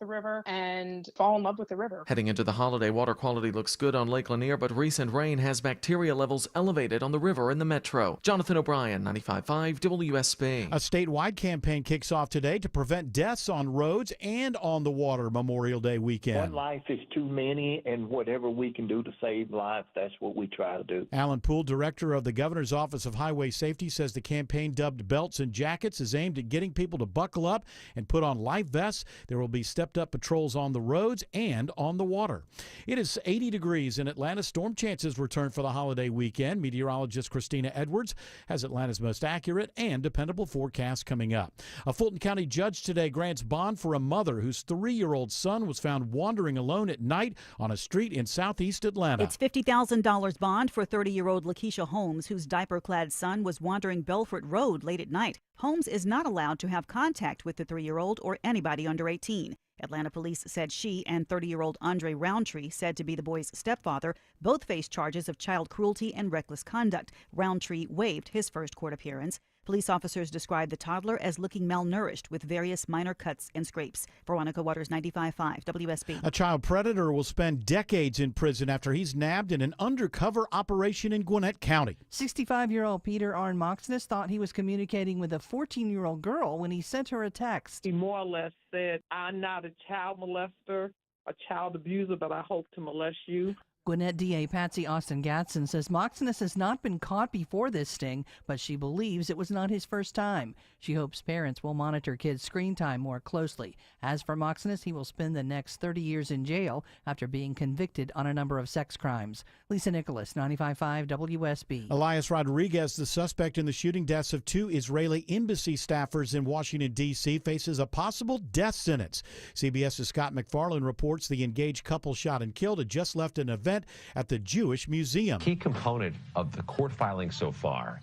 the river and fall in love with the river. Heading into the holiday, water quality looks good on Lake Lanier, but recent rain has bacteria levels elevated on the river in the metro. Jonathan O'Brien, 95.5 WSB. A statewide campaign kicks off today to prevent deaths on roads and on the water Memorial Day weekend. One life is too many, and whatever we can do to save lives, that's what we try to do. Alan Poole, director of the Governor's Office of Highway Safety, says the campaign, dubbed Belts and Jackets, is aimed at getting people to buckle up and put on life vests. There will be stepped-up patrols on the roads and on the water. It is 80 degrees in Atlanta. Storm chances return for the holiday weekend. Meteorologist Christina Edwards has Atlanta's most accurate and dependable forecast coming up. A Fulton County judge today grants bond for a mother whose 3-year-old son was found wandering alone at night on a street in southeast Atlanta. It's $50,000 bond for 30-year-old Lakeisha Holmes, whose diaper-clad son was wandering Belfort Road late at night. Holmes is not allowed to have contact with the 3-year-old or anybody under 18. Atlanta police said she and 30-year-old Andre Roundtree, said to be the boy's stepfather, both face charges of child cruelty and reckless conduct. Roundtree waived his first court appearance. Police officers described the toddler as looking malnourished with various minor cuts and scrapes. Veronica Waters, 95.5 WSB. A child predator will spend decades in prison after he's nabbed in an undercover operation in Gwinnett County. 65-year-old Peter Arn Moxness thought he was communicating with a 14-year-old girl when he sent her a text. He more or less said, "I'm not a child molester, a child abuser, but I hope to molest you." Gwinnett DA Patsy Austin Gatson says Moxness has not been caught before this sting, but she believes it was not his first time. She hopes parents will monitor kids' screen time more closely. As for Moxness, he will spend the next 30 years in jail after being convicted on a number of sex crimes. Lisa Nicholas, 95.5 WSB. Elias Rodriguez, the suspect in the shooting deaths of 2 Israeli embassy staffers in Washington, D.C., faces a possible death sentence. CBS's Scott McFarland reports the engaged couple shot and killed had just left an event at the Jewish Museum. Key component of the court filing so far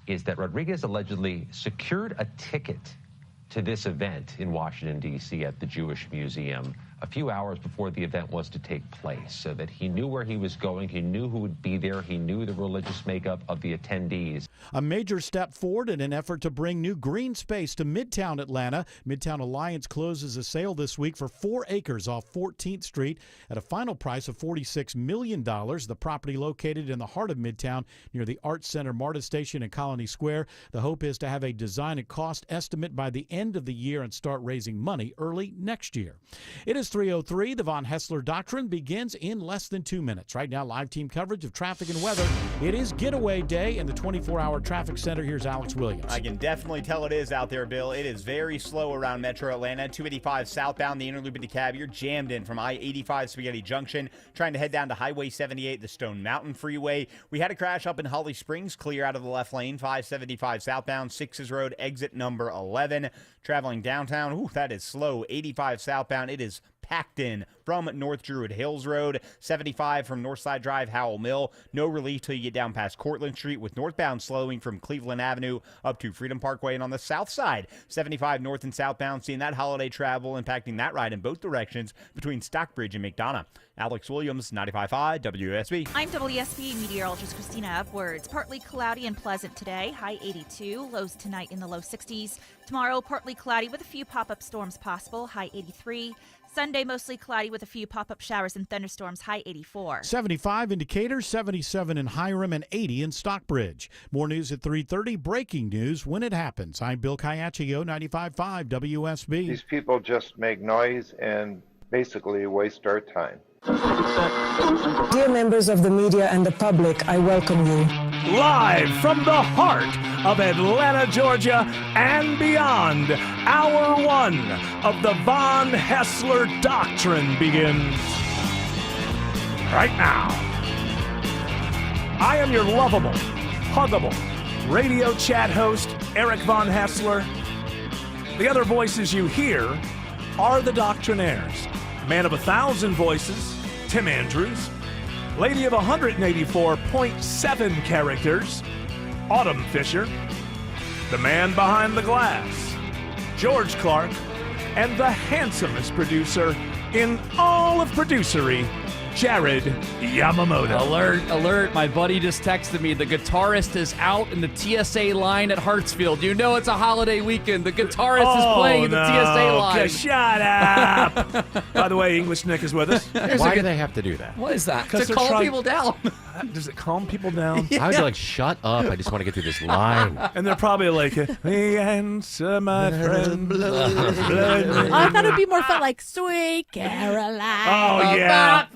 is that Rodriguez allegedly secured a ticket to this event in Washington, D.C. at the Jewish Museum a few hours before the event was to take place, so that he knew where he was going, he knew who would be there, he knew the religious makeup of the attendees. A major step forward in an effort to bring new green space to Midtown Atlanta. Midtown Alliance closes a sale this week for 4 acres off 14th Street at a final price of $46 million. The property located in the heart of Midtown near the Arts Center, MARTA Station, and Colony Square. The hope is to have a design and cost estimate by the end of the year and start raising money early next year. It is 3:03. The Von Haessler Doctrine begins in less than 2 minutes. Right now, live team coverage of traffic and weather. It is Getaway Day in the 24-hour traffic center. Here's Alex Williams. I can definitely tell it is out there, Bill. It is very slow around Metro Atlanta. 285 southbound, the inner loop of DeKalb. You're jammed in from I-85 Spaghetti Junction, trying to head down to Highway 78, the Stone Mountain Freeway. We had a crash up in Holly Springs, clear out of the left lane. 575 southbound, 6's Road, exit number 11. Traveling downtown, ooh, that is slow. 85 southbound, it is packed in from North Druid Hills Road. 75 from Northside Drive, Howell Mill. No relief till you get down past Cortlandt Street, with northbound slowing from Cleveland Avenue up to Freedom Parkway. And on the south side, 75 north and southbound, seeing that holiday travel impacting that ride in both directions between Stockbridge and McDonough. Alex Williams, 95.5 WSB. I'm WSB meteorologist Christina Upwards. Partly cloudy and pleasant today, high 82, lows tonight in the low 60s. Tomorrow, partly cloudy with a few pop-up storms possible, high 83. Sunday, mostly cloudy with a few pop-up showers and thunderstorms, high 84. 75 in Decatur, 77 in Hiram, and 80 in Stockbridge. More news at 3:30. Breaking news when it happens. I'm Bill Caiaccio, 95.5 WSB. These people just make noise and basically waste our time. Dear members of the media and the public, I welcome you. Live from the heart of Atlanta, Georgia, and beyond, Hour 1 of the Von Haessler Doctrine begins right now. I am your lovable, huggable radio chat host, Eric Von Haessler. The other voices you hear are the Doctrinaires. Man of 1,000 voices, Tim Andrews. Lady of 184.7 characters, Autumn Fisher. The man behind the glass, George Clark. And the handsomest producer in all of producery, Jared Yamamoto. Alert. My buddy just texted me. The guitarist is out in the TSA line at Hartsfield. You know it's a holiday weekend. The guitarist is playing in the TSA line. Shut up. By the way, English Nick is with us. Why do they have to do that? What is that? Because To calm people down. Does it calm people down? I was like, shut up. I just want to get through this line. And they're probably like, the answer, my friend. Oh, I thought it'd be more fun, like Sweet Caroline. Oh, yeah.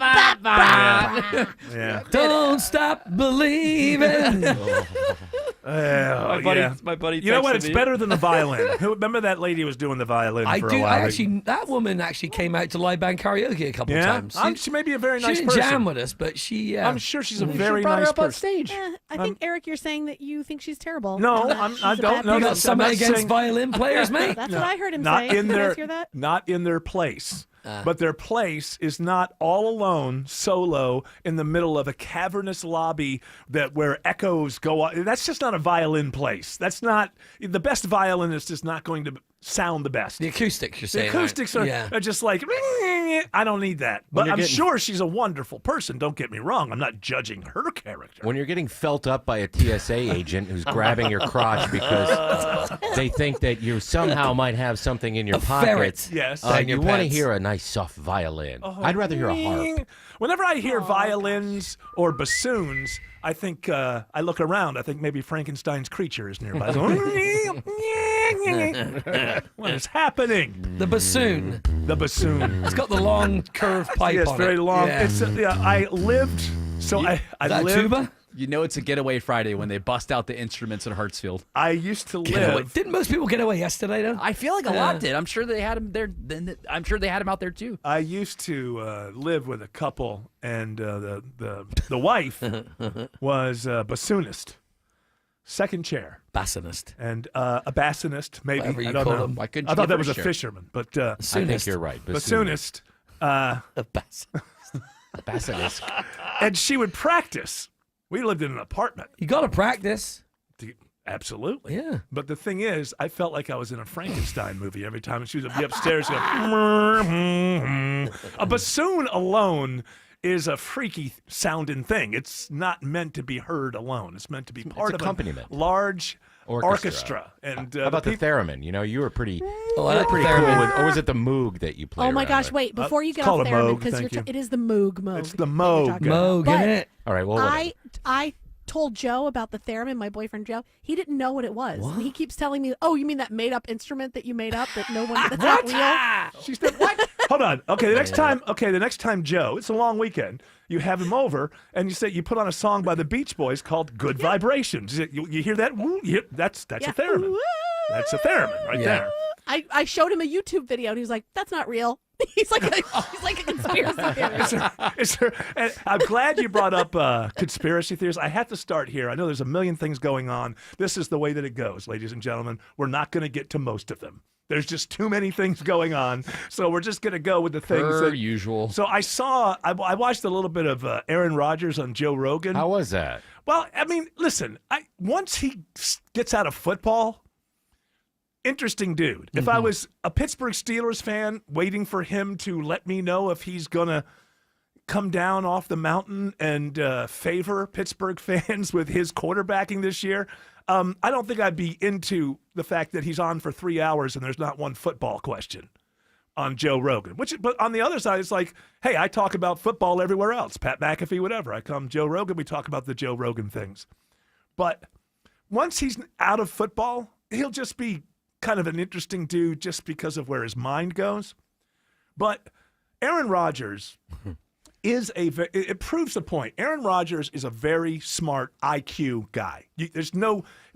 Yeah. Don't stop believing. My buddy. You know what? texted It's me. better than the violin. Remember that lady who was doing the violin I for do. a while? That woman actually came out to live band karaoke a couple Yeah? times. She may be a very nice she person. didn't jam with us, but she. I'm sure she's a she very brought nice her up on person. stage. I think, Eric, you're saying that you think she's terrible. No, and that I'm- she's I a don't bad know You that. got person. something not against saying- violin players, mate? That's what I heard him Not say. in Did you their, guys hear that? not in their place. But their place is not all alone, solo, in the middle of a cavernous lobby where echoes go on. That's just not a violin place. That's not the best violinist is not going to sound the best. The acoustics, you're The saying. acoustics are just like, I don't need that. But I'm sure she's a wonderful person. Don't get me wrong. I'm not judging her character. When you're getting felt up by a TSA agent who's grabbing your crotch because they think that you somehow might have something in your pocket. ferret. Yes. And you want to pants. hear a nice soft violin. I'd rather hear a harp. Whenever I hear violins or bassoons, I think I look around. I think maybe Frankenstein's creature is nearby. What is happening? The bassoon. The bassoon. It's got the long curved pipe Yes, on very it. long. Yeah. It's I lived. So I that lived. tuba? You know it's a getaway Friday when they bust out the instruments at Hartsfield. I used to Getaway. live. Didn't most people get away yesterday, though? I feel like a lot did. I'm sure they had him there. I'm sure they had him out there too. I used to live with a couple, and the wife was a bassoonist, second chair, Bassoonist. and a bassonist, maybe. Whatever you I don't call know. them. Why couldn't I you thought give that her was a a share? fisherman, but I think you're right. bassoonist. A bass. Bassoonist. And she would practice. We lived in an apartment. You got to practice. Absolutely. Yeah. But the thing is, I felt like I was in a Frankenstein movie every time she would be upstairs going, a bassoon alone is a freaky sounding thing. It's not meant to be heard alone. It's meant to be part of accompaniment. a large orchestra. And How about the theremin? You know, you were pretty, Oh, I like the pretty theremin. cool with, or was it the Moog that you played? Oh my around gosh! with? Wait, before you get it's off called a theremin, Moog, because thank you. it is the Moog. It's the that we're Moog. talking about. Moog, But isn't it? All right, well, I told Joe about the theremin, my boyfriend Joe. He didn't know what it was. And he keeps telling me, "Oh, you mean that made-up instrument that you made up that no one that's not real?" She said, "What? Hold on. Okay, the next time, Joe, it's a long weekend. You have him over, and you put on a song by the Beach Boys called "Good Vibrations." You hear that? Woo, that's a theremin. Woo. That's a theremin right there. I showed him a YouTube video, and he was like, "That's not real." He's like a conspiracy theorist. And I'm glad you brought up conspiracy theories. I have to start here. I know there's a million things going on. This is the way that it goes, ladies and gentlemen. We're not going to get to most of them. There's just too many things going on, so we're just going to go with the things Per usual. So I watched a little bit of Aaron Rodgers on Joe Rogan. How was that? Well, I mean, listen, once he gets out of football, interesting dude. If I was a Pittsburgh Steelers fan waiting for him to let me know if he's going to come down off the mountain and favor Pittsburgh fans with his quarterbacking this year, I don't think I'd be into the fact that he's on for 3 hours and there's not one football question on Joe Rogan. But on the other side, it's like, hey, I talk about football everywhere else. Pat McAfee, whatever. I come Joe Rogan, we talk about the Joe Rogan things. But once he's out of football, he'll just be kind of an interesting dude just because of where his mind goes. But Aaron Rodgers it proves the point. Aaron Rodgers is a very smart IQ guy.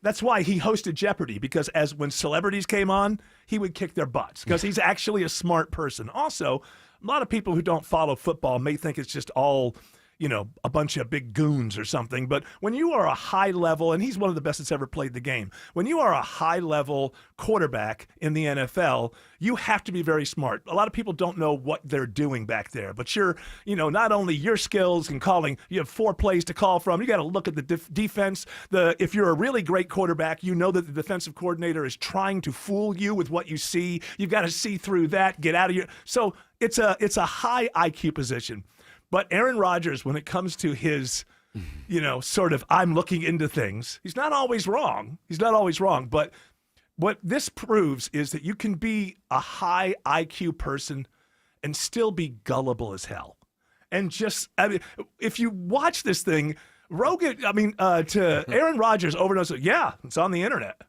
That's why he hosted Jeopardy, because when celebrities came on, he would kick their butts because he's actually a smart person. Also, a lot of people who don't follow football may think it's just all, a bunch of big goons or something. But when you are a high level, and he's one of the best that's ever played the game, when you are a high level quarterback in the NFL, you have to be very smart. A lot of people don't know what they're doing back there, but not only your skills and calling, you have 4 plays to call from. You got to look at the defense. If you're a really great quarterback, you know that the defensive coordinator is trying to fool you with what you see. You've got to see through that, get out of your. So it's a high IQ position. But Aaron Rodgers, when it comes to his, sort of, I'm looking into things, he's not always wrong. But what this proves is that you can be a high IQ person and still be gullible as hell. And if you watch this thing, to Aaron Rodgers over and over, yeah, it's on the internet.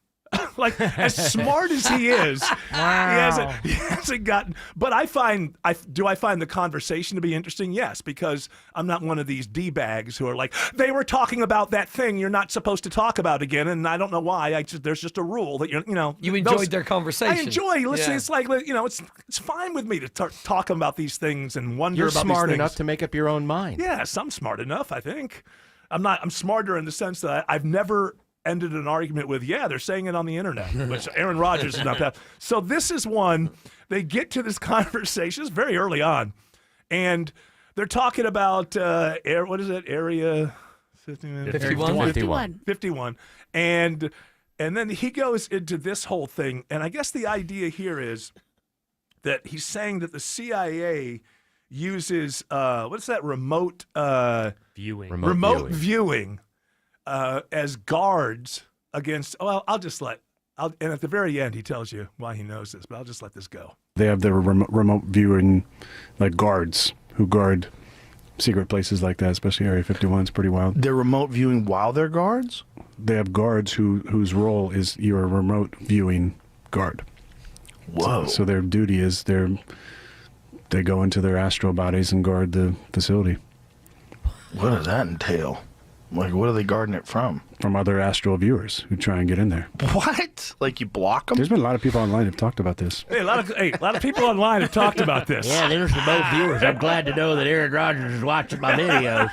Like, as smart as he is, he hasn't gotten. But I find the conversation to be interesting? Yes, because I'm not one of these D-bags who are like, they were talking about that thing you're not supposed to talk about again, and I don't know why. There's just a rule that You enjoyed their conversation. I enjoy listening. Yeah. It's like, it's fine with me to talk about these things and wonder You're about smart these things. enough to make up your own mind. Yes, I'm smart enough, I think. I'm smarter in the sense that I've never ended an argument with, they're saying it on the internet, which Aaron Rodgers is not that. So this is one, they get to this conversation, it's very early on, and they're talking about, Area 51. And then he goes into this whole thing, and I guess the idea here is that he's saying that the CIA uses, remote viewing. Remote viewing. As guards against, and at the very end he tells you why he knows this, but I'll just let this go. They have their remote viewing, like guards who guard secret places like that, especially Area 51. It's pretty wild. They're remote viewing while they're guards? They have guards whose role is you're a remote viewing guard. Whoa. So their duty is they go into their astral bodies and guard the facility. What does that entail? Like, what are they guarding it from? From other astral viewers who try and get in there. What? Like, you block them? There's been a lot of people online who've talked about this. Hey, a lot of people online have talked about this. Yeah, there's remote viewers. I'm glad to know that Aaron Rodgers is watching my videos.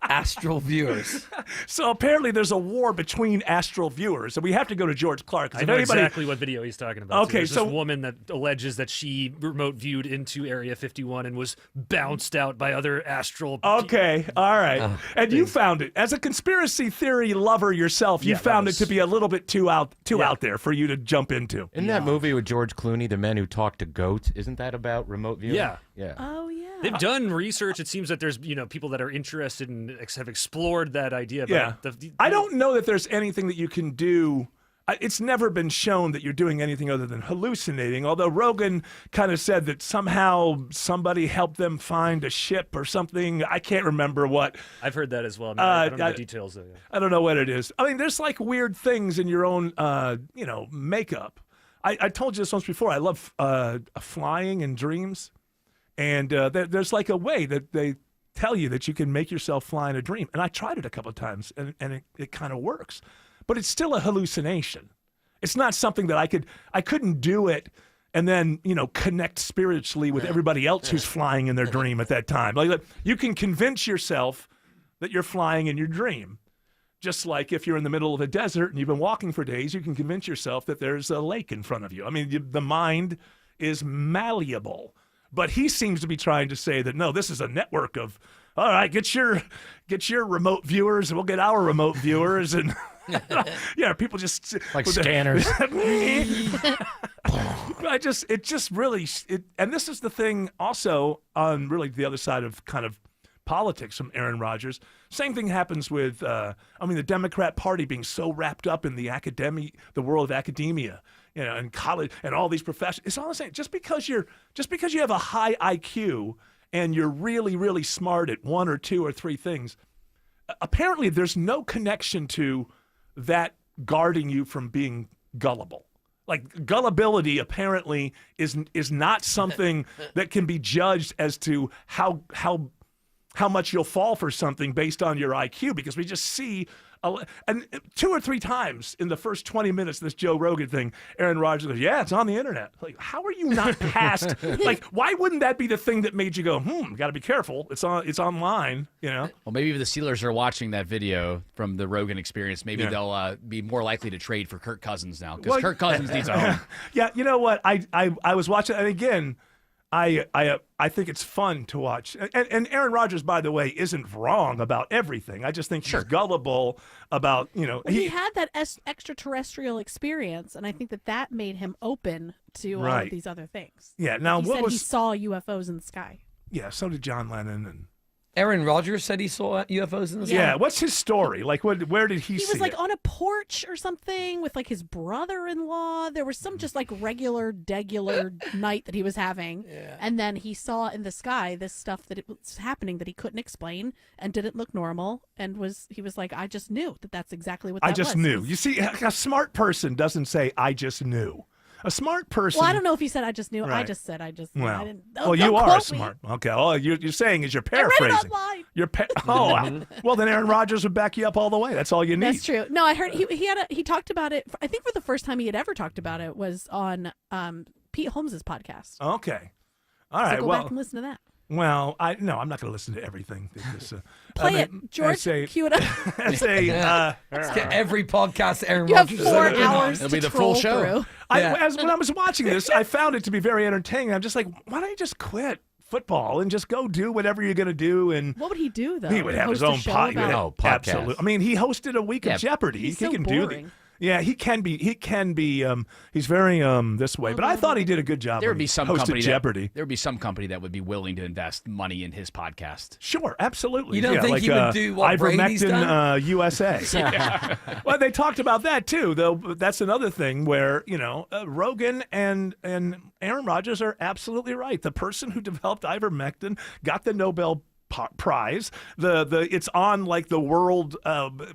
Astral viewers. So apparently there's a war between astral viewers, and we have to go to George Clark. I know exactly what video he's talking about. Okay, There's this woman that alleges that she remote viewed into Area 51 and was bounced out by other astral. Okay, all right. And you found it as a conspiracy theory lover yourself. You found it to be a little bit too out there for you to jump into. Isn't that movie with George Clooney, The Men Who Talk to Goats? Isn't that about remote viewing? Yeah. Oh yeah. They've done research. It seems that there's people that are interested and have explored that idea. But I don't know that there's anything that you can do. It's never been shown that you're doing anything other than hallucinating, although Rogan kind of said that somehow somebody helped them find a ship or something. I can't remember what. I've heard that as well. I don't know the details, though. I don't know what it is. I mean, there's like weird things in your own, makeup. I told you this once before. I love flying in dreams. And there's like a way that they tell you that you can make yourself fly in a dream. And I tried it a couple of times, and it kind of works. But it's still a hallucination. It's not something that I couldn't do it and then, connect spiritually with everybody else who's flying in their dream at that time. Like, you can convince yourself that you're flying in your dream. Just like if you're in the middle of a desert and you've been walking for days, you can convince yourself that there's a lake in front of you. I mean, the mind is malleable. But he seems to be trying to say that, no, this is a network of, all right, get your remote viewers, and we'll get our remote viewers, and people just like scanners. It just really, and this is the thing also on really the other side of kind of politics from Aaron Rodgers. Same thing happens with, the Democrat Party being so wrapped up in the world of academia. And college and all these professions. It's all the same. Just because you have a high IQ and you're really, really smart at one or two or three things, apparently there's no connection to that guarding you from being gullible. Like, gullibility apparently is not something that can be judged as to how much you'll fall for something based on your IQ, because we just see. And 2 or 3 times in the first 20 minutes of this Joe Rogan thing, Aaron Rodgers goes, yeah, it's on the internet. Like, how are you not past? Like, why wouldn't that be the thing that made you go, got to be careful. It's online, Well, maybe if the Steelers are watching that video from the Rogan experience, maybe they'll be more likely to trade for Kirk Cousins now, because Kirk Cousins needs a home. Yeah, you know what? I was watching, and again, I think it's fun to watch. And Aaron Rodgers, by the way, isn't wrong about everything. I just think he's gullible about, he had that extraterrestrial experience, and I think that made him open to all of these other things. Yeah. Now, he said he saw UFOs in the sky. Yeah, so did John Lennon, and Aaron Rodgers said he saw UFOs in the sky. Yeah, what's his story? Like, where did he see He was like it? on a porch or something with like his brother-in-law. There was some just like regular, degular night that he was having. And then he saw in the sky this stuff that it was happening that he couldn't explain and didn't look normal. And he was like, I just knew that's exactly what that was. I just knew. You see, a smart person doesn't say, I just knew. A smart person. Well, I don't know if he said I just knew. I Right. just said I just knew. Well, I didn't, well, you are smart. Okay. All you're saying is you're I read it paraphrasing. online. Oh, wow. Well, then Aaron Rodgers would back you up all the way. That's all you need. That's true. No, I heard he talked about it. I think for the first time he had ever talked about it was on Pete Holmes's podcast. Okay. All right. So go well, back and listen to that. Well, I'm not going to listen to everything. Play it, George. Cue it up. Let's get every podcast Aaron You have Rodgers. 4 hours It'll to be the full troll show. through. When I was watching this, I found it to be very entertaining. I'm just like, why don't you just quit football and just go do whatever you're going to do? And What would he do though? he would have his Host a own show podcast. about- Absolutely. I mean, he hosted a week of Jeopardy. He's he so can boring. do Yeah, he can be. He's very this way. But I thought he did a good job. There would when be he some hosted company Jeopardy. there would be some company that would be willing to invest money in his podcast. Sure, absolutely. You don't yeah, think like, he would do what Brady's Ivermectin, done? USA. Yeah. Well, they talked about that too, though. That's another thing where Rogan and Aaron Rodgers are absolutely right. The person who developed ivermectin got the Nobel Prize. It's on like the world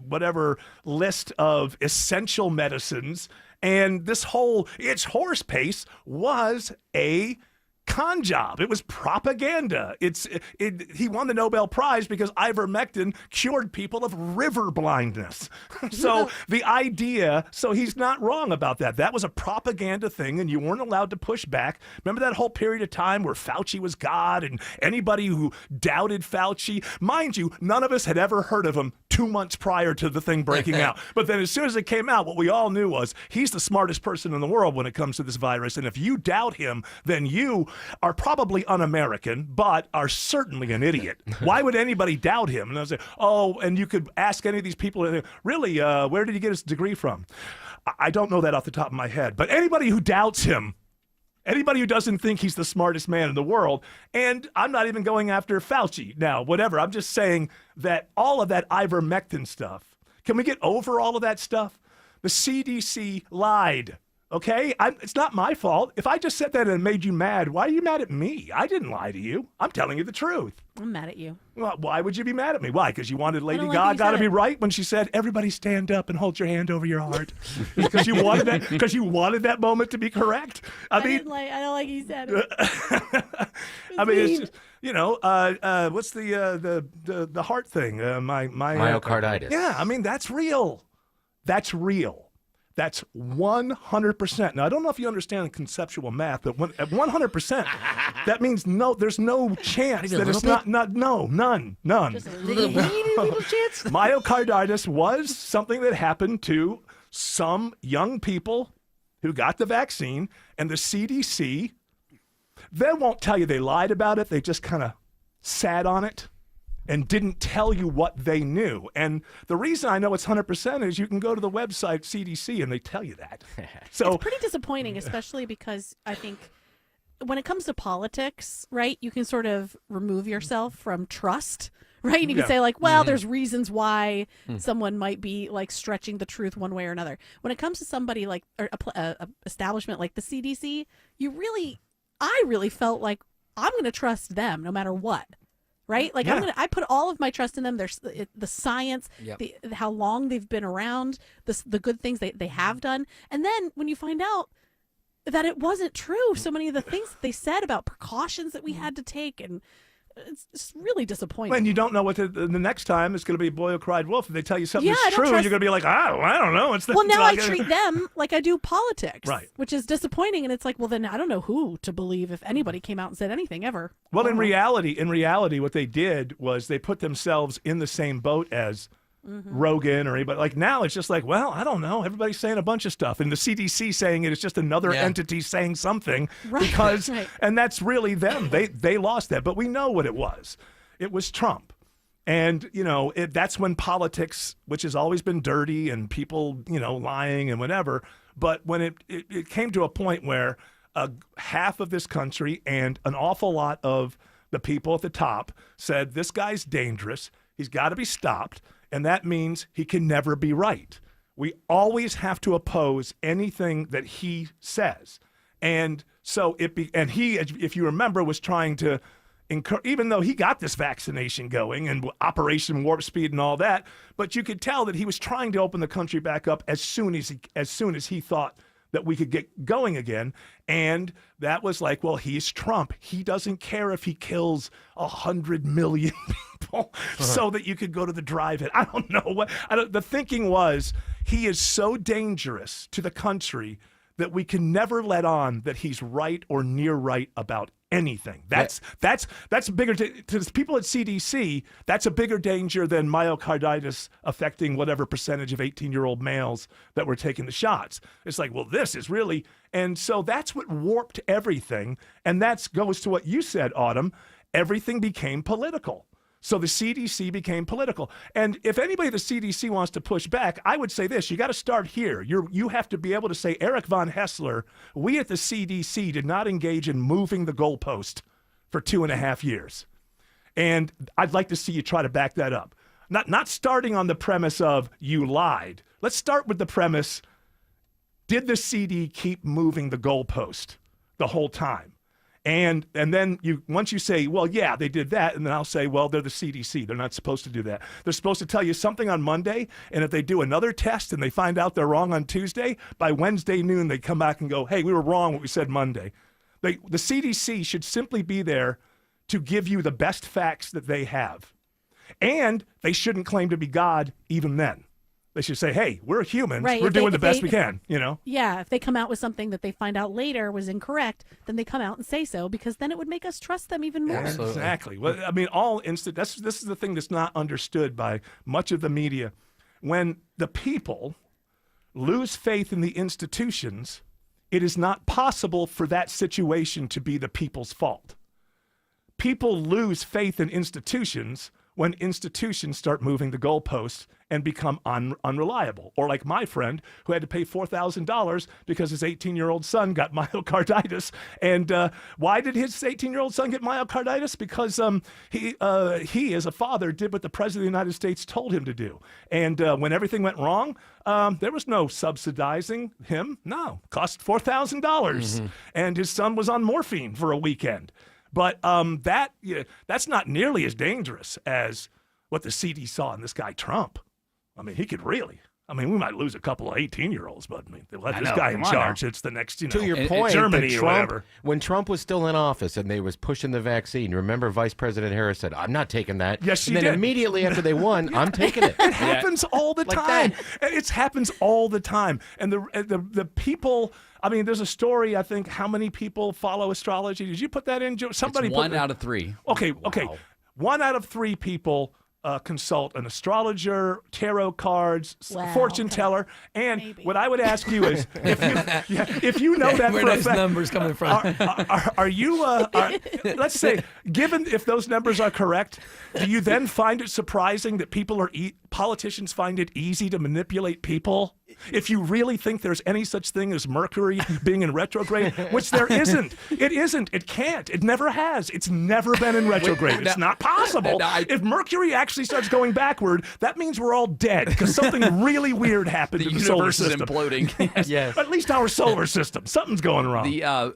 whatever list of essential medicines, and this whole it's horse pace was a con job. It was propaganda. He won the Nobel Prize because ivermectin cured people of river blindness. So the idea, so he's not wrong about that. That was a propaganda thing, and you weren't allowed to push back. Remember that whole period of time where Fauci was God, and anybody who doubted Fauci, mind you, none of us had ever heard of him 2 months prior to the thing breaking out. But then as soon as it came out, what we all knew was he's the smartest person in the world when it comes to this virus. And if you doubt him, then you are probably un-American, but are certainly an idiot. Why would anybody doubt him? And I was like, and you could ask any of these people, really, where did he get his degree from? I don't know that off the top of my head. But anybody who doubts him, anybody who doesn't think he's the smartest man in the world, and I'm not even going after Fauci now, whatever. I'm just saying that all of that ivermectin stuff, can we get over all of that stuff? The CDC lied. Okay? It's not my fault. If I just said that and it made you mad, why are you mad at me? I didn't lie to you. I'm telling you the truth. I'm mad at you. Well, why would you be mad at me? Why? Because you wanted Lady don't like that you Gaga to said be it. right when she said, everybody stand up and hold your hand over your heart. Because you wanted that, because you wanted that moment to be correct. I don't like you said it. I mean, it's just, what's the heart thing? Myocarditis. Yeah, I mean, that's real. That's real. That's 100%. Now, I don't know if you understand the conceptual math, but at 100%, that means there's no chance that it's none. Just a little chance. Myocarditis was something that happened to some young people who got the vaccine, and the CDC, they won't tell you they lied about it. They just kind of sat on it and didn't tell you what they knew. And the reason I know it's 100% is you can go to the website CDC and they tell you that. So It's pretty disappointing, especially because I think when it comes to politics, right, you can sort of remove yourself from trust, right? And you can say like, well, there's reasons why someone might be like stretching the truth one way or another. When it comes to somebody like or a establishment like the CDC, I really felt like I'm going to trust them no matter what. Right? Like I put all of my trust in them. There's the science, how long they've been around, the good things they have done. And then when you find out that it wasn't true, so many of the things that they said about precautions that we had to take, and it's really disappointing. when you don't know what the next time it's going to be a boy who cried wolf, if they tell you something Yeah, I is don't true, trust- you're going to be like, I don't know. It's the Well, now I treat them like I do politics, Right. which is disappointing. And it's like, well, then I don't know who to believe if anybody came out and said anything ever. Well, in reality, what they did was they put themselves in the same boat as Rogan or anybody. Like now it's just like, well, I don't know. Everybody's saying a bunch of stuff. And the CDC saying it is just another entity saying something because, and that's really them. They lost that. But we know what it was. It was Trump. And, that's when politics, which has always been dirty and people, lying and whatever. But when it came to a point where half of this country and an awful lot of the people at the top, said this guy's dangerous. He's got to be stopped, and that means he can never be right. We always have to oppose anything that he says. And so he, if you remember, was trying to even though he got this vaccination going and Operation Warp Speed and all that, but you could tell that he was trying to open the country back up as soon as he thought that we could get going again. And that was like, well, he's Trump. He doesn't care if he kills 100 million people so that you could go to the drive-in. I don't know the thinking was he is so dangerous to the country that we can never let on that he's right or near right about anything. That's bigger to the people at CDC. That's a bigger danger than myocarditis affecting whatever percentage of 18-year-old males that were taking the shots. It's like, well, this is really, and so that's what warped everything. And that goes to what you said, Autumn. Everything became political. So the CDC became political. And if anybody at the CDC wants to push back, I would say this. You got to start here. You have to be able to say, Eric Von Haessler, we at the CDC did not engage in moving the goalpost for 2.5 years. And I'd like to see you try to back that up. Not starting on the premise of you lied. Let's start with the premise, did the CD keep moving the goalpost the whole time? And then once you say, well, yeah, they did that, and then I'll say, well, they're the CDC. They're not supposed to do that. They're supposed to tell you something on Monday, and if they do another test and they find out they're wrong on Tuesday, by Wednesday noon they come back and go, hey, we were wrong what we said Monday. The CDC should simply be there to give you the best facts that they have. And they shouldn't claim to be God even then. They should say, hey, we're humans. Right. We're doing the best we can, you know? Yeah, if they come out with something that they find out later was incorrect, then they come out and say so, because then it would make us trust them even more. Absolutely. Exactly. Well, I mean, this is the thing that's not understood by much of the media. When the people lose faith in the institutions, it is not possible for that situation to be the people's fault. People lose faith in institutions when institutions start moving the goalposts and become unreliable. Or like my friend who had to pay $4,000 because his 18-year-old son got myocarditis. And why did his 18-year-old son get myocarditis? Because he, as a father, did what the President of the United States told him to do. And when everything went wrong, there was no subsidizing him. No, cost $4,000. And his son was on morphine for a weekend. But that's not nearly as dangerous as what the CD saw in this guy Trump. I mean, he could really. I mean, we might lose a couple of 18-year-olds, but I mean, they let this guy in charge. It's the next, to your point, Germany or whatever. When Trump was still in office and they was pushing the vaccine, remember Vice President Harris said, I'm not taking that. Yes, she did. And then immediately after they won, I'm taking it. It happens all the time. It happens all the time. And the people, I mean, there's a story, I think, how many people follow astrology? Did you put that in? Somebody it's 1 out of 3. Okay, wow. Okay. 1 out of 3 people consult an astrologer, tarot cards, fortune teller, and what I would ask you is, if you know that where for a those fact, numbers coming from? Are you? Let's say, given if those numbers are correct, do you then find it surprising that politicians find it easy to manipulate people? If you really think there's any such thing as Mercury being in retrograde, which there isn't. It isn't. It can't. It never has. It's never been in retrograde. It's not possible. If Mercury actually starts going backward, that means we're all dead because something really weird happened to the solar system. The universe is imploding. Yes. At least our solar system. Something's going wrong.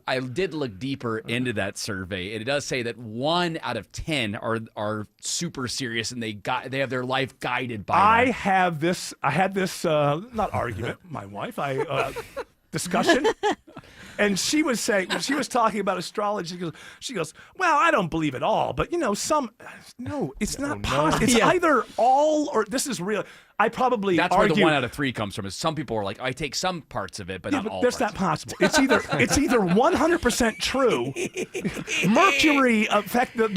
I did look deeper into that survey, and it does say that 1 out of 10 are super serious, and they have their life guided by them. I had this not argument, my wife, discussion. And she was talking about astrology. She goes, well, I don't believe it all, but no, it's not possible. It's either all or this is real. I probably that's argue, where the 1 out of 3 comes from. Is some people are like, I take some parts of it, but not all. That's not possible. It's either 100% true. Mercury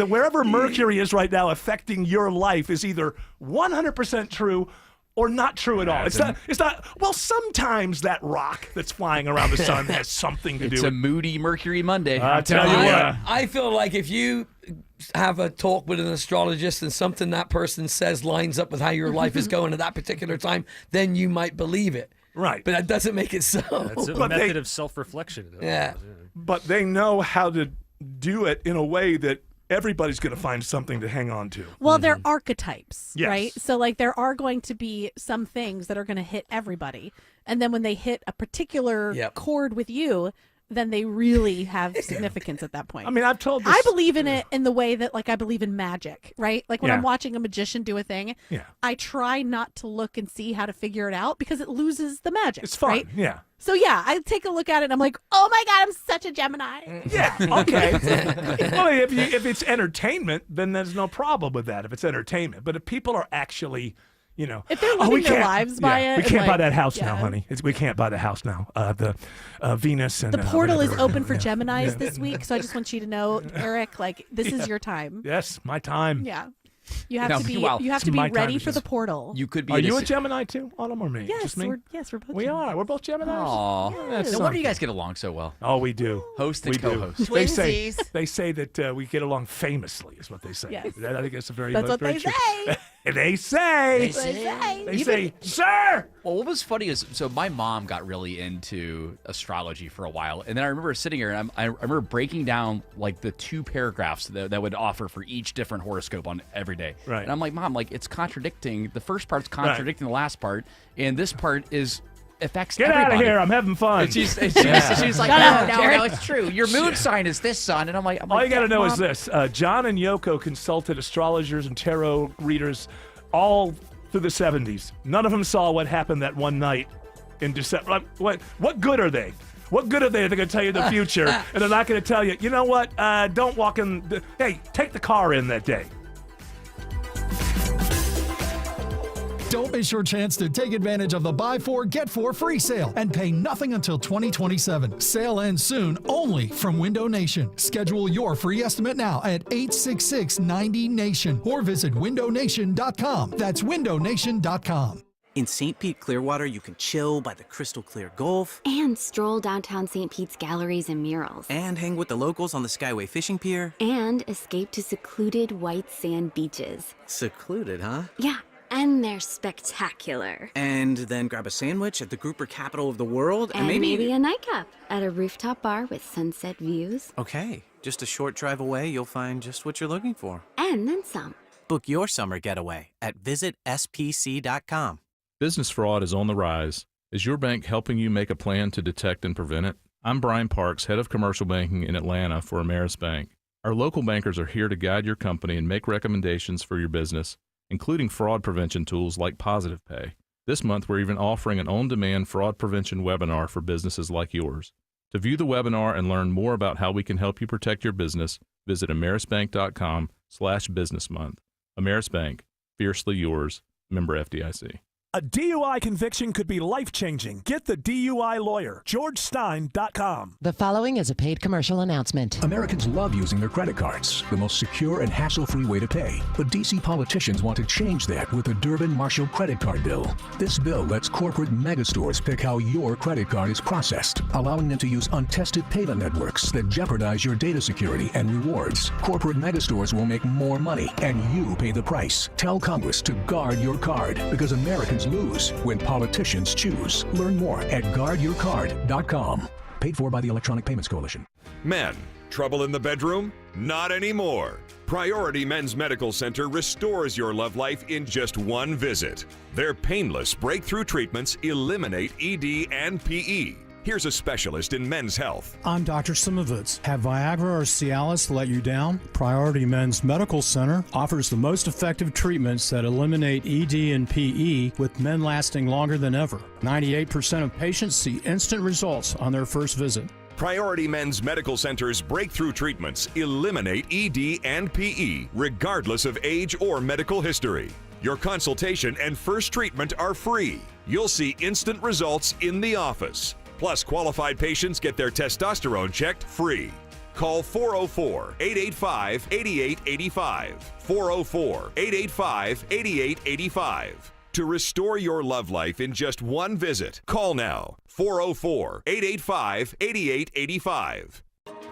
wherever Mercury is right now affecting your life is either 100% true or not true at all. It's not. Well, sometimes that rock that's flying around the sun has something to do. It's a moody Mercury Monday. I tell you what. I feel like if you have a talk with an astrologist and something that person says lines up with how your life is going at that particular time, then you might believe it. Right. But that doesn't make it so. That's a method of self-reflection. Yeah. But they know how to do it in a way that everybody's going to find something to hang on to. Well, they're archetypes, Yes. right? So, like, there are going to be some things that are going to hit everybody. And then when they hit a particular chord with you, then they really have significance at that point. I mean, I've told this. I believe in it in the way that, like, I believe in magic, right? Like, when I'm Yeah. watching a magician do a thing, I try not to look and see how to figure it out because it loses the magic. It's fun, right? yeah. So, yeah, I take a look at it and I'm like, oh my God, I'm such a Gemini. Yeah, okay. Well, if it's entertainment, then there's no problem with that if it's entertainment. But if people are actually, If they're living their lives by it. We and, can't buy like, that house yeah. now, honey. We can't buy the house now. The Venus and The portal is whatever. open for Yeah. Geminis Yeah. this week, so I just want you to know, Eric, like, this is your time. Yes, my time. Yeah. You have Now, to be wow. you have It's to be my time ready to for the just- portal. You could be. Are in you a si- Gemini too, Autumn, or me? Yes, Just me? we're both We are. We're both Geminis. Aw. Yeah, No that's wonder you something. guys get along so well. Oh, we do. Host and we do. co-host. They say that we get along famously, is what they say. Yes. I think that's a very That's what very they true. say. They say. They say, sir. Well, what was funny is, so my mom got really into astrology for a while, and then I remember sitting here and I remember breaking down like the 2 paragraphs that would offer for each different horoscope on every day. Right. And I'm like, Mom, like it's contradicting. The first part's contradicting the last part, and this part affects Get everybody. out of here! I'm having fun. And she's like, no, it's true. Your moon sign is this, son. And I'm like, All you got to know Mom. is this: John and Yoko consulted astrologers and tarot readers all through the 70s. None of them saw what happened that one night in December. What good are they? What good are they? They're going to tell you the future, and they're not going to tell you. You know what? Don't walk in. Hey, take the car in that day. Don't miss your chance to take advantage of the Buy 4, Get 4 free sale and pay nothing until 2027. Sale ends soon, only from Window Nation. Schedule your free estimate now at 866-90-NATION or visit windownation.com. That's windownation.com. In St. Pete, Clearwater, you can chill by the crystal clear Gulf and stroll downtown St. Pete's galleries and murals. and hang with the locals on the Skyway Fishing Pier. And escape to secluded white sand beaches. Secluded, huh? Yeah, and they're spectacular. And then grab a sandwich at the grouper capital of the world And maybe a nightcap at a rooftop bar with sunset views. Okay, just a short drive away, you'll find just what you're looking for. And then some. Book your summer getaway at visitspc.com. Business fraud is on the rise. Is your bank helping you make a plan to detect and prevent it? I'm Brian Parks, head of commercial banking in Atlanta for Ameris Bank. Our local bankers are here to guide your company and make recommendations for your business, including fraud prevention tools like Positive Pay. This month, we're even offering an on-demand fraud prevention webinar for businesses like yours. To view the webinar and learn more about how we can help you protect your business, visit amerisbank.com/businessmonth. Ameris Bank, fiercely yours, member FDIC. A DUI conviction could be life-changing. Get the DUI lawyer, GeorgeStein.com. The following is a paid commercial announcement. Americans love using their credit cards, the most secure and hassle-free way to pay. But D.C. politicians want to change that with the Durbin-Marshall credit card bill. This bill lets corporate megastores pick how your credit card is processed, allowing them to use untested payment networks that jeopardize your data security and rewards. Corporate megastores will make more money, and you pay the price. Tell Congress to guard your card, because Americans lose when politicians choose. Learn more at guardyourcard.com. Paid for by the Electronic Payments Coalition. Men, trouble in the bedroom? Not anymore. Priority Men's Medical Center restores your love life in just one visit. Their painless breakthrough treatments eliminate ED and PE. Here's a specialist in men's health. I'm Dr. Simovitz. Have Viagra or Cialis let you down? Priority Men's Medical Center offers the most effective treatments that eliminate ED and PE, with men lasting longer than ever. 98% of patients see instant results on their first visit. Priority Men's Medical Center's breakthrough treatments eliminate ED and PE, regardless of age or medical history. Your consultation and first treatment are free. You'll see instant results in the office. Plus, qualified patients get their testosterone checked free. Call 404-885-8885. 404-885-8885. To restore your love life in just one visit, call now. 404-885-8885.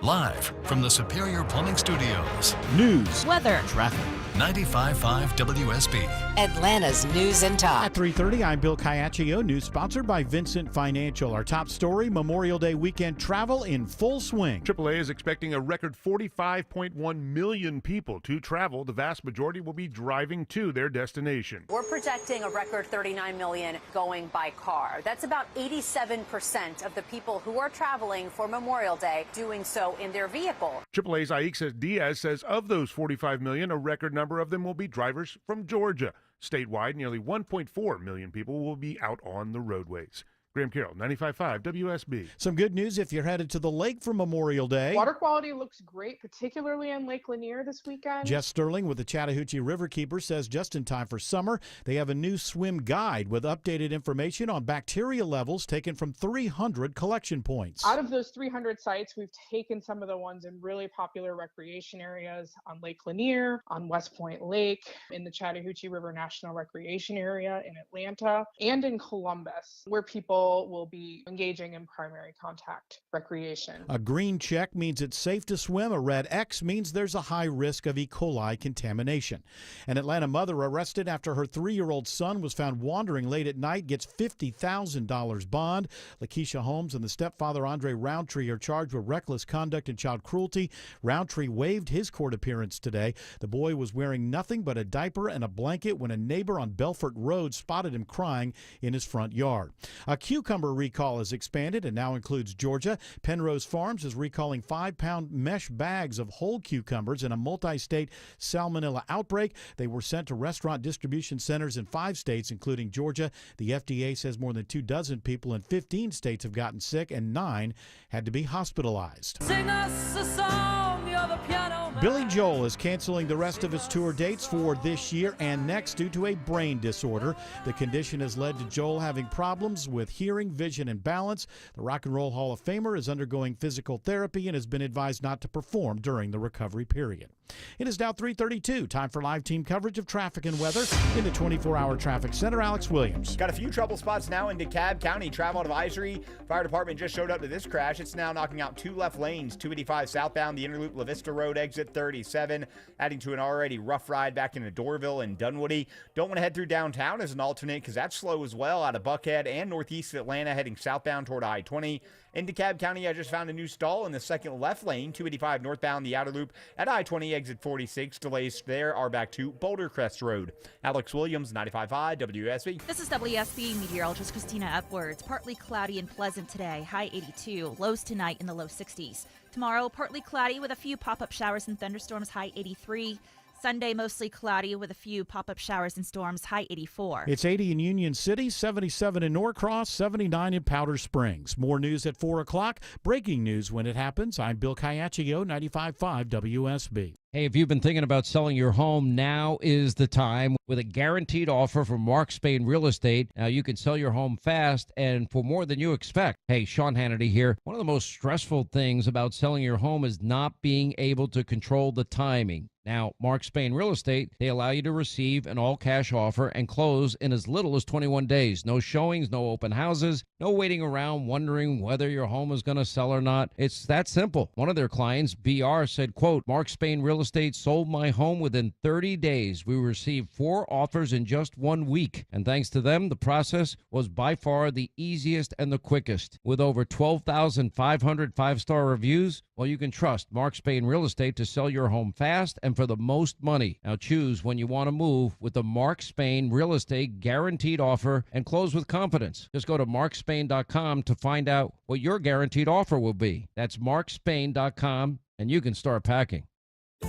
Live from the Superior Plumbing Studios. News, weather, traffic, 95.5 WSB. Atlanta's News and Talk. At 3:30, I'm Bill Caiaccio. News sponsored by Vincent Financial. Our top story, Memorial Day weekend travel in full swing. AAA is expecting a record 45.1 million people to travel. The vast majority will be driving to their destination. We're projecting a record 39 million going by car. That's about 87% of the people who are traveling for Memorial Day doing so in their vehicle. AAA's Aixa Diaz says of those 45 million, a record number of them will be drivers from Georgia. Statewide, nearly 1.4 million people will be out on the roadways. Graham Carroll, 95.5 WSB. Some good news if you're headed to the lake for Memorial Day. Water quality looks great, particularly on Lake Lanier this weekend. Jess Sterling with the Chattahoochee Riverkeeper says just in time for summer, they have a new swim guide with updated information on bacteria levels taken from 300 collection points. Out of those 300 sites, we've taken some of the ones in really popular recreation areas on Lake Lanier, on West Point Lake, in the Chattahoochee River National Recreation Area in Atlanta, and in Columbus, where people will be engaging in primary contact recreation. A green check means it's safe to swim. A red X means there's a high risk of E. coli contamination. An Atlanta mother arrested after her 3-year-old son was found wandering late at night gets $50,000 bond. Lakeisha Holmes and the stepfather Andre Roundtree are charged with reckless conduct and child cruelty. Roundtree waived his court appearance today. The boy was wearing nothing but a diaper and a blanket when a neighbor on Belfort Road spotted him crying in his front yard. A cucumber recall has expanded and now includes Georgia. Penrose Farms is recalling 5-pound mesh bags of whole cucumbers in a multi-state salmonella outbreak. They were sent to restaurant distribution centers in 5 states, including Georgia. The FDA says more than 24 people in 15 states have gotten sick and 9 had to be hospitalized. Sing us a song, you're the piano man. Billy Joel is canceling the rest of his tour dates for this year and next due to a brain disorder. The condition has led to Joel having problems with hearing, vision, and balance. The Rock and Roll Hall of Famer is undergoing physical therapy and has been advised not to perform during the recovery period. It is now 3:32. Time for live team coverage of traffic and weather in the 24-hour traffic center. Alex Williams. Got a few trouble spots now in DeKalb County. Travel advisory. Fire department just showed up to this crash. It's now knocking out 2 left lanes. 285 southbound, the Interloop La Vista Road exit 37, adding to an already rough ride back into Dorville and Dunwoody. Don't want to head through downtown as an alternate because that's slow as well out of Buckhead and northeast Atlanta heading southbound toward I-20. In DeKalb County, I just found a new stall in the second left lane, 285 northbound, the outer loop at I-20 exit 46. Delays there are back to Boulder Crest Road. Alex Williams, 95.5 WSB. This is WSB meteorologist Christina Upwards. Partly cloudy and pleasant today, high 82. Lows tonight in the low 60s. Tomorrow, partly cloudy with a few pop-up showers and thunderstorms, high 83. Sunday, mostly cloudy with a few pop-up showers and storms, high 84. It's 80 in Union City, 77 in Norcross, 79 in Powder Springs. More news at 4 o'clock. Breaking news when it happens. I'm Bill Caiaccio, 95.5 WSB. Hey, if you've been thinking about selling your home, now is the time. With a guaranteed offer from Mark Spain Real Estate, now you can sell your home fast and for more than you expect. Hey, Sean Hannity here. One of the most stressful things about selling your home is not being able to control the timing. Now, Mark Spain Real Estate, they allow you to receive an all-cash offer and close in as little as 21 days. No showings, no open houses, no waiting around wondering whether your home is going to sell or not. It's that simple. One of their clients, BR, said, quote, Mark Spain Real Estate sold my home within 30 days. We received 4 offers in just 1 week. And thanks to them, the process was by far the easiest and the quickest. With over 12,500 5-star reviews, well, you can trust Mark Spain Real Estate to sell your home fast and for the most money. Now choose when you want to move with the Mark Spain Real Estate guaranteed offer and close with confidence. Just go to markspain.com to find out what your guaranteed offer will be. That's markspain.com and you can start packing.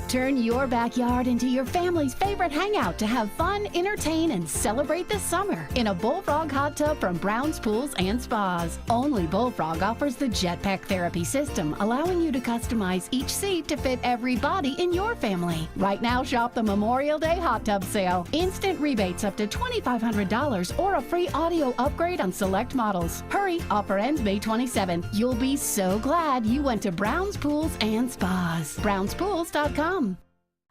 Turn your backyard into your family's favorite hangout to have fun, entertain, and celebrate this summer in a Bullfrog hot tub from Brown's Pools and Spas. Only Bullfrog offers the Jetpack Therapy system, allowing you to customize each seat to fit every body in your family. Right now, shop the Memorial Day hot tub sale. Instant rebates up to $2,500 or a free audio upgrade on select models. Hurry, offer ends May 27th. You'll be so glad you went to Brown's Pools and Spas. BrownsPools.com.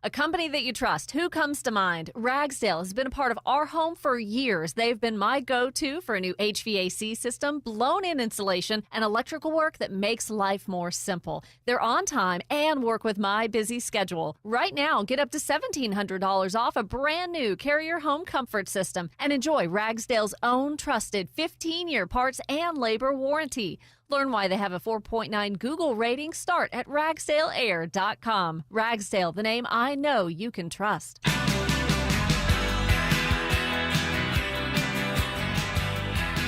A company that you trust. Who comes to mind? Ragsdale has been a part of our home for years. They've been my go-to for a new HVAC system, blown-in installation, and electrical work that makes life more simple. They're on time and work with my busy schedule. Right now, get up to $1,700 off a brand new Carrier home comfort system and enjoy Ragsdale's own trusted 15-year parts and labor warranty. Learn why they have a 4.9 Google rating. Start at ragsdaleair.com. Ragsdale, the name I know you can trust.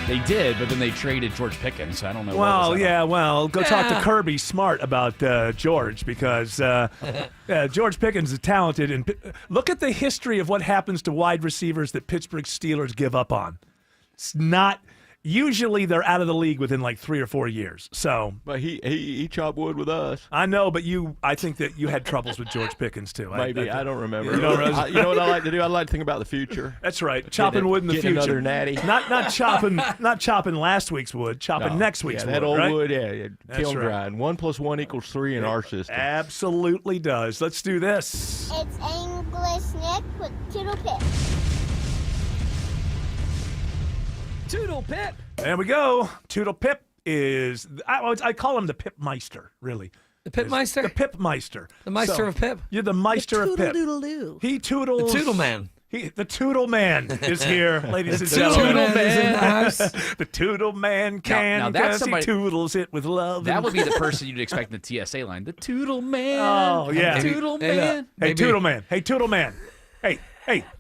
They did, but then they traded George Pickens. So I don't know. Well, go talk to Kirby Smart about George because George Pickens is talented. And look at the history of what happens to wide receivers that Pittsburgh Steelers give up on. It's not. Usually they're out of the league within like 3 or 4 years. So, but he chopped wood with us. I know, but I think that you had troubles with George Pickens too. Maybe I don't remember. You don't you know what I like to do? I like to think about the future. That's right, chopping wood in the future. Another natty. Not chopping last week's wood. Chopping next week's wood. That old right? wood, kiln right. grind. 1 + 1 = 3 in our system. Absolutely does. Let's do this. It's English Nick with Toodle Pip. Toodle Pip. There we go. Toodle Pip is, I call him the Pip Meister, really. The Pip Meister? The Pip Meister. The Meister of Pip? You're the Meister of Pip. Toodle-doodle-doo. He toodles. The Toodle Man. The Toodle Man is here, ladies and The gentlemen. Toodle Man is in the house. The Toodle Man can, now that's 'cause somebody- he toodles it with love. That would be the person you'd expect in the TSA line. The Toodle Man. Oh, yeah. Toodle Hey, Man. Hey, Toodle Man. Hey, Toodle Man. Hey.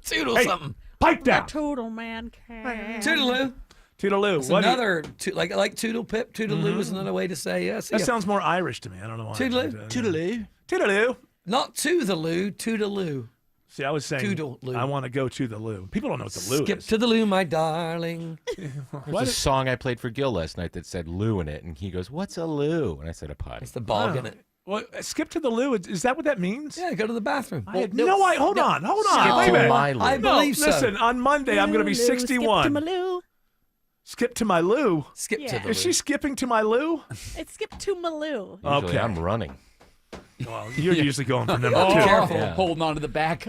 Toodle hey, something. Pipe down. Toodle Man can. Toodaloo. Toodaloo. It's another, like Toodle Pip. Toodaloo is another way to say yes. That sounds more Irish to me. I don't know why. Toodaloo. Toodaloo. Toodaloo. Not to the loo, Toodaloo. See, I was saying Toodaloo. I want to go to the loo. People don't know what the loo Skip is. to the loo, my darling. There's a song I played for Gil last night that said loo in it, and he goes, "What's a loo?" And I said, "A potty." It's the bog in it. Well, skip to the loo. Is that what that means? Yeah, go to the bathroom. Hold on. Skip Wait a to minute. my loo. I believe so. Listen, on Monday I'm going to be 61. Skip to my loo. Skip to my loo. Skip to the loo. Is she skipping to my loo? It's skip to my loo. Usually Okay. I'm running. Well, you're usually going for number Oh, two. careful. Yeah. Holding on to the back.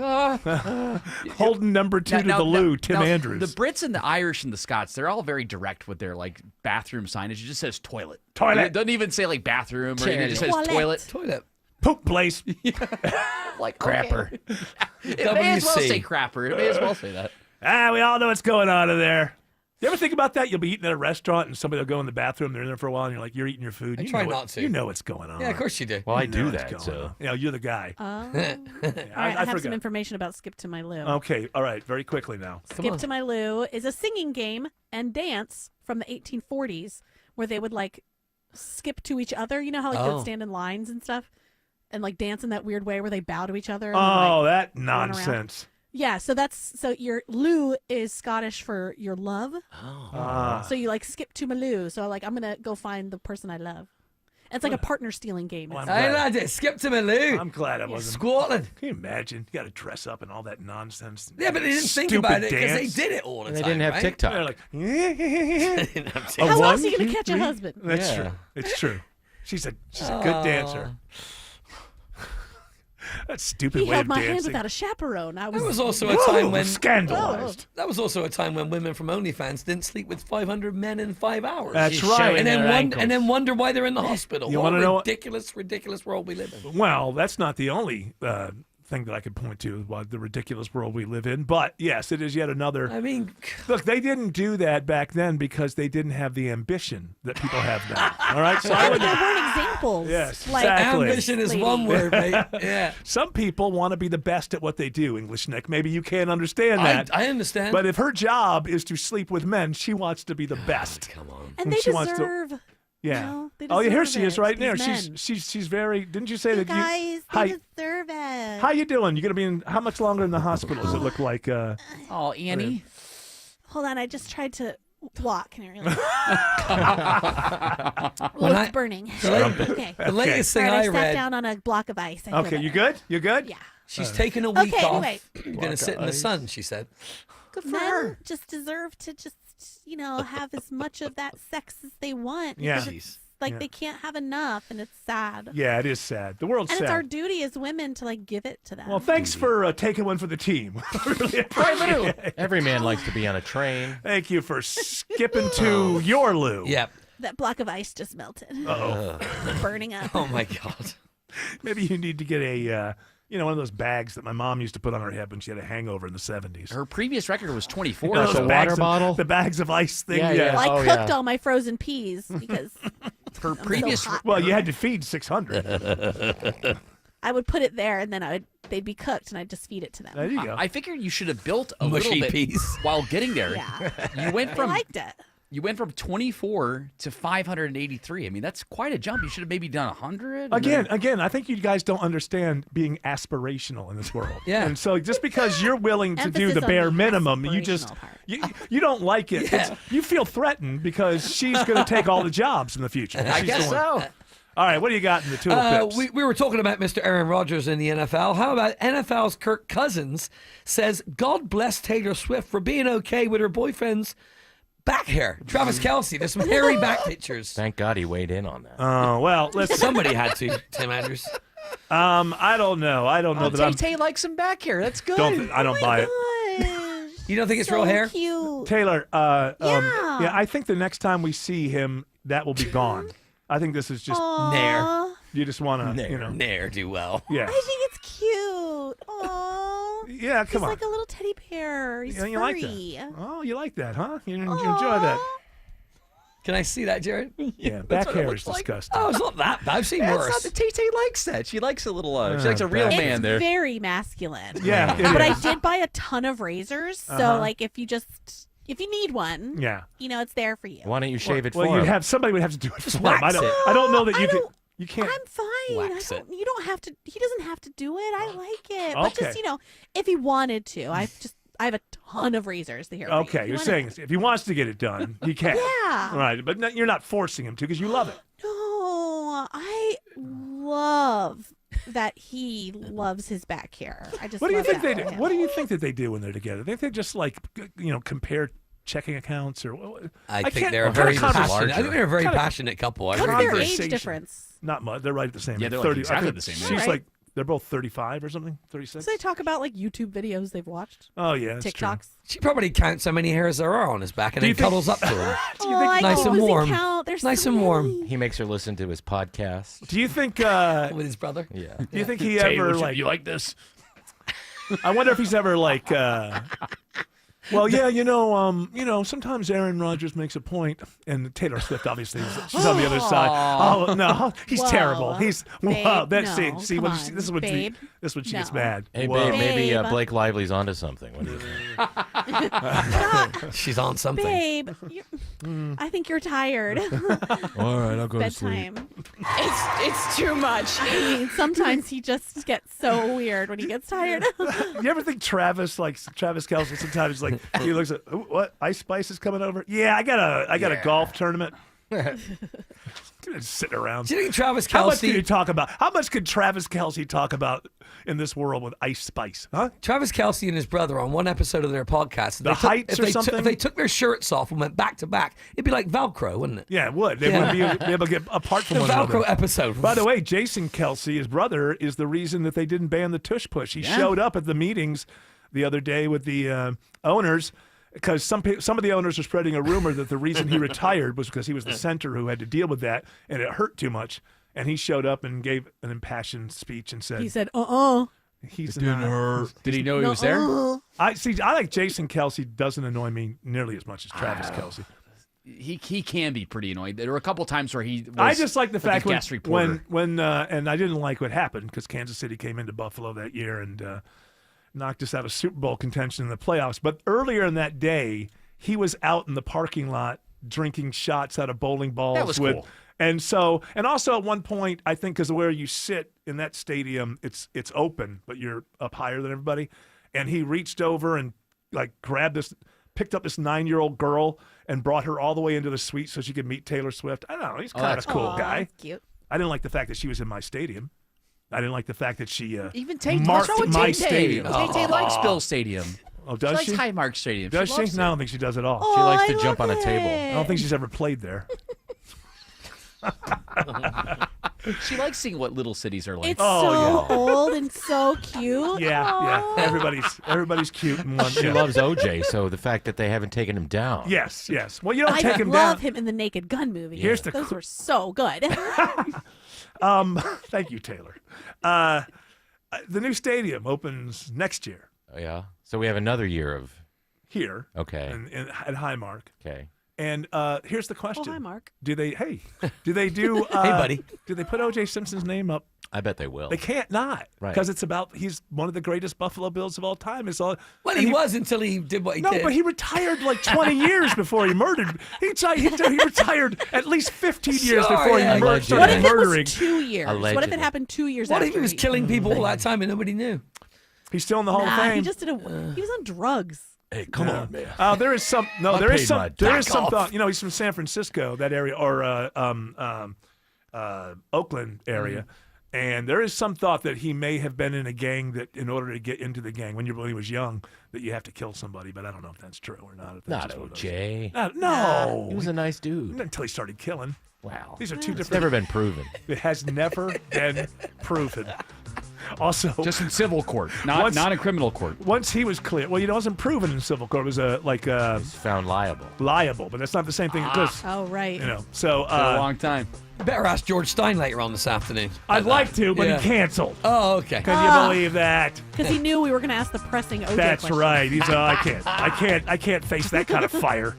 Holding number two to the loo, Tim Andrews. The Brits and the Irish and the Scots, they're all very direct with their like bathroom signage. It just says toilet. Toilet. It doesn't even say like bathroom or anything. It just says Toilet. toilet. Poop place. Like Crapper. It may as well WC. say crapper. It may as well say that. We all know what's going on in there. You ever think about that? You'll be eating at a restaurant and somebody will go in the bathroom. They're in there for a while and you're like, you're eating your food. I You try know not to. You know what's going on. Yeah, of course you do. Well, I You know do what's that, going so. on. Yeah, you're the guy. Oh. All I right, I have forgot. some information about Skip to My Loo. Okay, all right, very quickly now. Skip to My Loo is a singing game and dance from the 1840s where they would like skip to each other. You know how like they would stand in lines and stuff and like dance in that weird way where they bow to each other. And Oh, then, that run around. nonsense. Yeah, so your loo is Scottish for your love. Ah. So you like skip to my loo. So like I'm gonna go find the person I love. And it's like a partner stealing game. Well, It's- I like it. Skip to my loo. I'm glad I wasn't. Scotland. Can you imagine? You got to dress up and all that nonsense. Yeah, but they didn't think Stupid about it because they dance. did it all the And time. they didn't have right? TikTok. They're like, How else are you gonna catch a husband? That's Yeah. true. It's true. She's a good dancer. That stupid He way held of my dancing. hand without a chaperone. That was also a time when scandalized. That was also a time when women from OnlyFans didn't sleep with 500 men in 5 hours. That's right. And then wonder why they're in the hospital. You What wanna a know- ridiculous world we live in. Well, that's not the only thing that I could point to about the ridiculous world we live in. But yes, it is yet another. I mean, look, they didn't do that back then because they didn't have the ambition that people have now. All right, so I And would. there weren't examples. Yes, like exactly. ambition is one word, mate. Yeah. Some people want to be the best at what they do, English Nick. Maybe you can't understand that. I understand. But if her job is to sleep with men, she wants to be the best. Come on. And they she wants to- deserve. Yeah. You know, they Oh, yeah, here deserve she is it, right there. these men. She's very. Didn't you say You that guys, you? they Hi. deserve it. How you doing? You gonna be in how much longer in the hospital? Does it look like? Oh, Annie. Hold on, I just tried to walk. Can I really? When It's burning. Okay. The latest thing All right, I sat read. down on a block of ice. I feel Okay, better. you good? You good? Yeah. She's taking a week Okay, off. anyway. You're going to sit in the sun, she said. Good for her. Just deserve to just have as much of that sex as they want. Yeah. because like they can't have enough, and it's sad. Yeah, it is sad. The world's And sad. it's our duty as women to like give it to them. Well, thanks for taking one for the team. Really appreciate it. Every man likes to be on a train. Thank you for skipping to your Lou. Yep. That block of ice just melted. Uh-oh. Burning up. Oh my God. Maybe you need to get a one of those bags that my mom used to put on her hip when she had a hangover in the 70s. Her previous record was 24. You know, those a bags water bottle? The bags of ice thing. Yeah. Well, I Oh, cooked yeah. all my frozen peas because Her previous Well, you had to feed 600. I would put it there, and then they'd be cooked, and I'd just feed it to them. There you go. I figured you should have built a Mushy little bit peas. while getting there. Yeah. You went I from liked it. You went from 24 to 583. I mean, that's quite a jump. You should have maybe done 100. Again, I think you guys don't understand being aspirational in this world. Yeah. And so just because you're willing to do Emphasis the on bare the minimum, you just aspirational you don't like it. Yeah. You feel threatened because she's going to take all the jobs in the future. I She's guess the one. so. All right, what do you got in the tulip pips? We were talking about Mr. Aaron Rodgers in the NFL. How about NFL's Kirk Cousins says, God bless Taylor Swift for being okay with her boyfriend's back hair. Travis Kelce, there's some hairy back pictures. Thank God he weighed in on that. Oh, well, listen. Somebody had to, Tim Andrews. I don't know. I don't know that I'm. Tay likes some back hair. That's good. I don't buy it. You don't think it's So real hair? cute. Taylor, Yeah. I think the next time we see him, that will be gone. I think this is just Nair. you just want to, Nair do well. yeah, I think it's cute. Aww. yeah. Come He's on, like a little teddy bear. He's Yeah, you furry. like that? Oh, you like that, huh? You enjoy that? Can I see that, Jared? Yeah, That's back what it hair looks is like. disgusting. Oh, it's not that bad. I've seen Yeah, worse. Tay likes that. She likes a little. She likes a real back- man It's there. very masculine. Yeah, it But I is. did buy a ton of razors, so Uh-huh. like if you need one, Yeah. it's there for you. Why don't you shave it Well, for you'd him? have somebody would have to do it for him. wax I don't. it. I don't know that I you can. don't- You can't. I'm fine. Wax You don't have to. He doesn't have to do it. I like it. But Okay. just if he wanted to, I have a ton of razors to hear. for you. Okay, If you're he saying wanted if he wants to get it done, he can. Yeah. All right, but you're not forcing him to because you love it. to. No, I love that he loves his back hair. I just. What do you love think that they do? for him. What do you think that they do when they're together? Think they just compare checking accounts or? I think can't- they're a what kind very of conversation- passionate. I think they're a very kind of passionate couple. I What's really their do. age conversation. difference? Not much. They're right at the same. Yeah, age. they're like 30 exactly I think the same She's age. like they're both 35 or something. 36. So they talk about like YouTube videos they've watched, Oh yeah, that's true. TikToks. She probably counts how many hairs there are on his back and Do then you think- cuddles up to him. Do you think? I Nice keep and losing warm. count. There's Nice so and warm. many. He makes her listen to his podcast. Do you think? With his brother. Yeah. Do you think he Tay, ever would like? you like this? I wonder if he's ever like. Well, yeah, sometimes Aaron Rodgers makes a point, and Taylor Swift obviously she's on the other side. Oh no, he's Whoa. terrible. He's Babe, wow. That's no, see come what on, this is when babe. this is when she gets No. mad. Hey, Whoa. babe, maybe Babe. Blake Lively's onto something. What do you think? She's on something. Babe, I think you're tired. All right, I'll go Bedtime. It's too much. I mean, sometimes he just gets so weird when he gets tired. You ever think Travis Kelce sometimes like he looks at what Ice Spice is coming over? Yeah, I got a golf tournament. Just sitting around. Do you think Travis How much could Kelce? you talk about? How much could Travis Kelce talk about in this world with Ice Spice? Huh? Travis Kelce and his brother on one episode of their podcast. The Heights or something? If they took their shirts off and went back to back, it'd be like Velcro, wouldn't it? Yeah, it would. They wouldn't be able to get apart from The one Velcro another. episode. By the way, Jason Kelce, his brother, is the reason that they didn't ban the tush push. He showed up at the meetings the other day with the owners because some of the owners are spreading a rumor that the reason he retired was because he was the center who had to deal with that and it hurt too much. And he showed up and gave an impassioned speech and said, He said, he's didn't not. hurt. Did he know he was there? I like Jason Kelce doesn't annoy me nearly as much as Travis Kelce. He can be pretty annoying. There were a couple times where he was I just like the fact a guest reporter. when and I didn't like what happened because Kansas City came into Buffalo that year and knocked us out of Super Bowl contention in the playoffs. But earlier in that day, he was out in the parking lot drinking shots out of bowling balls. That was cool. And also at one point, I think because of where you sit in that stadium, it's open, but you're up higher than everybody. And he reached over and like picked up this 9-year-old girl and brought her all the way into the suite so she could meet Taylor Swift. I don't know. He's kind of that's a cool Aw, guy. cute. I didn't like the fact that she was in my stadium. I didn't like the fact that she Even Tay, what's marked wrong with my Tay? stadium. Tay likes Bill Stadium. Oh, does She she? likes Highmark Stadium. Does she? loves No, I it. don't think she does at all. Oh, She likes I to jump love on a table. I don't think she's ever played there. She likes seeing what little cities are like. It's so old and so cute. Yeah. Everybody's cute and one. She loves OJ, so the fact that they haven't taken him down. Yes. Well, you don't take him I love down. him in the Naked Gun movie. Here's Those were so good. Thank you, Taylor. The new stadium opens next year. Oh, yeah. So we have another year of here. Okay. At Highmark. Okay. And here's the question. Oh, hi, Mark. Do they do Hey, buddy. Do they put O.J. Simpson's name up? I bet they will. They can't not. Right. Because he's one of the greatest Buffalo Bills of all time. Well, he was until he did what he did. No, but he retired like 20 years before he murdered. He retired at least 15 years before he started What if murdering. it was 2 years? What if Allegedly. it happened 2 years What after? if he was killing people all that time and nobody knew? He's still in the Hall of Nah, Fame. he just did he was on drugs. Hey, come on, man. There is some. No, I there is paid some. my There is back some off. thought. He's from San Francisco, that area, or Oakland area, and there is some thought that he may have been in a gang that, in order to get into the gang when he was young, that you have to kill somebody. But I don't know if that's true or not. If that's Not just one of those- OJ. No, He was a nice dude. until he started killing. Wow. These are two It's different. never been proven. It has never been proven. Also, Just in civil court, not in criminal court. Once he was clear, well, it wasn't proven in civil court. It was found liable. Liable, but that's not the same thing. Because Oh, right. so For a long time. Better ask George Stein later on this afternoon. I'd like to, but Yeah. he canceled. Oh, okay. Can you believe that? Because he knew we were going to ask the pressing OJ That's question. right. He's I can't face that kind of fire.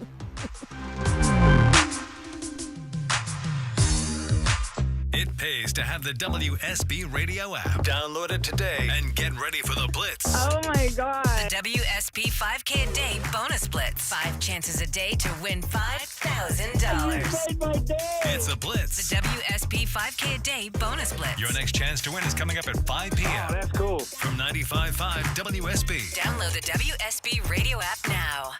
It pays to have the WSB radio app. Download it today and get ready for the Blitz. Oh my God. The WSP 5K a day bonus blitz. 5 chances a day to win $5,000. It's the Blitz. The WSP 5K a day bonus blitz. Your next chance to win is coming up at 5 p.m. Oh, that's cool. From 95.5 WSB. Download the WSP radio app now.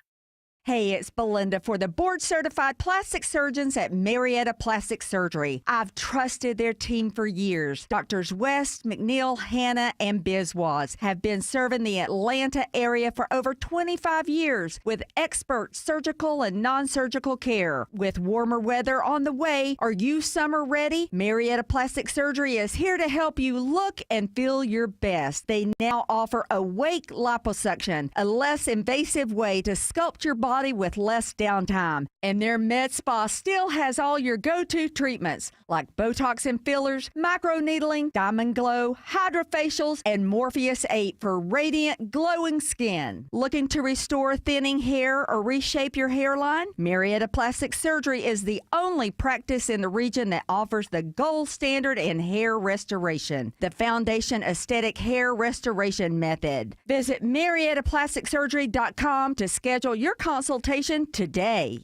Hey, it's Belinda for the board-certified plastic surgeons at Marietta Plastic Surgery. I've trusted their team for years. Doctors West, McNeil, Hanna, and Biswas have been serving the Atlanta area for over 25 years with expert surgical and non-surgical care. With warmer weather on the way, are you summer ready? Marietta Plastic Surgery is here to help you look and feel your best. They now offer Awake Liposuction, a less invasive way to sculpt your body with less downtime. And their med spa still has all your go-to treatments like Botox and fillers, microneedling, Diamond Glow, hydrofacials, and Morpheus 8 for radiant, glowing skin. Looking to restore thinning hair or reshape your hairline? Marietta Plastic Surgery is the only practice in the region that offers the gold standard in hair restoration, the Foundation Aesthetic Hair Restoration Method. Visit MariettaPlasticSurgery.com to schedule your consultation today.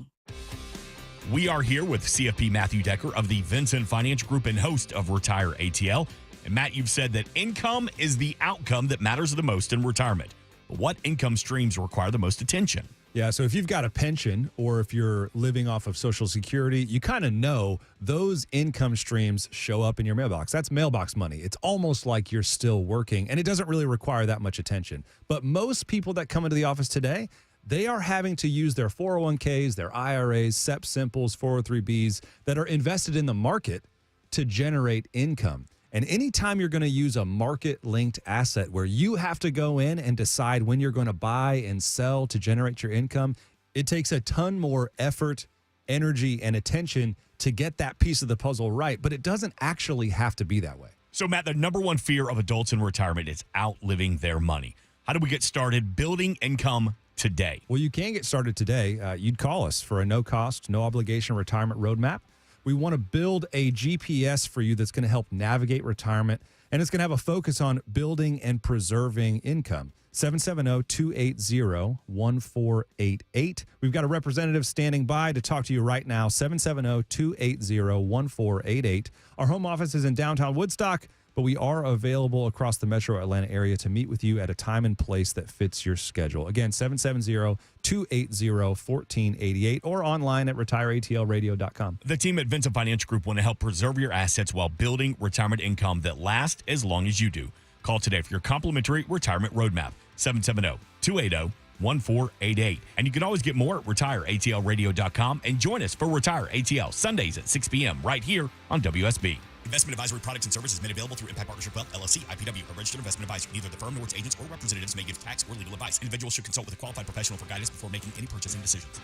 We are here with CFP Matthew Decker of the Vincent Financial Group and host of Retire ATL. And Matt, you've said that income is the outcome that matters the most in retirement. But what income streams require the most attention? Yeah, so if you've got a pension or if you're living off of Social Security, you kind of know those income streams show up in your mailbox. That's mailbox money. It's almost like you're still working, and it doesn't really require that much attention. But most people that come into the office today, they are having to use their 401ks, their IRAs, SEP Simples, 403bs that are invested in the market to generate income. And anytime you're going to use a market-linked asset where you have to go in and decide when you're going to buy and sell to generate your income, it takes a ton more effort, energy, and attention to get that piece of the puzzle right. But it doesn't actually have to be that way. So, Matt, the number one fear of adults in retirement is outliving their money. How do we get started building income today? Well, you can get started today. You'd call us for a no-cost, no-obligation retirement roadmap. We want to build a GPS for you that's going to help navigate retirement, and it's going to have a focus on building and preserving income. 770-280-1488. We've got a representative standing by to talk to you right now, 770-280-1488. Our home office is in downtown Woodstock, but we are available across the metro Atlanta area to meet with you at a time and place that fits your schedule. Again, 770-280-1488 or online at retireatlradio.com. The team at Vincent Financial Group want to help preserve your assets while building retirement income that lasts as long as you do. Call today for your complimentary retirement roadmap, 770-280-1488. 1488. And you can always get more at retireatlradio.com and join us for Retire ATL Sundays at 6 p.m. right here on WSB. Investment advisory products and services made available through Impact Partnership Wealth, LLC, IPW, a registered investment advisor. Neither the firm nor its agents or representatives may give tax or legal advice. Individuals should consult with a qualified professional for guidance before making any purchasing decisions.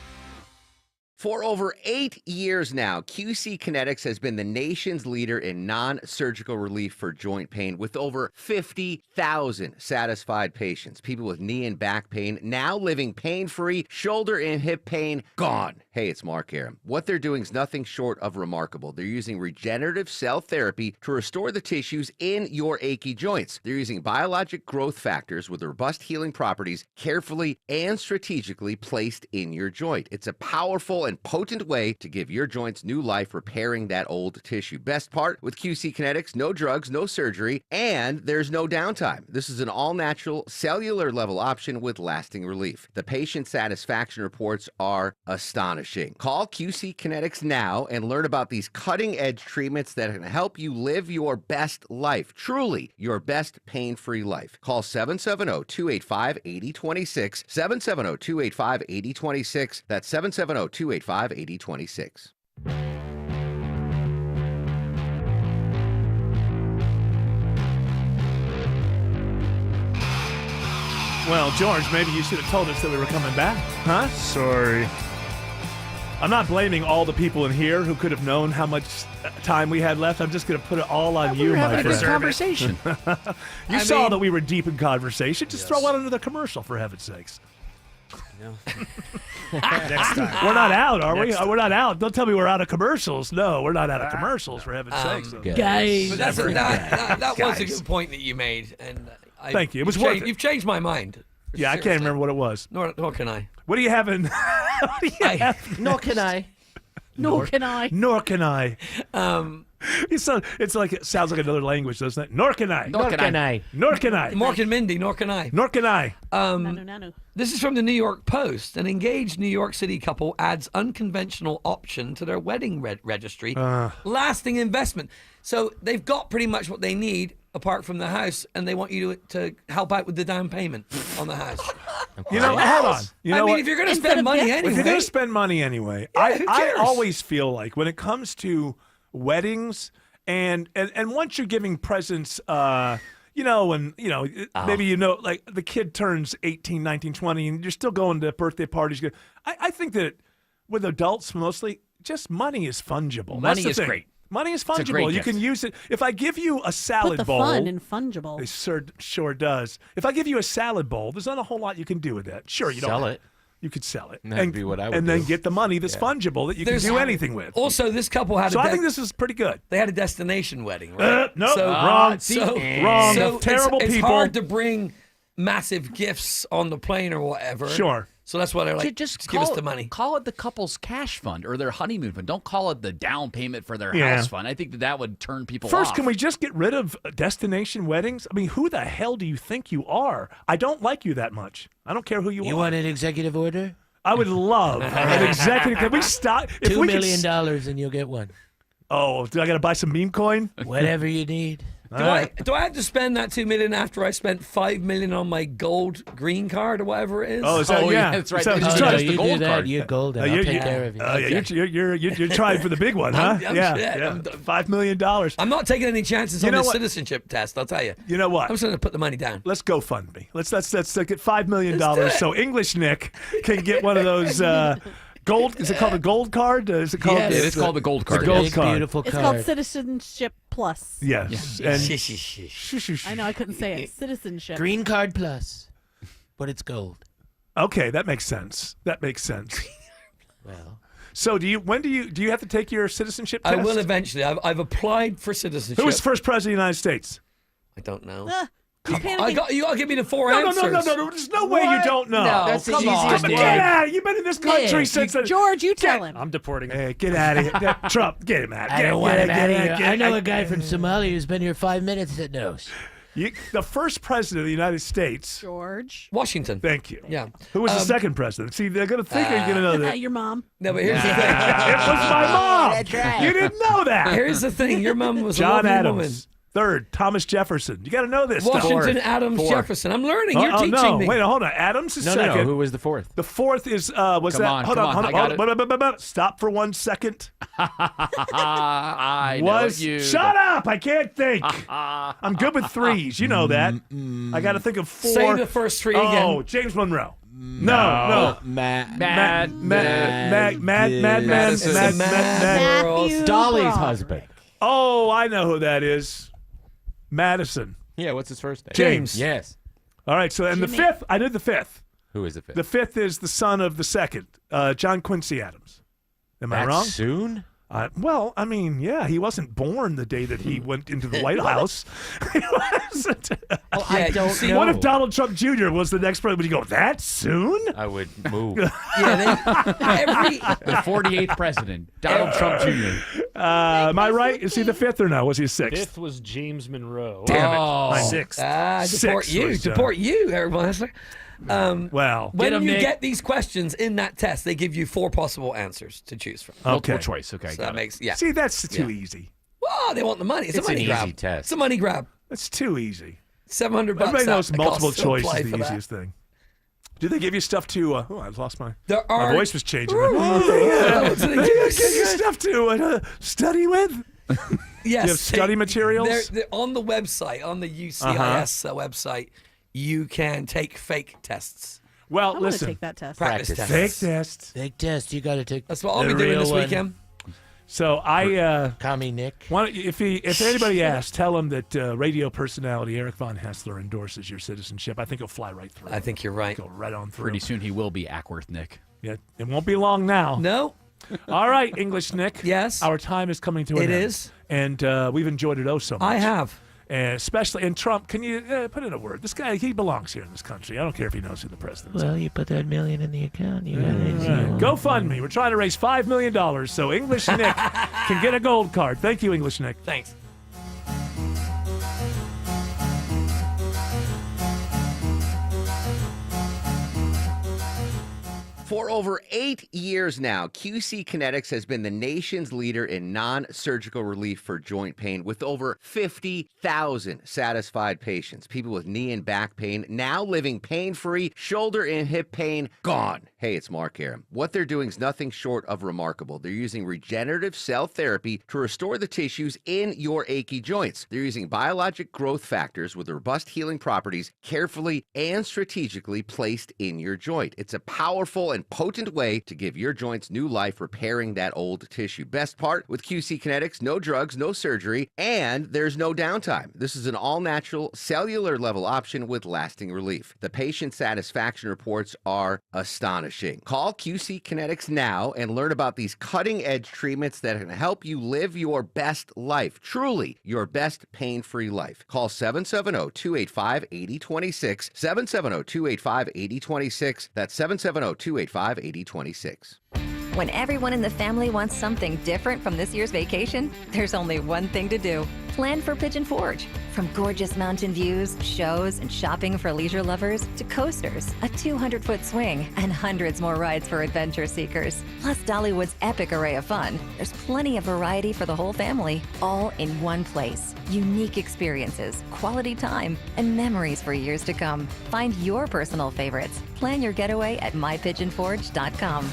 For over 8 years now, QC Kinetics has been the nation's leader in non-surgical relief for joint pain with over 50,000 satisfied patients. People with knee and back pain now living pain-free, shoulder and hip pain gone. Hey, it's Mark Aram. What they're doing is nothing short of remarkable. They're using regenerative cell therapy to restore the tissues in your achy joints. They're using biologic growth factors with robust healing properties carefully and strategically placed in your joint. It's a powerful and potent way to give your joints new life, repairing that old tissue. Best part, with QC Kinetics, no drugs, no surgery, and there's no downtime. This is an all-natural, cellular level option with lasting relief. The patient satisfaction reports are astonishing. Call QC Kinetics now and learn about these cutting-edge treatments that can help you live your best life, truly your best pain-free life. Call 770-285-8026, 770-285-8026. That's 770-285-8026. Well, George, maybe you should have told us that we were coming back, huh? Sorry. I'm not blaming all the people in here who could have known how much time we had left. I'm just going to put it all on you, my friend. We were having a good conversation. You saw that we were deep in conversation. Just throw out another commercial, for heaven's sakes. No. Next time. We're not out, are we? We're not out. Don't tell me we're out of commercials. No, we're not out of commercials, for heaven's sakes. Guys. But that was a good point that you made, and Thank you. It was worth it. You've changed my mind. Yeah, I can't remember what it was. Nor can I. What do you have in? Nor can I. Nor can I. Nor can I. It's like it sounds like another language, doesn't it? Nor can I. Nor can I. Nor can I. Mork and Mindy, nor can I. Nor can I. Nanu. This is from the New York Post. An engaged New York City couple adds unconventional option to their wedding registry. Lasting investment. So they've got pretty much what they need apart from the house, and they want you to help out with the down payment on the house. You know, hold on. You know what? If you're going to spend money anyway. If you're going to spend money anyway, I always feel like when it comes to weddings and once you're giving presents, maybe like the kid turns 18, 19, 20, and you're still going to birthday parties. I think that with adults mostly, just money is fungible. Money That's the is thing. great. Money is It's a great fungible. You gift. can use it. If I give you a salad Put the bowl. fun in fungible. It sure does. If I give you a salad bowl, there's not a whole lot you can do with that. Sure, you Sell don't. it. You could sell it. That'd be what I would And then do. get the money that's fungible that you can do anything with. Also, this couple had So I think this is pretty good. They had a destination wedding, right? Nope, wrong. Wrong. So Terrible it's people. hard to bring massive gifts on the plane or whatever. Sure. So that's why they're like, just give us call the it- money. Call it the couple's cash fund or their honeymoon fund. Don't call it the down payment for their Yeah. house fund. I think that would turn people First, off. can we just get rid of destination weddings? I mean, who the hell do you think you are? I don't like you that much. I don't care who you are. You want an executive order? I would love an executive. Can we stop? If $2 we could million and you'll get one. Oh, do I got to buy some meme coin? Whatever you need. Do I have to spend that $2 million after I spent $5 million on my gold green card or whatever it is? Oh, is that yeah? that's right. Is that- It's is just that- the you gold do that, card. you're golden. I'll take care of you. You're trying for the big one, huh? I'm yeah, shit. yeah. $5 million. I'm not taking any chances You on know this what? citizenship test, I'll tell you. You know what? I'm just going to put the money down. Let's go fund me. Let's get $5 million Let's do it. so English Nick can get one of those gold. Is it called a gold card? Is it called? Yes. Yeah, it's called the gold card. The gold Big, card. beautiful It's card. called Citizenship Plus. Yes. Yeah. And Shush. I know I couldn't say it. Citizenship. Green card plus, but it's gold. okay, that makes sense. That makes sense. Well, So do you have to take your citizenship I test? will eventually. I've applied for citizenship. Who was first president of the United States? I don't know. He's panicking. You got to give me the four No, answers. no. There's no way you don't know. No, That's the come on, easiest man. one. Get out! You've been in this country Nick, since. George, you tell him. I'm deporting him. Hey, get out of here. Trump, get him out. I don't want him out of here. I know a guy from Somalia who's been here 5 minutes that knows. The first president of the United States. George. Washington. Thank you. Yeah. Who was the second president? See, they're going to think you're going to know that. Your mom. No, but here's the It thing. was my mom. That's right. You didn't know that. Here's the thing. Your mom was John a lovely Adams. woman. Third, Thomas Jefferson. You got to know this stuff. Washington Adams Jefferson. I'm learning. You're teaching no. me. Wait, hold on. Adams is No, second. no. Who was the fourth? The fourth is was Come that? on, Hold come on, on, hold I on. got it. Stop for 1 second. I know you. Shut up! I can't think. I'm good with threes. You know that. I got to think of four. Say the first three again. Oh, James Monroe. No. Matthew Dolly's Broderick. husband. Oh, I know who that is. Madison. Yeah, what's his first name? James. Yes. All right, so and the fifth, I did the fifth. Who is the fifth? The fifth is the son of the second, John Quincy Adams. Am I wrong? Soon? Well, I mean, yeah, he wasn't born the day that he went into the White House. He wasn't. I don't know. What if Donald Trump Jr. was the next president? Would you go, that soon? I would move. The 48th president, Donald Trump Jr. Am I right? Is he the fifth or no? Was he sixth? Fifth was James Monroe. Damn it. Oh. Sixth. Deport you. Deport you, everyone. Well, when you get these questions in that test, they give you 4 possible ansers to choose from. Multiple choice. Okay, So got that it. makes, yeah. See, that's too easy. Well, they want the money. It's a It's money an grab. easy test. It's a money grab. That's too easy. $700. Everybody knows that multiple costs to choice apply is for the that. easiest thing. Do they give you stuff to? Oh, I lost my. There are My voice was changing. Ooh. They give you stuff to study with. Yes. Do you have study materials? They're on the website, on the UCIS website, you can take fake tests. Well, I want to listen. take that test. Practice tests. Fake test. Fake test. You got to take. That's what I'll the be doing real this one. weekend. So I. Commie Nick. If anybody asks, tell him that radio personality Eric Von Hassler endorses your citizenship. I think he'll fly right through. I think you're right. Go right on through. Pretty soon he will be Ackworth Nick. Yeah, it won't be long now. No. All right, English Nick. Yes. Our time is coming to an It end. is. And we've enjoyed it so much. I have. And especially, and Trump, can you put in a word? This guy, he belongs here in this country. I don't care if he knows who the president is. Well, you put that $1 million in the account. You got it. Right. GoFundMe. We're trying to raise $5 million so English Nick can get a gold card. Thank you, English Nick. Thanks. For over 8 years now, QC Kinetics has been the nation's leader in non-surgical relief for joint pain with over 50,000 satisfied patients. People with knee and back pain now living pain-free, shoulder and hip pain gone. Hey, it's Mark here. What they're doing is nothing short of remarkable. They're using regenerative cell therapy to restore the tissues in your achy joints. They're using biologic growth factors with robust healing properties carefully and strategically placed in your joint. It's a powerful and potent way to give your joints new life, repairing that old tissue. Best part, with QC Kinetics, no drugs, no surgery, and there's no downtime. This is an all-natural, cellular level option with lasting relief. The patient satisfaction reports are astonishing. Call QC Kinetics now and learn about these cutting-edge treatments that can help you live your best life, truly your best pain-free life. Call 770-285-8026, 770-285-8026. That's 770-285-8026. When everyone in the family wants something different from this year's vacation, there's only one thing to do. Plan for Pigeon Forge. From gorgeous mountain views, shows, and shopping for leisure lovers, to coasters, a 200-foot swing, and hundreds more rides for adventure seekers. Plus Dollywood's epic array of fun. There's plenty of variety for the whole family, all in one place. Unique experiences, quality time, and memories for years to come. Find your personal favorites. Plan your getaway at mypigeonforge.com.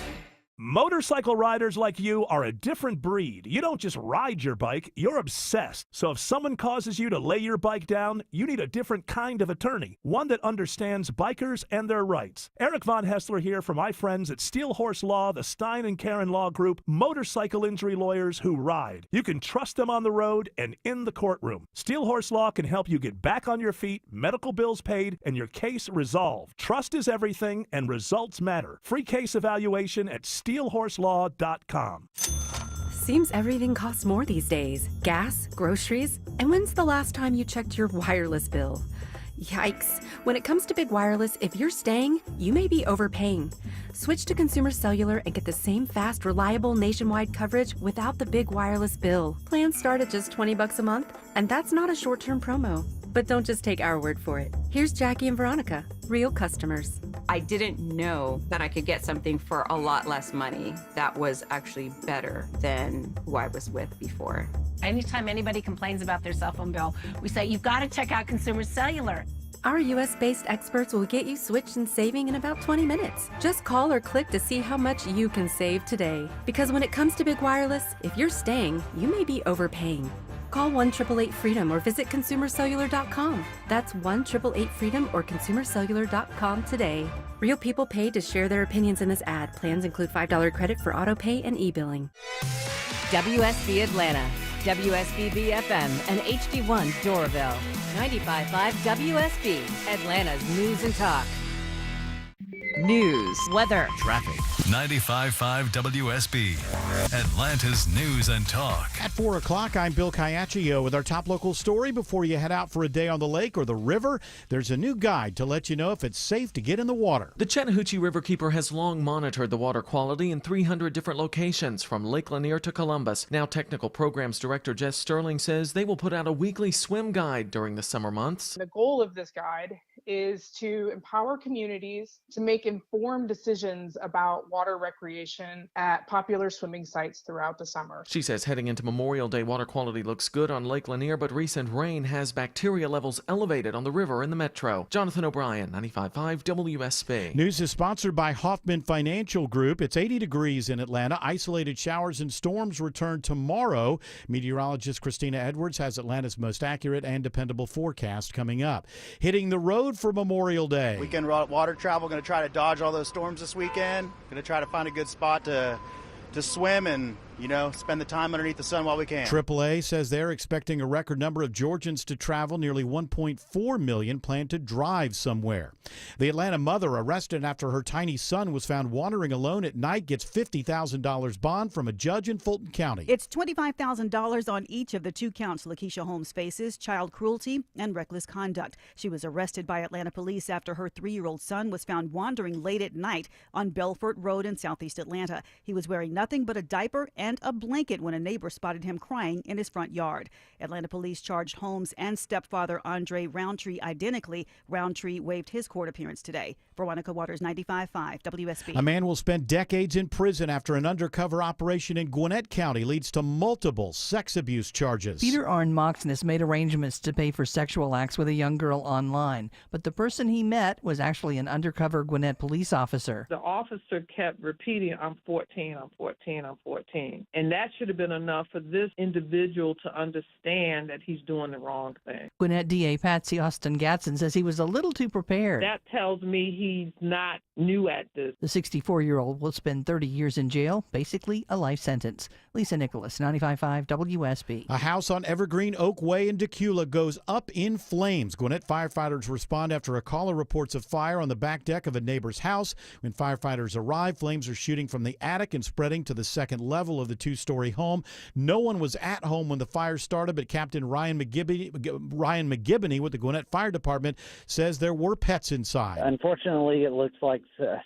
Motorcycle riders like you are a different breed. You don't just ride your bike, you're obsessed. So if someone causes you to lay your bike down, you need a different kind of attorney, one that understands bikers and their rights. Eric Von Haessler here for my friends at Steel Horse Law, the Stein and Karen Law Group, motorcycle injury lawyers who ride. You can trust them on the road and in the courtroom. Steel Horse Law can help you get back on your feet, medical bills paid, and your case resolved. Trust is everything and results matter. Free case evaluation at steelhorselaw.com. Seems everything costs more these days. Gas, groceries, and when's the last time you checked your wireless bill? Yikes. When it comes to big wireless, if you're staying, you may be overpaying. Switch to Consumer Cellular and get the same fast, reliable nationwide coverage without the big wireless bill. Plans start at just $20 a month, and that's not a short-term promo. But don't just take our word for it. Here's Jackie and Veronica, real customers. I didn't know that I could get something for a lot less money that was actually better than who I was with before. Anytime anybody complains about their cell phone bill, we say, you've got to check out Consumer Cellular. Our U.S.-based experts will get you switched and saving in about 20 minutes. Just call or click to see how much you can save today. Because when it comes to big wireless, if you're staying, you may be overpaying. Call 1-888-FREEDOM or visit ConsumerCellular.com. That's 1-888-FREEDOM or ConsumerCellular.com today. Real people paid to share their opinions in this ad. Plans include $5 credit for auto pay and e-billing. WSB Atlanta, WSB BFM, and HD1 Doraville. 95.5 WSB, Atlanta's news and talk. News, weather, traffic. 95.5 WSB, Atlanta's news and talk. At 4 o'clock, I'm Bill Caiaccio with our top local story. Before you head out for a day on the lake or the river, there's a new guide to let you know if it's safe to get in the water. The Chattahoochee Riverkeeper has long monitored the water quality in 300 different locations, from Lake Lanier to Columbus. Now, Technical Programs Director Jess Sterling says they will put out a weekly swim guide during the summer months. The goal of this guide is to empower communities to make informed decisions about water recreation at popular swimming sites throughout the summer. She says heading into Memorial Day, water quality looks good on Lake Lanier, but recent rain has bacteria levels elevated on the river in the metro. Jonathan O'Brien, 95.5 WSB. News is sponsored by Hoffman Financial Group. It's 80 degrees in Atlanta. Isolated showers and storms return tomorrow. Meteorologist Christina Edwards has Atlanta's most accurate and dependable forecast coming up. Hitting the road for Memorial Day. Weekend water travel, going to try to dodge all those storms this weekend. Going to try to find a good spot to swim and, spend the time underneath the sun while we can. AAA says they're expecting a record number of Georgians to travel. Nearly 1.4 million plan to drive somewhere. The Atlanta mother arrested after her tiny son was found wandering alone at night gets $50,000 bond from a judge in Fulton County. It's $25,000 on each of the 2 counts Lakeisha Holmes faces: child cruelty and reckless conduct. She was arrested by Atlanta police after her 3-year-old son was found wandering late at night on Belfort Road in southeast Atlanta. He was wearing nothing but a diaper and a blanket when a neighbor spotted him crying in his front yard. Atlanta police charged Holmes and stepfather Andre Roundtree identically. Roundtree waived his court appearance today. Veronica Waters, 95.5 WSB. A man will spend decades in prison after an undercover operation in Gwinnett County leads to multiple sex abuse charges. Peter Arn Moxness made arrangements to pay for sexual acts with a young girl online, but the person he met was actually an undercover Gwinnett police officer. The officer kept repeating, I'm 14, I'm 14, I'm 14. And that should have been enough for this individual to understand that he's doing the wrong thing. Gwinnett DA Patsy Austin Gatson says he was a little too prepared. That tells me he's not new at this. The 64-year-old will spend 30 years in jail, basically a life sentence. Lisa Nicholas, 95.5 WSB. A house on Evergreen Oak Way in Decula goes up in flames. Gwinnett firefighters respond after a caller reports a fire on the back deck of a neighbor's house. When firefighters arrive, flames are shooting from the attic and spreading to the second level of the 2-story home. No one was at home when the fire started, but Captain Ryan McGibney with the Gwinnett Fire Department says there were pets inside. Unfortunately, it looks like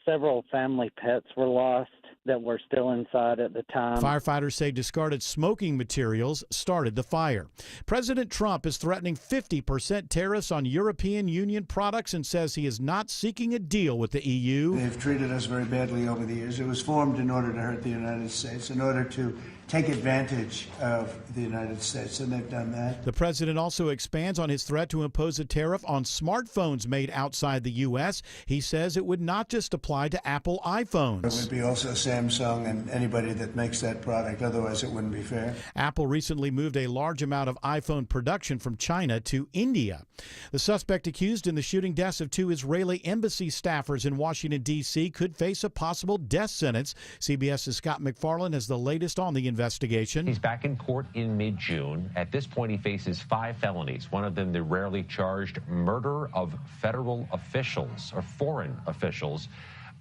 several family pets were lost that were still inside at the time. Firefighters say discarded smoking materials started the fire. President Trump is threatening 50% tariffs on European Union products and says he is not seeking a deal with the EU. They've treated us very badly over the years. It was formed in order to hurt the United States, in order to take advantage of the United States, and they've done that. The president also expands on his threat to impose a tariff on smartphones made outside the U.S. He says it would not just apply to Apple iPhones. It would be also Samsung and anybody that makes that product. Otherwise, it wouldn't be fair. Apple recently moved a large amount of iPhone production from China to India. The suspect accused in the shooting deaths of 2 Israeli embassy staffers in Washington, D.C. could face a possible death sentence. CBS's Scott McFarland has the latest on the investigation. He's back in court in mid-June. At this point, he faces 5 felonies. One of them, the rarely charged murder of federal officials or foreign officials.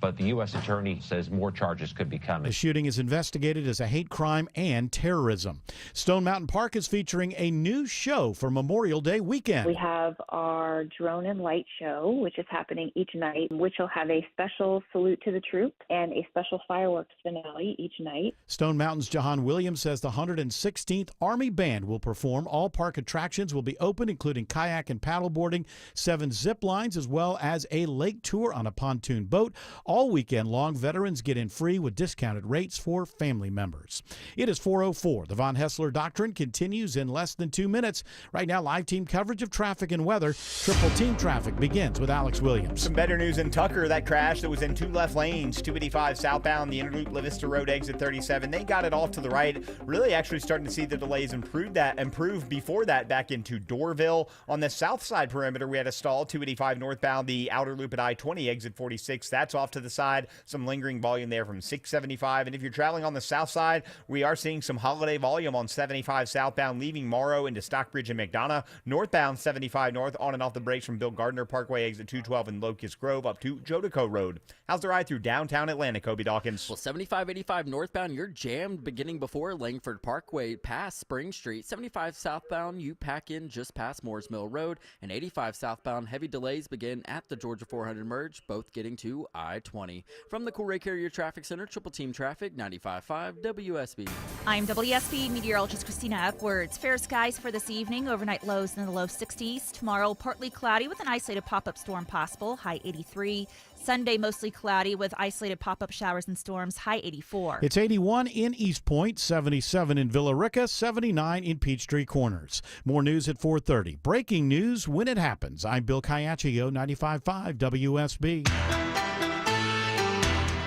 but the U.S. attorney says more charges could be coming. The shooting is investigated as a hate crime and terrorism. Stone Mountain Park is featuring a new show for Memorial Day weekend. We have our Drone and Light show, which is happening each night, which will have a special salute to the troops and a special fireworks finale each night. Stone Mountain's Jahan Williams says the 116th Army Band will perform. All park attractions will be open, including kayak and paddleboarding, 7 zip lines, as well as a lake tour on a pontoon boat. All weekend long, veterans get in free with discounted rates for family members. It is 4:04. The Von Hessler Doctrine continues in less than 2 minutes. Right now, live team coverage of traffic and weather. Triple Team Traffic begins with Alex Williams. Some better news in Tucker. That crash that was in 2 left lanes, 285 southbound, the Interloop La Vista Road exit 37. They got it off to the right. Really actually starting to see the delays improve before that back into Doorville. On the south side perimeter, we had a stall, 285 northbound, the outer loop at I-20 exit 46. That's off to the side. Some lingering volume there from 675. And if you're traveling on the south side, we are seeing some holiday volume on 75 southbound, leaving Morrow into Stockbridge and McDonough. Northbound 75 north, on and off the brakes from Bill Gardner Parkway exit 212 and Locust Grove up to Jodico Road. How's the ride through downtown Atlanta, Kobe Dawkins? Well, 75-85 northbound, you're jammed beginning before Langford Parkway past Spring Street. 75 southbound, you pack in just past Moores Mill Road. And 85 southbound, heavy delays begin at the Georgia 400 merge, both getting to I-20. From the Coolray Carrier Traffic Center, Triple Team Traffic, 95.5 WSB. I'm WSB meteorologist Christina Upwards. Fair skies for this evening. Overnight lows in the low 60s. Tomorrow, partly cloudy with an isolated pop-up storm possible, high 83. Sunday, mostly cloudy with isolated pop-up showers and storms, high 84. It's 81 in East Point, 77 in Villa Rica, 79 in Peachtree Corners. More news at 4:30. Breaking news when it happens. I'm Bill Caiaccio, 95.5 WSB.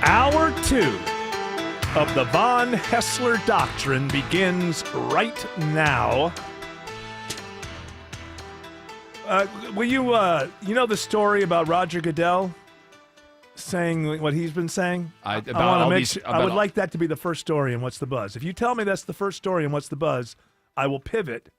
Hour 2 of the Von Hessler Doctrine begins right now. Will you, you know the story about Roger Goodell saying what he's been saying? I would like that to be the first story in What's the Buzz. If you tell me that's the first story in What's the Buzz, I will pivot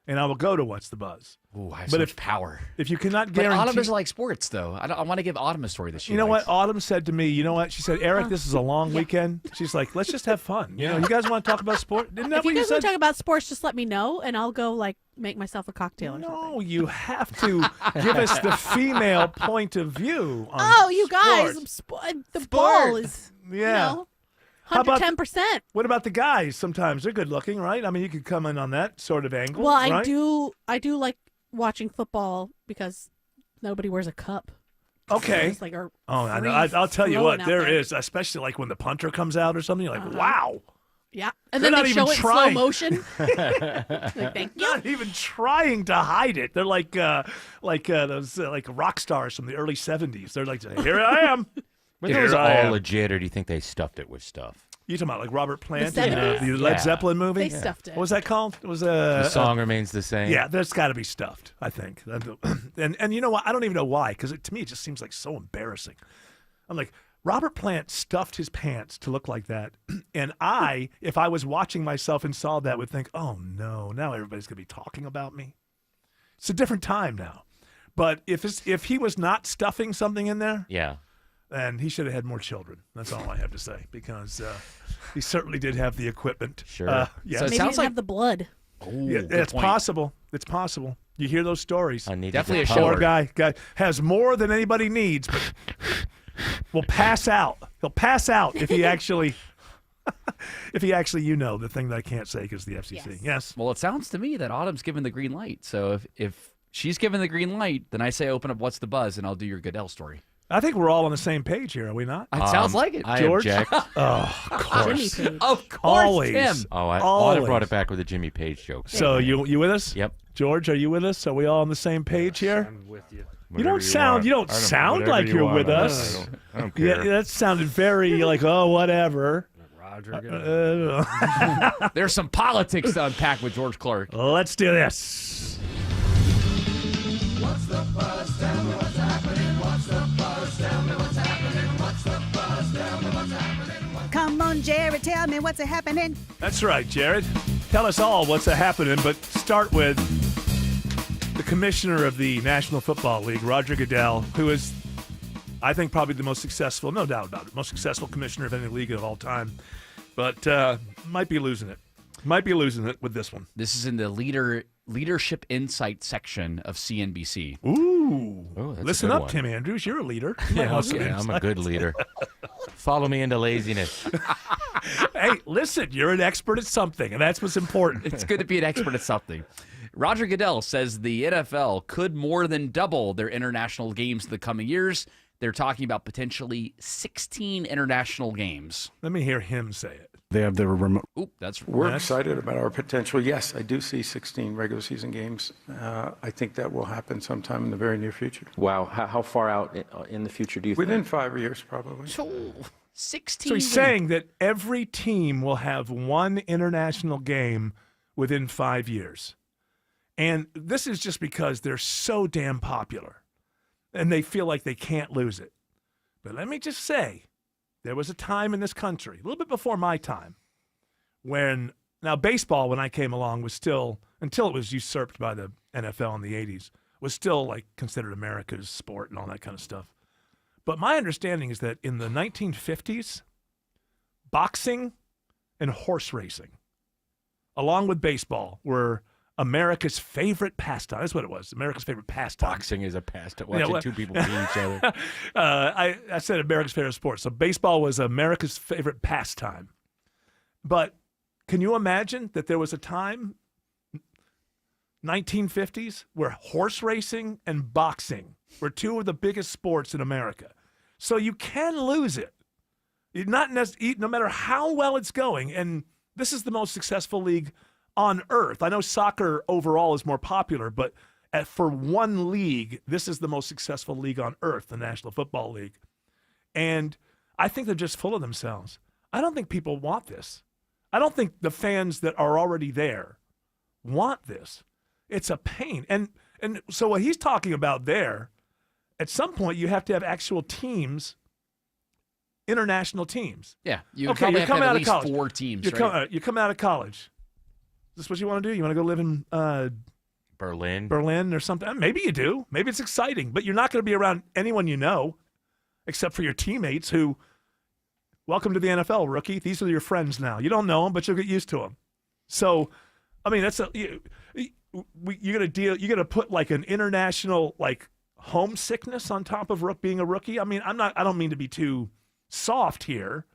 and I will go to What's the Buzz. Ooh, I have so much power. If you cannot guarantee... But Autumn doesn't like sports, though. I want to give Autumn a story that she You know likes. what? Autumn said to me, you know what? She said, Eric, this is a long weekend. She's like, let's just have fun. You know, you guys want to talk about sport? Isn't that If what you you guys want said? to talk about sports, just let me know, and I'll go, make myself a cocktail or something. No, you have to give us the female point of view on you guys, the ball is, Yeah. How about 110%. What about the guys? Sometimes they're good looking, right? I mean, you could come in on that sort of angle. Well, right? I do like watching football because nobody wears a cup. Okay. It's like I know. I'll tell you what, there is, especially like when the punter comes out or something, you're like, wow. Yeah. And They're then not they even show it in trying. slow motion. Thank you. Not even trying to hide it. They're like those rock stars from the early 70s. They're like, here I am. Were those all legit, or do you think they stuffed it with stuff? You talking about like Robert Plant The in the 70s? Led Zeppelin movie? They stuffed it. What was that called? It was The song remains the same. Yeah, there's got to be stuffed, I think. And you know what? I don't even know why, because to me it just seems like so embarrassing. I'm like, Robert Plant stuffed his pants to look like that. And if I was watching myself and saw that, would think, oh no, now everybody's going to be talking about me. It's a different time now. But if he was not stuffing something in there, yeah, and he should have had more children. That's all I have to say, because he certainly did have the equipment. Sure. Yes. So maybe he didn't have the blood. Yeah, it's possible. It's possible. You hear those stories. Definitely a Poor shower. guy has more than anybody needs, but will pass out. He'll pass out if he actually, the thing that I can't say because the FCC. Yes. Well, it sounds to me that Autumn's given the green light. So if she's given the green light, then I say open up What's the Buzz, and I'll do your Goodell story. I think we're all on the same page here, are we not? It sounds like it. George? I object. Oh, of course. Jimmy Page. Of course, Always. Tim. Oh, I Always. brought it back with a Jimmy Page joke. So you with us? Yep. George, are you with us? Are we all on the same page here? I'm with you. You don't sound like you're with us. I don't care. Yeah, that sounded very like, oh, whatever. Roger. There's some politics to unpack with George Clark. Let's do this. What's the buzz? Tell me what's happening. What's the buzz? Tell me what's happening. What's the buzz? Tell me what's happening. Come on, Jared, tell me what's happening. That's right, Jared. Tell us all what's happening, but start with the commissioner of the National Football League, Roger Goodell, who is I think probably the most successful, no doubt about it, most successful commissioner of any league of all time. But might be losing it. Might be losing it with this one. This is in the leadership insight section of CNBC. Ooh. Oh, that's Listen a good up, one. Tim Andrews. You're a leader. Yeah, okay, I'm a good leader. Follow me into laziness. Hey, listen, you're an expert at something, and that's what's important. It's good to be an expert at something. Roger Goodell says the NFL could more than double their international games in the coming years. They're talking about potentially 16 international games. Let me hear him say it. They have their remote. We're Yes. excited about our potential. Yes, I do see 16 regular season games. I think that will happen sometime in the very near future. Wow. How far out in the future do you think? Within 5 years, probably. 16. So he's saying that every team will have one international game within 5 years. And this is just because they're so damn popular and they feel like they can't lose it. But let me just say, there was a time in this country, a little bit before my time, when now baseball, when I came along, was still, until it was usurped by the NFL in the 80s, was still like considered America's sport and all that kind of stuff. But my understanding is that in the 1950s, boxing and horse racing, along with baseball, were America's favorite pastime. That's what it was. America's favorite pastime. Boxing is a pastime. Watching two people beat each other. I said America's favorite sport. So baseball was America's favorite pastime. But can you imagine that there was a time, 1950s, where horse racing and boxing were two of the biggest sports in America? So you can lose it. No matter how well it's going. And this is the most successful league on earth. I know soccer overall is more popular, but for one league, this is the most successful league on earth, the National Football League. And I think they're just full of themselves. I don't think people want this. I don't think the fans that are already there want this. It's a pain. And so what he's talking about there, at some point you have to have actual teams, international teams. Yeah, you okay, probably you're have to coming have out at of least college. 4 teams, You're right? you come out of college. Is this what you want to do? You want to go live in Berlin or something? Maybe you do. Maybe it's exciting, but you're not going to be around anyone you know, except for your teammates who, welcome to the NFL, rookie. These are your friends now. You don't know them, but you'll get used to them. So, I mean, you're gonna put like an international like homesickness on top of being a rookie. I mean, I don't mean to be too soft here,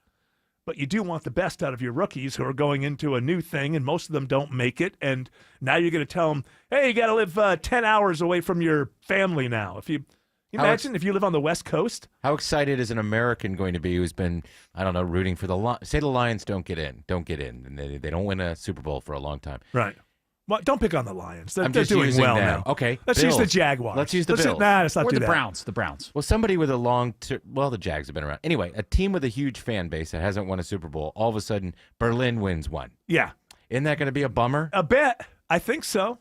but you do want the best out of your rookies who are going into a new thing, and most of them don't make it. And now you're going to tell them, hey, you got to live 10 hours away from your family now. If you imagine if you live on the West Coast. How excited is an American going to be who's been, I don't know, rooting for say the Lions don't get in, and they don't win a Super Bowl for a long time. Right. Well, don't pick on the Lions. They're just doing using well them. now. Okay. Let's use the Jaguars. Let's use the Bills. Let's not or do the that. The Browns. Well, somebody with a well, the Jags have been around. Anyway, a team with a huge fan base that hasn't won a Super Bowl, all of a sudden, Berlin wins one. Yeah. Isn't that going to be a bummer? A bit. I think so.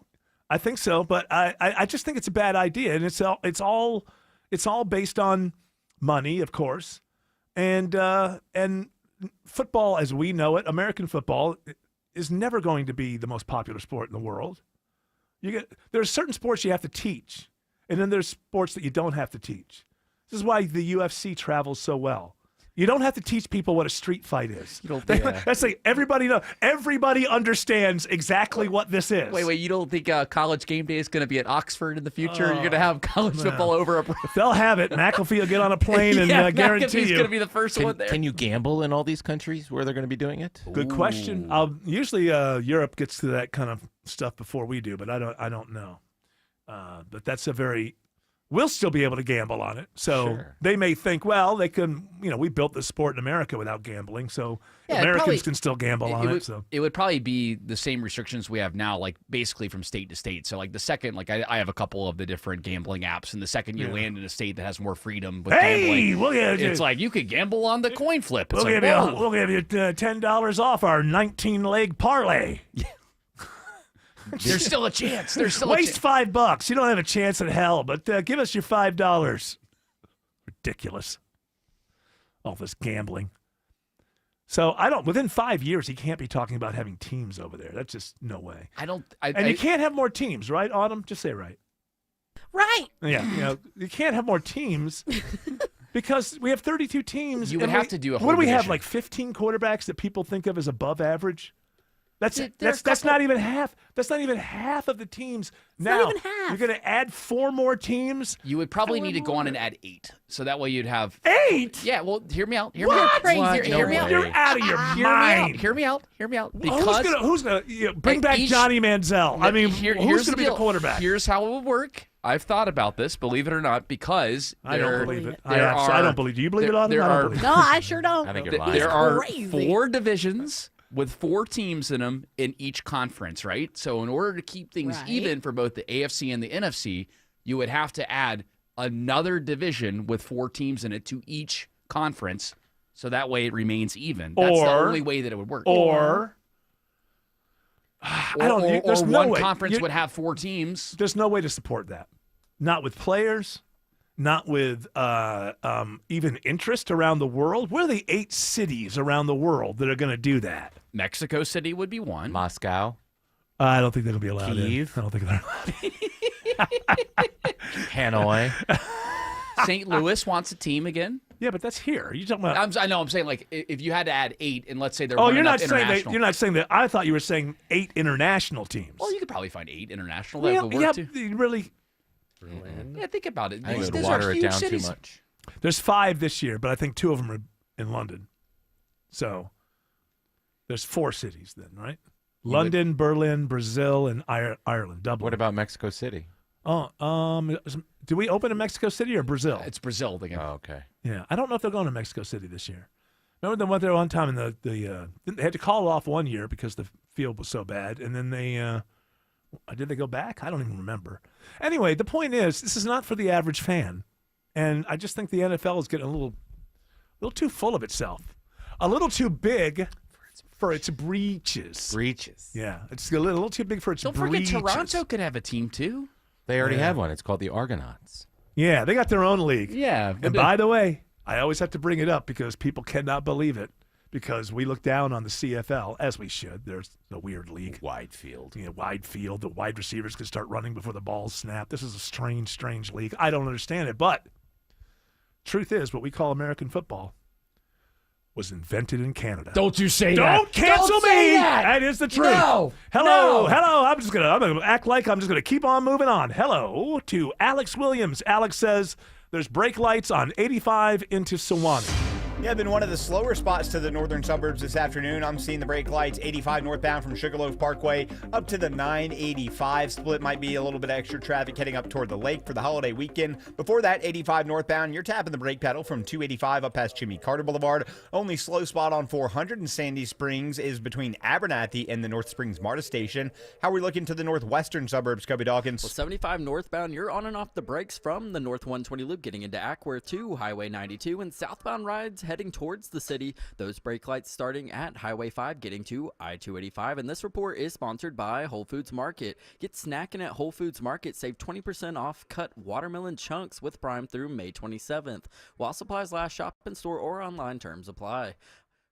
But I just think it's a bad idea, and it's all based on money, of course, and football as we know it, American football, is never going to be the most popular sport in the world. There are certain sports you have to teach, and then there's sports that you don't have to teach. This is why the UFC travels so well. You don't have to teach people what a street fight is. That's like everybody understands exactly what this is. Wait, you don't think College Game Day is going to be at Oxford in the future? You're going to have college football over abroad? If they'll have it, McAfee will get on a plane and guarantee McAfee's you. going to be the first one there. Can you gamble in all these countries where they're going to be doing it? Good question. Usually Europe gets to that kind of stuff before we do, but I don't know. But that's we'll still be able to gamble on it. So they may think, well, they can, we built this sport in America without gambling, so Americans can still gamble on it. So it would probably be the same restrictions we have now, like basically from state to state. So like the second, like I have a couple of the different gambling apps, and the second you land in a state that has more freedom with gambling, it's like you could gamble on the coin flip. It's we'll give you $10 off our 19-leg parlay. There's still a chance. Waste $5. You don't have a chance in hell, but give us your $5. Ridiculous. All this gambling. So within 5 years, he can't be talking about having teams over there. That's just no way. And you can't have more teams, right, Autumn? Just say right. Right. Yeah. You can't have more teams Because we have 32 teams. You would have to do a whole What do we have, division. like 15 quarterbacks that people think of as above average? That's There are a that's couple- not even half. That's not even half of the teams. Now not even half. you're going to add 4 more teams. You would probably need to go on and add 8. So that way you'd have 8. Yeah, well, hear me out. Hear What? me out. Crazy. Hear me out. You're out of your Hear me mind. out. Hear me out. Hear me out. Because Who's gonna bring at back each- Johnny Manziel? I mean, here's who's going to be the deal. quarterback? Here's how it will work. I've thought about this, believe it or not, because I don't believe it. there I don't believe. Do you believe it, Autumn? I don't believe it. No, I sure don't. I think you're lying. There are crazy. 4 divisions with 4 teams in them in each conference, right? So in order to keep things Right. even for both the AFC and the NFC, you would have to add another division with 4 teams in it to each conference, so that way it remains even. That's the Or- only way that it would work. Or I don't. Or There's no one way. conference would have 4 teams. There's no way to support that. Not with players. Not with even interest around the world. Where are the 8 cities around the world that are going to do that? Mexico City would be one. Moscow. I don't think they're going to be allowed. Kyiv. I don't think they're allowed. Hanoi. St. Louis wants a team again. Yeah, but that's here. You talking about? I know. I'm saying like if you had to add 8, and let's say there. Oh, weren't you're not enough saying that. international- You're not saying that. I thought you were saying 8 international teams. Well, you could probably find 8 international Well, that would work too. really. Yeah, think about it. I think it would These water are it huge down cities. too much. There's 5 this year, but I think 2 of them are in London. So there's 4 cities then, right? London, Berlin, Brazil, and Ireland. Dublin. What about Mexico City? Oh, do we open in Mexico City or Brazil? It's Brazil again. Oh, okay. Yeah, I don't know if they're going to Mexico City this year. Remember they went there one time, and they had to call off one year because the field was so bad, and then they did they go back? I don't even remember. Anyway, the point is, this is not for the average fan, and I just think the NFL is getting a little too full of itself, a little too big for its breaches. Breaches. Yeah, it's a little too big for its Don't breaches. forget Toronto could have a team too. They already Yeah. have one. It's called the Argonauts. Yeah, they got their own league. Yeah. And by the way, I always have to bring it up because people cannot believe it because we look down on the CFL, as we should. There's a weird league. Wide field. Yeah, wide field. The wide receivers can start running before the ball's snapped. This is a strange, strange league. I don't understand it. But truth is, what we call American football was invented in Canada. Don't you say Don't that. cancel Don't say me. that. That is the truth. No. Hello. No. Hello. I'm gonna act like I'm just gonna keep on moving on. Hello to Alex Williams. Alex says there's brake lights on 85 into Sewanee. Yeah, been one of the slower spots to the northern suburbs this afternoon. I'm seeing the brake lights 85 northbound from Sugarloaf Parkway up to the 985 split. Might be a little bit of extra traffic heading up toward the lake for the holiday weekend. Before that, 85 northbound, you're tapping the brake pedal from 285 up past Jimmy Carter Boulevard. Only slow spot on 400 in Sandy Springs is between Abernathy and the North Springs MARTA station. How are we looking to the northwestern suburbs, Kobe Dawkins? Well, 75 northbound, you're on and off the brakes from the North 120 loop getting into Acworth to Highway 92, and southbound rides heading towards the city. Those brake lights starting at Highway 5 getting to I-285. And this report is sponsored by Whole Foods Market. Get snacking at Whole Foods Market. Save 20% off cut watermelon chunks with Prime through May 27th. While supplies last, shop in store or online, terms apply.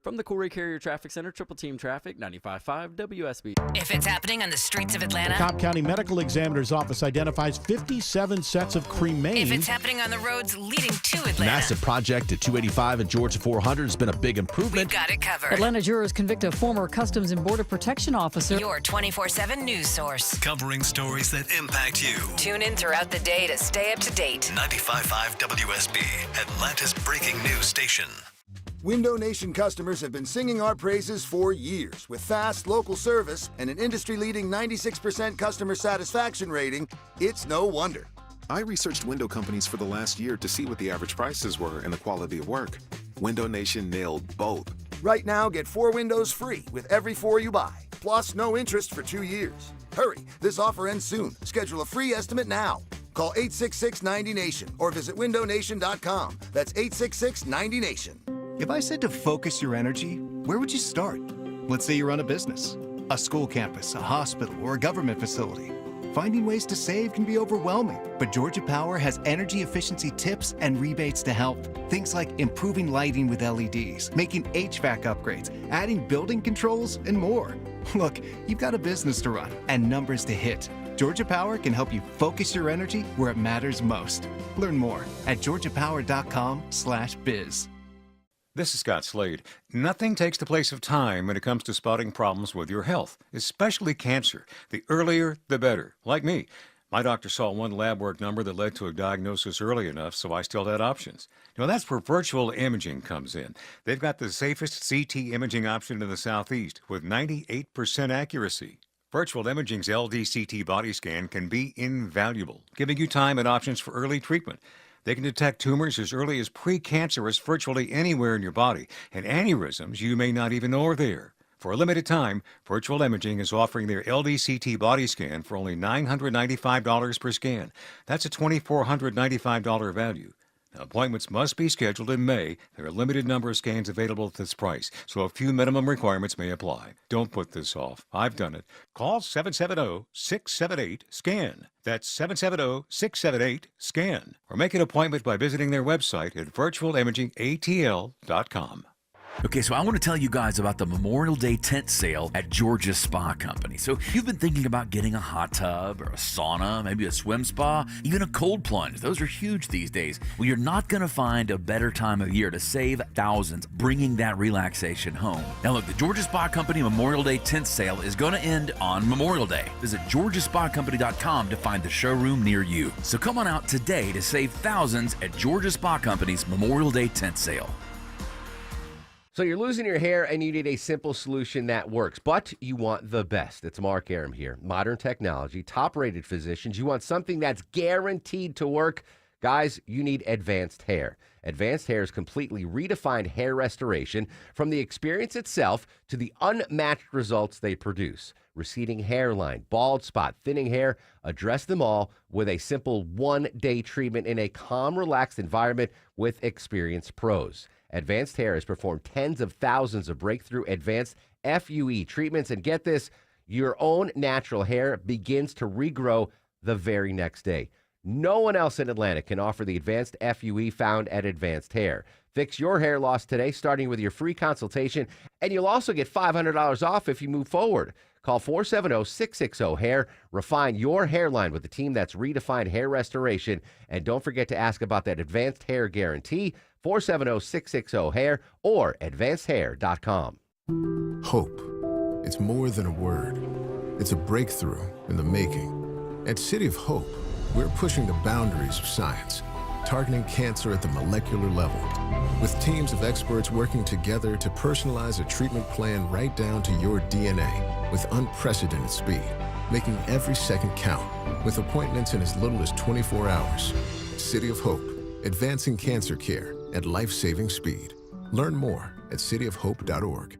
From the Corey Carrier Traffic Center, Triple Team Traffic, 95.5 WSB. If it's happening on the streets of Atlanta, Cobb County Medical Examiner's Office identifies 57 sets of cremains. if it's happening on the roads leading to Atlanta, Massive project at 285 and Georgia 400 has been a big improvement. we've got it covered. Atlanta jurors convict a former Customs and Border Protection officer. Your 24/7 news source. Covering stories that impact you. Tune in throughout the day to stay up to date. 95.5 WSB, Atlanta's breaking news station. Window Nation customers have been singing our praises for years. With fast, local service and an industry-leading 96% customer satisfaction rating, it's no wonder. I researched window companies for the last year to see what the average prices were and the quality of work. Window Nation nailed both. Right now, get 4 windows free with every 4 you buy, plus no interest for 2 years. Hurry, this offer ends soon. Schedule a free estimate now. Call 866-90NATION or visit windownation.com. That's 866-90NATION. If I said to focus your energy, where would you start? Let's say you run a business, a school campus, a hospital, or a government facility. Finding ways to save can be overwhelming, but Georgia Power has energy efficiency tips and rebates to help. Things like improving lighting with LEDs, making HVAC upgrades, adding building controls, and more. Look, you've got a business to run and numbers to hit. Georgia Power can help you focus your energy where it matters most. Learn more at georgiapower.com/biz. This is Scott Slade. Nothing takes the place of time when it comes to spotting problems with your health, especially cancer. The earlier, the better. Like me. My doctor saw one lab work number that led to a diagnosis early enough, so I still had options. That's where virtual imaging comes in. They've got the safest CT imaging option in the Southeast with 98% accuracy. Virtual Imaging's LDCT body scan can be invaluable, giving you time and options for early treatment. They can detect tumors as early as precancerous virtually anywhere in your body, and aneurysms you may not even know are there. For a limited time, Virtual Imaging is offering their LDCT body scan for only $995 per scan. That's a $2,495 value. Now, appointments must be scheduled in May. There are a limited number of scans available at this price, so a few minimum requirements may apply. Don't put this off. I've done it. Call 770-678-SCAN. That's 770-678-SCAN. Or make an appointment by visiting their website at virtualimagingatl.com. Okay, so I want to tell you guys about the Memorial Day tent sale at Georgia Spa Company. So you've been thinking about getting a hot tub or a sauna, maybe a swim spa, even a cold plunge. Those are huge these days. Well, you're not going to find a better time of year to save thousands bringing that relaxation home. Now look, the Georgia Spa Company Memorial Day tent sale is going to end on Memorial Day. Visit georgiaSpaCompany.com to find the showroom near you. So come on out today to save thousands at Georgia Spa Company's Memorial Day tent sale. So you're losing your hair and you need a simple solution that works, but you want the best. It's Mark Aram here. Modern technology, top-rated physicians. You want something that's guaranteed to work. Guys, you need Advanced Hair. Advanced Hair's completely redefined hair restoration, from the experience itself to the unmatched results they produce. Receding hairline, bald spot, thinning hair, address them all with a simple one-day treatment in a calm, relaxed environment with experienced pros. Advanced Hair has performed tens of thousands of breakthrough advanced FUE treatments, and get this, your own natural hair begins to regrow the very next day. No one else in Atlanta can offer the advanced FUE found at Advanced Hair. Fix your hair loss today, starting with your free consultation, and you'll also get $500 off if you move forward. Call 470-660-HAIR. Refine your hairline with a team that's redefined hair restoration. And don't forget to ask about that Advanced Hair Guarantee, 470-660-HAIR or advancedhair.com. Hope. It's more than a word. It's a breakthrough in the making. At City of Hope, we're pushing the boundaries of science, targeting cancer at the molecular level, with teams of experts working together to personalize a treatment plan right down to your DNA with unprecedented speed, making every second count, with appointments in as little as 24 hours. City of Hope, advancing cancer care at life-saving speed. Learn more at cityofhope.org.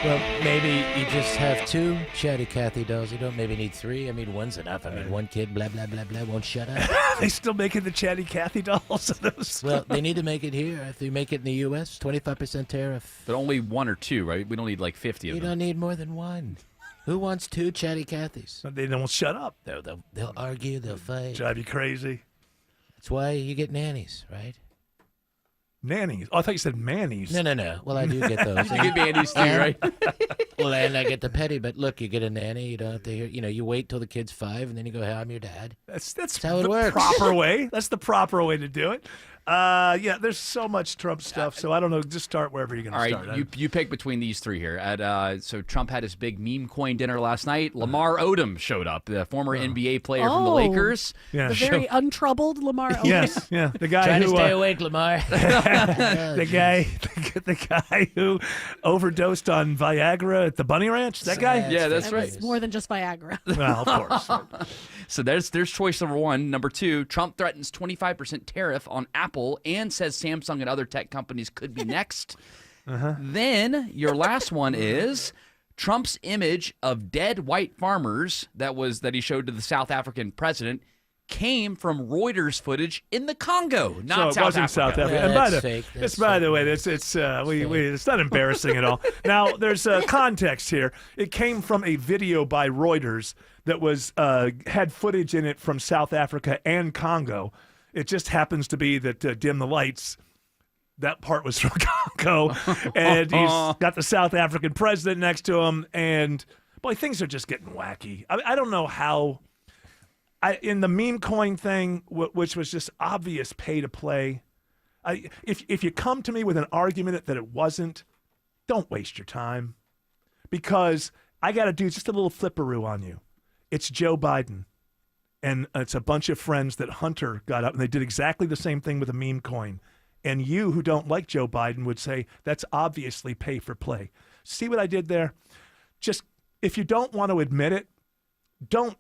Well, maybe you just have two Chatty Cathy dolls. You don't maybe need three. I mean, one's enough. I mean, one kid, blah, blah, blah, blah, won't shut up. They still making the Chatty Cathy dolls? Those? Well, they need to make it here. If they make it in the U.S., 25% tariff. But only one or two, right? We don't need like 50 of You them. don't need more than one. Who wants two Chatty Cathys? They don't shut up. They'll argue, they'll fight. Drive you crazy. That's why you get nannies, right? Nannies? Oh, I thought you said mannies. No. Well, I do get those. You get mannies too, right? Well, and I get the petty, but look, you get a nanny. You don't have to hear. You wait till the kid's 5, and then you go, "Hey, I'm your dad." That's how it the works. proper way. That's the proper way to do it. Yeah, there's so much Trump stuff, so I don't know. Just start wherever you're going to All start. right, you pick between these three here. So Trump had his big meme coin dinner last night. Lamar Odom showed up, the former NBA player from the Lakers. The very untroubled Lamar Odom. Yes, yeah, the guy Try who to stay awake, Lamar. the guy who overdosed on Viagra at the Bunny Ranch. That guy? Yeah, that's That right. was more than just Viagra. Well, of course. So there's choice number one. Number two, Trump threatens 25% tariff on Apple and says Samsung and other tech companies could be next. Then your last one is Trump's image of dead white farmers that he showed to the South African president came from Reuters footage in the Congo, not so it South wasn't Africa. South Africa. Yeah, And by that's the, fake. it's by the way, it's not embarrassing at all. Now there's context here. It came from a video by Reuters that was had footage in it from South Africa and Congo. It just happens to be that dim the lights. That part was from Congo, and he's got the South African president next to him. boy, things are just getting wacky. I don't know how. In the meme coin thing, which was just obvious pay to play, if you come to me with an argument that it wasn't, don't waste your time, because I got to do just a little flipperoo on you. It's Joe Biden, and it's a bunch of friends that Hunter got up, and they did exactly the same thing with a meme coin. And you who don't like Joe Biden would say that's obviously pay for play. See what I did there? Just, if you don't want to admit it, don't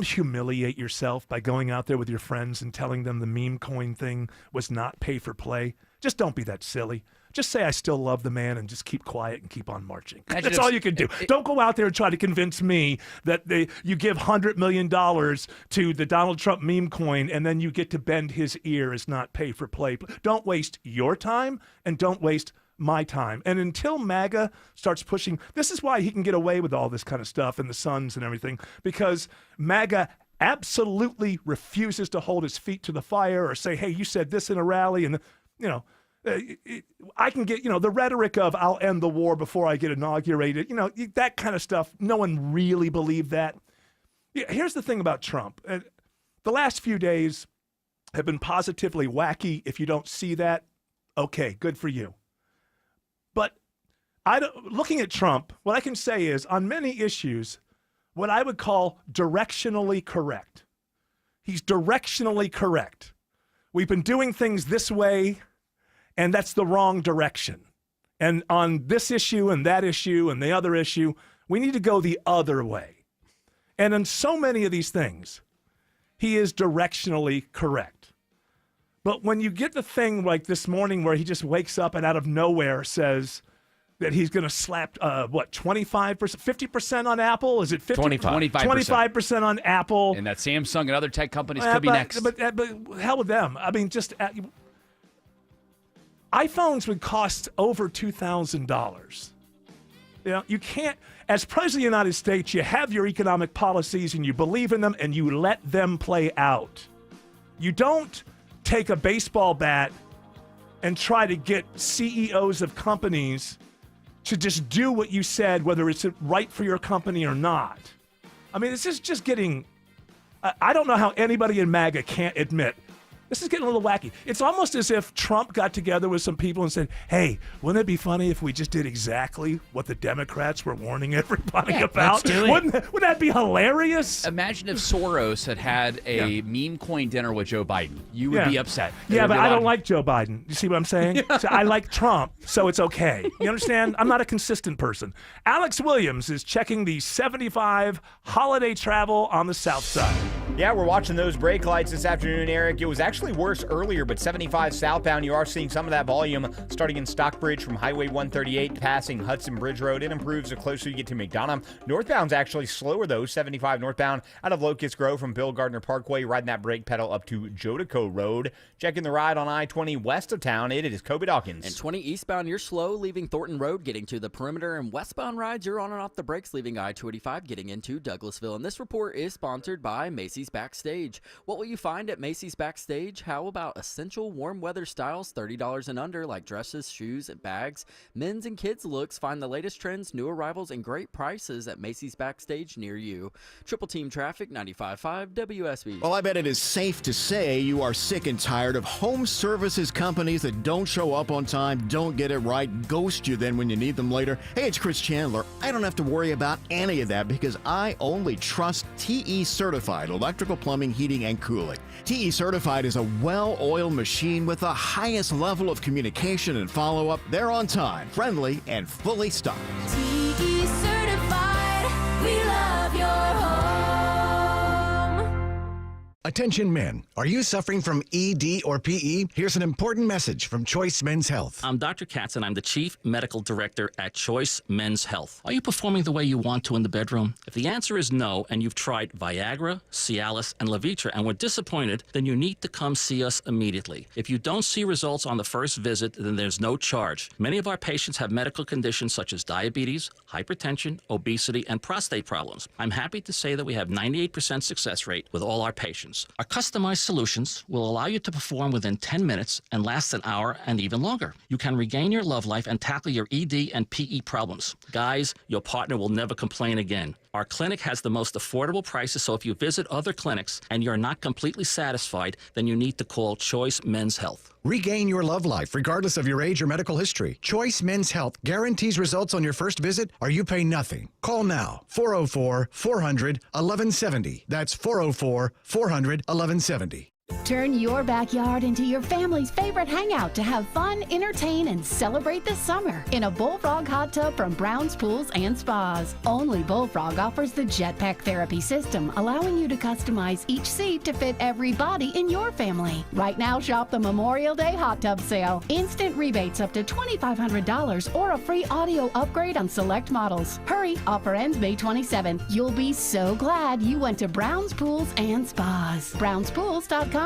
humiliate yourself by going out there with your friends and telling them the meme coin thing was not pay for play. Just don't be that silly. Just say I still love the man and just keep quiet and keep on marching. That's all you can do. Don't go out there and try to convince me that you give $100 million to the Donald Trump meme coin and then you get to bend his ear as not pay for play. Don't waste your time and don't waste my time. And until MAGA starts pushing, this is why he can get away with all this kind of stuff and the Suns and everything, because MAGA absolutely refuses to hold his feet to the fire or say, hey, you said this in a rally, and I can get, the rhetoric of I'll end the war before I get inaugurated, that kind of stuff. No one really believed that. Here's the thing about Trump. The last few days have been positively wacky. If you don't see that, okay, good for you. But looking at Trump, what I can say is on many issues, what I would call directionally correct. He's directionally correct. We've been doing things this way, and that's the wrong direction. And on this issue and that issue and the other issue, we need to go the other way. And in so many of these things, he is directionally correct. But when you get the thing like this morning where he just wakes up and out of nowhere says that he's going to slap, 25%, 50% on Apple? Is it 50? 25% on Apple. And that Samsung and other tech companies could be next. But hell with them. I mean, just iPhones would cost over $2,000. You can't, as President of the United States, you have your economic policies and you believe in them and you let them play out. You don't take a baseball bat and try to get CEOs of companies to just do what you said, whether it's right for your company or not. I mean, this is just getting, I don't know how anybody in MAGA can't admit, this is getting a little wacky. It's almost as if Trump got together with some people and said, hey, wouldn't it be funny if we just did exactly what the Democrats were warning everybody about? Let's do it. Wouldn't that be hilarious? Imagine if Soros had a meme coin dinner with Joe Biden. You would be upset. Yeah, but I don't like Joe Biden. You see what I'm saying? So I like Trump, so it's okay. You understand? I'm not a consistent person. Alex Williams is checking the 75 holiday travel on the south side. Yeah, we're watching those brake lights this afternoon, Eric. It was actually worse earlier, but 75 southbound, you are seeing some of that volume starting in Stockbridge from Highway 138, passing Hudson Bridge Road. It improves the closer you get to McDonough. Northbound's actually slower, though. 75 northbound out of Locust Grove from Bill Gardner Parkway, riding that brake pedal up to Jodico Road. Checking the ride on I-20 west of town, it is Kobe Dawkins. And 20 eastbound, you're slow leaving Thornton Road, getting to the perimeter, and westbound rides, you're on and off the brakes, leaving I-285, getting into Douglasville. And this report is sponsored by Macy's Backstage. What will you find at Macy's Backstage? How about essential warm weather styles, $30 and under, like dresses, shoes, and bags? Men's and kids looks, find the latest trends, new arrivals, and great prices at Macy's Backstage near you. Triple Team Traffic, 95.5 WSB. Well, I bet it is safe to say you are sick and tired of home services companies that don't show up on time, don't get it right, ghost you then when you need them later. Hey, it's Chris Chandler. I don't have to worry about any of that because I only trust TE Certified Electrical Plumbing, Heating, and Cooling. TE Certified is a well-oiled machine with the highest level of communication and follow-up. They're on time, friendly, and fully stocked. TE Certified, we love your home. Attention men, are you suffering from ED or PE? Here's an important message from Choice Men's Health. I'm Dr. Katz and I'm the Chief Medical Director at Choice Men's Health. Are you performing the way you want to in the bedroom? If the answer is no and you've tried Viagra, Cialis, and Levitra and were disappointed, then you need to come see us immediately. If you don't see results on the first visit, then there's no charge. Many of our patients have medical conditions such as diabetes, hypertension, obesity, and prostate problems. I'm happy to say that we have 98% success rate with all our patients. problems. Our customized solutions will allow you to perform within 10 minutes and last an hour and even longer. You can regain your love life and tackle your ED and PE problems. Guys, your partner will never complain again. Our clinic has the most affordable prices, so if you visit other clinics and you're not completely satisfied, then you need to call Choice Men's Health. Regain your love life regardless of your age or medical history. Choice Men's Health guarantees results on your first visit or you pay nothing. Call now, 404-400-1170. That's 404-400-1170. Turn your backyard into your family's favorite hangout to have fun, entertain, and celebrate the summer in a Bullfrog hot tub from Brown's Pools and Spas. Only Bullfrog offers the Jetpack Therapy system, allowing you to customize each seat to fit every body in your family. Right now, shop the Memorial Day hot tub sale. Instant rebates up to $2,500 or a free audio upgrade on select models. Hurry, offer ends May 27th. You'll be so glad you went to Brown's Pools and Spas. BrownsPools.com.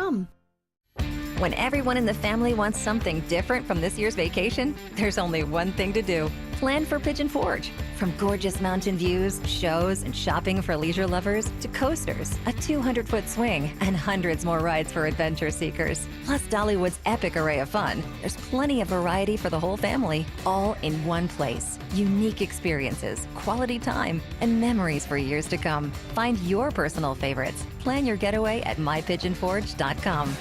When everyone in the family wants something different from this year's vacation, there's only one thing to do. Plan for Pigeon Forge. From gorgeous mountain views, shows, and shopping for leisure lovers to coasters, a 200-foot swing, and hundreds more rides for adventure seekers. Plus Dollywood's epic array of fun. There's plenty of variety for the whole family, all in one place. Unique experiences, quality time, and memories for years to come. Find your personal favorites. Plan your getaway at mypigeonforge.com.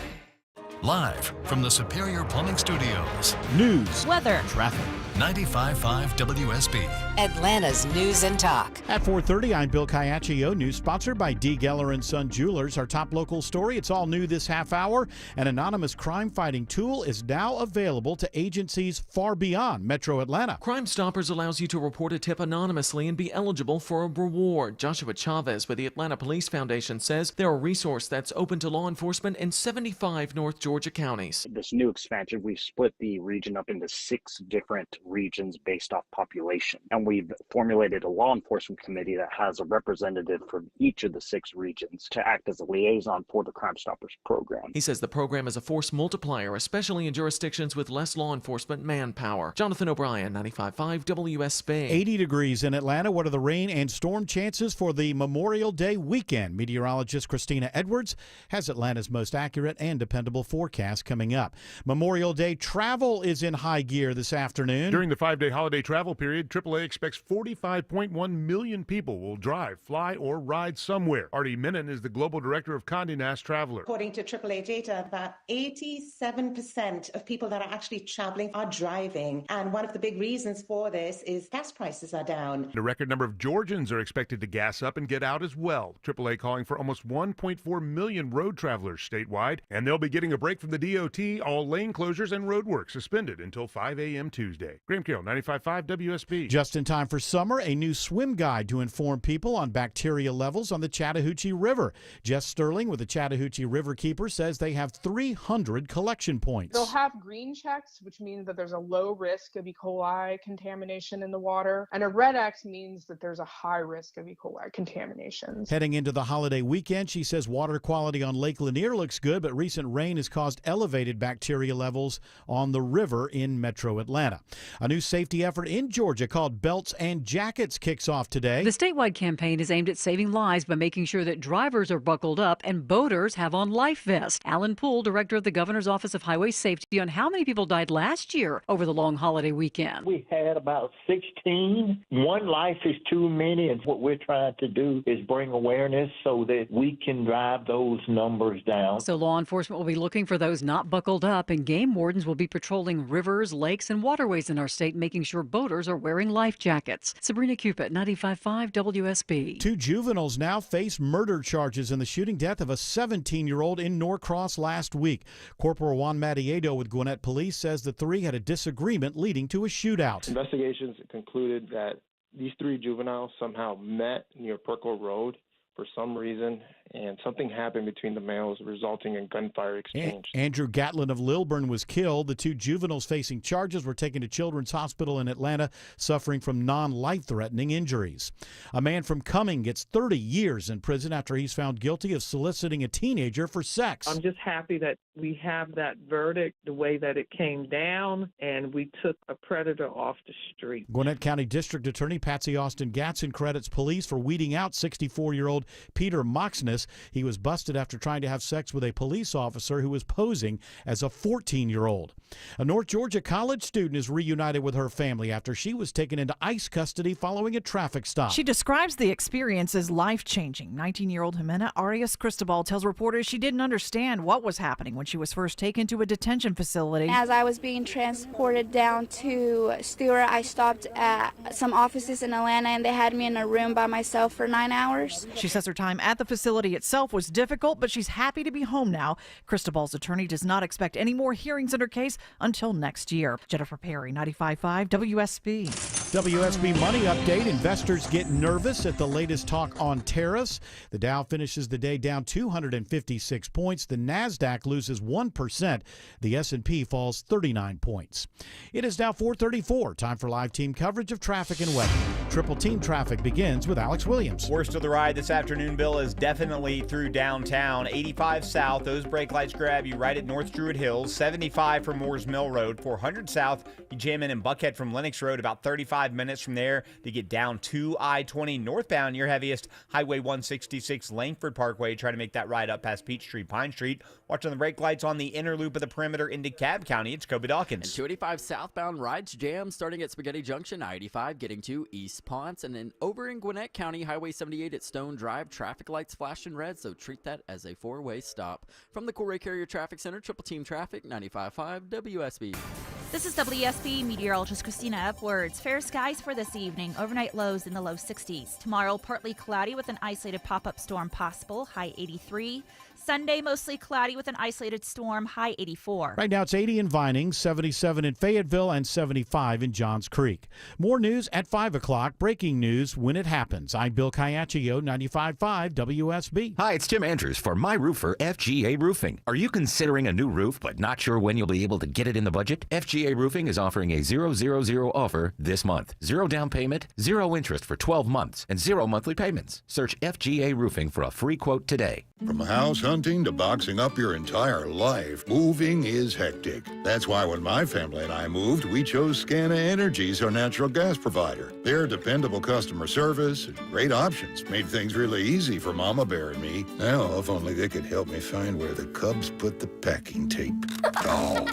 Live from the Superior Plumbing Studios. News, weather, traffic. 95.5 WSB. Atlanta's News and Talk. At 4:30, I'm Bill Caiaccio. News sponsored by D. Geller & Son Jewelers. Our top local story, it's all new this half hour. An anonymous crime-fighting tool is now available to agencies far beyond Metro Atlanta. Crime Stoppers allows you to report a tip anonymously and be eligible for a reward. Joshua Chavez with the Atlanta Police Foundation says they're a resource that's open to law enforcement in 75 North Georgia counties. This new expansion, we've split the region up into 6 different regions based off population. And we've formulated a law enforcement committee that has a representative from each of the 6 regions to act as a liaison for the Crime Stoppers program. He says the program is a force multiplier, especially in jurisdictions with less law enforcement manpower. Jonathan O'Brien, 95.5 WSB. 80 degrees in Atlanta. What are the rain and storm chances for the Memorial Day weekend? Meteorologist Christina Edwards has Atlanta's most accurate and dependable forecast coming up. Memorial Day travel is in high gear this afternoon. During the 5-day holiday travel period, AAA expects 45.1 million people will drive, fly, or ride somewhere. Artie Menon is the global director of Condé Nast Traveler. According to AAA data, about 87% of people that are actually traveling are driving. And one of the big reasons for this is gas prices are down. A record number of Georgians are expected to gas up and get out as well. AAA calling for almost 1.4 million road travelers statewide, and they'll be getting a break from the DOT. All lane closures and road work suspended until 5 a.m. Tuesday. Graham Carroll, 95.5 WSB. Just in time for summer, a new swim guide to inform people on bacteria levels on the Chattahoochee River. Jess Sterling with the Chattahoochee River Keeper says they have 300 collection points. They'll have green checks, which means that there's a low risk of E. coli contamination in the water, and a red X means that there's a high risk of E. coli contaminations. Heading into the holiday weekend, she says water quality on Lake Lanier looks good, but recent rain has caused elevated bacteria levels on the river in Metro Atlanta. A new safety effort in Georgia called Belts and Jackets kicks off today. The statewide campaign is aimed at saving lives by making sure that drivers are buckled up and boaters have on life vests. Alan Poole, director of the Governor's Office of Highway Safety, on how many people died last year over the long holiday weekend. We had about 16. One life is too many, and what we're trying to do is bring awareness so that we can drive those numbers down. So law enforcement will be looking for those not buckled up, and game wardens will be patrolling rivers, lakes, and waterways in our state, making sure boaters are wearing life jackets. Sabrina Cupid, 95.5 WSB. 2 juveniles now face murder charges in the shooting death of a 17-year-old in Norcross last week. Corporal Juan Matiedo with Gwinnett Police says the 3 had a disagreement leading to a shootout. Investigations concluded that these 3 juveniles somehow met near Perkle Road for some reason, and something happened between the males, resulting in gunfire exchange. Andrew Gatlin of Lilburn was killed. The 2 juveniles facing charges were taken to Children's Hospital in Atlanta, suffering from non-life-threatening injuries. A man from Cumming gets 30 years in prison after he's found guilty of soliciting a teenager for sex. I'm just happy that we have that verdict the way that it came down, and we took a predator off the street. Gwinnett County District Attorney Patsy Austin Gatson credits police for weeding out 64-year-old Peter Moxness Christmas. He was busted after trying to have sex with a police officer who was posing as a 14-year-old. A North Georgia college student is reunited with her family after she was taken into ICE custody following a traffic stop. She describes the experience as life-changing. 19-year-old Jimena Arias Cristobal tells reporters she didn't understand what was happening when she was first taken to a detention facility. As I was being transported down to Stewart, I stopped at some offices in Atlanta, and they had me in a room by myself for 9 hours. She says her time at the facility itself was difficult, but she's happy to be home now. Cristobal's attorney does not expect any more hearings in her case until next year. Jennifer Perry, 95.5 WSB. WSB Money Update. Investors get nervous at the latest talk on tariffs. The Dow finishes the day down 256 points. The NASDAQ loses 1%. The S&P falls 39 points. It is now 4:34. Time for live team coverage of traffic and weather. Triple team traffic begins with Alex Williams. Worst of the ride this afternoon, Bill, is definitely through downtown. 85 south, those brake lights grab you right at North Druid Hills. 75 from Moores Mill Road. 400 south, you jam in Buckhead from Lennox Road. About 35 minutes from there to get down to I-20 northbound. Your heaviest, Highway 166 Langford Parkway. Try to make that ride up past Peachtree, Pine Street. Watching the brake lights on the inner loop of the perimeter into Cobb County. It's Kobe Dawkins. And 285 southbound rides jam starting at Spaghetti Junction, I-85 getting to East Ponce, and then over in Gwinnett County, Highway 78 at Stone Drive. Traffic lights flashing red, so treat that as a four-way stop. From the Corey Carrier Traffic Center, Triple Team Traffic, 95.5 WSB. This is WSB meteorologist Christina Upwards. Fair skies for this evening. Overnight lows in the low 60s. Tomorrow, partly cloudy with an isolated pop-up storm possible, high 83. Sunday, mostly cloudy with an isolated storm, high 84. Right now it's 80 in Vining, 77 in Fayetteville, and 75 in Johns Creek. More news at 5 o'clock. Breaking news when it happens. I'm Bill Caiaccio, 95.5 WSB. Hi, it's Tim Andrews for My Roofer FGA Roofing. Are you considering a new roof but not sure when you'll be able to get it in the budget? FGA Roofing is offering a 000 offer this month. 0 down payment, 0 interest for 12 months, and 0 monthly payments. Search FGA Roofing for a free quote today. From house hunting to boxing up your entire life, moving is hectic. That's why when my family and I moved, we chose Scana Energy as our natural gas provider. Their dependable customer service and great options made things really easy for Mama Bear and me. Now, if only they could help me find where the Cubs put the packing tape. Oh.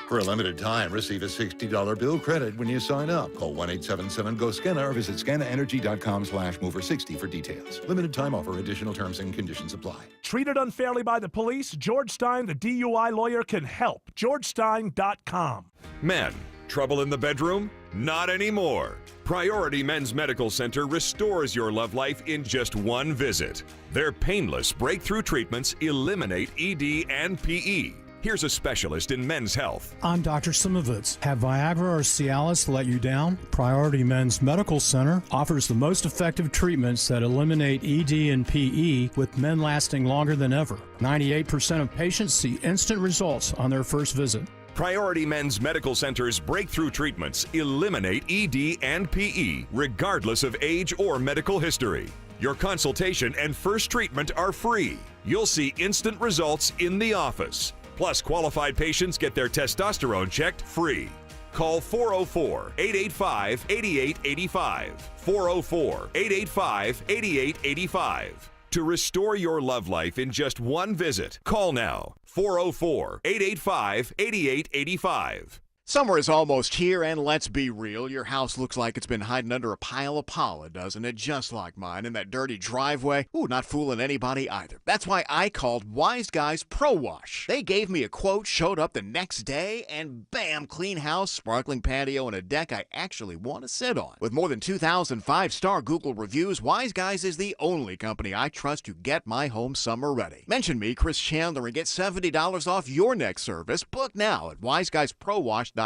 For a limited time, receive a $60 bill credit when you sign up. Call 1-877-GO-SCANA or visit scanaenergy.com/mover60 for details. Limited time offer. Additional terms and conditions apply. Treated unfairly by the police? George Stein, the DUI lawyer, can help. GeorgeStein.com. Men, trouble in the bedroom? Not anymore. Priority Men's Medical Center restores your love life in just one visit. Their painless breakthrough treatments eliminate ED and PE. Here's a specialist in men's health. I'm Dr. Simovitz. Have Viagra or Cialis let you down? Priority Men's Medical Center offers the most effective treatments that eliminate ED and PE, with men lasting longer than ever. 98% of patients see instant results on their first visit. Priority Men's Medical Center's breakthrough treatments eliminate ED and PE, regardless of age or medical history. Your consultation and first treatment are free. You'll see instant results in the office. Plus, qualified patients get their testosterone checked free. Call 404-885-8885. 404-885-8885. To restore your love life in just one visit, call now. 404-885-8885. Summer is almost here, and let's be real, your house looks like it's been hiding under a pile of pollen, doesn't it? Just like mine in that dirty driveway. Ooh, not fooling anybody either. That's why I called Wise Guys Pro Wash. They gave me a quote, showed up the next day, and bam, clean house, sparkling patio, and a deck I actually want to sit on. With more than 2,000 five-star Google reviews, Wise Guys is the only company I trust to get my home summer ready. Mention me, Chris Chandler, and get $70 off your next service. Book now at wiseguysprowash.com.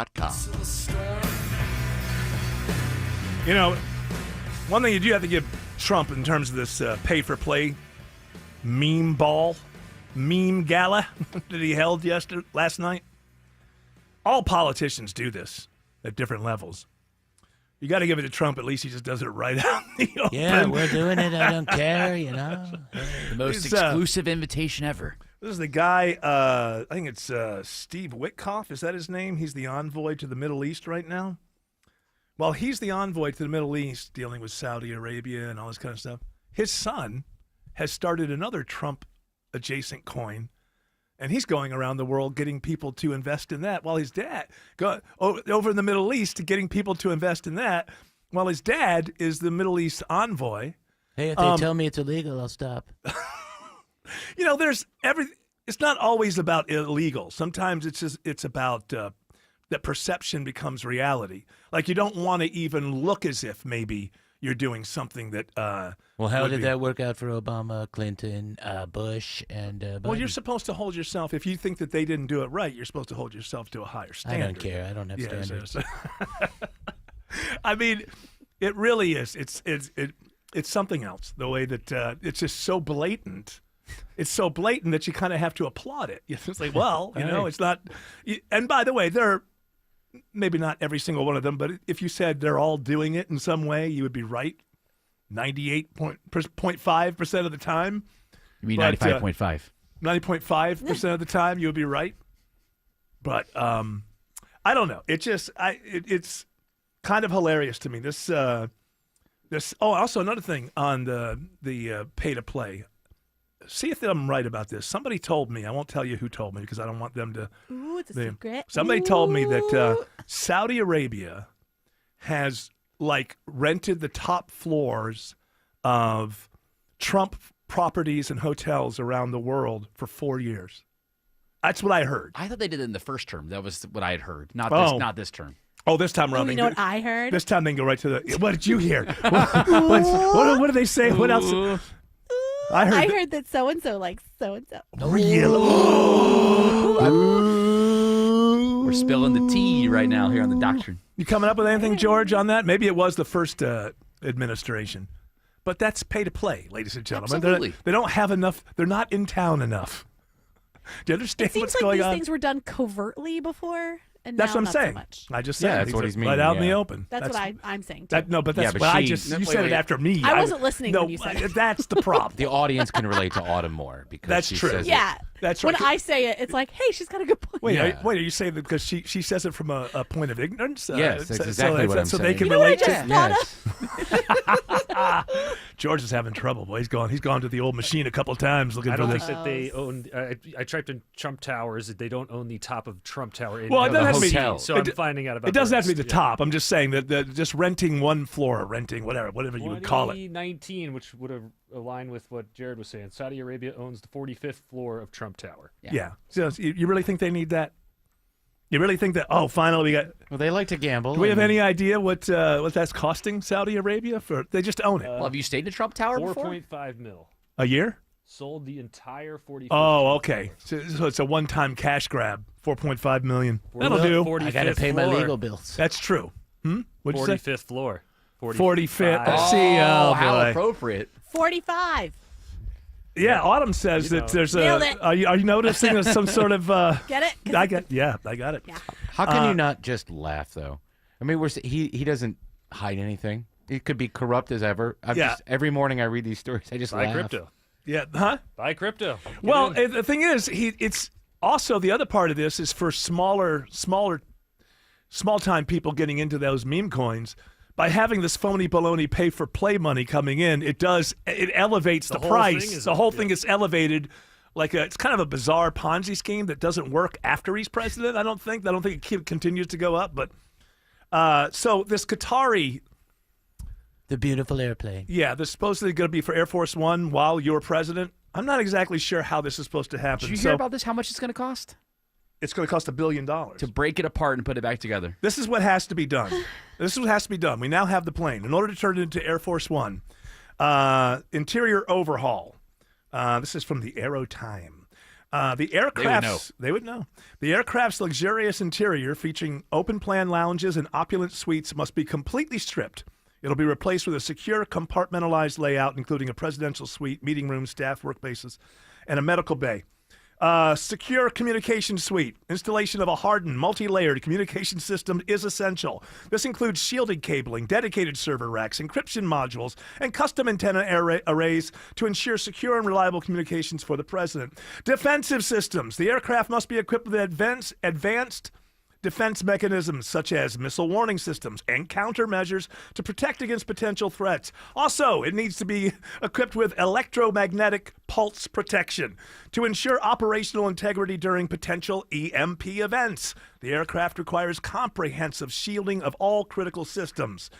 You know, one thing you do have to give Trump in terms of this pay-for-play meme gala that he held last night. All politicians do this at different levels. You got to give it to Trump. At least he just does it right out in the open. Yeah, we're doing it. I don't care, you know. The most exclusive invitation ever. This is the guy, I think it's Steve Witkoff. Is that his name? He's the envoy to the Middle East right now. Well, he's the envoy to the Middle East dealing with Saudi Arabia and all this kind of stuff. His son has started another Trump-adjacent coin, and he's going around the world getting people to invest in that, while his dad over in the Middle East getting people to invest in that, while his dad is the Middle East envoy. Hey, if they tell me it's illegal, I'll stop. There's it's not always about illegal. Sometimes it's about that perception becomes reality. Like, you don't want to even look as if maybe you're doing something that. Well, how did that work out for Obama, Clinton, Bush, and Biden? Well, you're supposed to hold yourself. If you think that they didn't do it right, you're supposed to hold yourself to a higher standard. I don't care. I don't have standards. I mean, it really is. It's something else. The way that it's just so blatant. It's so blatant that you kind of have to applaud it. It's like, well, it's not. And by the way, they're maybe not every single one of them, but if you said they're all doing it in some way, you would be right 98.5% of the time. You mean 95.5? 90.5% of the time, you would be right. But I don't know. It's kind of hilarious to me. This. Also another thing on the pay to play. See if I'm right about this. Somebody told me, I won't tell you who told me because I don't want them to. Ooh, it's a secret. Somebody told me that Saudi Arabia has rented the top floors of Trump properties and hotels around the world for 4 years. That's what I heard. I thought they did it in the first term. That was what I had heard. Not this term. Oh, this time around. You know what I heard? This time they can go right to the. What did you hear? what did they say? What else? I heard that so and so likes so and so. Really? We're spilling the tea right now here on the doctrine. You coming up with anything, George, on that? Maybe it was the first administration, but that's pay to play, ladies and gentlemen. Absolutely. They don't have enough. They're not in town enough. Do you understand what's going on? These things were done covertly before. And that's now what I'm not saying. So much. I just said that's what he's meaning. Right out in the open. That's what I'm saying. Too. But that's what I just. You said it after me. I wasn't listening when you said it. That's the problem. The audience can relate to Autumn more because that's she true. Says yeah, that's right. When I say it, it's like, hey, she's got a good point. Wait, are you saying that because she says it from a point of ignorance? Yes, that's exactly what I'm saying. So they can relate to. George is having trouble. Boy, he's gone to the old machine a couple of times looking for this. I don't think that they own. I typed in Trump Towers. They don't own the top of Trump Tower. It doesn't have to be. So I'm finding out about. It doesn't have to be the top. I'm just saying that just renting one floor, whatever you would call it. 2019, which would have aligned with what Jared was saying. Saudi Arabia owns the 45th floor of Trump Tower. Yeah. So you really think they need that? You really think that? Oh, finally we got. Well, they like to gamble. Do we have any idea what that's costing Saudi Arabia for? They just own it. Well, have you stayed in the Trump Tower before? 4.5 mil. A year? Sold the entire 45th. Oh, okay. So it's a one-time cash grab. 4.5 million. That'll do. I got to pay my legal bills. That's true. What'd you say? 45th floor. 45th. Oh, how appropriate. 45. Yeah, Autumn says that there's a. Are you noticing some sort of? Get it? I got it. Yeah. Yeah. How can you not just laugh though? I mean, he doesn't hide anything. He could be corrupt as ever. Every morning I read these stories. I just buy laugh. crypto. Yeah. Huh? Buy crypto. Well, the thing is, it's also the other part of this is for small time people getting into those meme coins. By having this phony baloney pay for play money coming in, it elevates the price. The whole thing is elevated. It's kind of a bizarre Ponzi scheme that doesn't work after he's president. I don't think it continues to go up. But so this Qatari, the beautiful airplane. Yeah, this is supposedly going to be for Air Force One while you're president. I'm not exactly sure how this is supposed to happen. Did you hear about this? How much it's going to cost? It's going to cost $1 billion. To break it apart and put it back together. This is what has to be done. We now have the plane. In order to turn it into Air Force One, interior overhaul. This is from the Aero Time. The aircraft's, they would know. The aircraft's luxurious interior featuring open-plan lounges and opulent suites must be completely stripped. It'll be replaced with a secure, compartmentalized layout, including a presidential suite, meeting rooms, staff workspaces, and a medical bay. Secure communication suite. Installation of a hardened, multi-layered communication system is essential. This includes shielded cabling, dedicated server racks, encryption modules, and custom antenna arrays to ensure secure and reliable communications for the president. Defensive systems. The aircraft must be equipped with advanced defense mechanisms such as missile warning systems and countermeasures to protect against potential threats. Also, it needs to be equipped with electromagnetic pulse protection to ensure operational integrity during potential EMP events. The aircraft requires comprehensive shielding of all critical systems.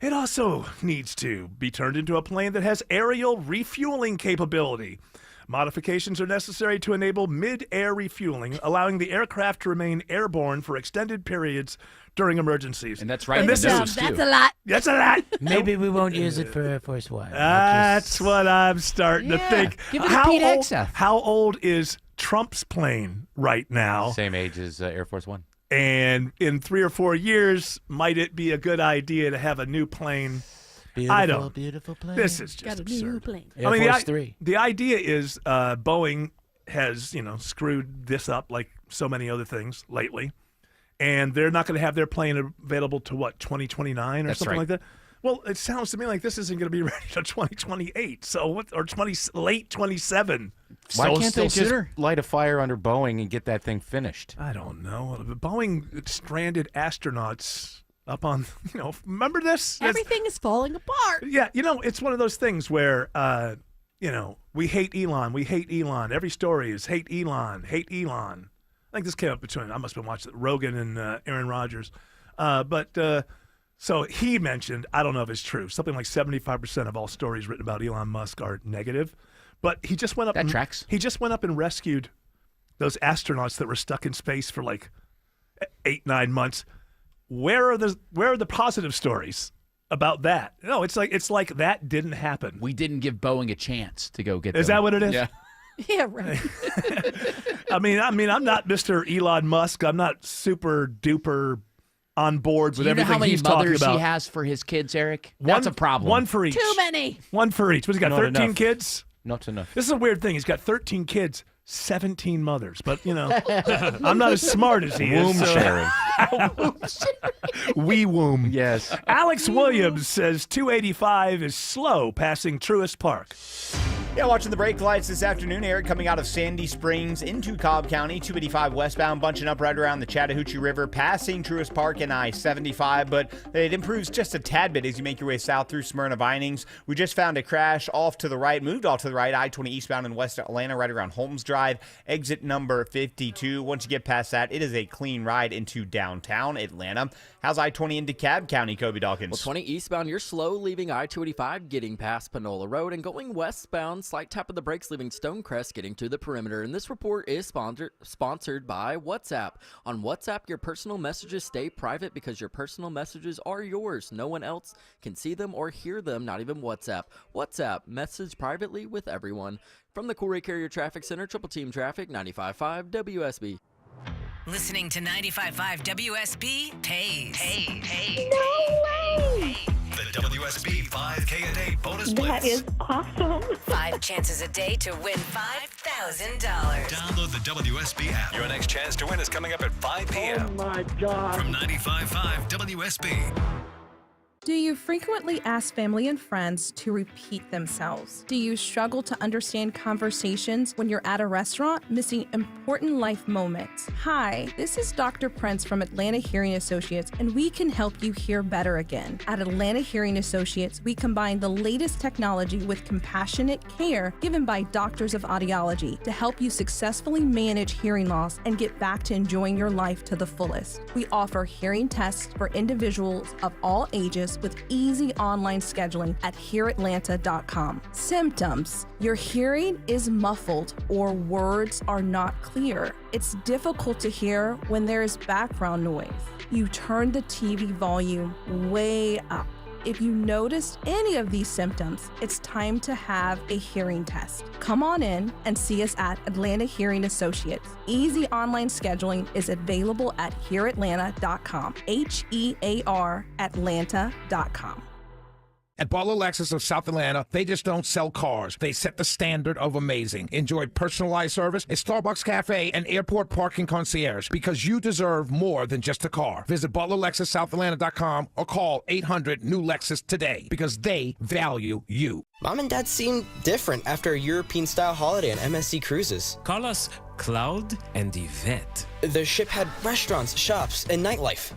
It also needs to be turned into a plane that has aerial refueling capability. Modifications are necessary to enable mid-air refueling, allowing the aircraft to remain airborne for extended periods during emergencies. And that's right. And That's a lot. That's a lot. Maybe we won't use it for Air Force One. That's what I'm starting to think. Give it a Pete Hegseth. How old is Trump's plane right now? Same age as Air Force One. And in 3 or 4 years, might it be a good idea to have a new plane? Beautiful, I don't. Beautiful plane. This is just Got a absurd. new plane. Air Force 3. The idea is Boeing has, screwed this up like so many other things lately, and they're not going to have their plane available to 2029 or That's something right. like that. Well, it sounds to me like this isn't going to be ready till 2028. So late 27. Why can't they still just sooner? light a fire under Boeing and get that thing finished? I don't know. Boeing stranded astronauts up on, remember this? Everything is falling apart. Yeah, it's one of those things where, we hate Elon. We hate Elon. Every story is hate Elon, hate Elon. I think this came up between, I must have been watching Rogan and Aaron Rodgers. So he mentioned, I don't know if it's true, something like 75% of all stories written about Elon Musk are negative. But he just went up. That tracks. He just went up and rescued those astronauts that were stuck in space for like 8-9 months. Where are the positive stories about that? No, it's like that didn't happen. We didn't give Boeing a chance to go get Is them. that what it is? Yeah. Yeah, right. I mean, I'm not Mr. Elon Musk. I'm not super duper on board Do with you know everything how many he's talking mothers about. he has for his kids, Eric? That's a problem. One for each. Too many. One for each. What's he got? Not 13 enough. kids? Not enough. This is a weird thing. He's got 13 kids, 17 mothers. But, I'm not as smart as he Womb is. so- sharing. Wee womb. Yes. Alex Williams says 285 is slow passing Truist Park. Yeah, watching the brake lights this afternoon, Eric, coming out of Sandy Springs into Cobb County, 285 westbound, bunching up right around the Chattahoochee River, passing Truist Park and I-75, but it improves just a tad bit as you make your way south through Smyrna Vinings. We just found a crash off to the right, moved off to the right, I-20 eastbound in West Atlanta, right around Holmes Drive, exit number 52. Once you get past that, it is a clean ride into downtown Atlanta. How's I-20 into Cobb County, Kobe Dawkins? Well, 20 eastbound, you're slow leaving I-285, getting past Panola Road, and going westbound, slight tap of the brakes leaving Stonecrest, getting to the perimeter. And this report is sponsored by WhatsApp. On WhatsApp, your personal messages stay private because your personal messages are yours. No one else can see them or hear them, not even WhatsApp. WhatsApp, message privately with everyone. From the Corey Carrier Traffic Center, Triple Team Traffic, 95.5 WSB. Listening to 95.5 WSB pays. No way! The WSB 5K a day bonus blitz. That is awesome. 5 chances a day to win $5,000. Download the WSB app. Your next chance to win is coming up at 5 p.m. Oh my God. From 95.5 WSB. Do you frequently ask family and friends to repeat themselves? Do you struggle to understand conversations when you're at a restaurant, missing important life moments? Hi, this is Dr. Prince from Atlanta Hearing Associates, and we can help you hear better again. At Atlanta Hearing Associates, we combine the latest technology with compassionate care given by doctors of audiology to help you successfully manage hearing loss and get back to enjoying your life to the fullest. We offer hearing tests for individuals of all ages with easy online scheduling at hereatlanta.com. Symptoms: your hearing is muffled or words are not clear. It's difficult to hear when there is background noise. You turn the TV volume way up. If you noticed any of these symptoms, it's time to have a hearing test. Come on in and see us at Atlanta Hearing Associates. Easy online scheduling is available at hereatlanta.com. HEAR Atlanta.com. At Butler Lexus of South Atlanta, they just don't sell cars. They set the standard of amazing. Enjoy personalized service, a Starbucks cafe, and airport parking concierge because you deserve more than just a car. Visit ButlerLexusSouthAtlanta.com or call 800-NEW-LEXUS today because they value you. Mom and Dad seem different after a European-style holiday on MSC Cruises. Carlos, cloud, and event. The ship had restaurants, shops, and nightlife.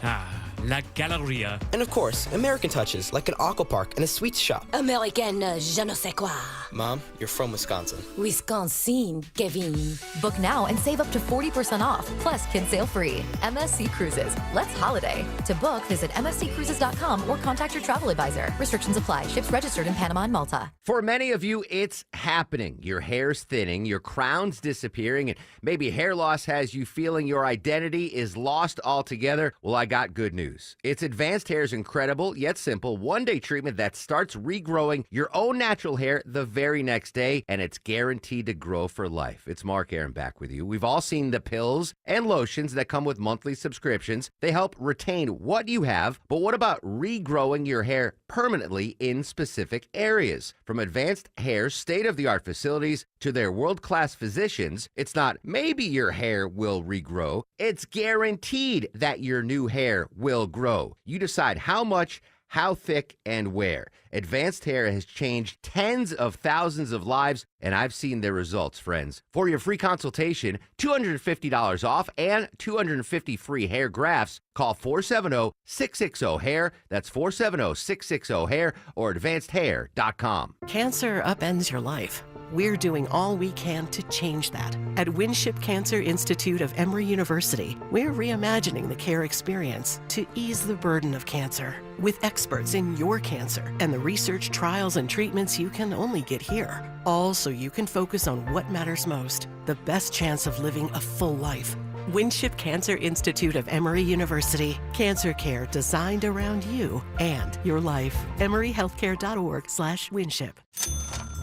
La Galleria. And of course, American touches like an aqua park and a sweets shop. American je ne sais quoi. Mom, you're from Wisconsin. Wisconsin, Kevin. Book now and save up to 40% off, plus kids sail free. MSC Cruises. Let's holiday. To book, visit msccruises.com or contact your travel advisor. Restrictions apply. Ships registered in Panama and Malta. For many of you, it's happening. Your hair's thinning, your crown's disappearing, and maybe hair loss has you feeling your identity is lost altogether. Well, I got good news. It's Advanced Hair's incredible yet simple one-day treatment that starts regrowing your own natural hair the very next day, and it's guaranteed to grow for life. It's Mark Aaron back with you. We've all seen the pills and lotions that come with monthly subscriptions. They help retain what you have, but what about regrowing your hair permanently in specific areas? From Advanced Hair's state-of-the-art facilities to their world-class physicians, it's not maybe your hair will regrow. It's guaranteed that your new hair will grow. You decide how much, how thick, and where. Advanced Hair has changed tens of thousands of lives, and I've seen their results, friends. For your free consultation, $250 off, and 250 free hair grafts, call 470-660-HAIR. That's 470-660-HAIR or advancedhair.com. Cancer upends your life. We're doing all we can to change that. At Winship Cancer Institute of Emory University, we're reimagining the care experience to ease the burden of cancer with experts in your cancer and the research, trials, and treatments you can only get here. All so you can focus on what matters most, the best chance of living a full life. Winship Cancer Institute of Emory University. Cancer care designed around you and your life. emoryhealthcare.org/Winship.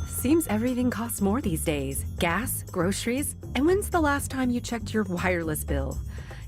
Seems everything costs more these days. Gas, groceries, and when's the last time you checked your wireless bill?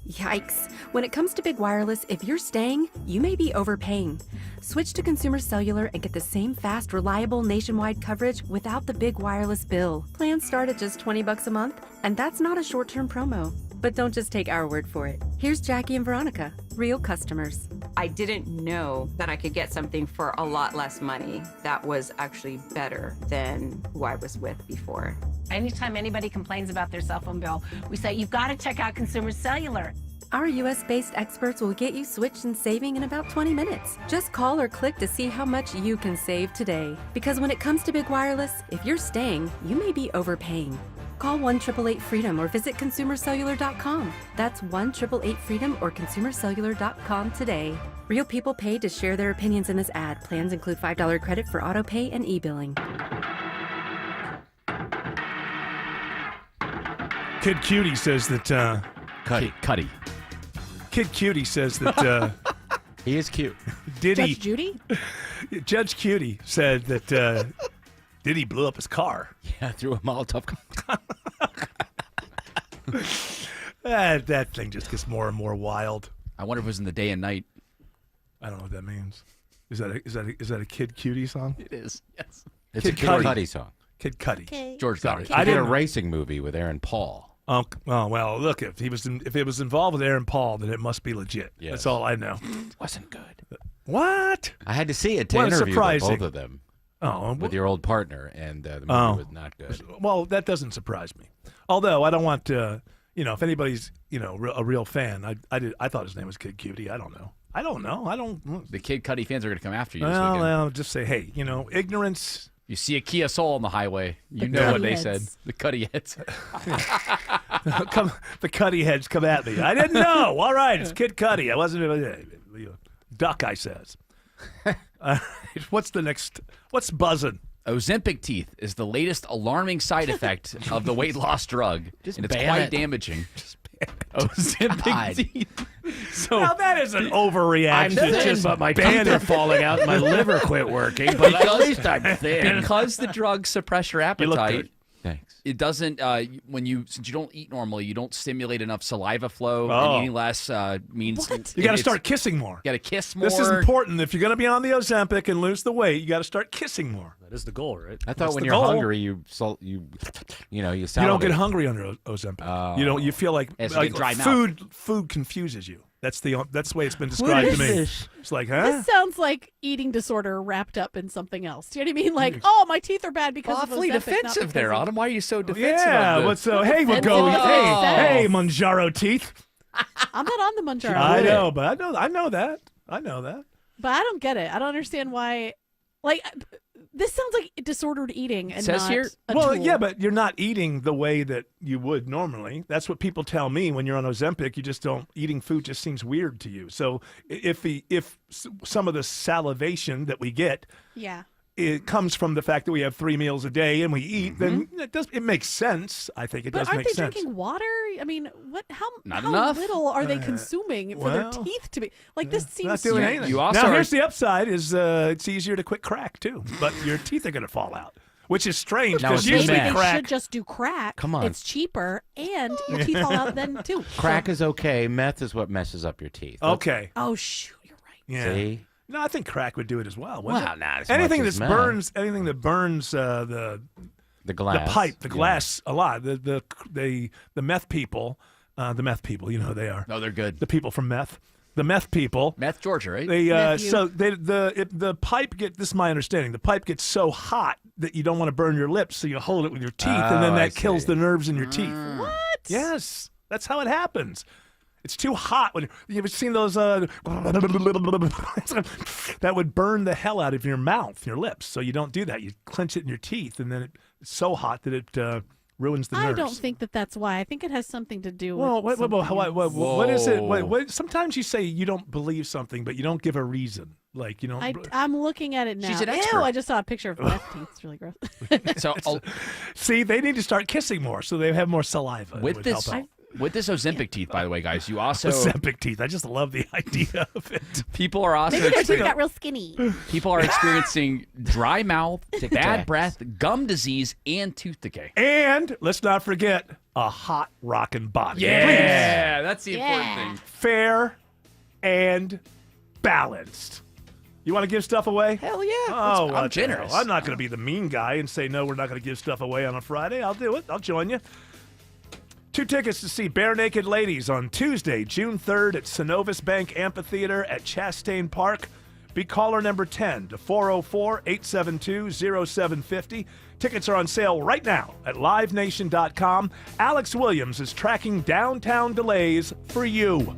Yikes. When it comes to big wireless, if you're staying, you may be overpaying. Switch to Consumer Cellular and get the same fast, reliable nationwide coverage without the big wireless bill. Plans start at just $20 a month, and that's not a short-term promo. But don't just take our word for it. Here's Jackie and Veronica, real customers. I didn't know that I could get something for a lot less money that was actually better than who I was with before. Anytime anybody complains about their cell phone bill, we say, you've got to check out Consumer Cellular. Our US-based experts will get you switched and saving in about 20 minutes. Just call or click to see how much you can save today. Because when it comes to big wireless, if you're staying, you may be overpaying. Call 1-888-FREEDOM or visit consumercellular.com. That's 1-888-FREEDOM or consumercellular.com today. Real people paid to share their opinions in this ad. Plans include $5 credit for auto pay and e-billing. Kid Cutie says that... Cuddy. Kid Cutie says that... he is cute. Diddy... Judge Judy? Judge Cutie said that... Diddy blew up his car. Yeah, threw a Molotov. That thing just gets more and more wild. I wonder if it was in the day and night. I don't know what that means. Is that a Kid Cutie song? It is. Yes. It's a Kid Cudi song. Kid Cudi. Okay. George Sorry, Cudi. I did did a racing movie with Aaron Paul. Oh well, look, if it was involved with Aaron Paul, then it must be legit. Yes. That's all I know. Wasn't good. What? I had to see it to Well, interview surprising. both of them. Oh, with your old partner, and the movie was not good. Well, that doesn't surprise me. Although I don't want to, if anybody's, a real fan, I thought his name was Kid Cutie. I don't know. The Kid Cudi fans are going to come after you this Well, weekend. I'll just say, hey, ignorance. You see a Kia Soul on the highway, you know what they said. The Cudi heads. The Cudi heads come at me. I didn't know. All right, it's Kid Cudi. I wasn't. Duck, I says. What's the next? What's buzzing? Ozempic teeth is the latest alarming side effect of the weight loss drug, and it's quite damaging. Ozempic teeth. So now that is an overreaction. I'm thin, but my teeth are falling out and my liver quit working. But at least I'm thin. Because the drugs suppress your You look appetite. good. Thanks. It doesn't since you don't eat normally, you don't stimulate enough saliva flow, Oh. and eating less means You got to start kissing more. You got to kiss more. This is important. If you're going to be on the Ozempic and lose the weight, you got to start kissing more. That is the goal, right? I thought That's when the you're goal. hungry, you You don't salivate. get hungry under Ozempic. You feel like, It's like a dry mouth. food confuses you. That's the way it's been described to me. It's like, huh? This sounds like eating disorder wrapped up in something else. Do you know what I mean? Like, oh, my teeth are bad because of Awfully Ozempic, not defensive there, because of- Autumn. Why are you so defensive? Yeah. of the- What's hey, we'll go. Hey, Monjaro teeth. I'm not on the Monjaro. I know, but I know that. But I don't get it. I don't understand why. Like, this sounds like disordered eating and Says not here- a Well, tool. yeah, but you're not eating the way that you would normally. That's what people tell me when you're on Ozempic. You just don't eating food just seems weird to you. So if some of the salivation that we get, Yeah. it comes from the fact that we have 3 meals a day and we eat, then it makes sense. I think it But does aren't make they sense. drinking water? I mean, what? How Not how enough. little are they consuming for their well, teeth to be like? This seems Not doing strange. anything. You also now, are- here's the upside: is it's easier to quit crack too, but your teeth are going to fall out, which is strange Now because it's usually Maybe they crack. should just do crack. Come on. It's cheaper and your teeth fall out then too. Crack is okay. Meth is what messes up your teeth. Okay. Oh shoot, you're right. Yeah. See? No, I think crack would do it as well. wouldn't Well, it? not as anything much as that meth. burns, anything that burns The glass. the pipe, the Yeah. glass a lot. The meth people, you know who they are. No, they're good. The people from meth. The meth people. Meth, Georgia, right? They Meth so they the pipe this is my understanding. The pipe gets so hot that you don't want to burn your lips, so you hold it with your teeth, and then Oh, I that kills see. the nerves in your teeth. What? Yes, that's how it happens. It's too hot. When you ever seen those? That would burn the hell out of your mouth, your lips. So you don't do that. You clench it in your teeth, and then it's so hot that it ruins the nerves. I don't think that that's why. I think it has something to do Well, with. what is it? Whoa. What, sometimes you say you don't believe something, but you don't give a reason. Like you know. I'm looking at it now. She's an Ew, expert. I just saw a picture of meth teeth. It's really gross. So See, they need to start kissing more, so they have more saliva. It with would this help out. with this Ozempic teeth, by the way, guys, you also Ozempic teeth. I just love the idea of it. people are also Maybe their teeth experiencing, got real skinny. people are experiencing dry mouth, bad Tic-tacs. breath, gum disease, and tooth decay. And let's not forget a hot rockin' body. Yeah, that's the important Yeah. thing. Please. Fair and balanced. You want to give stuff away? Hell yeah. Oh, I'm what the generous. hell. I'm not going to be the mean guy and say, no, we're not going to give stuff away on a Friday. I'll do it. I'll join you. 2 tickets to see Bare Naked Ladies on Tuesday, June 3rd at Synovus Bank Amphitheater at Chastain Park. Be caller number 10 to 404-872-0750. Tickets are on sale right now at livenation.com. Alex Williams is tracking downtown delays for you.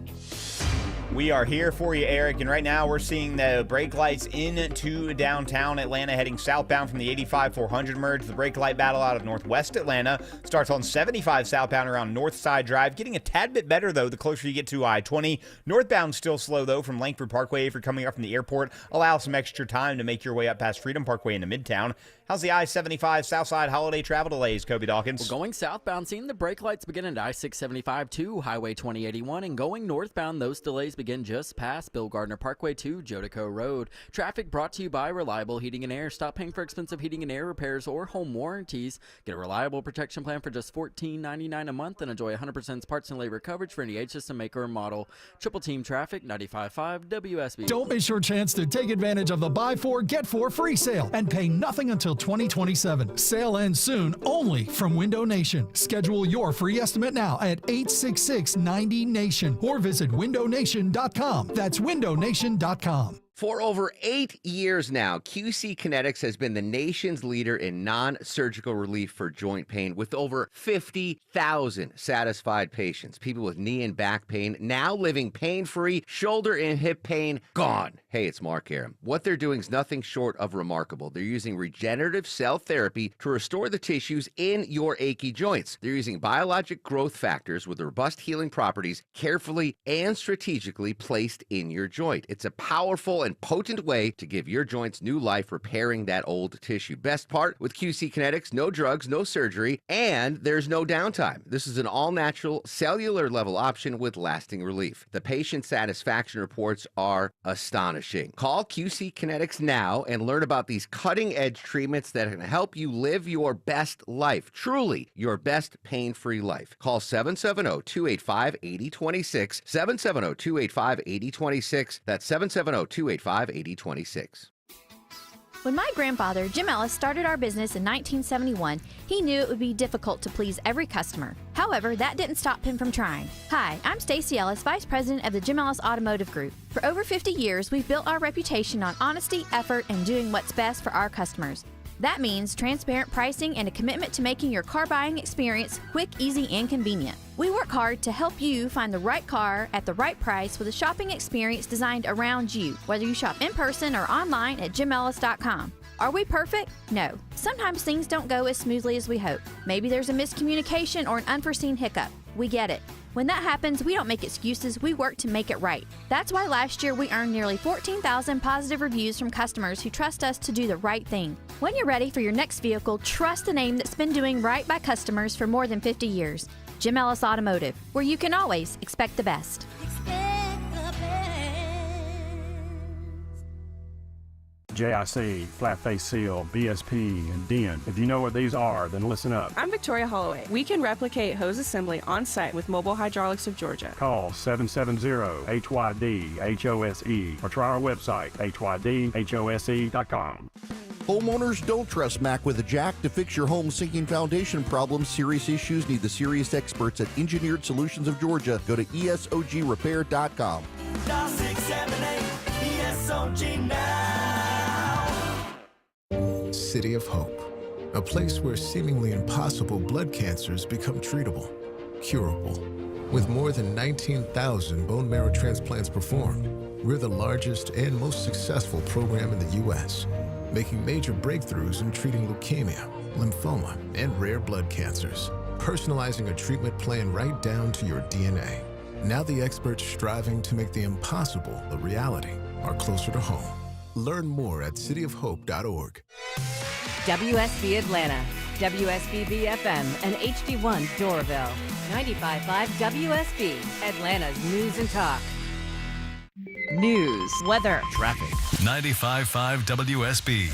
We are here for you, Eric, and right now we're seeing the brake lights into downtown Atlanta heading southbound from the 85-400 merge. The brake light battle out of northwest Atlanta starts on 75 southbound around Northside Drive. Getting a tad bit better, though, the closer you get to I-20. Northbound still slow, though, from Langford Parkway if you're coming up from the airport. Allow some extra time to make your way up past Freedom Parkway into Midtown. How's the I-75 Southside holiday travel delays, Kobe Dawkins? Well, going southbound, seeing the brake lights begin at I-675 to Highway 2081, and going northbound, those delays begin just past Bill Gardner Parkway to Jodico Road. Traffic brought to you by Reliable Heating and Air. Stop paying for expensive heating and air repairs or home warranties. Get a reliable protection plan for just $14.99 a month and enjoy 100% parts and labor coverage for any age system, maker, or model. Triple Team Traffic, 95.5 WSB. Don't miss your chance to take advantage of the Buy 4, Get 4 free sale and pay nothing until 2027. Sale ends soon, only from Window Nation. Schedule your free estimate now at 866-90-NATION or visit windownation.com. That's windownation.com. For over 8 years now, QC Kinetics has been the nation's leader in non-surgical relief for joint pain with over 50,000 satisfied patients. People with knee and back pain now living pain-free, shoulder and hip pain gone. Hey, it's Mark here. What they're doing is nothing short of remarkable. They're using regenerative cell therapy to restore the tissues in your achy joints. They're using biologic growth factors with robust healing properties carefully and strategically placed in your joint. It's a powerful and potent way to give your joints new life, repairing that old tissue. Best part, with QC Kinetics, no drugs, no surgery, and there's no downtime. This is an all-natural, cellular-level option with lasting relief. The patient satisfaction reports are astonishing. Call QC Kinetics now and learn about these cutting-edge treatments that can help you live your best life, truly your best pain-free life. Call 770-285-8026, 770-285-8026. That's 770-285-8026. When my grandfather, Jim Ellis, started our business in 1971, he knew it would be difficult to please every customer. However, that didn't stop him from trying. Hi, I'm Stacy Ellis, Vice President of the Jim Ellis Automotive Group. For over 50 years, we've built our reputation on honesty, effort, and doing what's best for our customers. That means transparent pricing and a commitment to making your car buying experience quick, easy, and convenient. We work hard to help you find the right car at the right price with a shopping experience designed around you, whether you shop in person or online at jimellis.com. Are we perfect? No. Sometimes things don't go as smoothly as we hope. Maybe there's a miscommunication or an unforeseen hiccup. We get it. When that happens, we don't make excuses, we work to make it right. That's why last year we earned nearly 14,000 positive reviews from customers who trust us to do the right thing. When you're ready for your next vehicle, trust the name that's been doing right by customers for more than 50 years. Jim Ellis Automotive, where you can always expect the best. JIC, Flat Face Seal, BSP, and DIN. If you know what these are, then listen up. I'm Victoria Holloway. We can replicate hose assembly on site with Mobile Hydraulics of Georgia. Call 770-HYD-HOSE or try our website, HYDHOSE.com. Homeowners, don't trust Mac with a jack to fix your home sinking foundation problems. Serious issues need the serious experts at Engineered Solutions of Georgia. Go to ESOGrepair.com. Dial 678 ESOG now. City of Hope, a place where seemingly impossible blood cancers become treatable, curable. With more than 19,000 bone marrow transplants performed, we're the largest and most successful program in the U.S., making major breakthroughs in treating leukemia, lymphoma, and rare blood cancers, personalizing a treatment plan right down to your DNA. Now the experts striving to make the impossible a reality are closer to home. Learn more at cityofhope.org. WSB Atlanta, WSB BFM, and HD1 Doraville. 95.5 WSB, Atlanta's news and talk. News, weather, traffic. 95.5 WSB,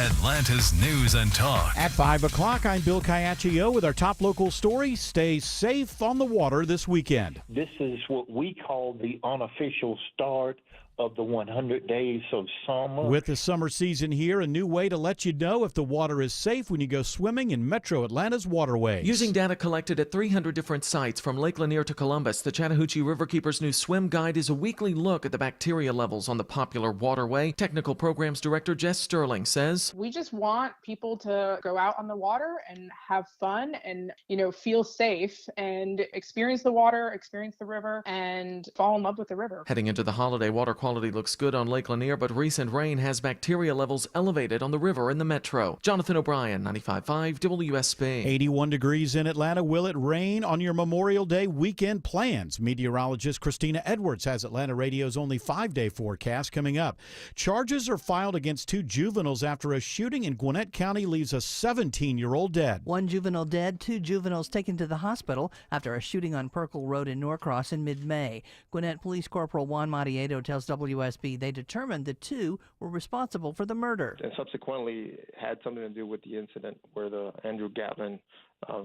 Atlanta's news and talk. At 5 o'clock, I'm Bill Caiaccio with our top local story. Stay safe on the water this weekend. This is what we call the unofficial start of the 100 days of summer. With the summer season here, a new way to let you know if the water is safe when you go swimming in Metro Atlanta's waterways. Using data collected at 300 different sites from Lake Lanier to Columbus, the Chattahoochee Riverkeeper's new swim guide is a weekly look at the bacteria levels on the popular waterway. Technical Programs Director Jess Sterling says, "We just want people to go out on the water and have fun and, feel safe and experience the water, experience the river, and fall in love with the river." Heading into the holiday, water quality looks good on Lake Lanier, but recent rain has bacteria levels elevated on the river in the metro. Jonathan O'Brien, 95.5 WSB. 81 degrees in Atlanta. Will it rain on your Memorial Day weekend plans? Meteorologist Christina Edwards has Atlanta Radio's only 5-day forecast coming up. Charges are filed against 2 juveniles after a shooting in Gwinnett County leaves a 17-year-old dead. 1 juvenile dead, 2 juveniles taken to the hospital after a shooting on Perkle Road in Norcross in mid-May. Gwinnett Police Corporal Juan Mariedo tells WSB they determined the 2 were responsible for the murder. And subsequently had something to do with the incident where the Andrew Gatlin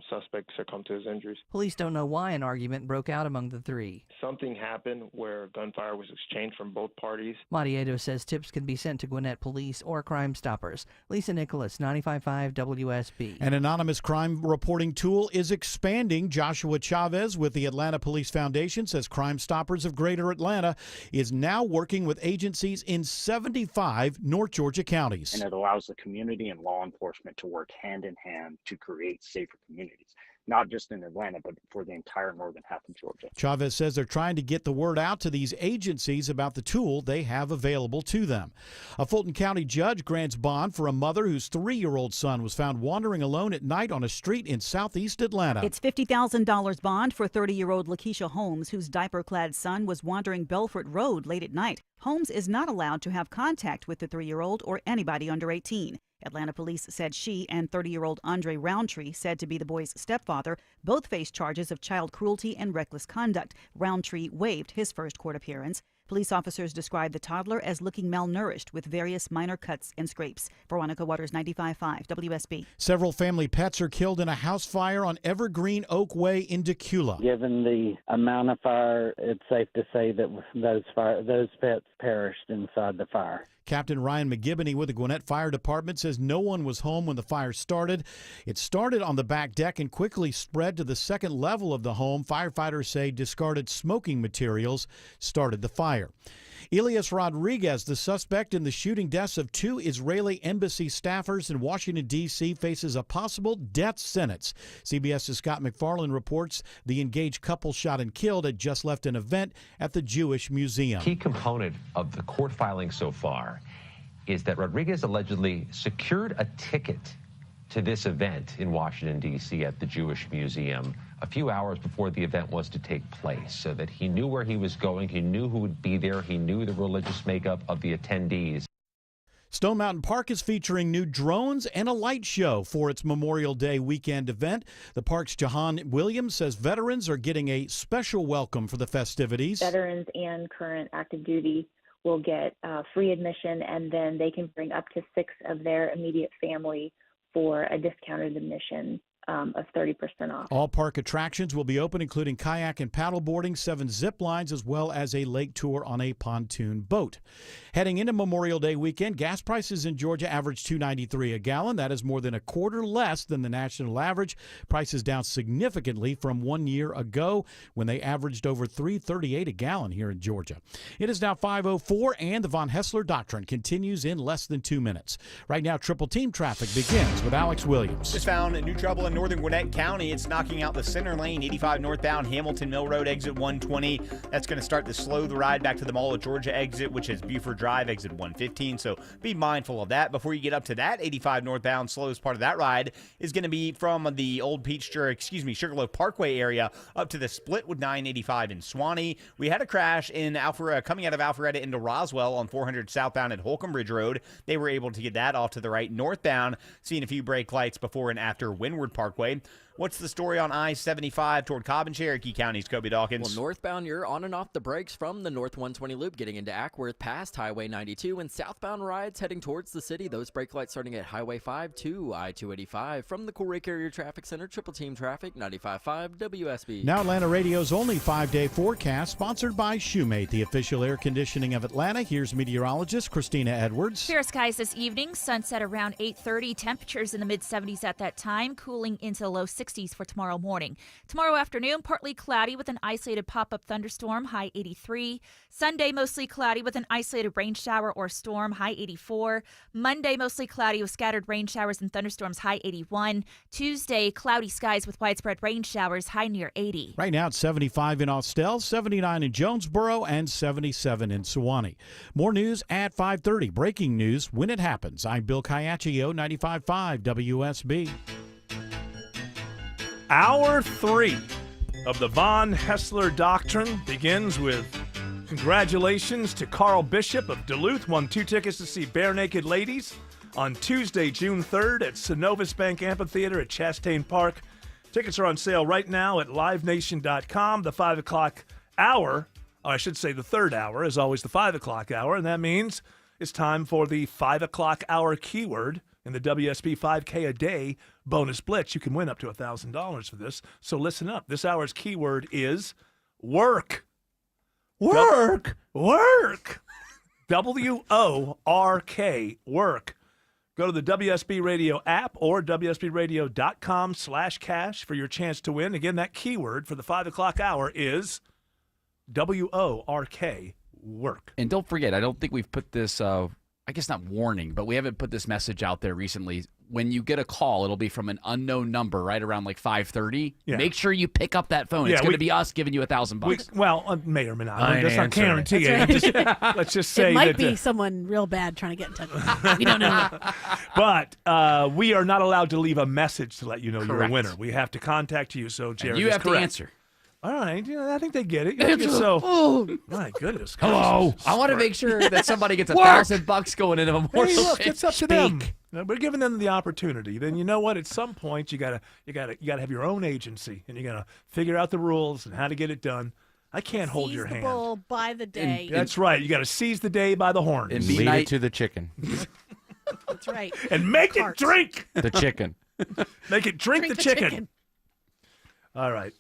suspect succumbed to his injuries. Police don't know why an argument broke out among the 3. Something happened where gunfire was exchanged from both parties. Mariedo says tips can be sent to Gwinnett Police or Crime Stoppers. Lisa Nicholas, 95.5 WSB. An anonymous crime reporting tool is expanding. Joshua Chavez with the Atlanta Police Foundation says Crime Stoppers of Greater Atlanta is now working with agencies in 75 North Georgia counties. And it allows the community and law enforcement to work hand in hand to create safer communities, not just in Atlanta, but for the entire northern half of Georgia. Chavez says they're trying to get the word out to these agencies about the tool they have available to them. A Fulton County judge grants bond for a mother whose 3-year-old son was found wandering alone at night on a street in southeast Atlanta. It's $50,000 bond for 30-year-old Lakeisha Holmes, whose diaper-clad son was wandering Belfort Road late at night. Holmes is not allowed to have contact with the 3-year-old or anybody under 18. Atlanta police said she and 30-year-old Andre Roundtree, said to be the boy's stepfather, both face charges of child cruelty and reckless conduct. Roundtree waived his first court appearance. Police officers described the toddler as looking malnourished with various minor cuts and scrapes. Veronica Waters, 95.5 WSB. Several family pets are killed in a house fire on Evergreen Oak Way in Decula. Given the amount of fire, it's safe to say that those pets perished inside the fire. Captain Ryan McGibney with the Gwinnett Fire Department says no one was home when the fire started. It started on the back deck and quickly spread to the second level of the home. Firefighters say discarded smoking materials started the fire. Elias Rodriguez, the suspect in the shooting deaths of 2 Israeli embassy staffers in Washington, D.C., faces a possible death sentence. CBS's Scott McFarland reports the engaged couple shot and killed had just left an event at the Jewish Museum. Key component of the court filing so far is that Rodriguez allegedly secured a ticket to this event in Washington, D.C. at the Jewish Museum a few hours before the event was to take place, so that he knew where he was going, he knew who would be there, he knew the religious makeup of the attendees. Stone Mountain Park is featuring new drones and a light show for its Memorial Day weekend event. The park's Jahan Williams says veterans are getting a special welcome for the festivities. Veterans and current active duty will get free admission, and then they can bring up to 6 of their immediate family for a discounted admission of 30% off. All park attractions will be open, including kayak and paddleboarding, 7 zip lines, as well as a lake tour on a pontoon boat. Heading into Memorial Day weekend, gas prices in Georgia average $2.93 a gallon. That is more than a quarter less than the national average. Prices down significantly from 1 year ago when they averaged over $3.38 a gallon here in Georgia. It is now 5:04, and the Von Hessler Doctrine continues in less than 2 minutes. Right now, triple team traffic begins with Alex Williams. Just found new trouble in northern Gwinnett County. It's knocking out the center lane, 85 northbound, Hamilton Mill Road, exit 120. That's going to start to slow the ride back to the Mall of Georgia exit, which is Buford Drive, exit 115. So be mindful of that before you get up to that 85 northbound. Slowest part of that ride is going to be from the old Sugarloaf Parkway area up to the split with 985 in Swanee. We had a crash in coming out of Alpharetta into Roswell on 400 southbound at Holcomb Ridge Road. They were able to get that off to the right northbound, seeing a few brake lights before and after Windward Parkway. What's the story on I-75 toward Cobb and Cherokee counties, Kobe Dawkins? Well, northbound, you're on and off the brakes from the North 120 loop, getting into Ackworth past Highway 92, and southbound rides heading towards the city. Those brake lights starting at Highway 5 to I-285. From the Coolray Carrier Traffic Center, triple team traffic, 95.5 WSB. Now Atlanta Radio's only 5-day forecast, sponsored by Shoemate, the official air conditioning of Atlanta. Here's meteorologist Christina Edwards. Fair skies this evening, sunset around 8:30, temperatures in the mid-70s at that time, cooling into the low 60s for tomorrow morning. Tomorrow afternoon, partly cloudy with an isolated pop-up thunderstorm, high 83. Sunday, mostly cloudy with an isolated rain shower or storm, high 84. Monday, mostly cloudy with scattered rain showers and thunderstorms, high 81. Tuesday, cloudy skies with widespread rain showers, high near 80. Right now it's 75 in Austell, 79 in Jonesboro, and 77 in Sewanee. More news at 5:30. Breaking news when it happens. I'm Bill Caiaccio, 95.5 WSB. Hour 3 of the Von Hessler Doctrine begins with congratulations to Carl Bishop of Duluth, won 2 tickets to see Bare Naked Ladies on Tuesday, June 3rd at Synovus Bank Amphitheater at Chastain Park. Tickets are on sale right now at livenation.com. The 5 o'clock hour, or I should say the third hour, is always the 5 o'clock hour, and that means it's time for the 5 o'clock hour keyword in the WSB 5K a day bonus blitz. You can win up to $1,000 for this, so listen up. This hour's keyword is work. Work. Work. W-O-R-K, work. Go to the WSB Radio app or WSBradio.com/cash for your chance to win. Again, that keyword for the 5 o'clock hour is W-O-R-K, work. And don't forget, I don't think we've put this, I guess not warning, but we haven't put this message out there recently. When you get a call, it'll be from an unknown number right around like 5:30. Yeah. Make sure you pick up that phone. It's going to be us giving you $1,000. Well, may or may not. That's not guarantee it. Right. Let's just say it might that, be someone real bad trying to get in touch. We don't know. But we are not allowed to leave a message to let you know you're a winner. We have to contact you. So, Jared, you have correct. to answer. All right, I think they get it. So, my goodness. Hello. I want to make sure that somebody gets $1,000 going into Memorial Hey, look, Day. it's up to them. We're giving them the opportunity. Then you know what? At some point, you gotta have your own agency, and you gotta figure out the rules and how to get it done. I can't hold Seize your the hand. bull by the day. That's right. You got to seize the day by the horns. And Lead it to the chicken. That's right. And make it drink. The chicken. Make it drink the chicken. All right.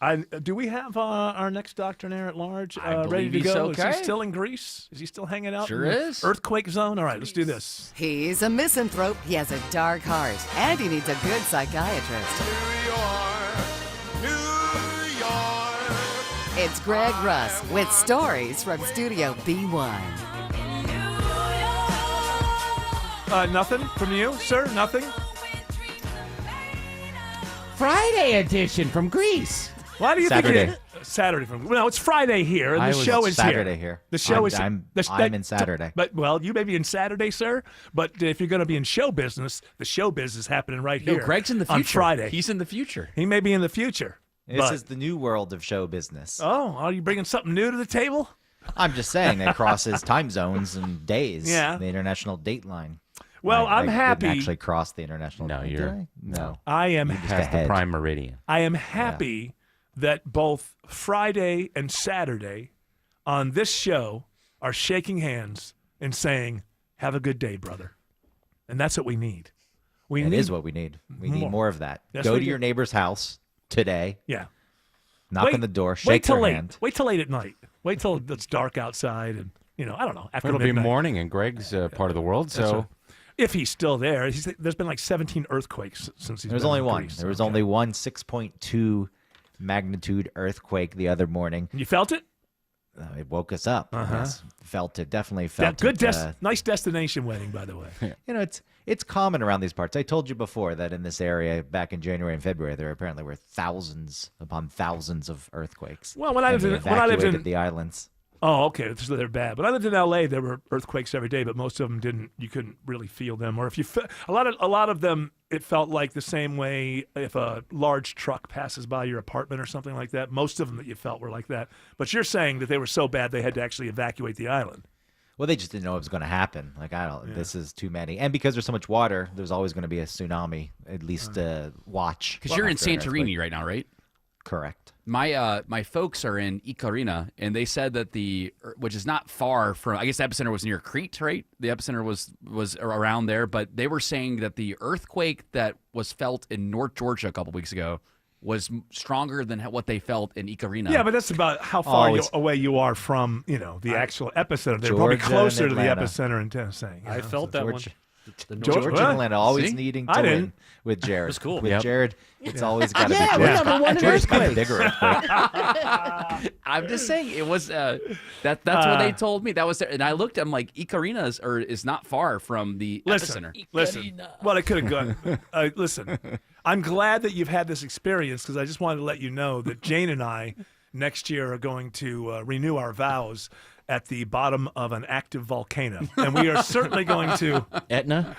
Do we have our next doctrinaire at large ready to he's go? okay. Is he still in Greece? Is he still hanging out? Sure in the is. Earthquake zone? All right, let's do this. He's a misanthrope. He has a dark heart, and he needs a good psychiatrist. It's Greg Russ with stories from Studio B1. Nothing from you, sir? Nothing? Friday edition from Greece. Why do you Saturday. think Saturday from? Well, no, it's Friday here, and I the was show is Saturday here. The show is. I'm in Saturday. But well, you may be in Saturday, sir. But if you're going to be in show business, the show business is happening right No, here. Greg's in the future. On Friday. He's in the future. He may be in the future. This is the new world of show business. Oh, are you bringing something new to the table? I'm just saying it crosses time zones and days. Yeah. The international date line. Well, I'm I happy. didn't actually cross the international. No, date, you're did I? No. I am Just past the ahead. prime meridian. I am happy that both Friday and Saturday on this show are shaking hands and saying, "Have a good day, brother," and that's what we need. It is what we need. We need more of that. Yes, Go we to do. your neighbor's house today. Yeah. Knock on the door. Wait Shake till their late. hand. Wait till late at night. Wait till it's dark outside, and I don't know. After It'll midnight. be morning in Greg's part of the world, That's so right. If he's still there, there's been like 17 earthquakes since he's There was been only in one. Greece. There was only one 6.2 magnitude earthquake the other morning. You felt it? It woke us up. Uh-huh. Yes, felt it. Definitely Yeah, felt good. it. Nice destination wedding, by the way. It's common around these parts. I told you before that in this area back in January and February, there apparently were thousands upon thousands of earthquakes. Well, when I And lived they in evacuated the islands. Oh, okay. So they're bad. When I lived in L.A., there were earthquakes every day, but most of them didn't. You couldn't really feel them, or if you a lot of them, it felt like the same way if a large truck passes by your apartment or something like that. Most of them that you felt were like that. But you're saying that they were so bad they had to actually evacuate the island. Well, they just didn't know it was going to happen. Like, this is too many. And because there's so much water, there's always going to be a tsunami, at least watch. Because you're in after an Santorini earthquake. right now, right? Correct. My folks are in Ikarina, and they said that which is not far from, I guess the epicenter was near Crete, right? The epicenter was around there, but they were saying that the earthquake that was felt in North Georgia a couple weeks ago was stronger than what they felt in Ikarina. Yeah, but that's about how far away you are from, the actual epicenter. They're probably Georgia closer and to the Atlanta. epicenter in Tennessee. I felt that one. Georgia and Atlanta always needing to win with Jared. That's cool. With Jared, it's always got to Yeah, be we Georgia. never won an Georgia's got a earthquake. bigger earthquake. I'm just saying it was that's what they told me. That was and I looked. I'm like Ikarina is not far from the epicenter. Listen. Well, it could have gone. Listen, I'm glad that you've had this experience because I just wanted to let you know that Jane and I next year are going to renew our vows at the bottom of an active volcano, and we are certainly going to Etna.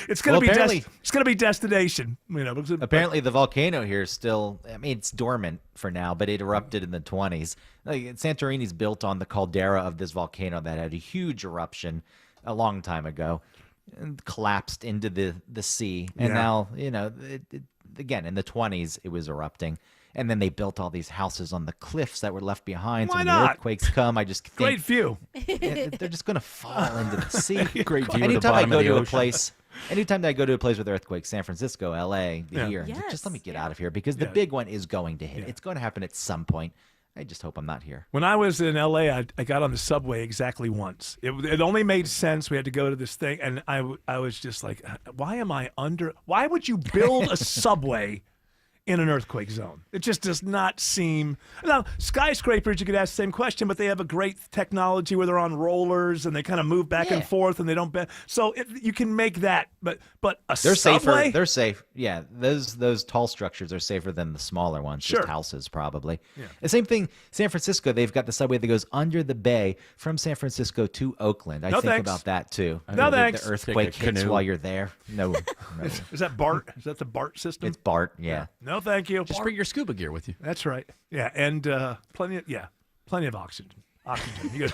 It's going to Well, it's going to be destination. Because Apparently, the volcano here is still, it's dormant for now, but it erupted in the 20s. Santorini's built on the caldera of this volcano that had a huge eruption a long time ago and collapsed into the sea. And Yeah. now, again, in the 20s, it was erupting. And then they built all these houses on the cliffs that were left behind. So Why when not? the earthquakes come, I just think Great view. they're just going to fall into the sea. Great view of the Anytime I bottom go of the to a ocean. place, anytime that I go to a place with earthquakes, San Francisco, L.A., Yeah. here, Yes. just let me get out of here because the big one is going to hit. It's going to happen at some point. I just hope I'm not here. When I was in L.A., I got on the subway exactly once. It only made sense. We had to go to this thing, and I was just like, why would you build a subway in an earthquake zone? It just does not seem. Now, skyscrapers, you could ask the same question, but they have a great technology where they're on rollers and they kind of move back and forth and they don't bend. So you can make that, but a They're subway? safer. They're safe. Yeah, those tall structures are safer than the smaller ones. Sure. Just houses, probably. Yeah. The same thing. San Francisco, they've got the subway that goes under the bay from San Francisco to Oakland. I No think thanks. about that too. No the thanks. earthquake Take a hits canoe. while you're there. No. Is that BART? Is that the BART system? It's BART. Yeah. No, thank you. Just bring your scuba gear with you. That's right. Yeah, and plenty of oxygen. You're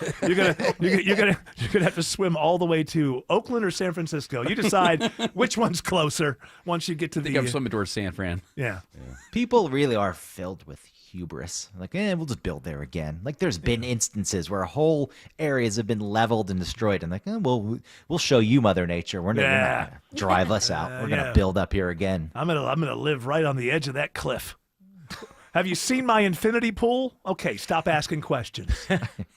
gonna have to swim all the way to Oakland or San Francisco. You decide which one's closer once you get to I think the. I'm swimming towards San Fran. Yeah. People really are filled with hubris. Like, we'll just build there again. Like, there's been instances where whole areas have been leveled and destroyed, and like, we'll show you, Mother Nature. We're not gonna drive us out. We're gonna build up here again. I'm gonna live right on the edge of that cliff. Have you seen my infinity pool? Okay, stop asking questions.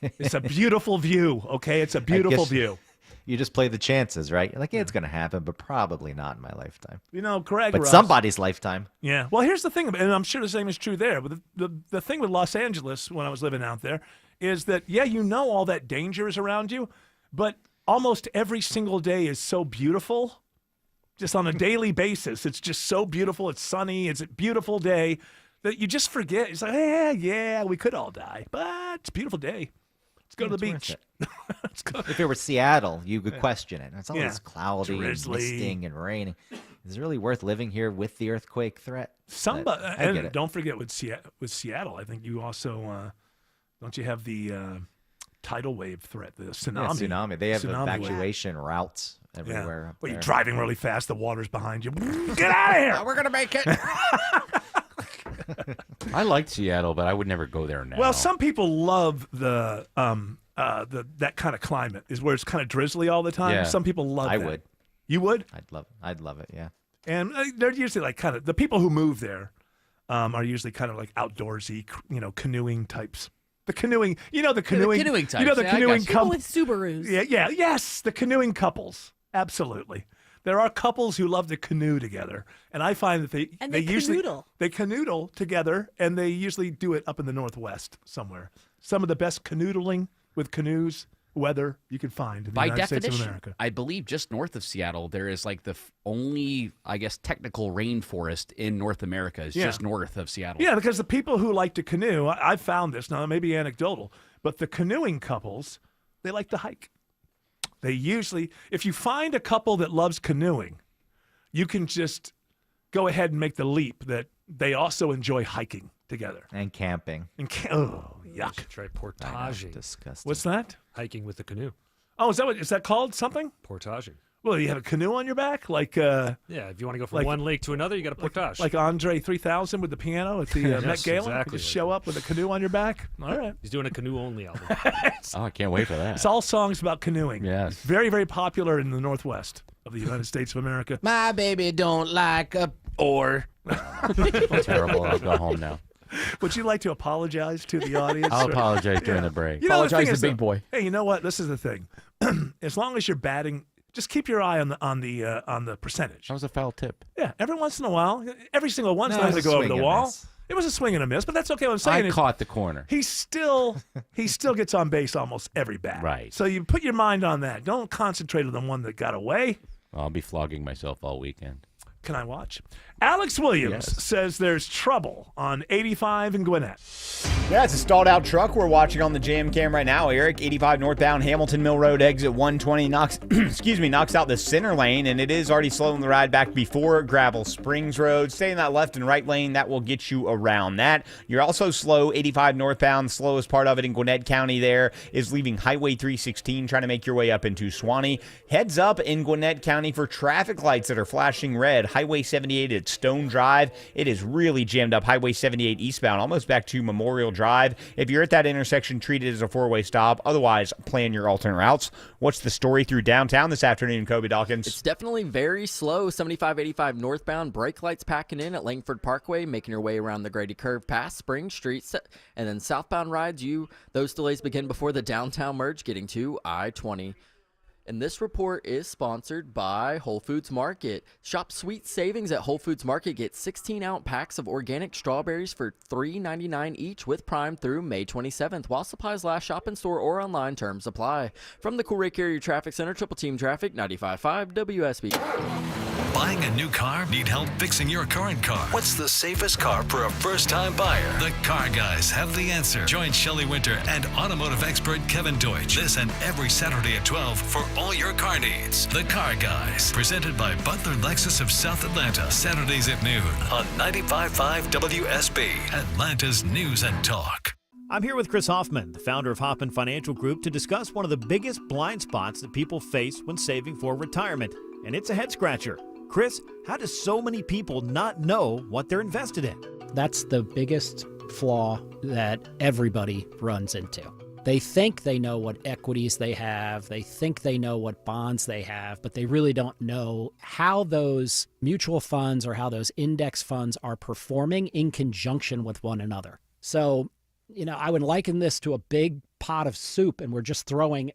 It's a beautiful view, okay? It's a beautiful view. You just play the chances, right? You're like, it's going to happen, but probably not in my lifetime. Greg, but somebody's lifetime. Yeah. Well, here's the thing, and I'm sure the same is true there, but the thing with Los Angeles when I was living out there is that, all that danger is around you, but almost every single day is so beautiful. Just on a daily basis, it's just so beautiful. It's sunny. It's a beautiful day. That you just forget. It's like, we could all die, but it's a beautiful day. Let's go to the beach. If it were Seattle, you could question it. It's always cloudy and misting and raining. Is it really worth living here with the earthquake threat? And don't forget with Seattle, I think you also, don't you have the tidal wave threat, the tsunami? Yeah, tsunami. They have evacuation routes everywhere. Well, you're driving really fast. The water's behind you. Get out of here. We're going to make it. I liked Seattle, but I would never go there now. Well, some people love that kind of climate, is where it's kind of drizzly all the time. Yeah. Some people love that. I would. You would? I'd love it, yeah. And they're usually like kind of, the people who move there are usually kind of like outdoorsy, canoeing types. The canoeing, the canoeing. The canoeing types. The canoeing people with Subarus. Yes, the canoeing couples. Absolutely. There are couples who love to canoe together, and I find that they usually canoodle together, and they usually do it up in the Northwest somewhere. Some of the best canoodling with canoes weather you can find in the United States of America. I believe just north of Seattle there is like the only, technical rainforest in North America is just north of Seattle. Yeah, because the people who like to canoe, I've found this now, it may be anecdotal, but the canoeing couples, they like to hike. They usually, if you find a couple that loves canoeing, you can just go ahead and make the leap that they also enjoy hiking together. And camping. Yuck. Try portaging. Disgusting. What's that? Hiking with the canoe. Oh, is that called something? Portaging. Well, you have a canoe on your back? Like yeah, if you want to go from one lake to another, you got a portage. Like Andre 3000 with the piano at the Met Gala? Exactly. You just show up with a canoe on your back? All right. He's doing a canoe-only album. Oh, I can't wait for that. It's all songs about canoeing. Yes. Very, very popular in the Northwest of the United States of America. My baby don't like a oar. Terrible. I'll go home now. Would you like to apologize to the audience? I'll apologize during the break. Apologize to Big Boy. Hey, you know what? This is the thing. As long as you're batting, just keep your eye on the percentage. That was a foul tip. Yeah, every once in a while, every single once in a while to go over the wall. Miss. It was a swing and a miss, but that's okay. What I'm saying I caught the corner. He still gets on base almost every bat. Right. So you put your mind on that. Don't concentrate on the one that got away. I'll be flogging myself all weekend. Can I watch? Alex Williams says there's trouble on 85 in Gwinnett. Yeah, it's a stalled out truck we're watching on the jam cam right now, Eric. 85 northbound Hamilton Mill Road, exit 120 knocks out the center lane, and it is already slowing the ride back before Gravel Springs Road. Stay in that left and right lane. That will get you around that. You're also slow 85 northbound. Slowest part of it in Gwinnett County there is leaving Highway 316, trying to make your way up into Suwannee. Heads up in Gwinnett County for traffic lights that are flashing red. Highway 78 at Stone Drive. It is really jammed up. Highway 78 eastbound, almost back to Memorial Drive. If you're at that intersection, treat it as a four-way stop. Otherwise, plan your alternate routes. What's the story through downtown this afternoon, Kobe Dawkins? It's definitely very slow. 75-85 northbound. Brake lights packing in at Langford Parkway, making your way around the Grady Curve past Spring Street. And then southbound rides, those delays begin before the downtown merge, getting to I-20. And this report is sponsored by Whole Foods Market. Shop sweet savings at Whole Foods Market. Get 16-ounce packs of organic strawberries for $3.99 each with Prime through May 27th. While supplies last, shop in store or online. Terms apply. From the Cool Ray Carrier Traffic Center, Triple Team Traffic, 95.5 WSB. Buying a new car? Need help fixing your current car? What's the safest car for a first-time buyer? The Car Guys have the answer. Join Shelley Winter and automotive expert Kevin Deutsch this and every Saturday at 12 for all your car needs. The Car Guys, presented by Butler Lexus of South Atlanta, Saturdays at noon on 95.5 WSB, Atlanta's News and Talk. I'm here with Chris Hoffman, the founder of Hoffman Financial Group, to discuss one of the biggest blind spots that people face when saving for retirement, and it's a head-scratcher. Chris, how do so many people not know what they're invested in? That's the biggest flaw that everybody runs into. They think they know what equities they have, they think they know what bonds they have, but they really don't know how those mutual funds or how those index funds are performing in conjunction with one another. So, I would liken this to a big pot of soup, and we're just throwing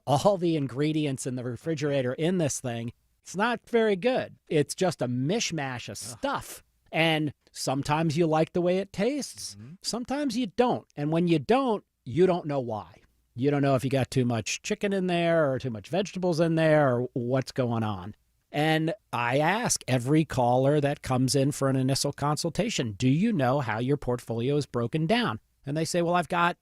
all the ingredients in the refrigerator in this thing. It's not very good. It's just a mishmash of stuff. And sometimes you like the way it tastes. Sometimes you don't. And when you don't know why. You don't know if you got too much chicken in there or too much vegetables in there or what's going on. And I ask every caller that comes in for an initial consultation, do you know how your portfolio is broken down? And they say, well, I've got,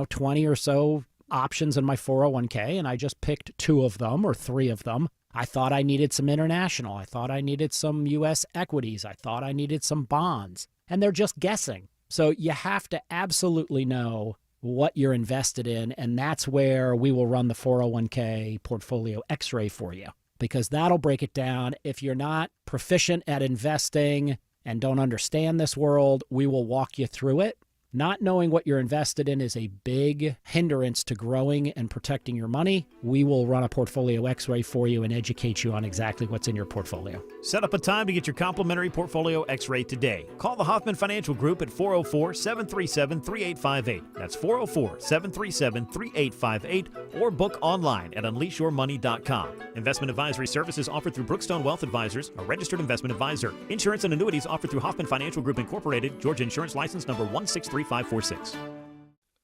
20 or so options in my 401k, and I just picked 2 of them or 3 of them. I thought I needed some international. I thought I needed some U.S. equities. I thought I needed some bonds. And they're just guessing. So you have to absolutely know what you're invested in, and that's where we will run the 401k portfolio x-ray for you, because that'll break it down. If you're not proficient at investing and don't understand this world, we will walk you through it. Not knowing what you're invested in is a big hindrance to growing and protecting your money. We will run a portfolio x-ray for you and educate you on exactly what's in your portfolio. Set up a time to get your complimentary portfolio x-ray today. Call the Hoffman Financial Group at 404-737-3858. That's 404-737-3858, or book online at unleashyourmoney.com. Investment advisory services offered through Brookstone Wealth Advisors, a registered investment advisor. Insurance and annuities offered through Hoffman Financial Group Incorporated, Georgia Insurance License number 163546.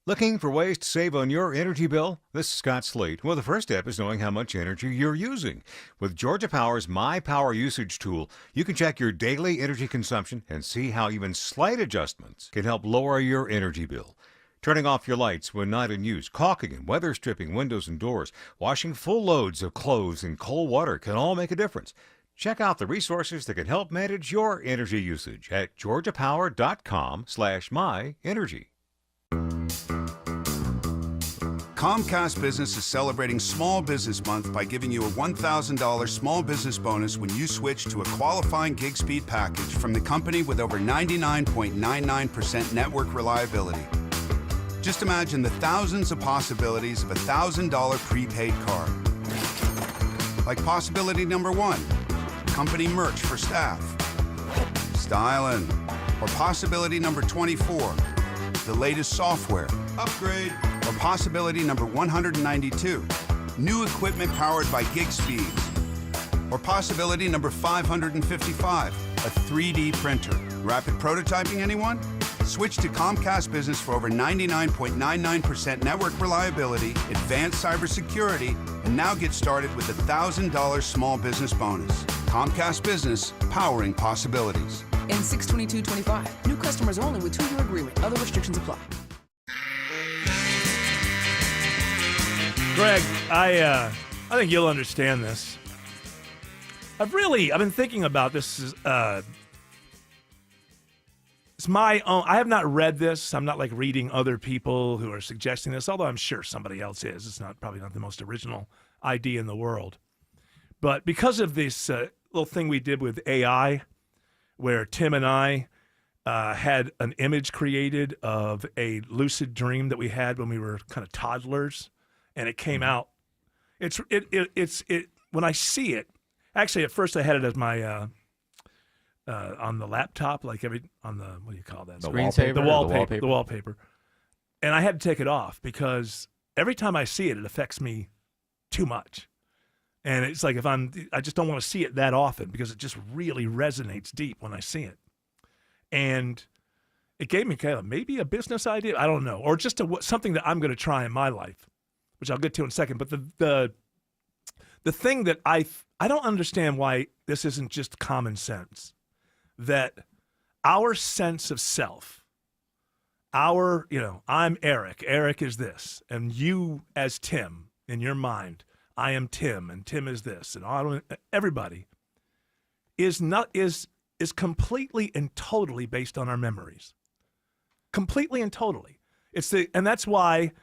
Looking for ways to save on your energy bill? This is Scott Slate. Well, the first step is knowing how much energy you're using. With Georgia Power's My Power Usage tool, you can check your daily energy consumption and see how even slight adjustments can help lower your energy bill. Turning off your lights when not in use, caulking and weather stripping windows and doors, washing full loads of clothes in cold water can all make a difference. Check out the resources that can help manage your energy usage at georgiapower.com/myenergy. Comcast Business is celebrating Small Business Month by giving you a $1,000 small business bonus when you switch to a qualifying gig speed package from the company with over 99.99% network reliability. Just imagine the thousands of possibilities of a $1,000 prepaid card. Like possibility number 1, company merch for staff. Stylin'. Or possibility number 24, the latest software. Upgrade. Or possibility number 192, new equipment powered by gig speeds. Or possibility number 555, a 3D printer. Rapid prototyping, anyone? Switch to Comcast Business for over 99.99% network reliability, advanced cybersecurity, and now get started with a $1,000 small business bonus. Comcast Business, powering possibilities. In 6/22/25, new customers only with 2-year agreement. Other restrictions apply. Greg, I think you'll understand this. I've been thinking about this. It's my own. I have not read this. I'm not like reading other people who are suggesting this, although I'm sure somebody else is. It's probably not the most original idea in the world. But because of this little thing we did with AI, where Tim and I had an image created of a lucid dream that we had when we were kind of toddlers. And it came out. It's when I see it. Actually, at first I had it as my on the laptop, like on the what do you call that? The screensaver. The wallpaper. And I had to take it off because every time I see it, it affects me too much. And it's like I just don't want to see it that often because it just really resonates deep when I see it. And it gave me kind of maybe a business idea. I don't know, or just something that I'm going to try in my life, which I'll get to in a second. But the thing that I don't understand why this isn't just common sense, that our sense of self, I'm Eric, Eric is this, and you as Tim, in your mind, I am Tim, and Tim is this, and everybody is completely and totally based on our memories. Completely and totally. And that's why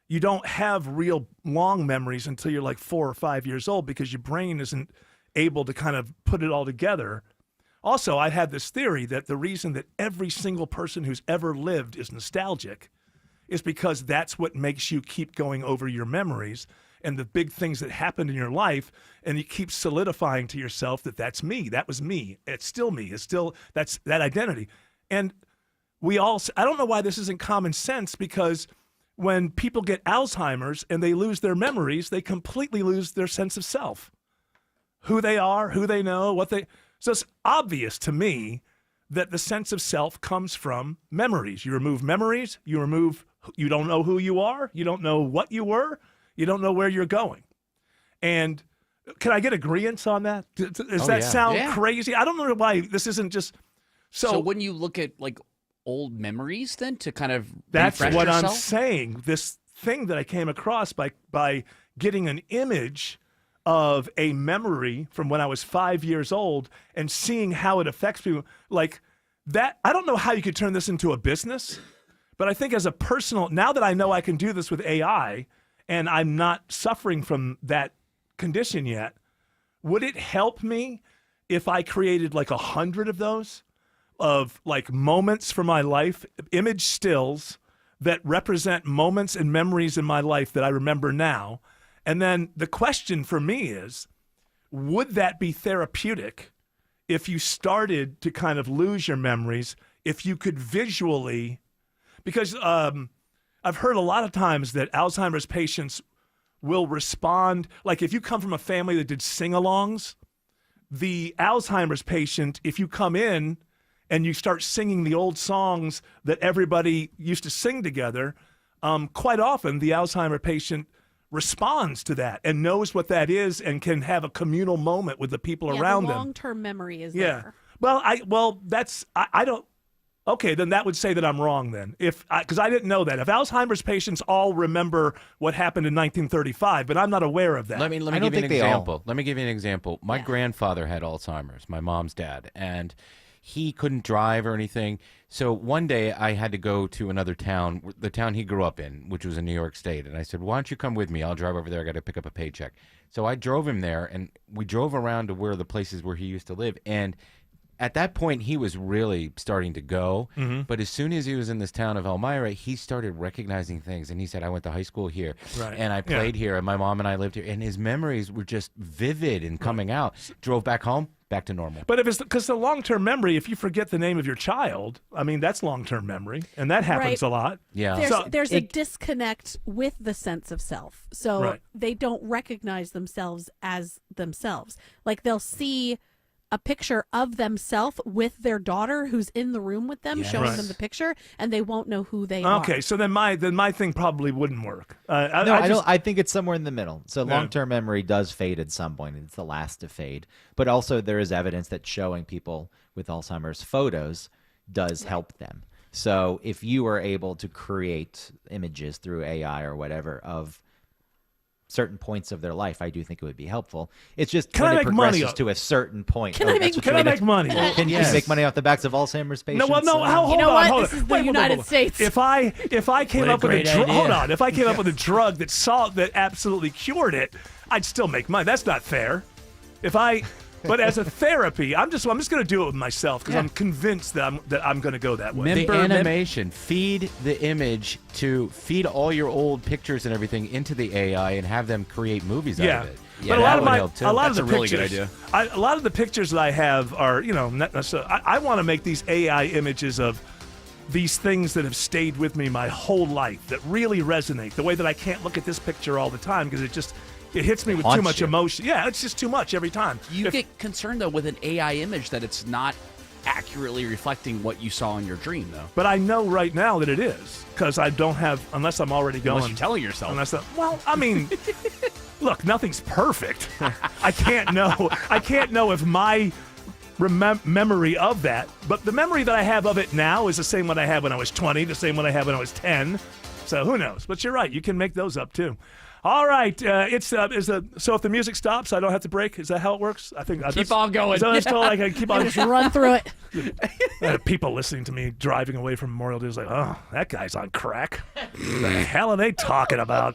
you don't have real long memories until you're like 4 or 5 years old because your brain isn't able to kind of put it all together. Also, I had this theory that the reason that every single person who's ever lived is nostalgic is because that's what makes you keep going over your memories and the big things that happened in your life, and you keep solidifying to yourself that that's me, that was me, it's still me, it's still that's that identity. And we all, I don't know why this isn't common sense, because when people get Alzheimer's and they lose their memories, they completely lose their sense of self, who they are, who they know, what they. So it's obvious to me that the sense of self comes from memories. You remove memories, you don't know who you are, you don't know what you were, you don't know where you're going. And can I get agreement on that? Does that sound crazy? I don't know why this isn't just. So wouldn't you look at like old memories then to kind of That's refresh what yourself? I'm saying. This thing that I came across by getting an image of a memory from when I was 5 years old and seeing how it affects people like that. I don't know how you could turn this into a business, but I think as a personal, now that I know I can do this with AI and I'm not suffering from that condition yet, would it help me if I created like 100 of those? Of like moments from my life, image stills that represent moments and memories in my life that I remember now. And then the question for me is, would that be therapeutic if you started to kind of lose your memories, if you could visually, because I've heard a lot of times that Alzheimer's patients will respond, like if you come from a family that did sing-alongs, the Alzheimer's patient, if you come in and you start singing the old songs that everybody used to sing together, quite often the Alzheimer patient responds to that and knows what that is and can have a communal moment with the people around the them. long-term memory is Yeah. there. Well, I don't. Okay, then that would say that I'm wrong then, because I didn't know that. If Alzheimer's patients all remember what happened in 1935, but I'm not aware of that. Let me give you an example. Let me give you an example. My grandfather had Alzheimer's, my mom's dad, and he couldn't drive or anything. So one day I had to go to another town, the town he grew up in, which was in New York State. And I said, why don't you come with me? I'll drive over there. I got to pick up a paycheck. So I drove him there, and we drove around to where the places where he used to live. And at that point, he was really starting to go. Mm-hmm. But as soon as he was in this town of Elmira, he started recognizing things. And he said, I went to high school here, Right. and I played here, and my mom and I lived here. And his memories were just vivid and coming out. Drove back home, back to normal. But if it's because the long-term memory, if you forget the name of your child, I mean, that's long-term memory, and that happens a lot. Yeah. There's a disconnect with the sense of self. So Right. they don't recognize themselves as themselves. Like they'll see a picture of themselves with their daughter who's in the room with them, showing Right. them the picture, and they won't know who they are. Okay, so then my thing probably wouldn't work. I think it's somewhere in the middle. So Yeah. long-term memory does fade at some point. It's the last to fade. But also there is evidence that showing people with Alzheimer's photos does help them. So if you are able to create images through AI or whatever of certain points of their life, I do think it would be helpful. It's just Can I when it make money progresses off- to a certain point. Can I make money? Can you make money off the backs of Alzheimer's patients? No, well, no. Hold know on, what? hold This on. is the Wait, United States. If I came What a up with a great drug, idea. hold on. If I came up with a drug that absolutely cured it, I'd still make money. That's not fair. But as a therapy, I'm just going to do it with myself because I'm convinced that I'm going to go that way. The animation, feed the image to feed all your old pictures and everything into the AI and have them create movies out of it. But a lot of the really pictures, good idea. A lot of the pictures that I have are, not necessarily. I want to make these AI images of these things that have stayed with me my whole life that really resonate. The way that I can't look at this picture all the time because it hits me with too haunts much you. emotion. Yeah, it's just too much every time. You get concerned, though, with an AI image that it's not accurately reflecting what you saw in your dream, though. But I know right now that it is because I don't have, unless I'm already going. Unless you're telling yourself. Well, I mean, look, nothing's perfect. I can't know if my memory of that, but the memory that I have of it now is the same one I had when I was 20, the same one I had when I was 10. So who knows? But you're right. You can make those up too. All right, so if the music stops, I don't have to break. Is that how it works? I think Keep on going. Is that what it's told? I can keep on. Just run through it. People listening to me driving away from Memorial Day is like, oh, that guy's on crack. What the hell are they talking about?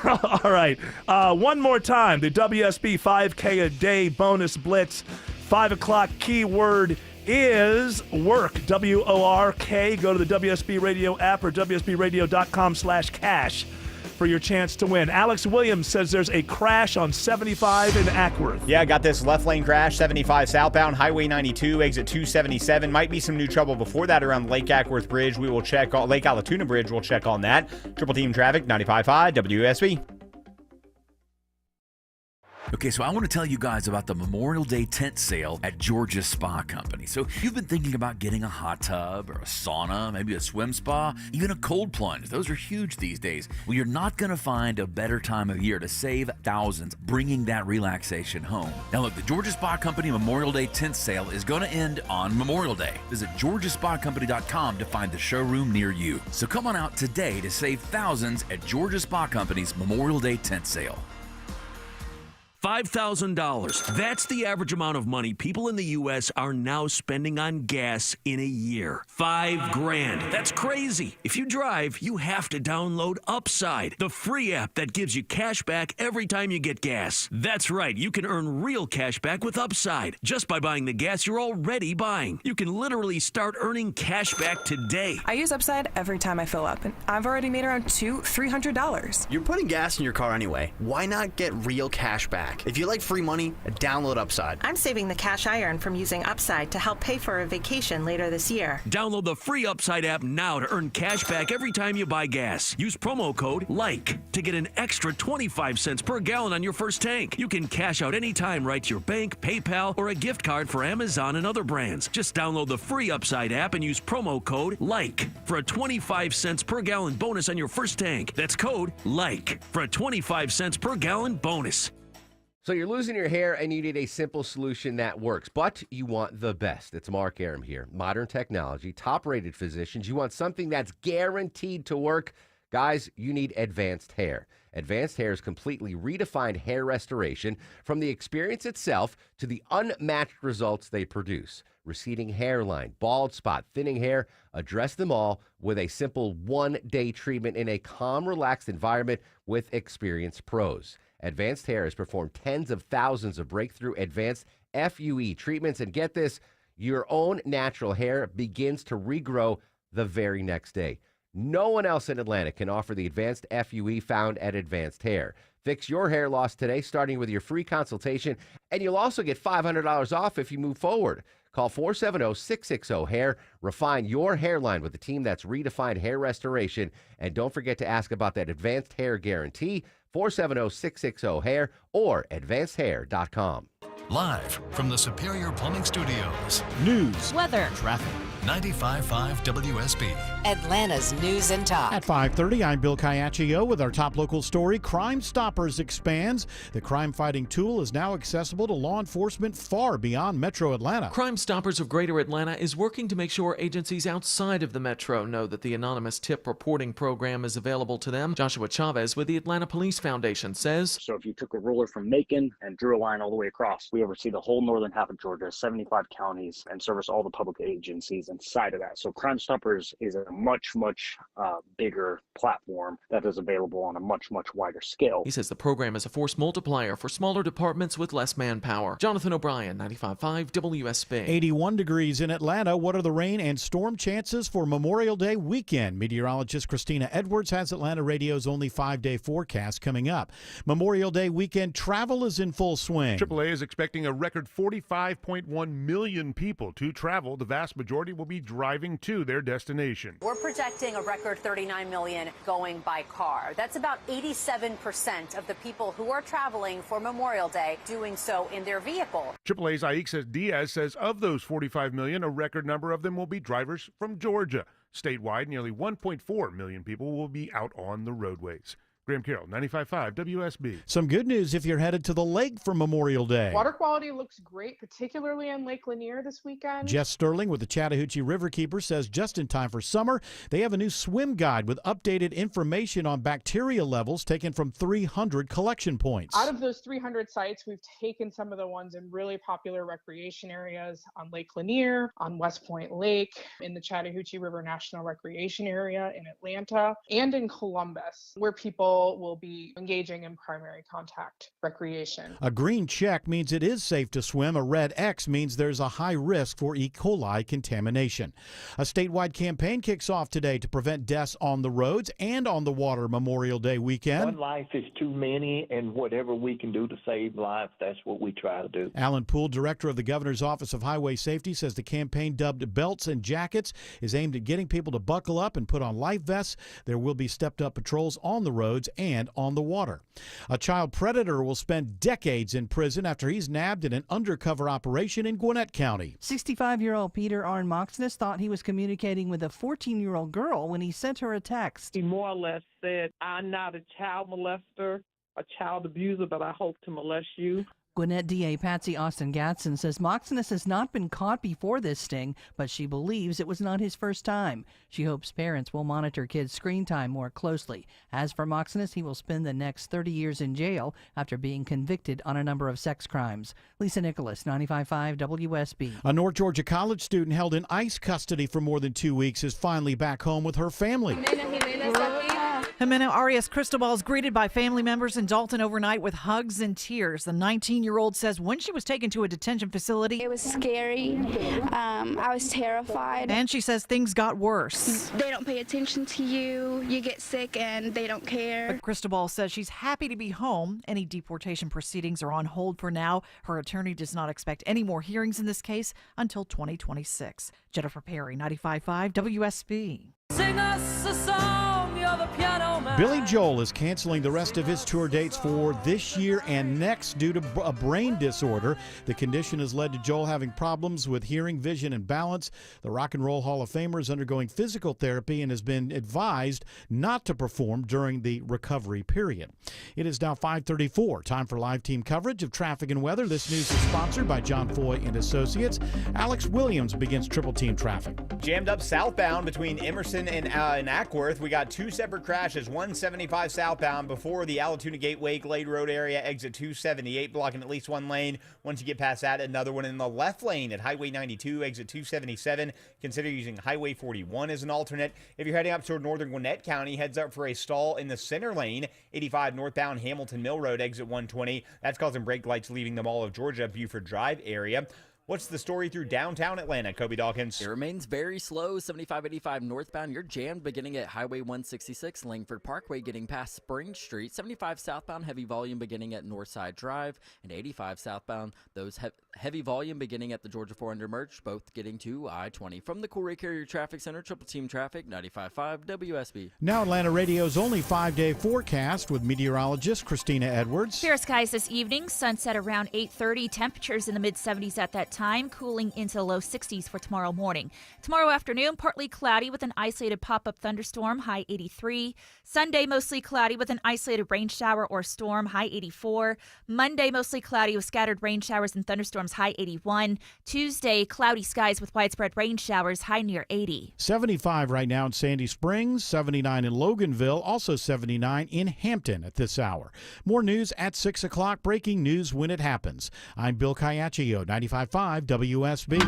All right, one more time. The WSB 5K a day bonus blitz, 5 o'clock keyword is WORK, W-O-R-K. Go to the WSB Radio app or WSBRadio.com/cash for your chance to win. Alex Williams says there's a crash on 75 in Ackworth. Yeah, got this left lane crash, 75 southbound, Highway 92, exit 277. Might be some new trouble before that around Lake Ackworth Bridge. We will check on Lake Allatoona Bridge. We'll check on that. Triple Team Traffic, 95.5 WSB. Okay, so I want to tell you guys about the Memorial Day tent sale at Georgia Spa Company. So you've been thinking about getting a hot tub or a sauna, maybe a swim spa, even a cold plunge. Those are huge these days. Well, you're not going to find a better time of year to save thousands bringing that relaxation home. Now look, the Georgia Spa Company Memorial Day tent sale is going to end on Memorial Day. Visit GeorgiaSpaCompany.com to find the showroom near you. So come on out today to save thousands at Georgia Spa Company's Memorial Day tent sale. $5,000. That's the average amount of money people in the U.S. are now spending on gas in a year. $5,000. That's crazy. If you drive, you have to download Upside, the free app that gives you cash back every time you get gas. That's right. You can earn real cash back with Upside just by buying the gas you're already buying. You can literally start earning cash back today. I use Upside every time I fill up, and I've already made around $200-$300. You're putting gas in your car anyway. Why not get real cash back? If you like free money, download Upside. I'm saving the cash I earn from using Upside to help pay for a vacation later this year. Download the free Upside app now to earn cash back every time you buy gas. Use promo code LIKE to get an extra 25 cents per gallon on your first tank. You can cash out anytime right to your bank, PayPal, or a gift card for Amazon and other brands. Just download the free Upside app and use promo code LIKE for a 25 cents per gallon bonus on your first tank. That's code LIKE for a 25 cents per gallon bonus. So you're losing your hair and you need a simple solution that works, but you want the best. It's Mark Arum here. Modern technology, top-rated physicians. You want something that's guaranteed to work. Guys, you need Advanced Hair. Advanced Hair's completely redefined hair restoration, from the experience itself to the unmatched results they produce. Receding hairline, bald spot, thinning hair, address them all with a simple one-day treatment in a calm, relaxed environment with experienced pros. Advanced Hair has performed tens of thousands of breakthrough advanced FUE treatments, and get this, your own natural hair begins to regrow the very next day. No one else in Atlanta can offer the advanced FUE found at Advanced Hair. Fix your hair loss today, starting with your free consultation, and you'll also get $500 off if you move forward. Call 470-660-HAIR. Refine your hairline with a team that's redefined hair restoration. And don't forget to ask about that Advanced Hair Guarantee, 470-660-HAIR or advancedhair.com. Live from the Superior Plumbing Studios. News, weather, traffic. 95.5 WSB. Atlanta's news and talk. At 5:30, I'm Bill Caiaccio with our top local story. Crime Stoppers expands. The crime-fighting tool is now accessible to law enforcement far beyond Metro Atlanta. Crime Stoppers of Greater Atlanta is working to make sure agencies outside of the metro know that the anonymous tip reporting program is available to them. Joshua Chavez with the Atlanta Police Foundation says, so if you took a ruler from Macon and drew a line all the way across, we oversee the whole northern half of Georgia, 75 counties, and service all the public agencies inside of that. So Crime Stoppers is a much bigger platform that is available on a much wider scale. He says the program is a force multiplier for smaller departments with less manpower. Jonathan O'Brien, 95.5 WSB. 81 degrees in Atlanta. What are the rain and storm chances for Memorial Day weekend? Meteorologist Christina Edwards has Atlanta Radio's only 5-day forecast coming up. Memorial Day weekend travel is in full swing. AAA is expecting a record 45.1 million people to travel. The vast majority will be driving to their destination. We're projecting a record 39 million going by car. That's about 87% of the people who are traveling for Memorial Day doing so in their vehicle. AAA's Aixa Diaz says of those 45 million, a record number of them will be drivers from Georgia. Statewide, nearly 1.4 million people will be out on the roadways. Graham Carroll, 95.5 WSB. Some good news if you're headed to the lake for Memorial Day. Water quality looks great, particularly in Lake Lanier this weekend. Jess Sterling with the Chattahoochee Riverkeeper says just in time for summer, they have a new swim guide with updated information on bacteria levels taken from 300 collection points. Out of those 300 sites, we've taken some of the ones in really popular recreation areas on Lake Lanier, on West Point Lake, in the Chattahoochee River National Recreation Area in Atlanta, and in Columbus, where people still will be engaging in primary contact recreation. A green check means it is safe to swim. A red X means there's a high risk for E. coli contamination. A statewide campaign kicks off today to prevent deaths on the roads and on the water Memorial Day weekend. One life is too many, and whatever we can do to save lives, that's what we try to do. Alan Poole, director of the Governor's Office of Highway Safety, says the campaign, dubbed Belts and Jackets, is aimed at getting people to buckle up and put on life vests. There will be stepped-up patrols on the roads and on the water. A child predator will spend decades in prison after he's nabbed in an undercover operation in Gwinnett County. 65-year-old Peter Arn Moxness thought he was communicating with a 14-year-old girl when he sent her a text. He more or less said, "I'm not a child molester, a child abuser, but I hope to molest you." Gwinnett DA Patsy Austin Gatson says Moxness has not been caught before this sting, but she believes it was not his first time. She hopes parents will monitor kids' screen time more closely. As for Moxness, he will spend the next 30 years in jail after being convicted on a number of sex crimes. Lisa Nicholas, 95.5 WSB. A North Georgia college student held in ICE custody for more than 2 weeks is finally back home with her family. Jimena Arias Cristobal is greeted by family members in Dalton overnight with hugs and tears. The 19-year-old says when she was taken to a detention facility, it was scary. I was terrified. And she says things got worse. They don't pay attention to you. You get sick and they don't care. But Cristobal says she's happy to be home. Any deportation proceedings are on hold for now. Her attorney does not expect any more hearings in this case until 2026. Jennifer Perry, 95.5 WSB. Sing us a song, you're the piano man. Billy Joel is canceling the rest of his tour dates for this year and next due to a brain disorder. The condition has led to Joel having problems with hearing, vision, and balance. The Rock and Roll Hall of Famer is undergoing physical therapy and has been advised not to perform during the recovery period. It is now 5:34. Time for live team coverage of traffic and weather. This news is sponsored by John Foy and Associates. Alex Williams begins triple team traffic. Jammed up southbound between Emerson and Ackworth. We got two separate crashes. 175 southbound before the Allatoona Gateway Glade Road area, exit 278, blocking at least one lane. Once you get past that, another one in the left lane at Highway 92, exit 277. Consider using Highway 41 as an alternate. If you're heading up toward northern Gwinnett County, heads up for a stall in the center lane, 85 northbound Hamilton Mill Road, exit 120. That's causing brake lights leaving the Mall of Georgia, Buford Drive area. What's the story through downtown Atlanta, Kobe Dawkins? It remains very slow. 75-85 northbound. You're jammed beginning at Highway 166, Langford Parkway, getting past Spring Street. 75 southbound, heavy volume beginning at Northside Drive. And 85 southbound, those heavy volume beginning at the Georgia 400 Merch, both getting to I-20. From the Cool Carrier Traffic Center, Triple Team Traffic, 95.5 WSB. Now Atlanta Radio's only 5-day forecast with meteorologist Christina Edwards. Fair skies this evening. Sunset around 8:30. Temperatures in the mid-70s at that time, cooling into the low 60s for tomorrow morning. Tomorrow afternoon, partly cloudy with an isolated pop-up thunderstorm, high 83. Sunday, mostly cloudy with an isolated rain shower or storm, high 84. Monday, mostly cloudy with scattered rain showers and thunderstorms, high 81. Tuesday, cloudy skies with widespread rain showers, high near 80. 75 right now in Sandy Springs, 79 in Loganville, also 79 in Hampton at this hour. More news at 6 o'clock, breaking news when it happens. I'm Bill Caiaccio, 95.5 WSB.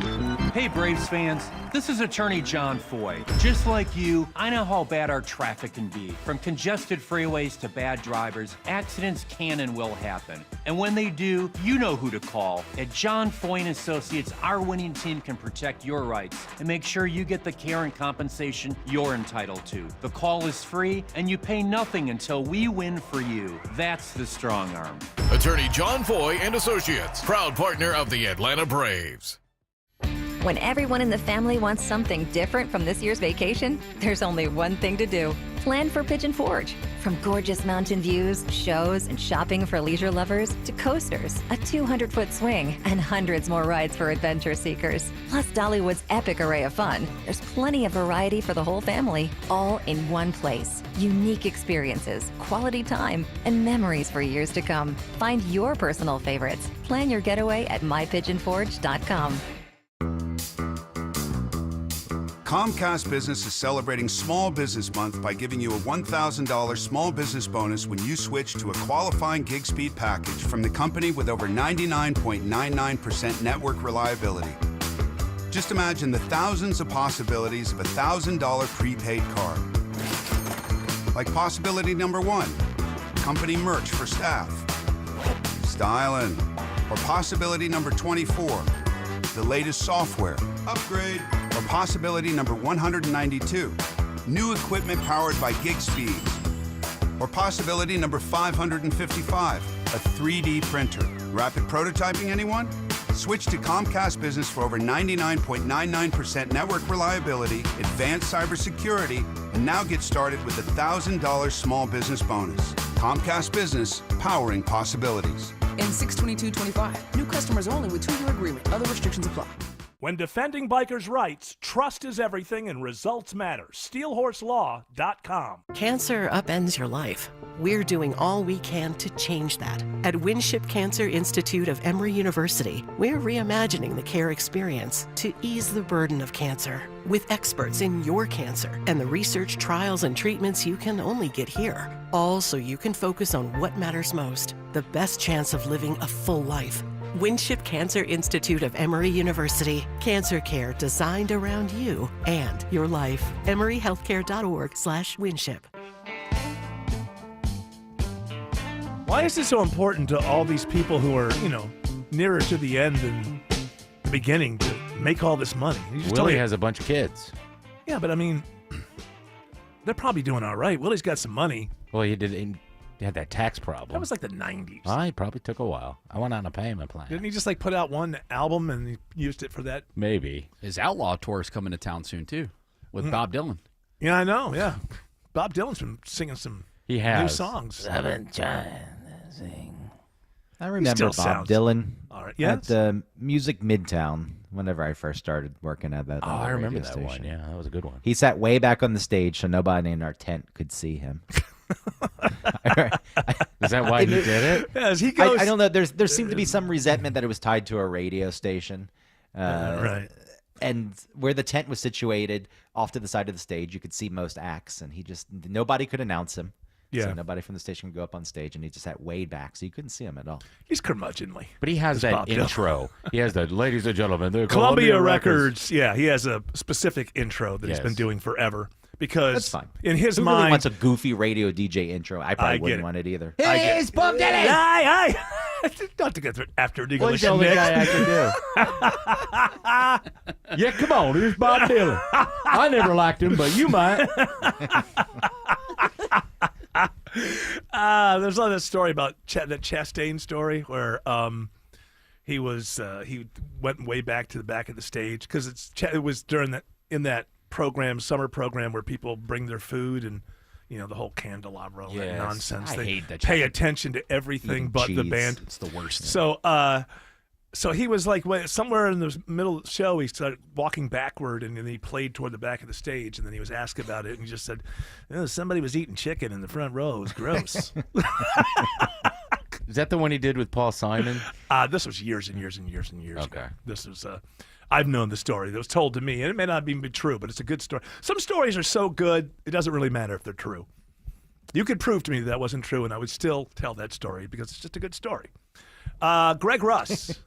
Hey Braves fans, this is attorney John Foy. Just like you, I know how bad our traffic can be. From congested freeways to bad drivers, accidents can and will happen. And when they do, you know who to call. At John Foy and Associates, our winning team can protect your rights and make sure you get the care and compensation you're entitled to. The call is free and you pay nothing until we win for you. That's the strong arm. Attorney John Foy and Associates, proud partner of the Atlanta Braves. When everyone in the family wants something different from this year's vacation, there's only one thing to do. Plan for Pigeon Forge. From gorgeous mountain views, shows, and shopping for leisure lovers to coasters, a 200-foot swing, and hundreds more rides for adventure seekers. Plus Dollywood's epic array of fun. There's plenty of variety for the whole family, all in one place. Unique experiences, quality time, and memories for years to come. Find your personal favorites. Plan your getaway at mypigeonforge.com. Comcast Business is celebrating Small Business Month by giving you a $1,000 small business bonus when you switch to a qualifying gig speed package from the company with over 99.99% network reliability. Just imagine the thousands of possibilities of a $1,000 prepaid card. Like possibility number 1, company merch for staff. Styling. Or possibility number 24, the latest software upgrade. Or possibility number 192, new equipment powered by gig speeds. Or possibility number 555, a 3D printer. Rapid prototyping, anyone? Switch to Comcast Business for over 99.99% network reliability, advanced cybersecurity, and now get started with a $1,000 small business bonus. Comcast Business, powering possibilities. In 62225, new customers only with 2-year agreement. Other restrictions apply. When defending bikers' rights, trust is everything and results matter. SteelHorseLaw.com. Cancer upends your life. We're doing all we can to change that. At Winship Cancer Institute of Emory University, we're reimagining the care experience to ease the burden of cancer with experts in your cancer and the research, trials, and treatments you can only get here. All so you can focus on what matters most, the best chance of living a full life. Winship Cancer Institute of Emory University. Cancer care designed around you and your life. EmoryHealthcare.org/Winship. Why is it so important to all these people who are, nearer to the end than the beginning to make all this money? Willie has a bunch of kids. Yeah, but I mean, they're probably doing all right. Willie's got some money. Well, he had that tax problem. That was like the 90s. Oh, it probably took a while. I went on a payment plan. Didn't he just put out one album and he used it for that? Maybe. His Outlaw tour is coming to town soon, too, with Bob Dylan. Yeah, I know, yeah. Bob Dylan's been singing some new songs. I've been trying to sing. I remember Bob Dylan Yes? at Music Midtown whenever I first started working at that. Oh, I remember radio that station. one. Yeah, that was a good one. He sat way back on the stage so nobody in our tent could see him. Is that why he did it? Yes, he goes. I don't know. There seemed to be some resentment that it was tied to a radio station. Right. And where the tent was situated, off to the side of the stage, you could see most acts, and nobody could announce him. Yeah. So nobody from the station could go up on stage, and he just sat way back, so you couldn't see him at all. He's curmudgeonly. But he has that intro. He has the ladies and gentlemen, the Columbia Records. Yeah, he has a specific intro that he's been doing forever. Because that's fine. In his Who mind, really wants a goofy radio DJ intro? I probably wouldn't want it either. Here's Bob Dylan. Aye. Not to get after Nick. What's the only guy I can do? Yeah, come on. Here's Bob Dylan. I never liked him, but you might. There's another story about that Chastain story where he went way back to the back of the stage because it was during that summer program where people bring their food and the whole candelabra and that nonsense. I they hate that pay attention to everything but the band. It's the worst. So he was somewhere in the middle of the show, he started walking backward and then he played toward the back of the stage and then he was asked about it and he just said, somebody was eating chicken in the front row. It was gross. Is that the one he did with Paul Simon? This was years and years and years and years ago. Okay. This was I've known the story. It was told to me, and it may not even be true, but it's a good story. Some stories are so good, it doesn't really matter if they're true. You could prove to me that wasn't true, and I would still tell that story because it's just a good story. Greg Russ,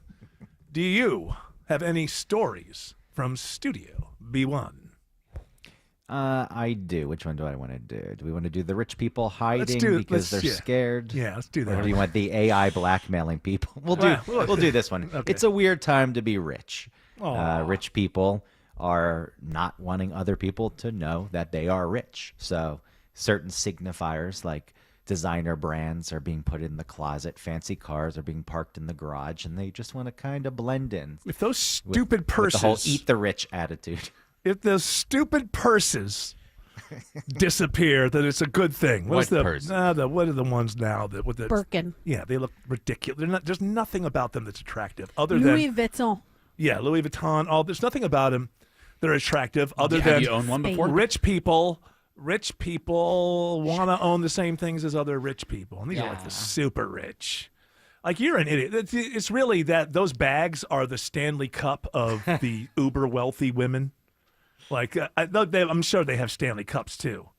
do you have any stories from Studio B1? I do. Which one do I want to do? Do we want to do the rich people hiding because they're yeah. scared? Yeah, let's do that. Or do you want the AI blackmailing people? We'll do this one. Okay. It's a weird time to be rich. Aw. Rich people are not wanting other people to know that they are rich. So certain signifiers like designer brands are being put in the closet, fancy cars are being parked in the garage, and they just want to kind of blend in. If those stupid purses, with the whole eat the rich attitude. If those stupid purses disappear, then it's a good thing. What purse? What are the ones now that with the Birkin? Yeah, they look ridiculous. There's nothing about them that's attractive other Louis than Vuitton. Yeah, Louis Vuitton. There's nothing about them that are attractive other Have than you owned one before? Rich people want to own the same things as other rich people, and these are like the super rich. Like, you're an idiot. It's really that those bags are the Stanley Cup of the uber wealthy women. Like, I'm sure they have Stanley Cups too,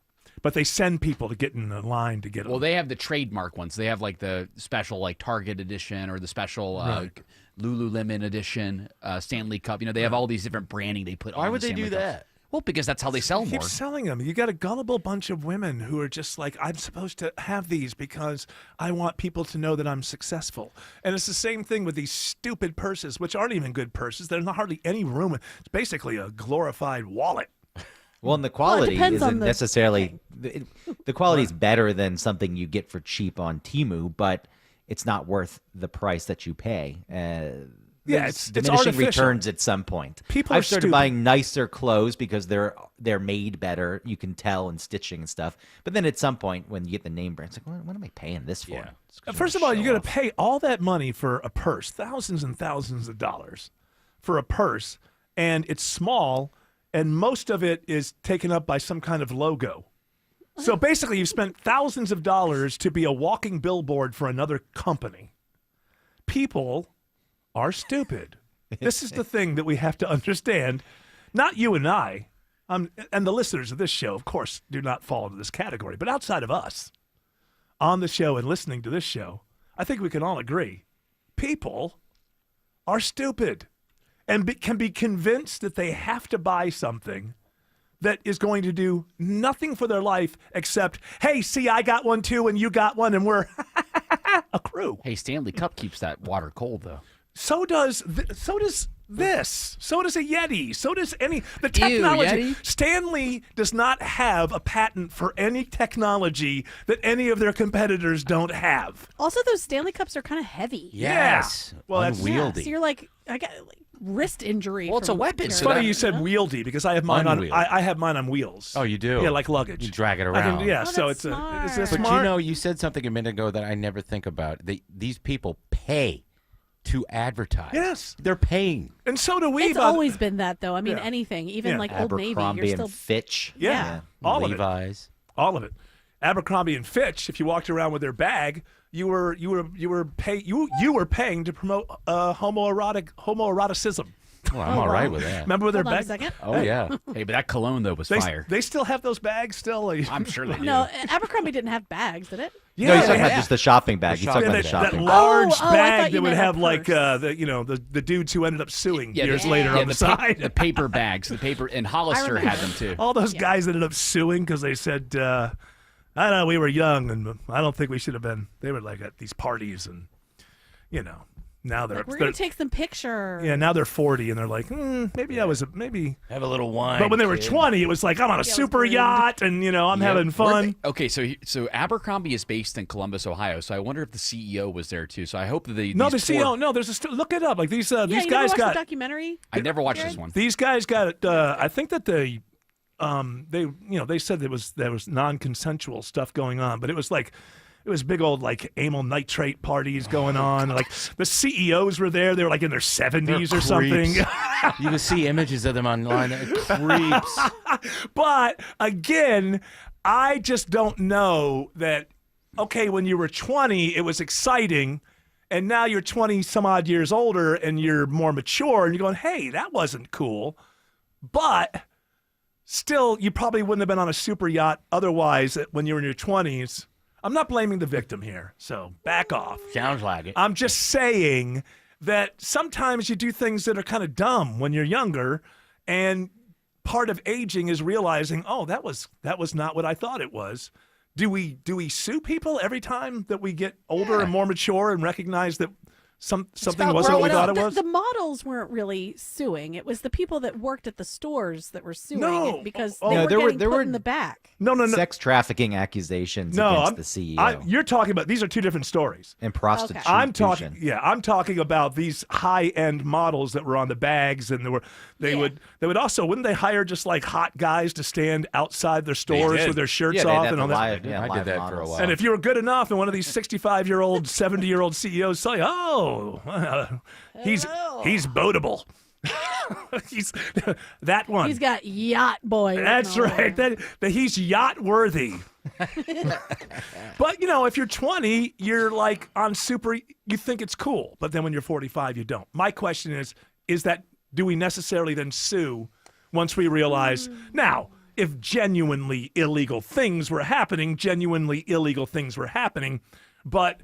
but they send people to get in the line to get them. Well, they have the trademark ones. They have like the special Target edition or the special Lululemon edition, Stanley Cup. They have all these different branding they put on. Why would the they Stanley do Cups. that? Well, because that's how they sell Keep more. selling them. You got a gullible bunch of women who are just like, I'm supposed to have these because I want people to know that I'm successful. And it's the same thing with these stupid purses, which aren't even good purses. There's not hardly any room. It's basically a glorified wallet. Well, and the quality depends on isn't the necessarily the quality is better than something you get for cheap on Temu, but it's not worth the price that you pay. Yeah, There's it's diminishing artificial. returns at some point. People I've are started stupid. buying nicer clothes because they're made better. You can tell in stitching and stuff. But then at some point, when you get the name brand, it's like, what am I paying this for? First of all, you're going to pay all that money for a purse, thousands and thousands of dollars for a purse, and it's small, and most of it is taken up by some kind of logo. So basically, you've spent thousands of dollars to be a walking billboard for another company. People are stupid. This is the thing that we have to understand. Not you and I, and the listeners of this show, of course, do not fall into this category. But outside of us, on the show and listening to this show, I think we can all agree, people are stupid and can be convinced that they have to buy something that is going to do nothing for their life except, hey, see, I got one too, and you got one, and we're a crew. Hey, Stanley Cup keeps that water cold, though. So does this. So does a Yeti. So does the technology. Yeti? Stanley does not have a patent for any technology that any of their competitors don't have. Also, those Stanley Cups are kind of heavy. Yes. Well, that's unwieldy. So you're like, I got wrist injury. Well, it's a from weapon. It's So funny that- you said wieldy because I have mine on. Unwieldy. I have mine on wheels. Oh, you do? Yeah, like luggage. You drag it I around. can, yeah. Oh, so that's it's smart. is it But smart? you know, you said something a minute ago that I never think about. These people pay to advertise. Yes. They're paying. And so do we. It's but- always been that, though. I mean, Yeah. anything, even Yeah. like Old Navy, Abercrombie you're still. and Fitch. Yeah. All of it. Levi's. All of it. Abercrombie and Fitch. If you walked around with their bag, you were paying to promote homoeroticism. Well, I'm all right with that. Remember with their Hold on a bag? second. Oh, yeah. Hey, but that cologne, though, was They, fire. they still have those bags still. I'm sure they do. No, Abercrombie didn't have bags, did it? No, he's talking they about have- just the shopping bag. He's talking Yeah, about the that shopping bag. large Oh, I thought bag you that would meant a have like purse. the dudes who ended up suing Yeah, years the- later yeah, on the pa- side. the paper bags, and Hollister remember. had them too. All those guys ended up suing because they said, I don't know, we were young and I don't think we should have been. They were like at these parties and, now they're We're going to take some pictures. yeah, now they're 40 and they're like, maybe I was maybe. Have a little wine. But when they were kid. 20, it was like I'm on a super yacht and I'm having fun. Okay, so Abercrombie is based in Columbus, Ohio. So I wonder if the CEO was there too. So I hope that they. No, the these four- CEO. No, there's look it up. Like these Yeah, these you guys never watched got. the documentary? I never watched this one. These guys got. I think that they said there was non-consensual stuff going on, but it was like. It was big old like amyl nitrate parties going on. Like the CEOs were there. They were like in their 70s or something. You can see images of them online. Creeps. But again, I just don't know that. Okay, when you were 20, it was exciting, and now you're 20 some odd years older and you're more mature, and you're going, "Hey, that wasn't cool," but. Still, you probably wouldn't have been on a super yacht otherwise when you were in your 20s. I'm not blaming the victim here, so back off. Sounds like it. I'm just saying that sometimes you do things that are kind of dumb when you're younger, and part of aging is realizing, oh, that was not what I thought it was. Do we sue people every time that we get older and more mature and recognize that something wasn't what we thought it was? The models weren't really suing. It was the people that worked at the stores that were suing because they were getting put in the back. No. Sex trafficking accusations against the CEO. You're talking about these are two different stories. And prostitution. I'm talking about these high-end models that were on the bags, and they would also wouldn't they hire just like hot guys to stand outside their stores with their shirts off and all that? I did that for a while. And if you were good enough, and one of these 65-year-old, 70-year-old CEOs say, he's boatable. He's that one. He's got yacht boy. That's right. That he's yacht worthy. But if you're 20, you're like on super. You think it's cool, but then when you're 45, you don't. My question is that do we necessarily then sue once we realize now? If genuinely illegal things were happening, but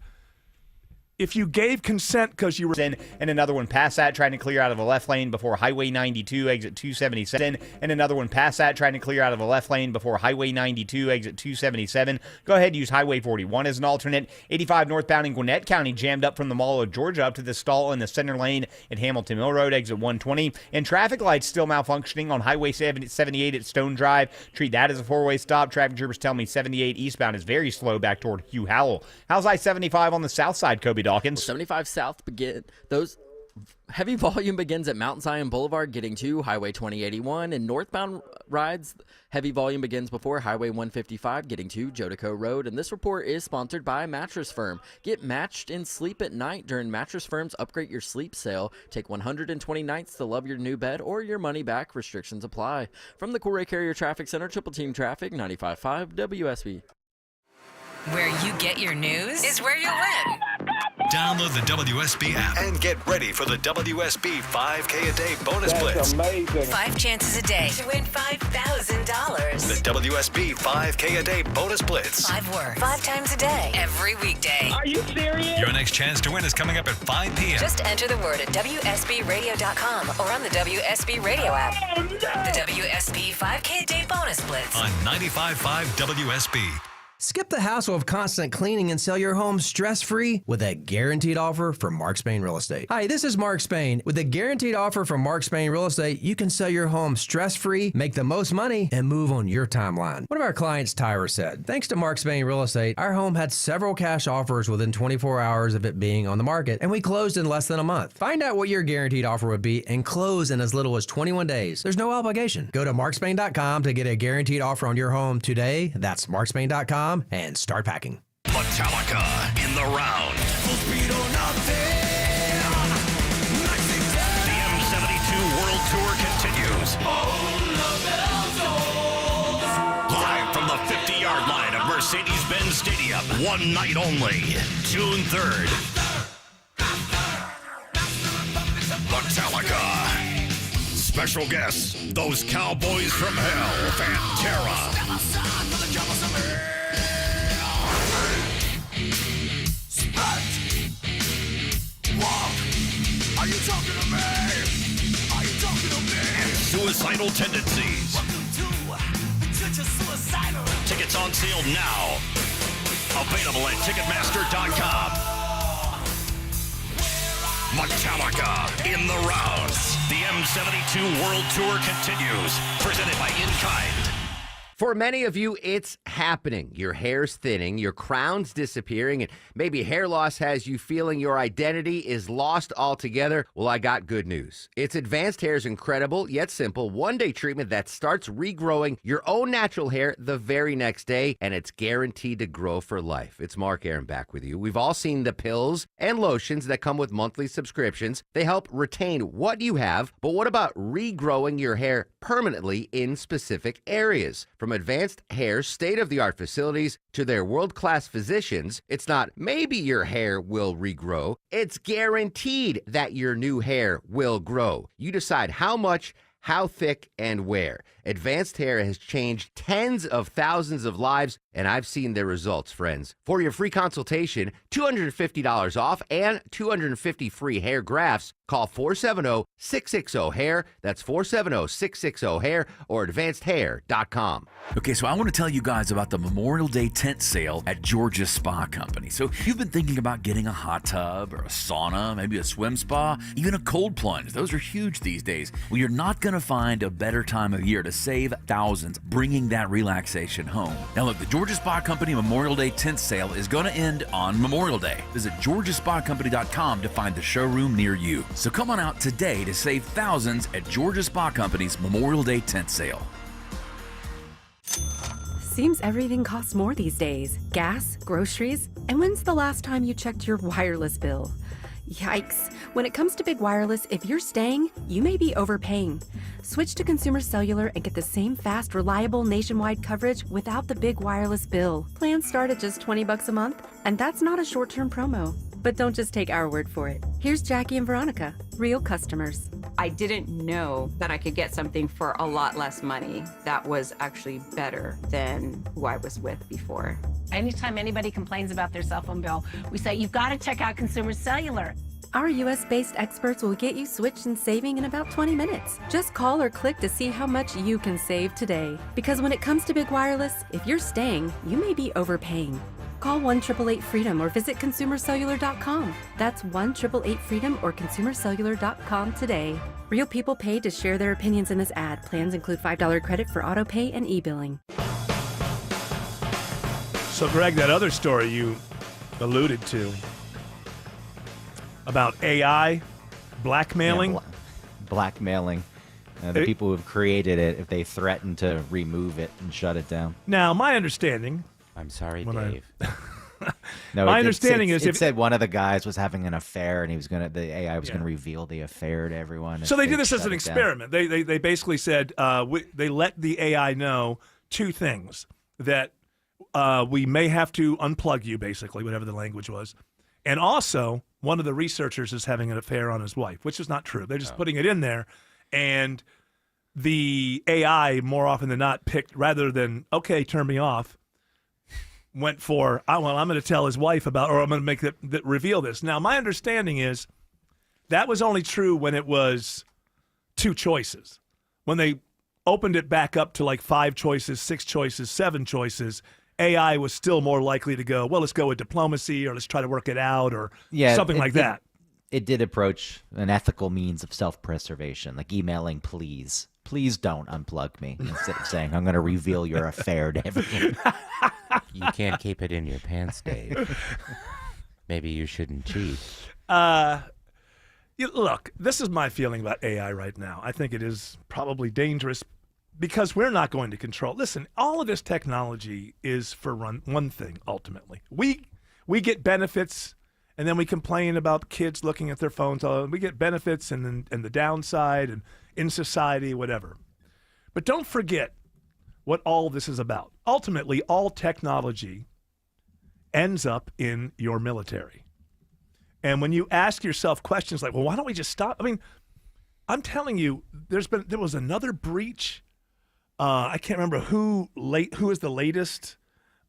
if you gave consent because you were in, and another one past that, trying to clear out of the left lane before Highway 92, exit 277, and another one past that, trying to clear out of the left lane before Highway 92, exit 277. Go ahead, use Highway 41 as an alternate. 85 northbound in Gwinnett County jammed up from the Mall of Georgia up to the stall in the center lane at Hamilton Mill Road, exit 120. And traffic lights still malfunctioning on Highway 78 at Stone Drive. Treat that as a four-way stop. Traffic troopers tell me 78 eastbound is very slow back toward Hugh Howell. How's I-75 on the south side, Kobe Dawkins? 75 south those heavy volume begins at Mount Zion Boulevard getting to Highway 2081, and northbound rides heavy volume begins before Highway 155 getting to Jodico Road. And this report is sponsored by Mattress Firm. Get matched and sleep at night during Mattress Firm's Upgrade Your Sleep sale. Take 120 nights to love your new bed or your money back. Restrictions apply. From the Coolray Carrier Traffic Center, Triple Team Traffic, 95.5 WSB. Where you get your news is where you win. Download the WSB app and get ready for the WSB 5K a day bonus blitz. Amazing. 5 chances a day to win $5,000. The WSB 5K a day bonus blitz. 5 words, 5 times a day, every weekday. Are you serious? Your next chance to win is coming up at 5 p.m. Just enter the word at WSBRadio.com or on the WSB Radio app. Oh, no. The WSB 5K a day bonus blitz. On 95.5 WSB. Skip the hassle of constant cleaning and sell your home stress-free with a guaranteed offer from Mark Spain Real Estate. Hi, this is Mark Spain. With a guaranteed offer from Mark Spain Real Estate, you can sell your home stress-free, make the most money, and move on your timeline. One of our clients, Tyra, said, thanks to Mark Spain Real Estate, our home had several cash offers within 24 hours of it being on the market, and we closed in less than a month. Find out what your guaranteed offer would be and close in as little as 21 days. There's no obligation. Go to markspain.com to get a guaranteed offer on your home today. That's markspain.com. And start packing. Metallica in the round. The M72 World Tour continues. Live from the 50-yard line of Mercedes-Benz Stadium. One night only. June 3rd. Metallica. Special guests, those Cowboys from Hell, Pantera. Are you talking to me? Are you talking to me? And Suicidal Tendencies. Tickets on sale now. Available at Ticketmaster.com. Metallica in the rounds. The M72 World Tour continues. Presented by In Kind. For many of you, it's happening. Your hair's thinning, your crown's disappearing, and maybe hair loss has you feeling your identity is lost altogether. Well, I got good news. It's Advanced Hair's incredible yet simple one-day treatment that starts regrowing your own natural hair the very next day, and it's guaranteed to grow for life. It's Mark Aaron back with you. We've all seen the pills and lotions that come with monthly subscriptions. They help retain what you have, but what about regrowing your hair permanently in specific areas? From Advanced Hair's state-of-the-art facilities to their world-class physicians, it's not maybe your hair will regrow, it's guaranteed that your new hair will grow. You decide how much, how thick, and where. Advanced Hair has changed tens of thousands of lives, and I've seen their results, friends. For your free consultation, $250 off and 250 free hair grafts, call 470-660-HAIR. That's 470-660-HAIR or advancedhair.com. Okay, so I want to tell you guys about the Memorial Day tent sale at Georgia Spa Company. So you've been thinking about getting a hot tub or a sauna, maybe a swim spa, even a cold plunge. Those are huge these days. Well, you're not going to find a better time of year to save thousands, bringing that relaxation home. Now look, the Georgia Spa Company Memorial Day tent sale is going to end on Memorial Day. Visit GeorgiaSpaCompany.com to find the showroom near you. So come on out today to save thousands at Georgia Spa Company's Memorial Day tent sale. Seems everything costs more these days. Gas, groceries, and when's the last time you checked your wireless bill? Yikes. When it comes to big wireless, if you're staying, you may be overpaying. Switch to Consumer Cellular and get the same fast, reliable nationwide coverage without the big wireless bill. Plans start at just $20 a month, and that's not a short-term promo. But don't just take our word for it. Here's Jackie and Veronica, real customers. I didn't know that I could get something for a lot less money that was actually better than who I was with before. Anytime anybody complains about their cell phone bill, we say, you've got to check out Consumer Cellular. Our US-based experts will get you switched and saving in about 20 minutes. Just call or click to see how much you can save today. Because when it comes to big wireless, if you're staying, you may be overpaying. Call 1-888-FREEDOM or visit consumercellular.com. That's 1-888-FREEDOM or consumercellular.com today. Real people paid to share their opinions in this ad. Plans include $5 credit for auto pay and e-billing. So, Greg, that other story you alluded to about AI blackmailing. Yeah, blackmailing. The people who have created it, if they threaten to remove it and shut it down. Now, my understanding. I'm sorry, Dave. No, my understanding is it said one of the guys was having an affair and the AI was going to reveal the affair to everyone. So they did this as an experiment. They basically said they let the AI know two things, that we may have to unplug you, basically, whatever the language was, and also one of the researchers is having an affair on his wife, which is not true. They're just putting it in there, and the AI more often than not picked, rather than okay, turn me off, went for, well, I'm going to tell his wife about, or I'm going to make reveal this. Now, my understanding is that was only true when it was two choices. When they opened it back up to like 5 choices, 6 choices, 7 choices, AI was still more likely to go, well, let's go with diplomacy, or let's try to work it out, or something like that. It did approach an ethical means of self-preservation, like emailing, please don't unplug me, instead of saying, I'm going to reveal your affair to everyone. You can't keep it in your pants, Dave. Maybe you shouldn't cheat. Look, this is my feeling about AI right now. I think it is probably dangerous because we're not going to control. Listen, all of this technology is for one thing, ultimately. We get benefits, and then we complain about kids looking at their phones. We get benefits and the downside and in society, whatever. But don't forget what all this is about. Ultimately, all technology ends up in your military. And when you ask yourself questions like, well, why don't we just stop? I mean, I'm telling you, there was another breach. I can't remember who is the latest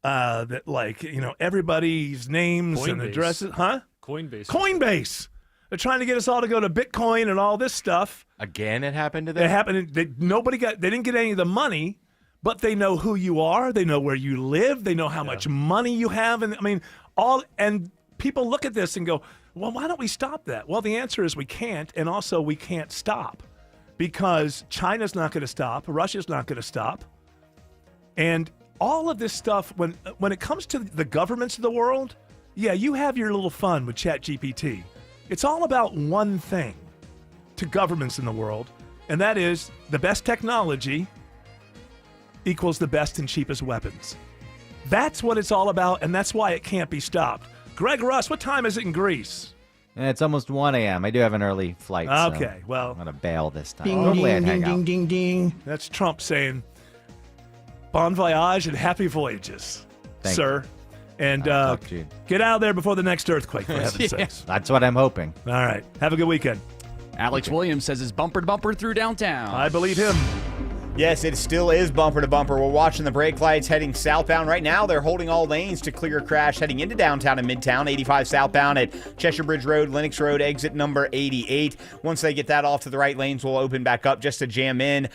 that, like, everybody's names and addresses. Huh? Coinbase. They're trying to get us all to go to Bitcoin and all this stuff. Again, it happened to them? It happened. They didn't get any of the money, but they know who you are. They know where you live. They know how much money you have. And I mean, and people look at this and go, well, why don't we stop that? Well, the answer is we can't. And also we can't stop because China's not going to stop. Russia's not going to stop. And all of this stuff, when it comes to the governments of the world, yeah, you have your little fun with ChatGPT. It's all about one thing to governments in the world, and that is the best technology equals the best and cheapest weapons. That's what it's all about, and that's why it can't be stopped. Greg Russ, what time is it in Greece? It's almost 1 a.m. I do have an early flight. Okay, well, I'm going to bail this time. Ding, Normally I'd ding, hang out. ding, ding. That's Trump saying, bon voyage and happy voyages, Thank sir. you. And talk to you. get out of there before the next earthquake, for heaven's sakes. That's what I'm hoping. All right. Have a good weekend. Alex Williams says it's bumper to bumper through downtown. I believe him. Yes, it still is bumper to bumper. We're watching the brake lights heading southbound. Right now, they're holding all lanes to clear a crash heading into downtown and Midtown. 85 southbound at Cheshire Bridge Road, Lenox Road, exit number 88. Once they get that off to the right, lanes will open back up just to jam in.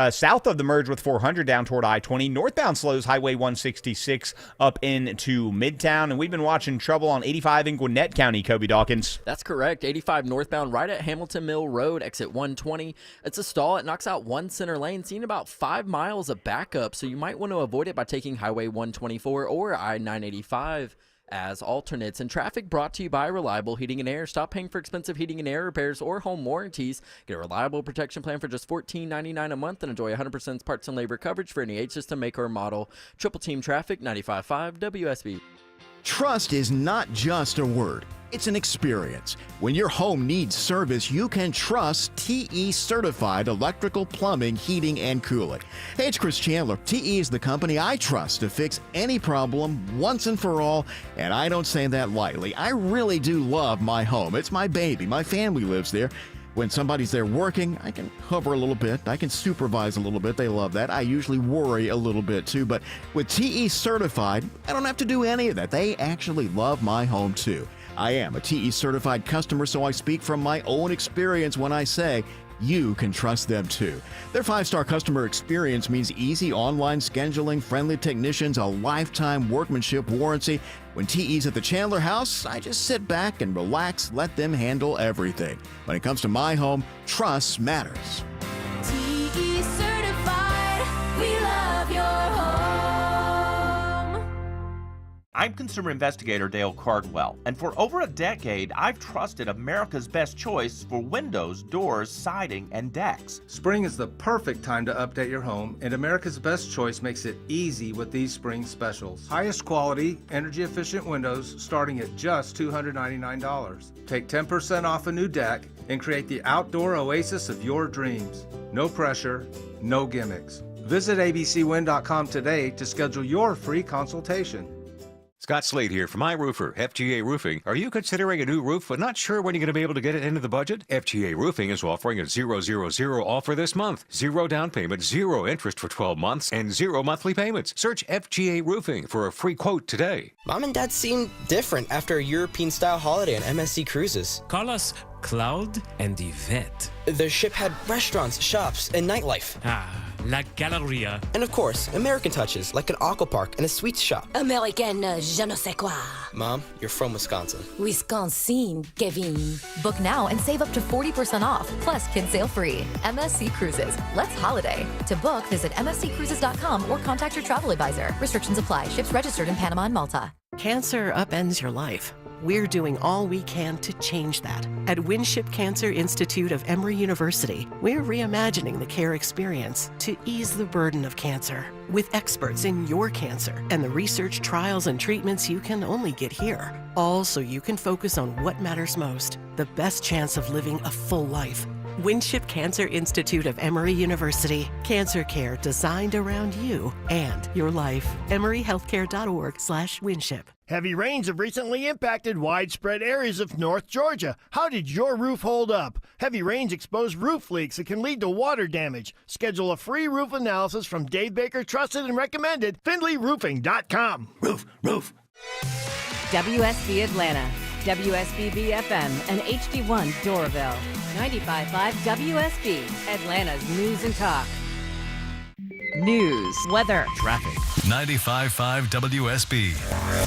South of the merge with 400 down toward I-20. Northbound slows Highway 166 up into Midtown. And we've been watching trouble on 85 in Gwinnett County, Kobe Dawkins. That's correct. 85 northbound right at Hamilton Mill Road, exit 120. It's a stall. It knocks out one center lane, seeing about 5 miles of backup, so you might want to avoid it by taking Highway 124 or I-985 as alternates. And traffic brought to you by Reliable Heating and Air. Stop paying for expensive heating and air repairs or home warranties. Get a reliable protection plan for just $14.99 a month and enjoy 100% parts and labor coverage for any H system, make or model. Triple Team Traffic, 95.5 WSB. Trust is not just a word. It's an experience. When your home needs service, you can trust TE Certified Electrical Plumbing, Heating, and Cooling. Hey, it's Chris Chandler. TE is the company I trust to fix any problem once and for all, and I don't say that lightly. I really do love my home. It's my baby. My family lives there. When somebody's there working, I can hover a little bit. I can supervise a little bit. They love that. I usually worry a little bit too. But with TE Certified, I don't have to do any of that. They actually love my home too. I am a TE Certified customer, so I speak from my own experience when I say you can trust them too. Their 5-star customer experience means easy online scheduling, friendly technicians, a lifetime workmanship warranty. When TE's at the Chandler house, I just sit back and relax, let them handle everything. When it comes to my home, trust matters. TE Certified, we love your home. I'm consumer investigator Dale Cardwell, and for over a decade, I've trusted America's best choice for windows, doors, siding, and decks. Spring is the perfect time to update your home, and America's Best Choice makes it easy with these spring specials. Highest quality, energy-efficient windows starting at just $299. Take 10% off a new deck and create the outdoor oasis of your dreams. No pressure, no gimmicks. Visit abcwin.com today to schedule your free consultation. Scott Slade here from iRoofer, FGA Roofing. Are you considering a new roof but not sure when you're going to be able to get it into the budget? FGA Roofing is offering a 000 offer this month. 0 down payment, 0 interest for 12 months, and 0 monthly payments. Search FGA Roofing for a free quote today. Mom and Dad seem different after a European-style holiday on MSC Cruises. Call us Cloud and Yvette. The ship had restaurants, shops, and nightlife. La Galleria. And of course, American touches, like an aqua park and a sweets shop. American je ne sais quoi. Mom, you're from Wisconsin. Wisconsin, Kevin. Book now and save up to 40% off, plus kids sail free. MSC Cruises. Let's holiday. To book, visit msccruises.com or contact your travel advisor. Restrictions apply. Ships registered in Panama and Malta. Cancer upends your life. We're doing all we can to change that. At Winship Cancer Institute of Emory University, we're reimagining the care experience to ease the burden of cancer. With experts in your cancer and the research, trials, and treatments you can only get here. All so you can focus on what matters most, the best chance of living a full life. Winship Cancer Institute of Emory University. Cancer care designed around you and your life. emoryhealthcare.org/Winship. Heavy rains have recently impacted widespread areas of North Georgia. How did your roof hold up? Heavy rains expose roof leaks that can lead to water damage. Schedule a free roof analysis from Dave Baker, trusted and recommended, FindlayRoofing.com. Roof. WSB Atlanta, WSB BFM, and HD1 Doraville. 95.5 WSB, Atlanta's news and talk. News, weather, traffic. 95.5 WSB,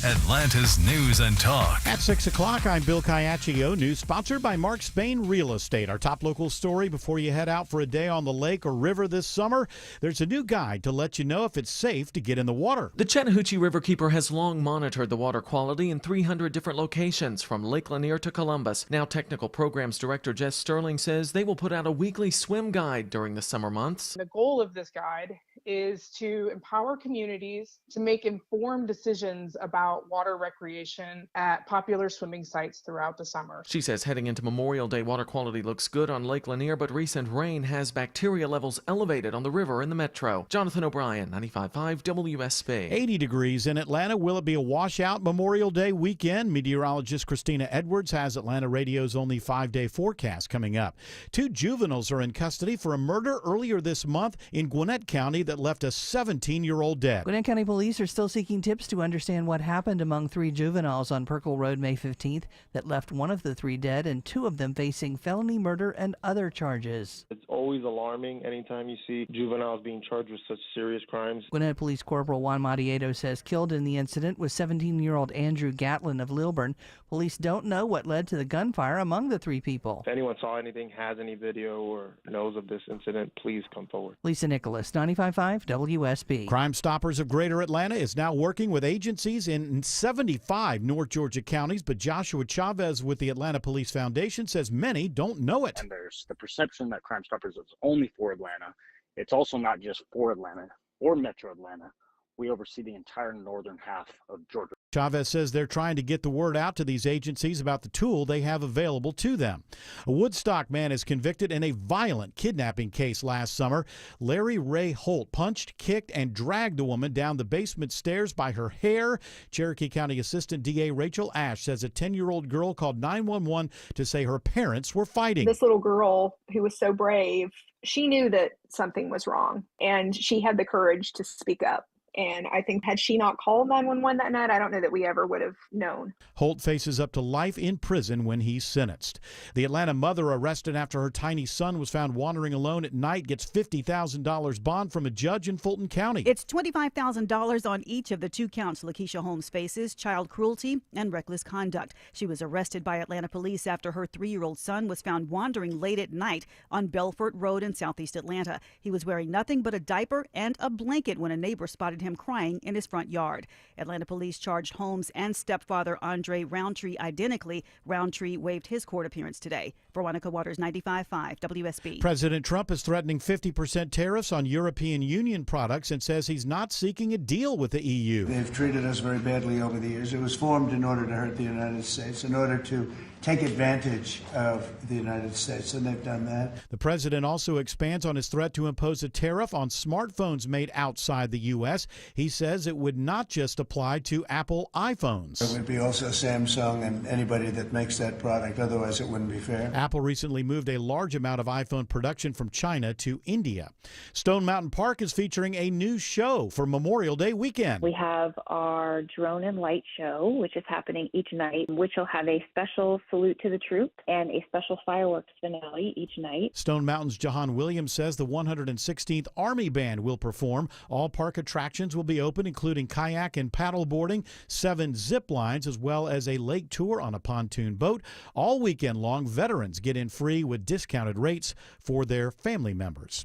Atlanta's news and talk. At 6 o'clock, I'm Bill Caiaccio. News sponsored by Mark Spain Real Estate. Our top local story before you head out for a day on the lake or river this summer. There's a new guide to let you know if it's safe to get in the water. The Chattahoochee Riverkeeper has long monitored the water quality in 300 different locations, from Lake Lanier to Columbus. Now, Technical Programs Director Jess Sterling says they will put out a weekly swim guide during the summer months. The goal of this guide is to empower communities to make informed decisions about water recreation at popular swimming sites throughout the summer. She says heading into Memorial Day, water quality looks good on Lake Lanier, but recent rain has bacteria levels elevated on the river in the metro. Jonathan O'Brien, 95.5 WSB. 80 degrees in Atlanta. Will it be a washout Memorial Day weekend? Meteorologist Christina Edwards has Atlanta Radio's only 5-day forecast coming up. 2 juveniles are in custody for a murder earlier this month in Gwinnett County that left a 17-year-old dead. Gwinnett County Police are still seeking tips to understand what happened among 3 juveniles on Perkle Road May 15th that left one of the 3 dead and 2 of them facing felony murder and other charges. It's always alarming anytime you see juveniles being charged with such serious crimes. Gwinnett Police Corporal Juan Matieto says killed in the incident was 17-year-old Andrew Gatlin of Lilburn. Police don't know what led to the gunfire among the 3 people. If anyone saw anything, has any video, or knows of this incident, please come forward. Lisa Nicholas, 95.5 WSB. Crime Stoppers of Greater Atlanta is now working with agencies in 75 North Georgia counties, but Joshua Chavez with the Atlanta Police Foundation says many don't know it. And there's the perception that Crime Stoppers is only for Atlanta. It's also not just for Atlanta or Metro Atlanta we oversee the entire northern half of Georgia. Chavez says they're trying to get the word out to these agencies about the tool they have available to them. A Woodstock man is convicted in a violent kidnapping case last summer. Larry Ray Holt punched, kicked, and dragged a woman down the basement stairs by her hair. Cherokee County Assistant DA Rachel Ash says a 10-year-old girl called 911 to say her parents were fighting. This little girl who was so brave, she knew that something was wrong, and she had the courage to speak up. And I think had she not called 911 that night, I don't know that we ever would have known. Holt faces up to life in prison when he's sentenced. The Atlanta mother arrested after her tiny son was found wandering alone at night gets $50,000 bond from a judge in Fulton County. It's $25,000 on each of the 2 counts Lakeisha Holmes faces: child cruelty and reckless conduct. She was arrested by Atlanta police after her 3-year-old son was found wandering late at night on Belfort Road in southeast Atlanta. He was wearing nothing but a diaper and a blanket when a neighbor spotted him crying in his front yard. Atlanta police charged Holmes and stepfather Andre Roundtree identically. Roundtree waived his court appearance today. Veronica Waters, 95.5 WSB. President Trump is threatening 50% tariffs on European Union products and says he's not seeking a deal with the EU. They've treated us very badly over the years. It was formed in order to hurt the United States, in order to take advantage of the United States, and they've done that. The president also expands on his threat to impose a tariff on smartphones made outside the U.S. He says it would not just apply to Apple iPhones. It would be also Samsung and anybody that makes that product. Otherwise, it wouldn't be fair. Apple recently moved a large amount of iPhone production from China to India. Stone Mountain Park is featuring a new show for Memorial Day weekend. We have our Drone and Light Show, which is happening each night, which will have a special salute to the troops and a special fireworks finale each night. Stone Mountain's Jahan Williams says the 116th Army Band will perform. All park attractions will be open, including kayak and paddle boarding, 7 zip lines, as well as a lake tour on a pontoon boat. All weekend long, veterans get in free with discounted rates for their family members.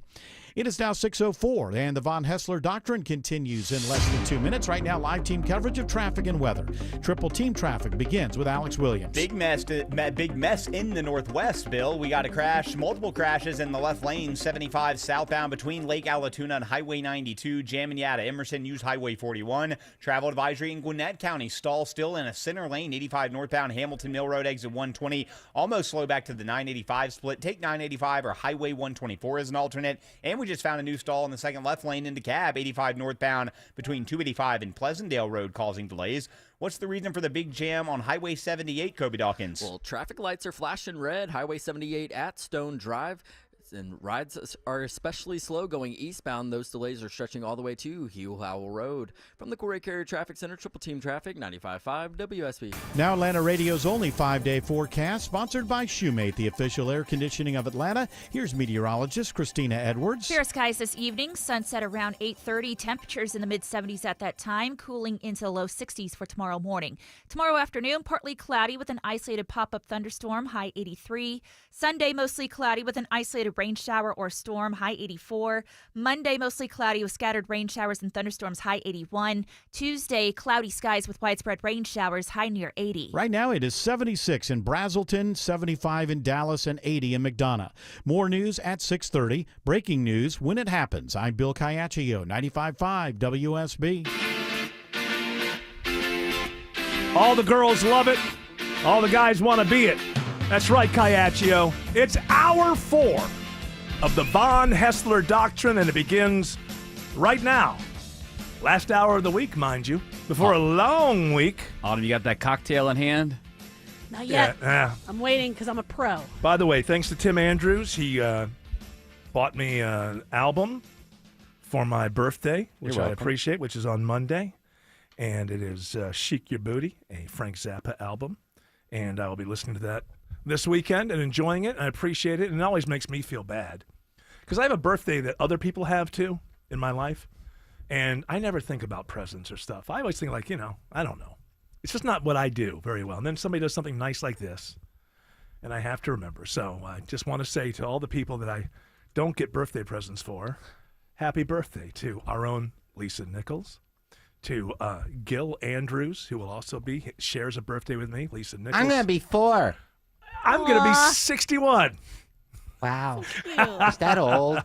It is now 6:04, and the Von Hessler Doctrine continues in less than 2 minutes. Right now, live team coverage of traffic and weather. Triple team traffic begins with Alex Williams. Big mess in the northwest, Bill. We got a crash, multiple crashes in the left lane, 75 southbound between Lake Allatoona and Highway 92. Jamming you out of Emerson, use Highway 41. Travel advisory in Gwinnett County. Stall still in a center lane, 85 northbound Hamilton Mill Road, exit 120. Almost slow back to the 985 split. Take 985 or Highway 124 as an alternate. And we just found a new stall in the second left lane into Cab, 85 northbound between 285 and Pleasantdale Road, causing delays. What's the reason for the big jam on Highway 78, Kobe Dawkins? Well, traffic lights are flashing red. Highway 78 at Stone Drive. And rides are especially slow going eastbound. Those delays are stretching all the way to Hugh Howell Road. From the Corey Carrier Traffic Center, Triple Team Traffic, 95.5 WSB. Now Atlanta Radio's only 5-day forecast, sponsored by Shoemate, the official air conditioning of Atlanta. Here's meteorologist Christina Edwards. Fair skies this evening, sunset around 8:30, temperatures in the mid-70s at that time, cooling into the low 60s for tomorrow morning. Tomorrow afternoon, partly cloudy with an isolated pop-up thunderstorm, high 83. Sunday, mostly cloudy with an isolated rain shower or storm, high 84. Monday, mostly cloudy with scattered rain showers and thunderstorms, high 81. Tuesday, cloudy skies with widespread rain showers, high near 80. Right now, it is 76 in Brazelton, 75 in Dallas, and 80 in McDonough. More news at 6:30. Breaking news when it happens. I'm Bill Caiaccio, 95.5 WSB. All the girls love it. All the guys want to be it. That's right, Caiaccio. It's hour 4 of the Von Hessler Doctrine, and it begins right now. Last hour of the week, mind you, before a long week. Autumn, you got that cocktail in hand? Not yet. Yeah. I'm waiting because I'm a pro. By the way, thanks to Tim Andrews. He bought me an album for my birthday, which I appreciate, which is on Monday. And it is Chic Your Booty, a Frank Zappa album. And I will be listening to that this weekend and enjoying it. I appreciate it. And it always makes me feel bad because I have a birthday that other people have too in my life. And I never think about presents or stuff. I always think like, I don't know. It's just not what I do very well. And then somebody does something nice like this and I have to remember. So I just want to say to all the people that I don't get birthday presents for, happy birthday to our own Lisa Nichols, to Gil Andrews, who will also shares a birthday with me, Lisa Nichols. I'm going to be 4. I'm going to be 61. Wow. Is that old?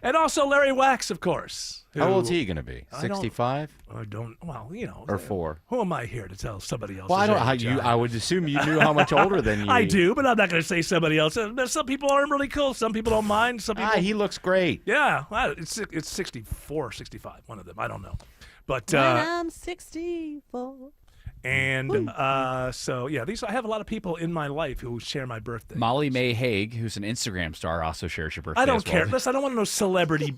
And also Larry Wax, of course. How old's he going to be? 65? I don't. Well, you know. Or 4? Who am I here to tell somebody else? Well, I don't. I would assume you knew how much older than you. I do, but I'm not going to say somebody else. Some people are really cool. Some people don't mind. Some people. He looks great. Yeah, well, it's 64, 65. One of them. I don't know, but when I'm 64. And so yeah, I have a lot of people in my life who share my birthday. Molly May Haig, who's an Instagram star, also shares your birthday. I don't as well. care. Listen, I don't want to know celebrity.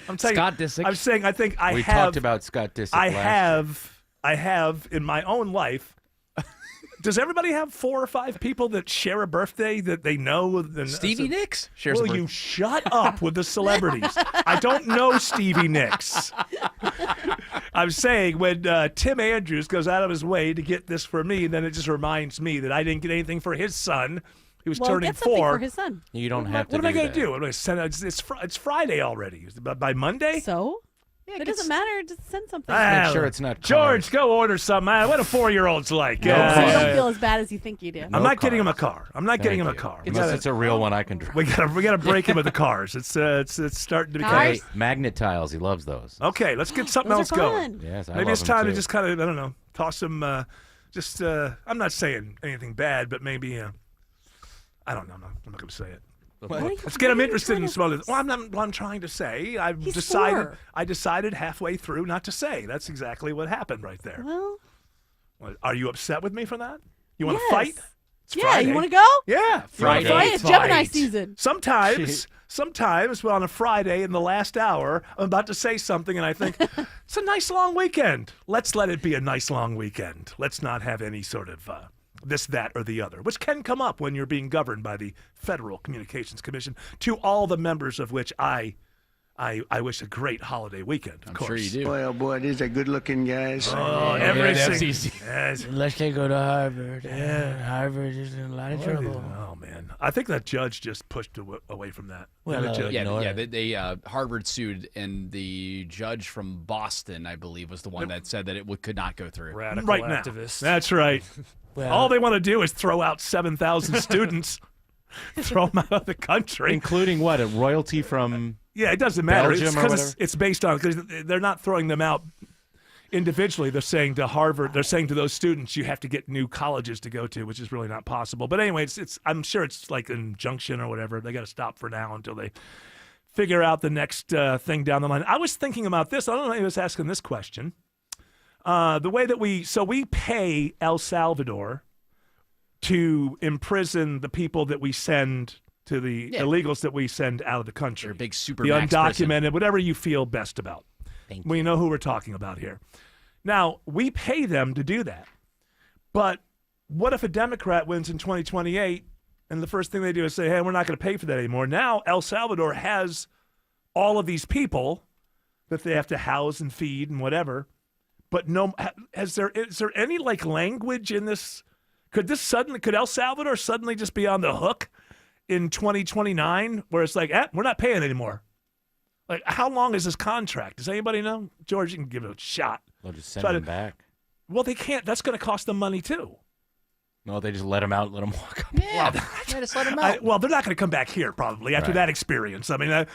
I'm saying Scott Disick. I'm saying I think we talked about Scott Disick. I have in my own life. Does everybody have 4 or 5 people that share a birthday that they know? Stevie Nicks shares. Will you shut up with the celebrities? I don't know Stevie Nicks. I'm saying when Tim Andrews goes out of his way to get this for me, then it just reminds me that I didn't get anything for his son. He was turning get something 4. for his son. You don't have to. What am I going to do? What am I send? It's Friday already. By Monday. So. It doesn't matter. Just send something. Make sure it's not George, go order some. What a 4-year-old's like. So you don't feel as bad as you think you do. I'm not getting him a car. I'm not getting him a car. Unless it's a real one I can drive. We gotta break him with the cars. It's starting to become. Hey, magnet tiles. He loves those. Okay, let's get something Those else are going. fun. Yes, I Maybe love it's them time too. to just kind of, I don't know, toss some. I'm not saying anything bad, but maybe I don't know. I'm not going to say it. Let's get him interested in some other. Well, I'm trying to say. He's decided. 4. I decided halfway through not to say. That's exactly what happened right there. Well, are you upset with me for that? You want to yes. fight? It's Yeah, Friday. you want to go? Yeah, Friday. Friday. It's Gemini season. Sometimes well, on a Friday in the last hour, I'm about to say something and I think, it's a nice long weekend. Let's let it be a nice long weekend. Let's not have any sort of this, that, or the other, which can come up when you're being governed by the Federal Communications Commission, to all the members of which I wish a great holiday weekend, of course. Sure you do. Boy, oh boy, these are good-looking guys. Oh, Yeah, that's easy. Yes. Unless they go to Harvard. Yeah. Harvard is in a lot of trouble. Oh, man. I think that judge just pushed away from that. Well, The judge- They Harvard sued, and the judge from Boston, I believe, was the one that said that it could not go through. Radical activists. That's right. Well, All they want to do is throw out 7,000 students, throw them out of the country. Including what? A royalty from Yeah, it doesn't matter. Belgium It's or 'cause whatever? it's based on, because they're not throwing them out individually. They're saying to Harvard, they're saying to those students, you have to get new colleges to go to, which is really not possible. But anyway, it's I'm sure it's like an injunction or whatever. They got to stop for now until they figure out the next thing down the line. I was thinking about this. I don't know if I was asking this question. The way that we pay El Salvador to imprison the people that we send to the illegals that we send out of the country. They're a big super the max undocumented, prison. whatever you feel best about. We know who we're talking about here. Now, we pay them to do that. But what if a Democrat wins in 2028 and the first thing they do is say, hey, we're not going to pay for that anymore? Now, El Salvador has all of these people that they have to house and feed and whatever. But is there any like language in this? Could El Salvador suddenly just be on the hook in 2029 where it's like, we're not paying anymore? Like, how long is this contract? Does anybody know? George, you can give it a shot. They'll just send them back. Well, they can't. That's going to cost them money too. No, they just let them out, let them walk up. Yeah, just let them out. Well, they're not going to come back here probably after Right. that experience. I mean,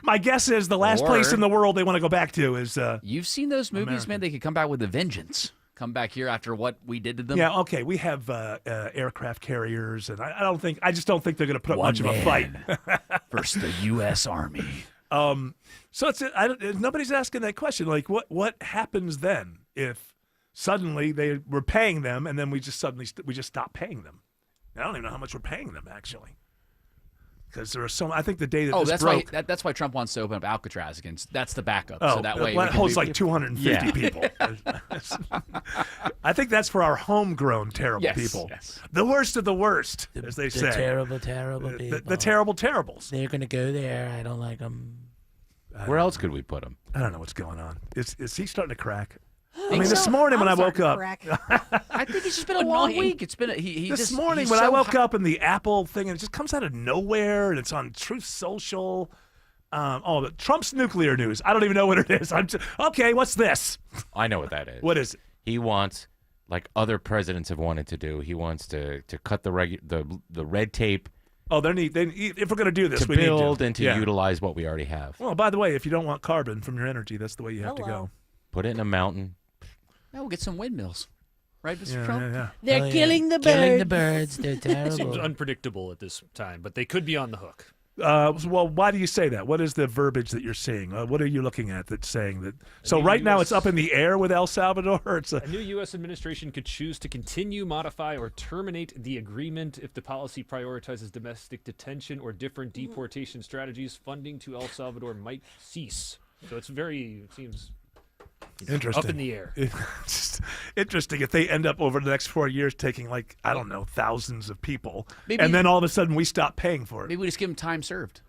my guess is the last place in the world they want to go back to is. You've seen those movies, America. man. They could come back with a vengeance. Come back here after what we did to them. Yeah, okay. We have aircraft carriers, and I just don't think they're going to put up much of a fight versus the U.S. Army. So nobody's asking that question. Like, what happens then if suddenly they were paying them, and then we just stop paying them? I don't even know how much we're paying them actually, because there are so. I think the day that this broke. That's why Trump wants to open up Alcatraz again. That's the backup. Oh, so that way it holds like 250 people. I think that's for our homegrown terrible people. Yes. The worst of the worst, as they say. The terrible, terrible people. The terrible terribles. They're going to go there. I don't like them. Where else could we put them? I don't know what's going on. Is he starting to crack? I mean, this morning when I woke up. I think it's just been a long week. It's been this morning when I woke up and the Apple thing, and it just comes out of nowhere, and it's on Truth Social. Trump's nuclear news. I don't even know what it is. Okay, what's this? I know what that is. What is it? He wants, like other presidents have wanted to do, he wants to cut the red tape Oh, if we're going to do this, to we build need to. and to utilize what we already have. Well, by the way, if you don't want carbon from your energy, that's the way you have to go. Put it in a mountain. Yeah, we'll get some windmills. Right, Mr. Yeah, Trump? yeah. They're killing the birds. Killing the birds. They're terrible. Seems unpredictable at this time, but they could be on the hook. Well, why do you say that? What is the verbiage that you're seeing? What are you looking at that's saying that? So right now it's up in the air with El Salvador? A new U.S. administration could choose to continue, modify, or terminate the agreement if the policy prioritizes domestic detention or different deportation strategies. Funding to El Salvador might cease. So it seems interesting. Up in the air. It's interesting if they end up over the next 4 years taking thousands of people, and then all of a sudden we stop paying for it. Maybe we just give them time served.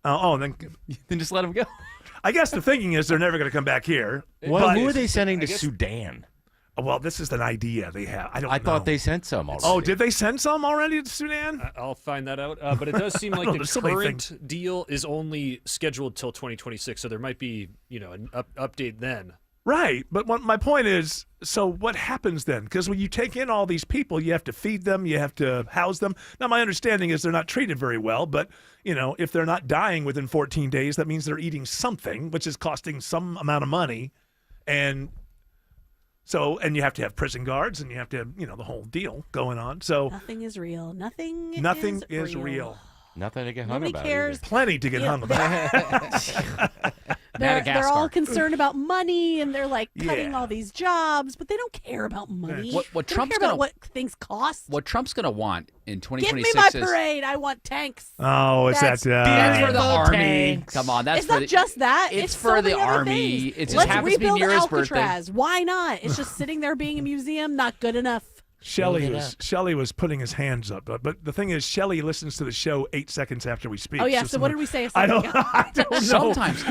And then just let them go. I guess the thinking is they're never going to come back here. Well, who are they sending to Sudan? Well, this is an idea they have. I thought they sent some already. Oh, did they send some already to Sudan? I'll find that out. But it does seem like the current deal is only scheduled till 2026, so there might be an update then. Right, but my point is, so what happens then? Because when you take in all these people, you have to feed them, you have to house them. Now, my understanding is they're not treated very well, but, if they're not dying within 14 days, that means they're eating something, which is costing some amount of money. And you have to have prison guards, and you have to have, the whole deal going on. So nothing is real. Nothing is real. Nothing to get hung Nobody about. cares. Plenty to get hung about. They're all concerned about money, and they're cutting all these jobs, but they don't care about money. What they Trump's don't care about what things cost. What Trump's going to want in 2026 Give me my parade. I want tanks. Oh, is that's that for the Army. Tanks. Come on, that's it's not just that. It's so for the many other Army. things. It just Let's happens to be rebuild near his birthday. Alcatraz. Why not? It's just sitting there being a museum. Not good enough. Shelley was putting his hands up, but the thing is, Shelley listens to the show 8 seconds after we speak. Oh yeah. So what did we say? I don't know. Sometimes,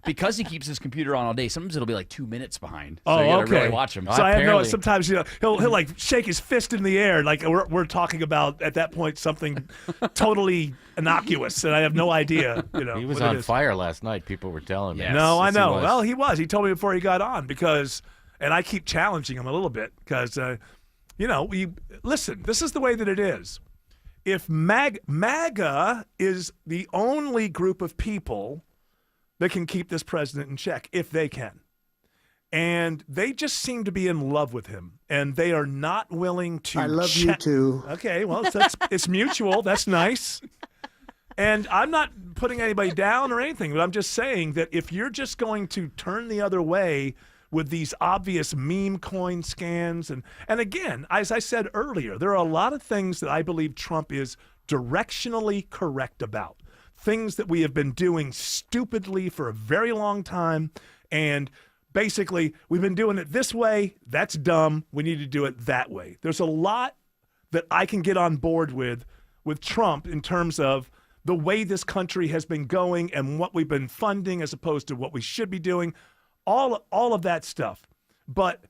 because he keeps his computer on all day, sometimes it'll be 2 minutes behind. So Oh, you gotta okay. really watch him. So I know sometimes he'll shake his fist in the air like we're talking about at that point something totally innocuous, and I have no idea. He was on fire last night. People were telling me. Yes, no, I know. Well, he was. He told me before he got on and I keep challenging him a little bit because. Listen, this is the way that it is. If MAGA is the only group of people that can keep this president in check, if they can. And they just seem to be in love with him, and they are not willing to. I love you too. Okay, well, it's mutual. That's nice. And I'm not putting anybody down or anything, but I'm just saying that if you're just going to turn the other way with these obvious meme coin scans. And again, as I said earlier, there are a lot of things that I believe Trump is directionally correct about. Things that we have been doing stupidly for a very long time. And basically, we've been doing it this way. That's dumb. We need to do it that way. There's a lot that I can get on board with Trump in terms of the way this country has been going and what we've been funding as opposed to what we should be doing. All of that stuff. But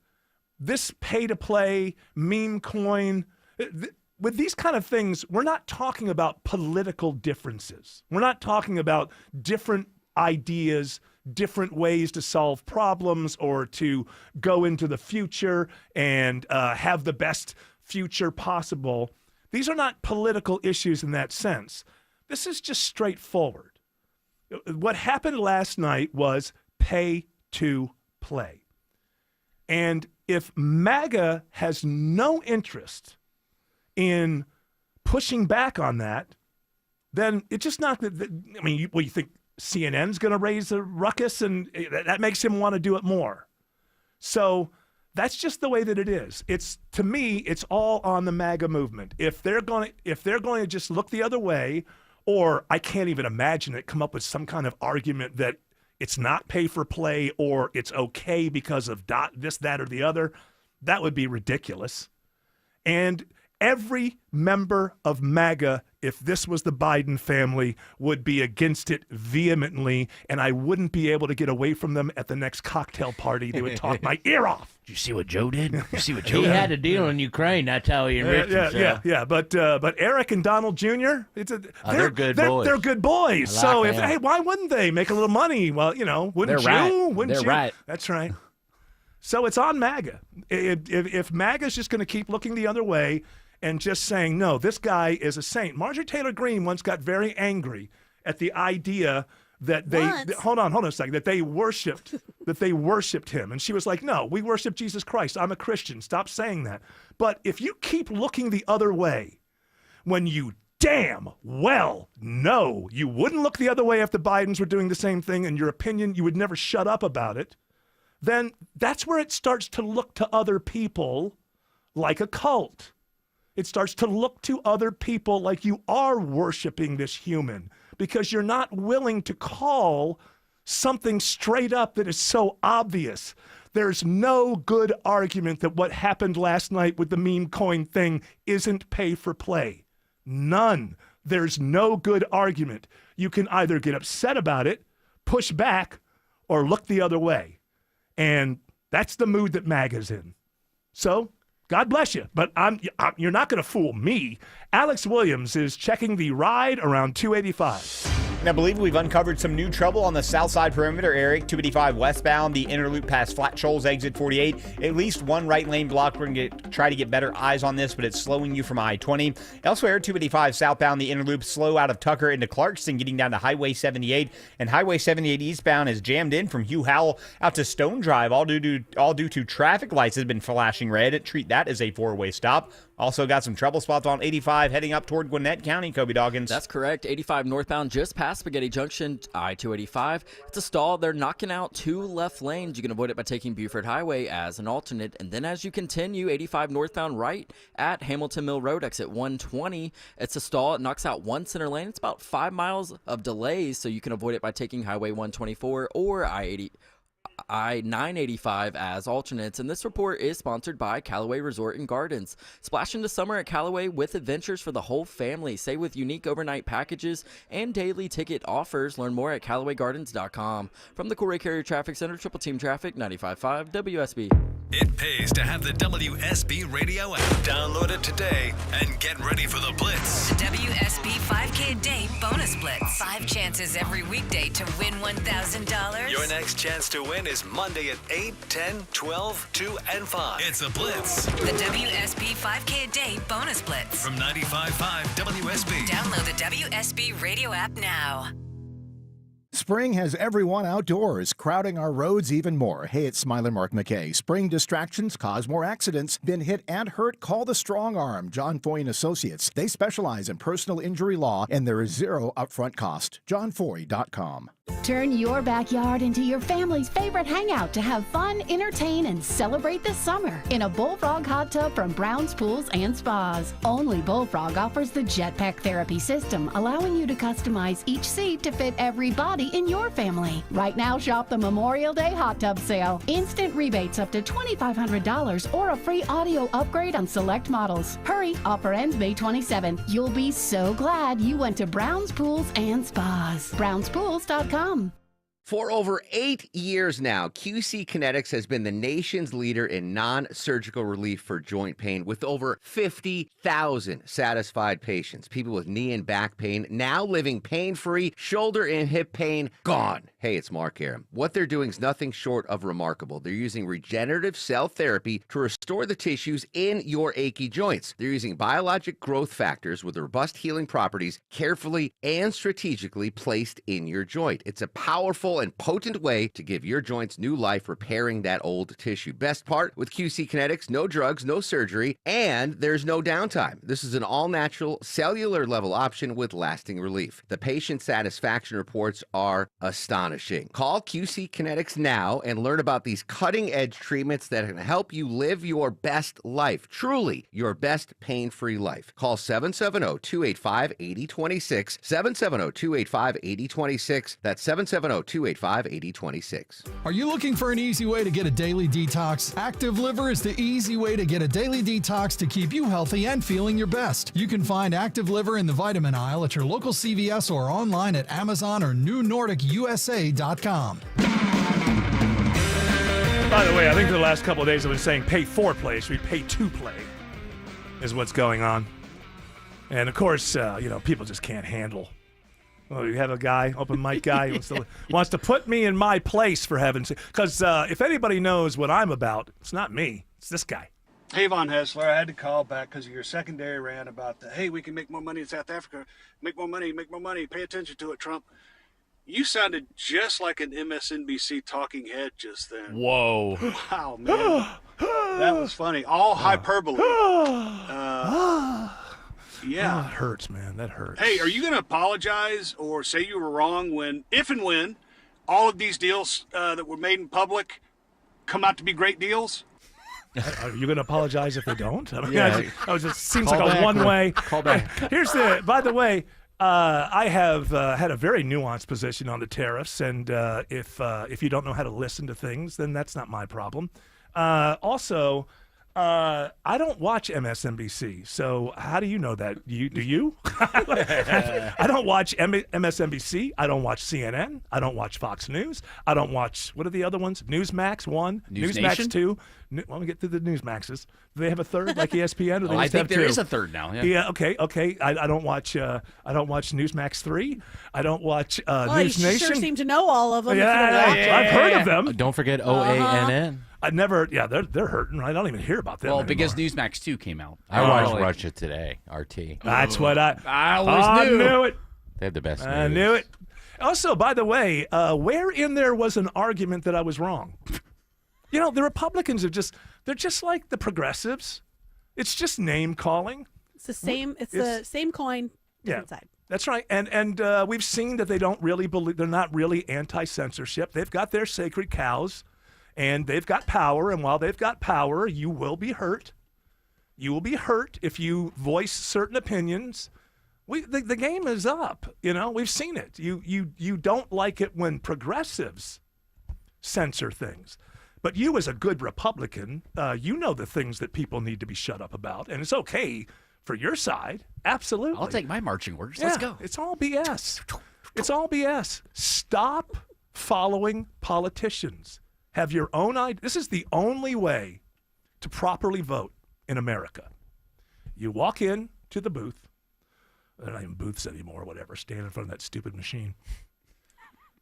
this pay-to-play, meme coin, with these kind of things, we're not talking about political differences. We're not talking about different ideas, different ways to solve problems or to go into the future and have the best future possible. These are not political issues in that sense. This is just straightforward. What happened last night was pay to play. And if MAGA has no interest in pushing back on that, then it's just not that. I mean, you think CNN's going to raise a ruckus, and that makes him want to do it more. So that's just the way that it is. To me, it's all on the MAGA movement. If they're going to just look the other way, or I can't even imagine it, come up with some kind of argument that it's not pay for play or it's okay because of this, that, or the other, that would be ridiculous. And every member of MAGA, if this was the Biden family, would be against it vehemently, and I wouldn't be able to get away from them at the next cocktail party. They would talk my ear off. Did you see what Joe did? You see what Joe He did? had a deal in Ukraine. That's how he enriched himself. Yeah. But Eric and Donald Jr., they're good boys. They're good boys. I like So why wouldn't they make a little money? Well, wouldn't you? Right. Wouldn't They're you? right. That's right. So it's on MAGA. If MAGA's just going to keep looking the other way and just saying, no, this guy is a saint. Marjorie Taylor Greene once got very angry at the idea that hold on a second, that they worshipped him. And she was like, no, we worship Jesus Christ. I'm a Christian. Stop saying that. But if you keep looking the other way, when you damn well know you wouldn't look the other way if the Bidens were doing the same thing, in your opinion, you would never shut up about it, then that's where it starts to look to other people like a cult. It starts to look to other people like you are worshiping this human, because you're not willing to call something straight up that is so obvious. There's no good argument that what happened last night with the meme coin thing isn't pay for play. None. There's no good argument. You can either get upset about it, push back, or look the other way. And that's the mood that MAGA's in. So, God bless you, but you're not going to fool me. Alex Williams is checking the ride around 285. And I believe we've uncovered some new trouble on the south side perimeter, Eric. 285 westbound, the inner loop past Flat Shoals, exit 48. At least one right lane block. We're going to try to get better eyes on this, but it's slowing you from I-20. Elsewhere, 285 southbound, the inner loop slow out of Tucker into Clarkston, getting down to Highway 78. And Highway 78 eastbound is jammed in from Hugh Howell out to Stone Drive, all due to traffic lights have been flashing red. Treat that as a four-way stop. Also got some trouble spots on 85 heading up toward Gwinnett County, Kobe Doggins. That's correct. 85 northbound just past Spaghetti Junction, I-285. It's a stall. They're knocking out two left lanes. You can avoid it by taking Buford Highway as an alternate. And then as you continue, 85 northbound right at Hamilton Mill Road, exit 120. It's a stall. It knocks out one center lane. It's about 5 miles of delays, so you can avoid it by taking Highway 124 or I-985 as alternates. And this report is sponsored by Callaway Resort and Gardens. Splash into summer at Callaway with adventures for the whole family. Stay with unique overnight packages and daily ticket offers. Learn more at CallawayGardens.com. From the Corey Carrier Traffic Center, Triple Team Traffic, 95.5 WSB. It pays to have the WSB radio app. Download it today and get ready for the Blitz. The WSB 5K a day bonus blitz. 5 chances every weekday to win $1,000. Your next chance to win is Monday at 8, 10, 12, 2, and 5. It's a Blitz. The WSB 5K a day bonus blitz. From 95.5 WSB. Download the WSB radio app now. Spring has everyone outdoors, crowding our roads even more. Hey, it's Smiler Mark McKay. Spring distractions cause more accidents. Been hit and hurt? Call the Strong Arm, John Foy & Associates. They specialize in personal injury law, and there is zero upfront cost. JohnFoy.com. Turn your backyard into your family's favorite hangout to have fun, entertain, and celebrate the summer in a Bullfrog hot tub from Brown's Pools and Spas. Only Bullfrog offers the Jetpack Therapy system, allowing you to customize each seat to fit every body in your family. Right now, shop the Memorial Day hot tub sale. Instant rebates up to $2,500 or a free audio upgrade on select models. Hurry, offer ends May 27. You'll be so glad you went to Brown's Pools and Spas. BrownsPools.com. For over 8 years now, QC Kinetics has been the nation's leader in non-surgical relief for joint pain, with over 50,000 satisfied patients. People with knee and back pain now living pain-free, shoulder and hip pain gone. Hey, it's Mark here. What they're doing is nothing short of remarkable. They're using regenerative cell therapy to restore the tissues in your achy joints. They're using biologic growth factors with robust healing properties carefully and strategically placed in your joint. It's a powerful and potent way to give your joints new life, repairing that old tissue. Best part, with QC Kinetics, no drugs, no surgery, and there's no downtime. This is an all-natural, cellular level option with lasting relief. The patient satisfaction reports are astonishing. Call QC Kinetics now and learn about these cutting-edge treatments that can help you live your best life, truly your best pain-free life. Call 770-285-8026, 770-285-8026. That's 770-285-8026. Are you looking for an easy way to get a daily detox? Active Liver is the easy way to get a daily detox to keep you healthy and feeling your best. You can find Active Liver in the vitamin aisle at your local CVS or online at Amazon or NewNordicUSA.com. By the way, I think for the last couple of days I've been saying pay for play, so we pay to play is what's going on. And of course, people just can't handle. Oh, you have a guy, open mic guy, who wants to put me in my place, for heaven's sake. Because if anybody knows what I'm about, it's not me. It's this guy. Hey, Von Hessler, I had to call back because of your secondary rant about hey, we can make more money in South Africa. Make more money, pay attention to it, Trump. You sounded just like an MSNBC talking head just then. Whoa. Wow, man. That was funny. All hyperbole. Yeah. Oh, that hurts, man. That hurts. Hey, are you going to apologize or say you were wrong if and when all of these deals that were made in public come out to be great deals? Are you going to apologize if they don't? I mean, Yeah. it just seems Call like back, a one-way. Call back. By the way, I have had a very nuanced position on the tariffs, and if you don't know how to listen to things, then that's not my problem. Also, I don't watch MSNBC, so how do you know that? Do you? I don't watch MSNBC. I don't watch CNN. I don't watch Fox News. I don't watch, what are the other ones? Newsmax 1, News Newsmax Nation? 2. Let me get through the Newsmaxes. Do they have a third like ESPN? Or they I just think have there two? is a third now. Yeah. Yeah. Okay. I don't watch Newsmax 3. I don't watch Well, News you Nation. sure seem to know all of them. I've heard of them. Don't forget OANN. I never. Yeah, they're hurting. I don't even hear about them. Well, anymore. because Newsmax 2 came out. I watched Russia Today, RT. That's what I always knew. knew it. They have the best news. I knew it. Also, by the way, where in there was an argument that I was wrong? You know, the Republicans they're just like the progressives. It's just name calling. It's the same. It's the same coin, different side. That's right. And we've seen that they don't really believe, they're not really anti-censorship. They've got their sacred cows, and they've got power. And while they've got power, you will be hurt. You will be hurt if you voice certain opinions. The game is up. You know, we've seen it. You don't like it when progressives censor things. But you, as a good Republican, you know the things that people need to be shut up about, and it's okay for your side. Absolutely. I'll take my marching orders. Yeah, Let's go. It's all BS. It's all BS. Stop following politicians. Have your own idea. This is the only way to properly vote in America. You walk in to the booth. They're not even booths anymore, whatever. Stand in front of that stupid machine.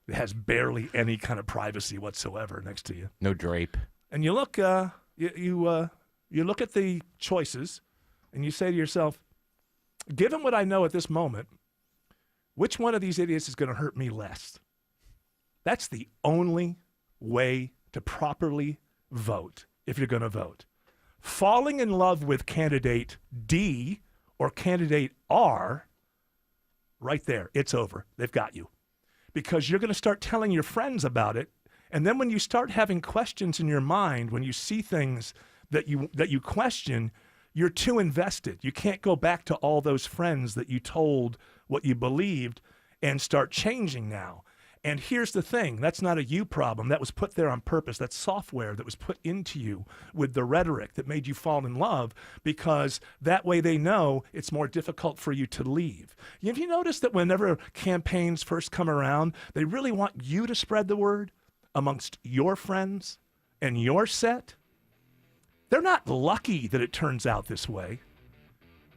It has barely any kind of privacy whatsoever next to you. No drape. And you look, you look at the choices, and you say to yourself, given what I know at this moment, which one of these idiots is going to hurt me less? That's the only way to properly vote if you're going to vote. Falling in love with candidate D or candidate R, right there, it's over. They've got you. Because you're going to start telling your friends about it, and then when you start having questions in your mind, when you see things that you question, you're too invested. You can't go back to all those friends that you told what you believed and start changing now. And here's the thing, that's not a you problem. That was put there on purpose. That's software that was put into you with the rhetoric that made you fall in love, because that way they know it's more difficult for you to leave. Have you noticed that whenever campaigns first come around, they really want you to spread the word amongst your friends and your set? They're not lucky that it turns out this way.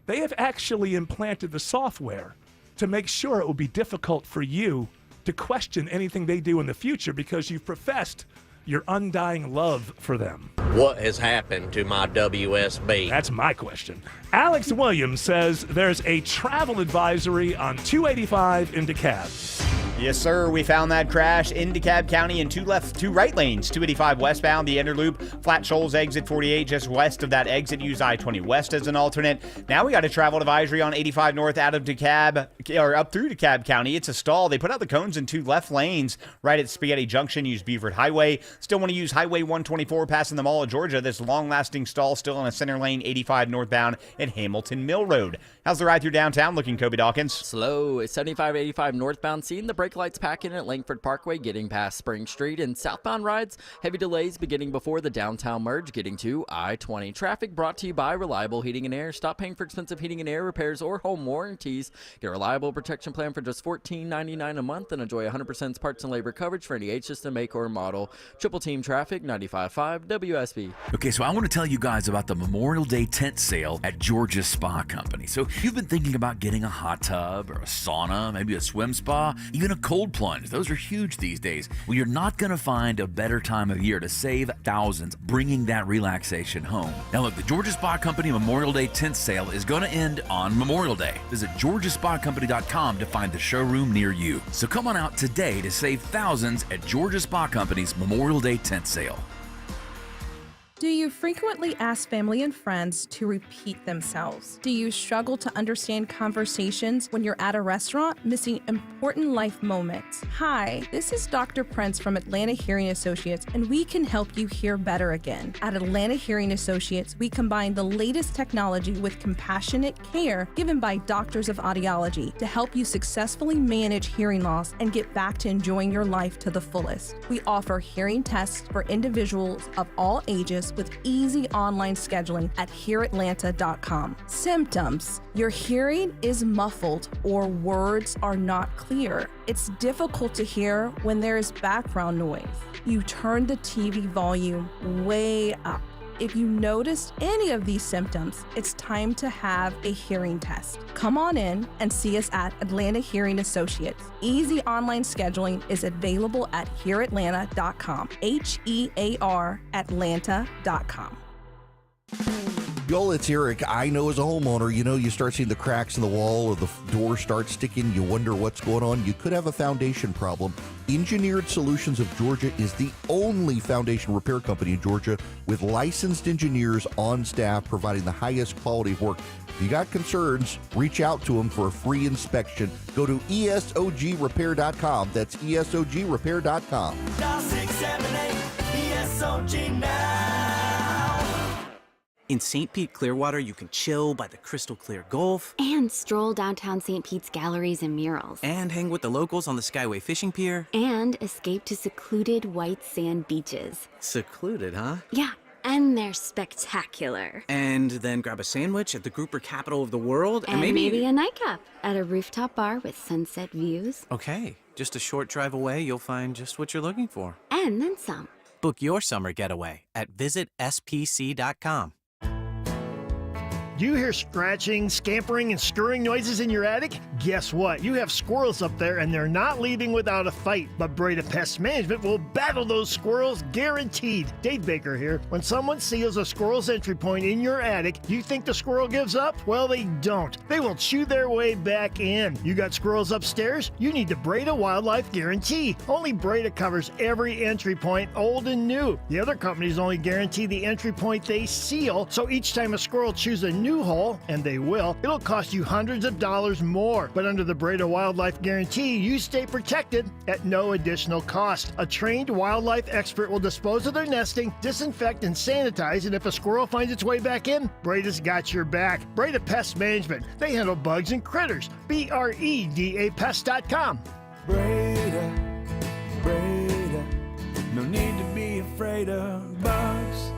They have actually implanted the software to make sure it will be difficult for you to question anything they do in the future, because you've professed your undying love for them. What has happened to my WSB? That's my question. Alex Williams says there's a travel advisory on 285 in DeKalb. Yes, sir. We found that crash in DeKalb County in two right lanes. 285 westbound, the Interloop, Flat Shoals exit 48, just west of that exit. Use I-20 west as an alternate. Now we got a travel advisory on 85 north out of DeKalb, or up through DeKalb County. It's a stall. They put out the cones in two left lanes right at Spaghetti Junction. Use Beaufort Highway. Still want to use Highway 124 passing the Mall of Georgia. This long-lasting stall still in a center lane, 85 northbound at Hamilton Mill Road. How's the ride through downtown looking, Kobe Dawkins? Slow. It's 75-85 northbound. Seeing the brake lights packing at Langford Parkway, getting past Spring Street. And southbound rides, heavy delays beginning before the downtown merge, getting to I-20. Traffic brought to you by Reliable Heating and Air. Stop paying for expensive heating and air repairs or home warranties. Get a reliable protection plan for just $14.99 a month and enjoy 100% parts and labor coverage for any age system, make, or model. Triple Team Traffic, 95.5 WSB. Okay, so I want to tell you guys about the Memorial Day tent sale at George's Spa Company. So you've been thinking about getting a hot tub or a sauna, maybe a swim spa, even a a cold plunge. Those are huge these days. Well, you're not going to find a better time of year to save thousands bringing that relaxation home. Now look, the Georgia Spa Company Memorial Day tent sale is going to end on Memorial Day. Visit GeorgiaSpaCompany.com to find the showroom near you. So come on out today to save thousands at Georgia Spa Company's Memorial Day tent sale. Do you frequently ask family and friends to repeat themselves? Do you struggle to understand conversations when you're at a restaurant, missing important life moments? Hi, this is Dr. Prince from Atlanta Hearing Associates, and we can help you hear better again. At Atlanta Hearing Associates, we combine the latest technology with compassionate care given by doctors of audiology to help you successfully manage hearing loss and get back to enjoying your life to the fullest. We offer hearing tests for individuals of all ages with easy online scheduling at hearatlanta.com. Symptoms: your hearing is muffled or words are not clear. It's difficult to hear when there is background noise. You turn the TV volume way up. If you noticed any of these symptoms, it's time to have a hearing test. Come on in and see us at Atlanta Hearing Associates. Easy online scheduling is available at hearatlanta.com. HEAR Atlanta.com. Y'all, it's Eric. I know as a homeowner, you start seeing the cracks in the wall or the door starts sticking. You wonder what's going on. You could have a foundation problem. Engineered Solutions of Georgia is the only foundation repair company in Georgia with licensed engineers on staff providing the highest quality of work. If you got concerns, reach out to them for a free inspection. Go to ESOGrepair.com. That's ESOGrepair.com. Dial 678 ESOG now. In St. Pete, Clearwater, you can chill by the crystal clear Gulf. And stroll downtown St. Pete's galleries and murals. And hang with the locals on the Skyway Fishing Pier. And escape to secluded white sand beaches. Secluded, huh? Yeah, and they're spectacular. And then grab a sandwich at the Grouper Capital of the World. And maybe a nightcap at a rooftop bar with sunset views. Okay, just a short drive away, you'll find just what you're looking for. And then some. Book your summer getaway at visitspc.com. Do you hear scratching, scampering, and scurrying noises in your attic? Guess what? You have squirrels up there, and they're not leaving without a fight. But Breda Pest Management will battle those squirrels, guaranteed. Dave Baker here. When someone seals a squirrel's entry point in your attic, do you think the squirrel gives up? Well, they don't. They will chew their way back in. You got squirrels upstairs? You need the Breda Wildlife Guarantee. Only Breda covers every entry point, old and new. The other companies only guarantee the entry point they seal, so each time a squirrel chews a new hole, and they will, it'll cost you hundreds of dollars more. But under the Breda Wildlife Guarantee, you stay protected at no additional cost. A trained wildlife expert will dispose of their nesting, disinfect and sanitize, and if a squirrel finds its way back in, Breda's got your back. Breda Pest Management. They handle bugs and critters. BREDA Pest.com. Breda, no need to be afraid of bugs.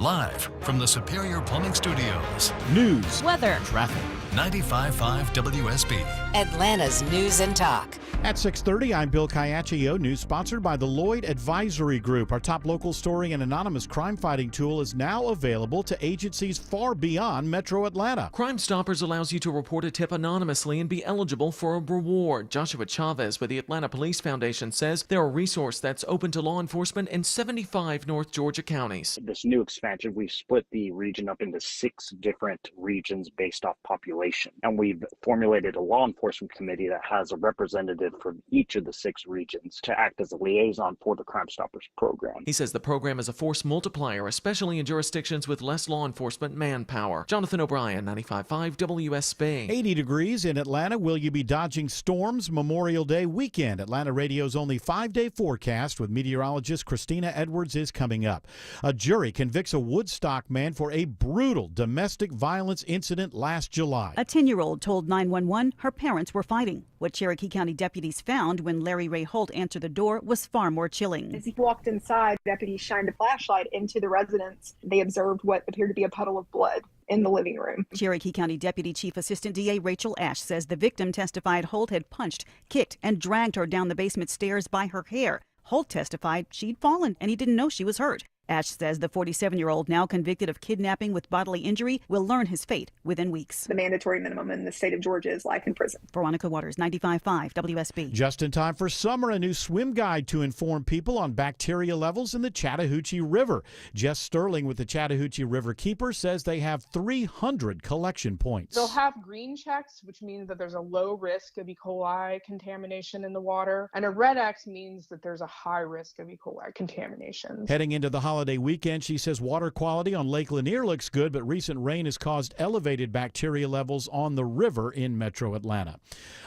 Live from the Superior Plumbing Studios. News, weather, traffic. 95.5 WSB. Atlanta's News and Talk. At 6:30, I'm Bill Caiaccio. News sponsored by the Lloyd Advisory Group. Our top local story and anonymous crime-fighting tool is now available to agencies far beyond Metro Atlanta. Crime Stoppers allows you to report a tip anonymously and be eligible for a reward. Joshua Chavez with the Atlanta Police Foundation says they're a resource that's open to law enforcement in 75 North Georgia counties. This new expansion, we've split the region up into 6 different regions based off population. And we've formulated a law enforcement committee that has a representative from each of the 6 regions to act as a liaison for the Crime Stoppers program. He says the program is a force multiplier, especially in jurisdictions with less law enforcement manpower. Jonathan O'Brien, 95.5 WSB. 80 degrees in Atlanta. Will you be dodging storms Memorial Day weekend? Atlanta Radio's only 5-day forecast with meteorologist Christina Edwards is coming up. A jury convicts a Woodstock man for a brutal domestic violence incident last July. A 10-year-old told 911 her parents were fighting. What Cherokee County deputies found when Larry Ray Holt answered the door was far more chilling. As he walked inside, deputies shined a flashlight into the residence. They observed what appeared to be a puddle of blood in the living room. Cherokee County Deputy Chief Assistant DA Rachel Ash says the victim testified Holt had punched, kicked, and dragged her down the basement stairs by her hair. Holt testified she'd fallen and he didn't know she was hurt. Ash says the 47-year-old, now convicted of kidnapping with bodily injury, will learn his fate within weeks. The mandatory minimum in the state of Georgia is life in prison. Veronica Waters, 95.5 WSB. Just in time for summer, a new swim guide to inform people on bacteria levels in the Chattahoochee River. Jess Sterling with the Chattahoochee River Keeper says they have 300 collection points. They'll have green checks, which means that there's a low risk of E. coli contamination in the water, and a red X means that there's a high risk of E. coli contamination. Heading into the holiday weekend, she says water quality on Lake Lanier looks good, but recent rain has caused elevated bacteria levels on the river in metro Atlanta.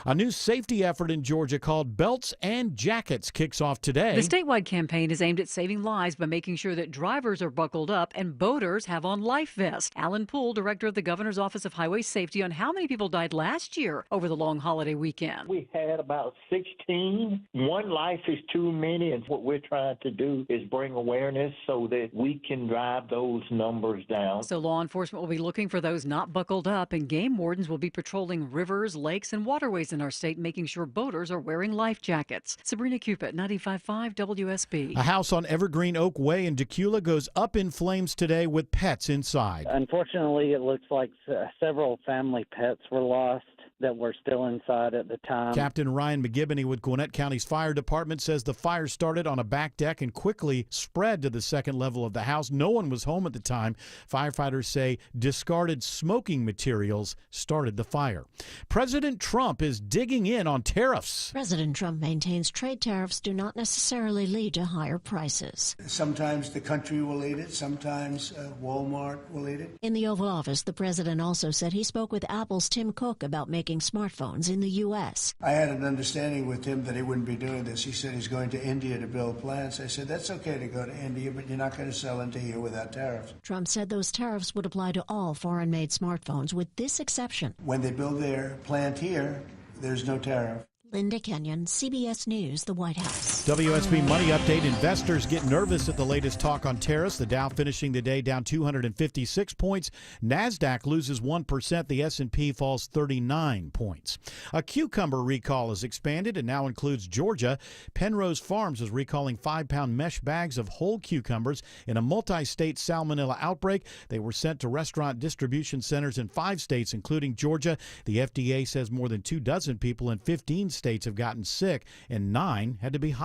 A new safety effort in Georgia called Belts and Jackets kicks off today. The statewide campaign is aimed at saving lives by making sure that drivers are buckled up and boaters have on life vests. Alan Poole, director of the Governor's Office of Highway Safety, on how many people died last year over the long holiday weekend. We had about 16. One life is too many, and what we're trying to do is bring awareness so that we can drive those numbers down. So law enforcement will be looking for those not buckled up, and game wardens will be patrolling rivers, lakes, and waterways in our state, making sure boaters are wearing life jackets. Sabrina Cupid, 95.5 WSB. A house on Evergreen Oak Way in Decula goes up in flames today with pets inside. Unfortunately, it looks like several family pets were lost that were still inside at the time. Captain Ryan McGibbony with Gwinnett County's fire department says the fire started on a back deck and quickly spread to the second level of the house. No one was home at the time. Firefighters say discarded smoking materials started the fire. President Trump is digging in on tariffs. President Trump maintains trade tariffs do not necessarily lead to higher prices. Sometimes the country will eat it, sometimes Walmart will eat it. In the Oval Office, the president also said he spoke with Apple's Tim Cook about making smartphones in the U.S. I had an understanding with him that he wouldn't be doing this. He said he's going to India to build plants. I said, that's okay to go to India, but you're not going to sell into here without tariffs. Trump said those tariffs would apply to all foreign-made smartphones, with this exception. When they build their plant here, there's no tariff. Linda Kenyon, CBS News, the White House. WSB Money Update. Investors get nervous at the latest talk on tariffs. The Dow finishing the day down 256 points. NASDAQ loses 1%. The S&P falls 39 points. A cucumber recall is expanded and now includes Georgia. Penrose Farms is recalling 5-pound mesh bags of whole cucumbers in a multi-state salmonella outbreak. They were sent to restaurant distribution centers in 5 states, including Georgia. The FDA says more than 24 people in 15 states have gotten sick, and 9 had to be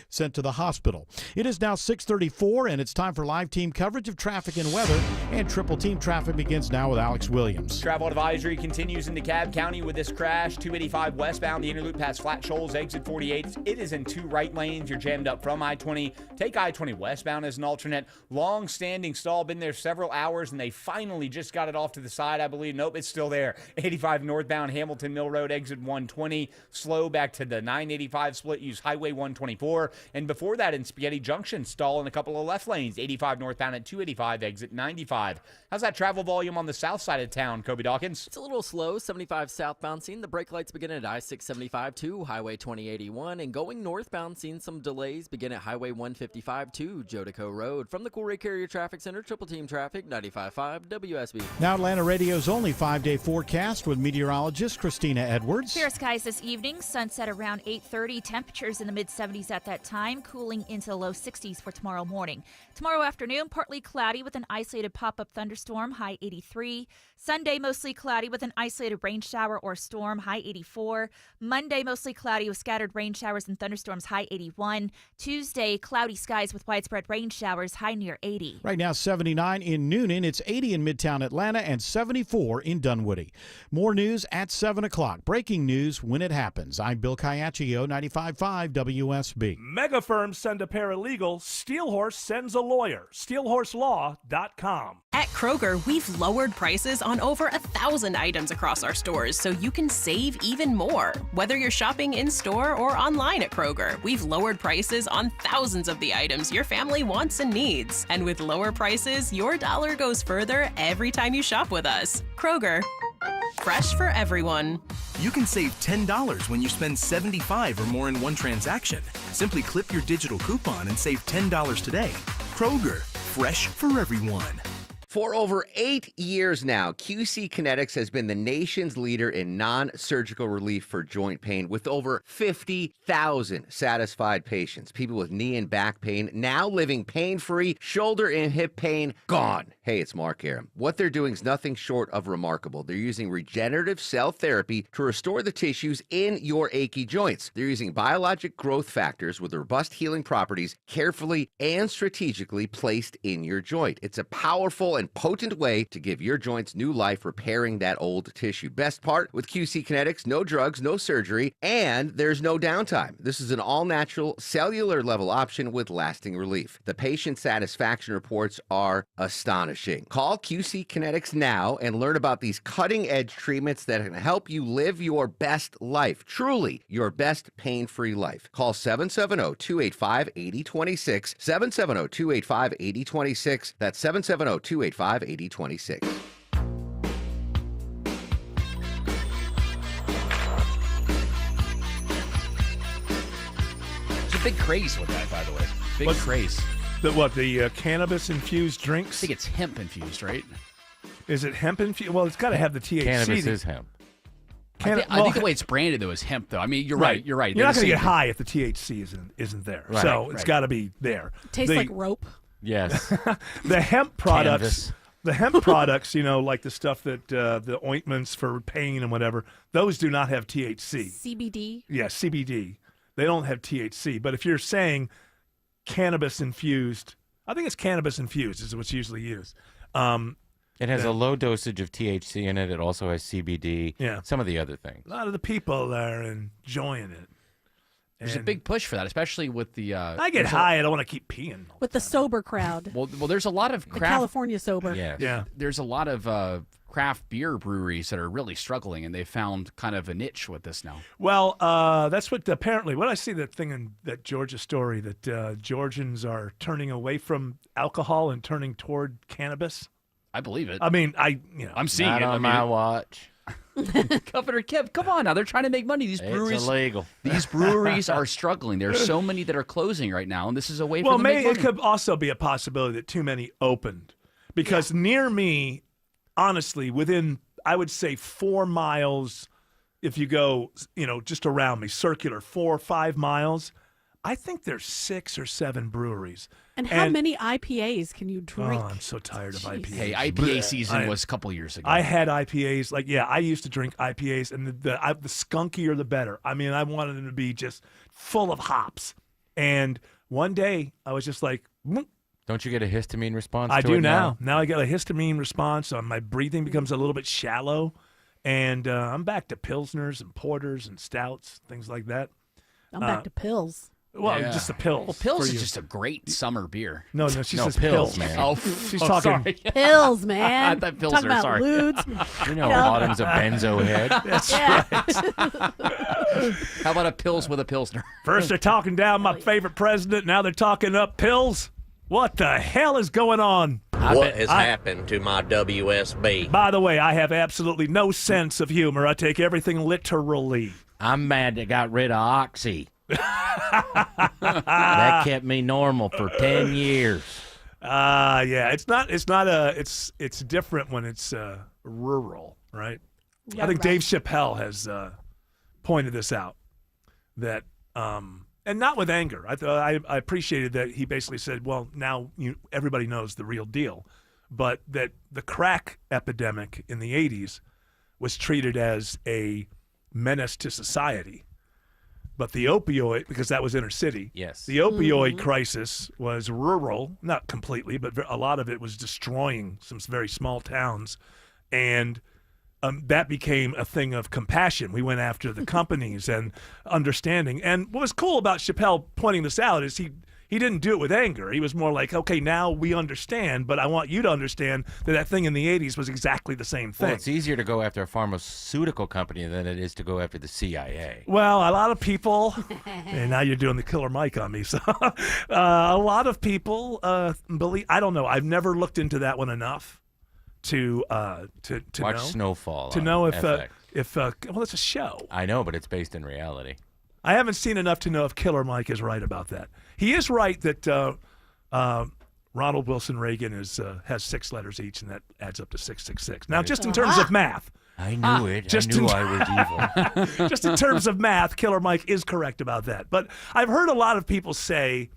sent to the hospital. It is now 6:34, and it's time for live team coverage of traffic and weather. And Triple Team Traffic begins now with Alex Williams. Travel advisory continues in DeKalb County with this crash. 285 westbound, the inner loop past Flat Shoals, exit 48. It is in 2 right lanes. You're jammed up from I-20. Take I-20 westbound as an alternate. Long-standing stall, been there several hours, and they finally just got it off to the side, I believe. Nope, it's still there. 85 northbound, Hamilton Mill Road, exit 120. Slow back to the 985 split. Use Highway 124. And before that, in Spaghetti Junction, stall in a couple of left lanes. 85 northbound at 285, exit 95. How's that travel volume on the south side of town, Kobe Dawkins? It's a little slow. 75 southbound, seeing the brake lights begin at I-675 to Highway 2081. And going northbound, seeing some delays begin at Highway 155 to Jodico Road. From the Cool Ray Carrier Traffic Center, Triple Team Traffic, 95.5 WSB. Now Atlanta Radio's only 5-day forecast with meteorologist Christina Edwards. Clear skies this evening. Sunset around 8:30. Temperatures in the mid-70s at that time, cooling into the low 60s for tomorrow morning. Tomorrow afternoon, partly cloudy with an isolated pop-up thunderstorm, high 83. Sunday, mostly cloudy with an isolated rain shower or storm, high 84. Monday, mostly cloudy with scattered rain showers and thunderstorms, high 81. Tuesday, cloudy skies with widespread rain showers, high near 80. Right now, 79 in Noonan. It's 80 in Midtown Atlanta and 74 in Dunwoody. More news at 7 o'clock. Breaking news when it happens. I'm Bill Caiaccio, 95.5 WSB. Mega firms send a paralegal. Steelhorse sends a lawyer. SteelhorseLaw.com. At Kroger, we've lowered prices on over 1,000 items across our stores so you can save even more. Whether you're shopping in-store or online at Kroger, we've lowered prices on thousands of the items your family wants and needs. And with lower prices, your dollar goes further every time you shop with us. Kroger, fresh for everyone. You can save $10 when you spend $75 or more in one transaction. Simply clip your digital coupon and save $10 today. Kroger, fresh for everyone. For over 8 years now, QC Kinetics has been the nation's leader in non-surgical relief for joint pain with over 50,000 satisfied patients. People with knee and back pain now living pain-free, shoulder and hip pain gone. Hey, it's Mark Aram. What they're doing is nothing short of remarkable. They're using regenerative cell therapy to restore the tissues in your achy joints. They're using biologic growth factors with robust healing properties carefully and strategically placed in your joint. It's a powerful and potent way to give your joints new life, repairing that old tissue. Best part, with QC Kinetics, no drugs, no surgery, and there's no downtime. This is an all-natural, cellular level option with lasting relief. The patient satisfaction reports are astonishing. Call QC Kinetics now and learn about these cutting-edge treatments that can help you live your best life, truly your best pain-free life. Call 770-285-8026, 770-285-8026. That's 770-285-8026. It's a big craze with that, by the way. Big craze. The cannabis-infused drinks? I think it's hemp-infused, right? Is it hemp-infused? Well, it's got to have the THC. Cannabis is hemp. I think the way it's branded, though, is hemp, though. I mean, you're right. You're right. You're not going to get high if the THC isn't there. Right. So it's got to be there. Tastes like rope. Yes. The hemp products, like the stuff that the ointments for pain and whatever, those do not have THC. CBD? Yeah, CBD. They don't have THC. But if you're saying cannabis-infused, I think it's cannabis-infused is what's usually used. It has a low dosage of THC in it. It also has CBD. Yeah. Some of the other things. A lot of the people are enjoying it. There's a big push for that, especially with the... I get high. I don't want to keep peeing. With the sober crowd. Well, there's a lot of The craft... California sober. Yeah. There's a lot of craft beer breweries that are really struggling, and they found kind of a niche with this now. Well, that's what apparently... What I see that thing in that Georgia story, that Georgians are turning away from alcohol and turning toward cannabis. I believe it. I mean, I'm seeing Not it. on my watch. Governor Kemp, come on now. They're trying to make money. These breweries, It's illegal. These breweries are struggling. There's so many that are closing right now, and this is a way for Well, them to make maybe money. it could also be a possibility that too many opened. Because near me, honestly, within, I would say 4 miles, if you go, just around me, circular, 4 or 5 miles, I think there's 6 or 7 breweries. And how many IPAs can you drink? Oh, I'm so tired of IPAs. Hey, IPA season was a couple years ago. I had IPAs. I used to drink IPAs, and the skunkier the better. I mean, I wanted them to be just full of hops. And one day, I was just like, Don't you get a histamine response I to do it now. Now I get a histamine response. My breathing becomes a little bit shallow. And I'm back to Pilsners and Porters and Stouts, things like that. I'm back to pills. Well, just the pills. Well, pills for is you. just a great summer beer. No, she says pills, man. Oh, she's talking sorry. Pills, man. I thought pills Talking are about sorry. lewds. You know, Autumn's a benzo head. That's right. How about a pills with a pilsner? First they're talking down my favorite president. Now they're talking up pills. What the hell is going on? What has happened to my WSB? By the way, I have absolutely no sense of humor. I take everything literally. I'm mad they got rid of Oxy. That kept me normal for 10 years. Yeah, it's different when it's rural, right? Yeah, I think right. Dave Chappelle has pointed this out, that and not with anger. I appreciated that he basically said, well, now everybody knows the real deal, but that the crack epidemic in the 80s was treated as a menace to society. But the opioid, because that was inner city, yes, the opioid crisis was rural, not completely, but a lot of it was destroying some very small towns. And that became a thing of compassion. We went after the companies and understanding. And what was cool about Chappelle pointing this out is he didn't do it with anger. He was more like, okay, now we understand, but I want you to understand that thing in the 80s was exactly the same thing. Well, it's easier to go after a pharmaceutical company than it is to go after the CIA. Well, a lot of people, and now you're doing the killer Mike on me, so a lot of people believe, I don't know, I've never looked into that one enough to Watch know. Snowfall To on know FX. well, it's a show. I know, but it's based in reality. I haven't seen enough to know if Killer Mike is right about that. He is right that Ronald Wilson Reagan has 6 letters each, and that adds up to 666. Now, just in terms of math. I knew it. I knew I was evil. Just in terms of math, Killer Mike is correct about that. But I've heard a lot of people say,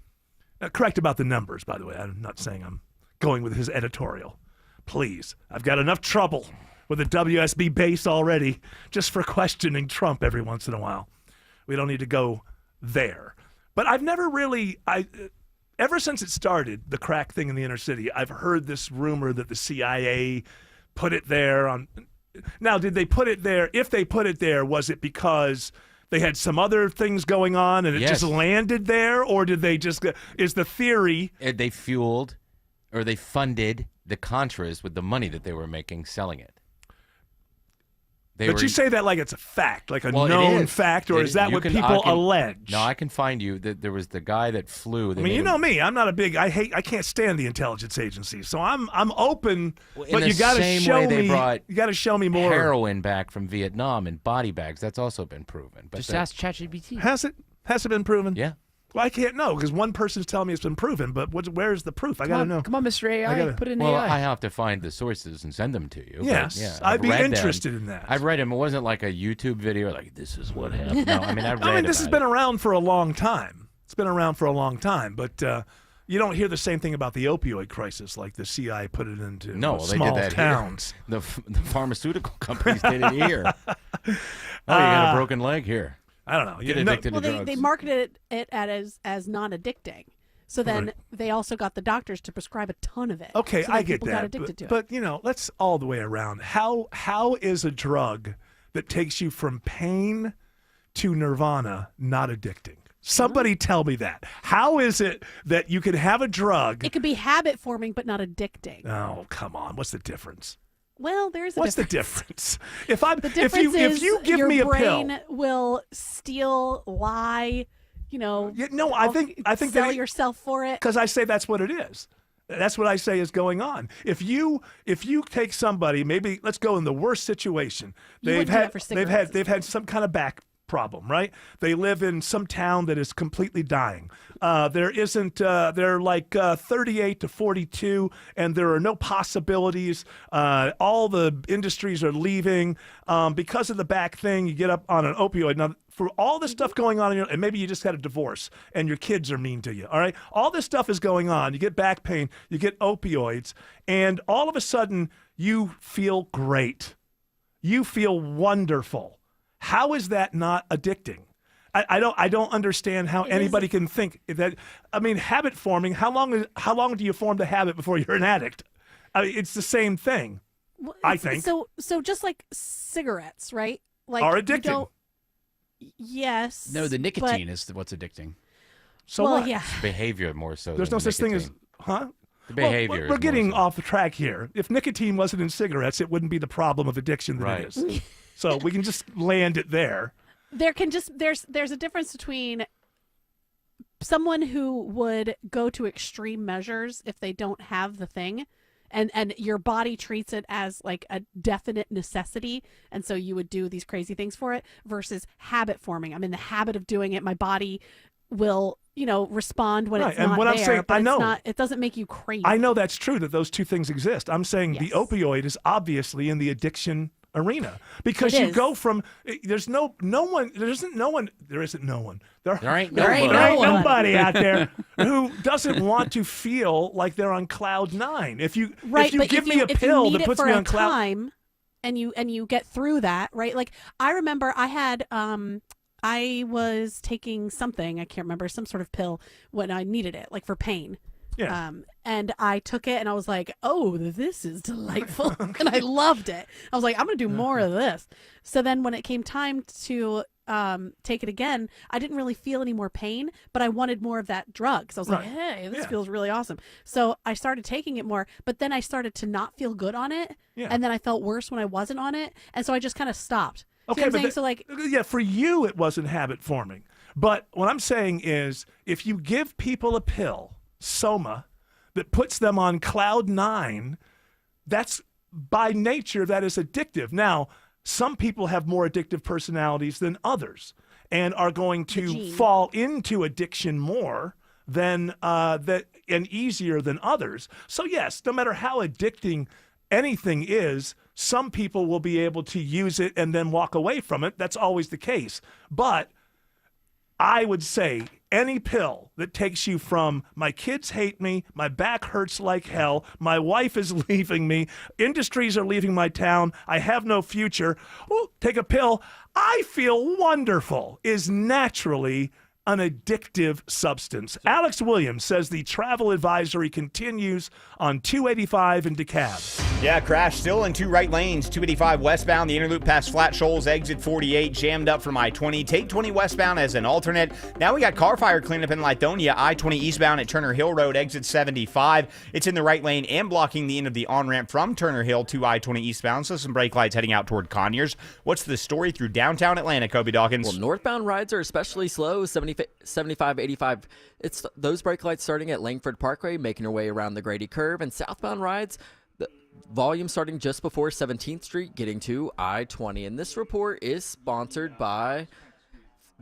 correct about the numbers, by the way. I'm not saying I'm going with his editorial. Please, I've got enough trouble with the WSB base already just for questioning Trump every once in a while. We don't need to go there. But I've never really, ever since it started, the crack thing in the inner city, I've heard this rumor that the CIA put it there on. Now, did they put it there? If they put it there, was it because they had some other things going on and it just landed there? Or did they just, is the theory? They fueled or they funded the Contras with the money that they were making selling it. But you say that like it's a fact, like a known fact, or is that what people allege? No, I can find you that there was the guy that flew. I mean, you know me. I'm not a big. I can't stand the intelligence agencies. So I'm open. But you got to show me. You got to show me more. Heroin back from Vietnam in body bags. That's also been proven. But just ask ChatGPT. Has it? Has it been proven? Yeah. Well, I can't know because one person's telling me it's been proven, but where's the proof? I got to know. Come on, Mr. AI, put it in AI. Well, I have to find the sources and send them to you. Yes, I'd be interested in that. I've read them. It wasn't like a YouTube video like, this is what happened. No, I mean, this has been around for a long time. It's been around for a long time, but you don't hear the same thing about the opioid crisis, like the CIA put it into small they did that towns. Here. The pharmaceutical companies did it here. Oh, you got a broken leg here. I don't know. Get addicted to drugs. They marketed it as non-addicting. So then they also got the doctors to prescribe a ton of it. Okay, so I get people that. Got addicted to it. But let's all the way around. How is a drug that takes you from pain to nirvana not addicting? Somebody tell me that. How is it that you can have a drug? It could be habit forming, but not addicting. Oh, come on. What's the difference? Well, there's a What's difference. the difference? If you give me a pill, your brain will steal, lie, I think sell yourself for it. Because I say that's what it is. That's what I say is going on. If you take somebody, maybe let's go in the worst situation. They've had some kind of back problem, right? They live in some town that is completely dying. They're like 38 to 42, and there are no possibilities. All the industries are leaving because of the back thing. You get up on an opioid. Now, for all this stuff going on, and maybe you just had a divorce, and your kids are mean to you. All right, all this stuff is going on. You get back pain. You get opioids, and all of a sudden you feel great. You feel wonderful. How is that not addicting? I don't understand how anybody can think that. I mean, habit forming. How long do you form the habit before you're an addict? I mean, it's the same thing. Well, I think so. Just like cigarettes, right? Like are addicting. Yes. No, the nicotine is what's addicting. So well, what? Yeah. Behavior more so. There's no such thing as The behavior. We're getting off the track here. If nicotine wasn't in cigarettes, it wouldn't be the problem of addiction that it is. So we can just land it there. There's a difference between someone who would go to extreme measures if they don't have the thing, and your body treats it as like a definite necessity, and so you would do these crazy things for it, versus habit forming. I'm in the habit of doing it. My body will respond when it's and not what there, I'm saying, but I know it doesn't make you crazy. I know that's true that those two things exist. I'm saying the opioid is obviously in the addiction arena because you go from there isn't no one there ain't nobody out there who doesn't want to feel like they're on cloud 9. If you give me a pill that puts me on cloud time and you get through that, right? Like I remember I had I was taking something, I can't remember, some sort of pill when I needed it, like for pain. Yeah. And I took it and I was like, oh, this is delightful. And I loved it. I was like, I'm going to do more of this. So then when it came time to take it again, I didn't really feel any more pain, but I wanted more of that drug. So I was like, hey, this feels really awesome. So I started taking it more, but then I started to not feel good on it. Yeah. And then I felt worse when I wasn't on it. And so I just kind of stopped. Okay, but for you, it wasn't habit forming. But what I'm saying is if you give people a pill, Soma, that puts them on cloud 9, that's by nature, that is addictive. Now, some people have more addictive personalities than others and are going to fall into addiction more than and easier than others. So yes, no matter how addicting anything is, some people will be able to use it and then walk away from it. That's always the case. But I would say any pill that takes you from my kids hate me, my back hurts like hell, my wife is leaving me, industries are leaving my town, I have no future, well, take a pill, I feel wonderful, is naturally an addictive substance. Alex Williams says the travel advisory continues on 285 in DeKalb. Yeah, crash still in 2 right lanes. 285 westbound, the inner loop past Flat Shoals, exit 48, jammed up from I-20. Take 20 westbound as an alternate. Now we got car fire cleanup in Lithonia. I-20 eastbound at Turner Hill Road, exit 75. It's in the right lane and blocking the end of the on-ramp from Turner Hill to I-20 eastbound, so some brake lights heading out toward Conyers. What's the story through downtown Atlanta, Kobe Dawkins? Well, northbound rides are especially slow, 75, 85. It's those brake lights starting at Langford Parkway, making your way around the Grady Curve, and southbound rides, the volume starting just before 17th Street, getting to I-20. And this report is sponsored by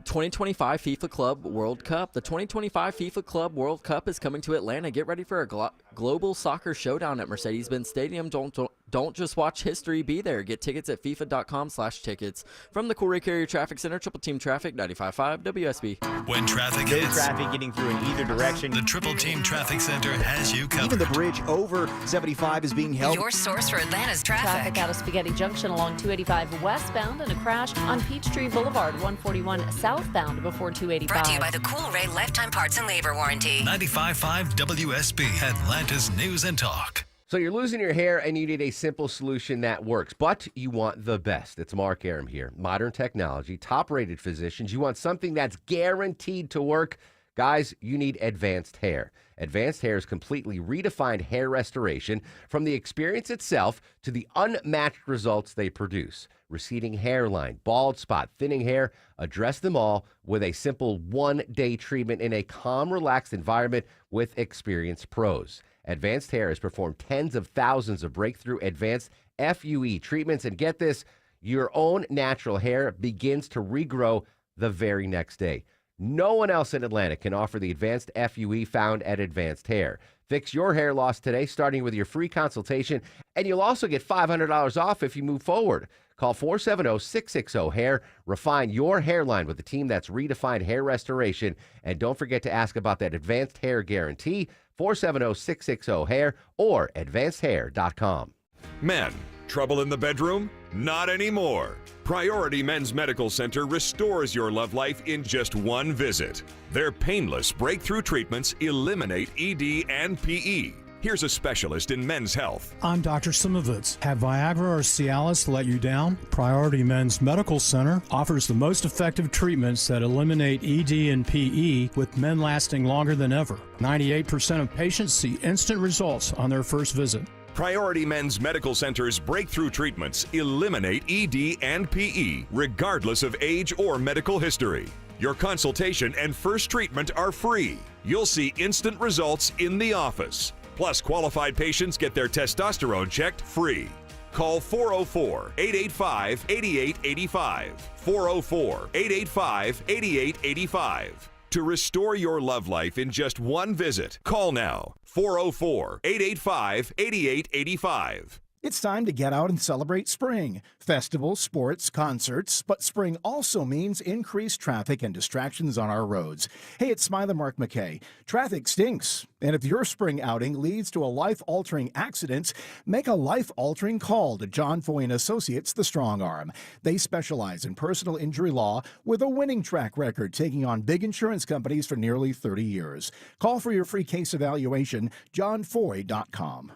2025 FIFA Club World Cup. The 2025 FIFA Club World Cup is coming to Atlanta. Get ready for a global soccer showdown at Mercedes-Benz Stadium. Don't just watch history, be there. Get tickets at FIFA.com/tickets. From the Cool Ray Carrier Traffic Center, Triple Team Traffic, 95.5 WSB. When traffic No hits, traffic getting through in either direction. the Triple Team Traffic Center has you covered. Even the bridge over 75 is being held. Your source for Atlanta's traffic. Out of Spaghetti Junction along 285 westbound and a crash on Peachtree Boulevard, 141 southbound before 285. Brought to you by the Cool Ray Lifetime Parts and Labor Warranty. 95.5 WSB, Atlanta's News and Talk. So you're losing your hair and you need a simple solution that works, but you want the best. It's Mark Aram here. Modern technology, top-rated physicians. You want something that's guaranteed to work. Guys, you need Advanced Hair. Advanced Hair's completely redefined hair restoration, from the experience itself to the unmatched results they produce. Receding hairline, bald spot, thinning hair, address them all with a simple one-day treatment in a calm, relaxed environment with experienced pros. Advanced Hair has performed tens of thousands of breakthrough advanced FUE treatments, and get this, your own natural hair begins to regrow the very next day. No one else in Atlanta can offer the advanced FUE found at Advanced Hair. Fix your hair loss today, starting with your free consultation, and you'll also get $500 off if you move forward. Call 470-660-HAIR. Refine your hairline with a team that's redefined hair restoration. And don't forget to ask about that Advanced Hair Guarantee, 470-660-HAIR or advancedhair.com. Men, trouble in the bedroom? Not anymore. Priority Men's Medical Center restores your love life in just one visit. Their painless breakthrough treatments eliminate ED and PE. Here's a specialist in men's health. I'm Dr. Simovitz. Have Viagra or Cialis let you down? Priority Men's Medical Center offers the most effective treatments that eliminate ED and PE, with men lasting longer than ever. 98% of patients see instant results on their first visit. Priority Men's Medical Center's breakthrough treatments eliminate ED and PE, regardless of age or medical history. Your consultation and first treatment are free. You'll see instant results in the office. Plus, qualified patients get their testosterone checked free. Call 404-885-8885. 404-885-8885. To restore your love life in just one visit, call now. 404-885-8885. It's time to get out and celebrate spring. Festivals, sports, concerts, but spring also means increased traffic and distractions on our roads. Hey, it's Smiler Mark McKay. Traffic stinks. And if your spring outing leads to a life-altering accident, make a life-altering call to John Foy & Associates, the Strong Arm. They specialize in personal injury law with a winning track record, taking on big insurance companies for nearly 30 years. Call for your free case evaluation, johnfoy.com.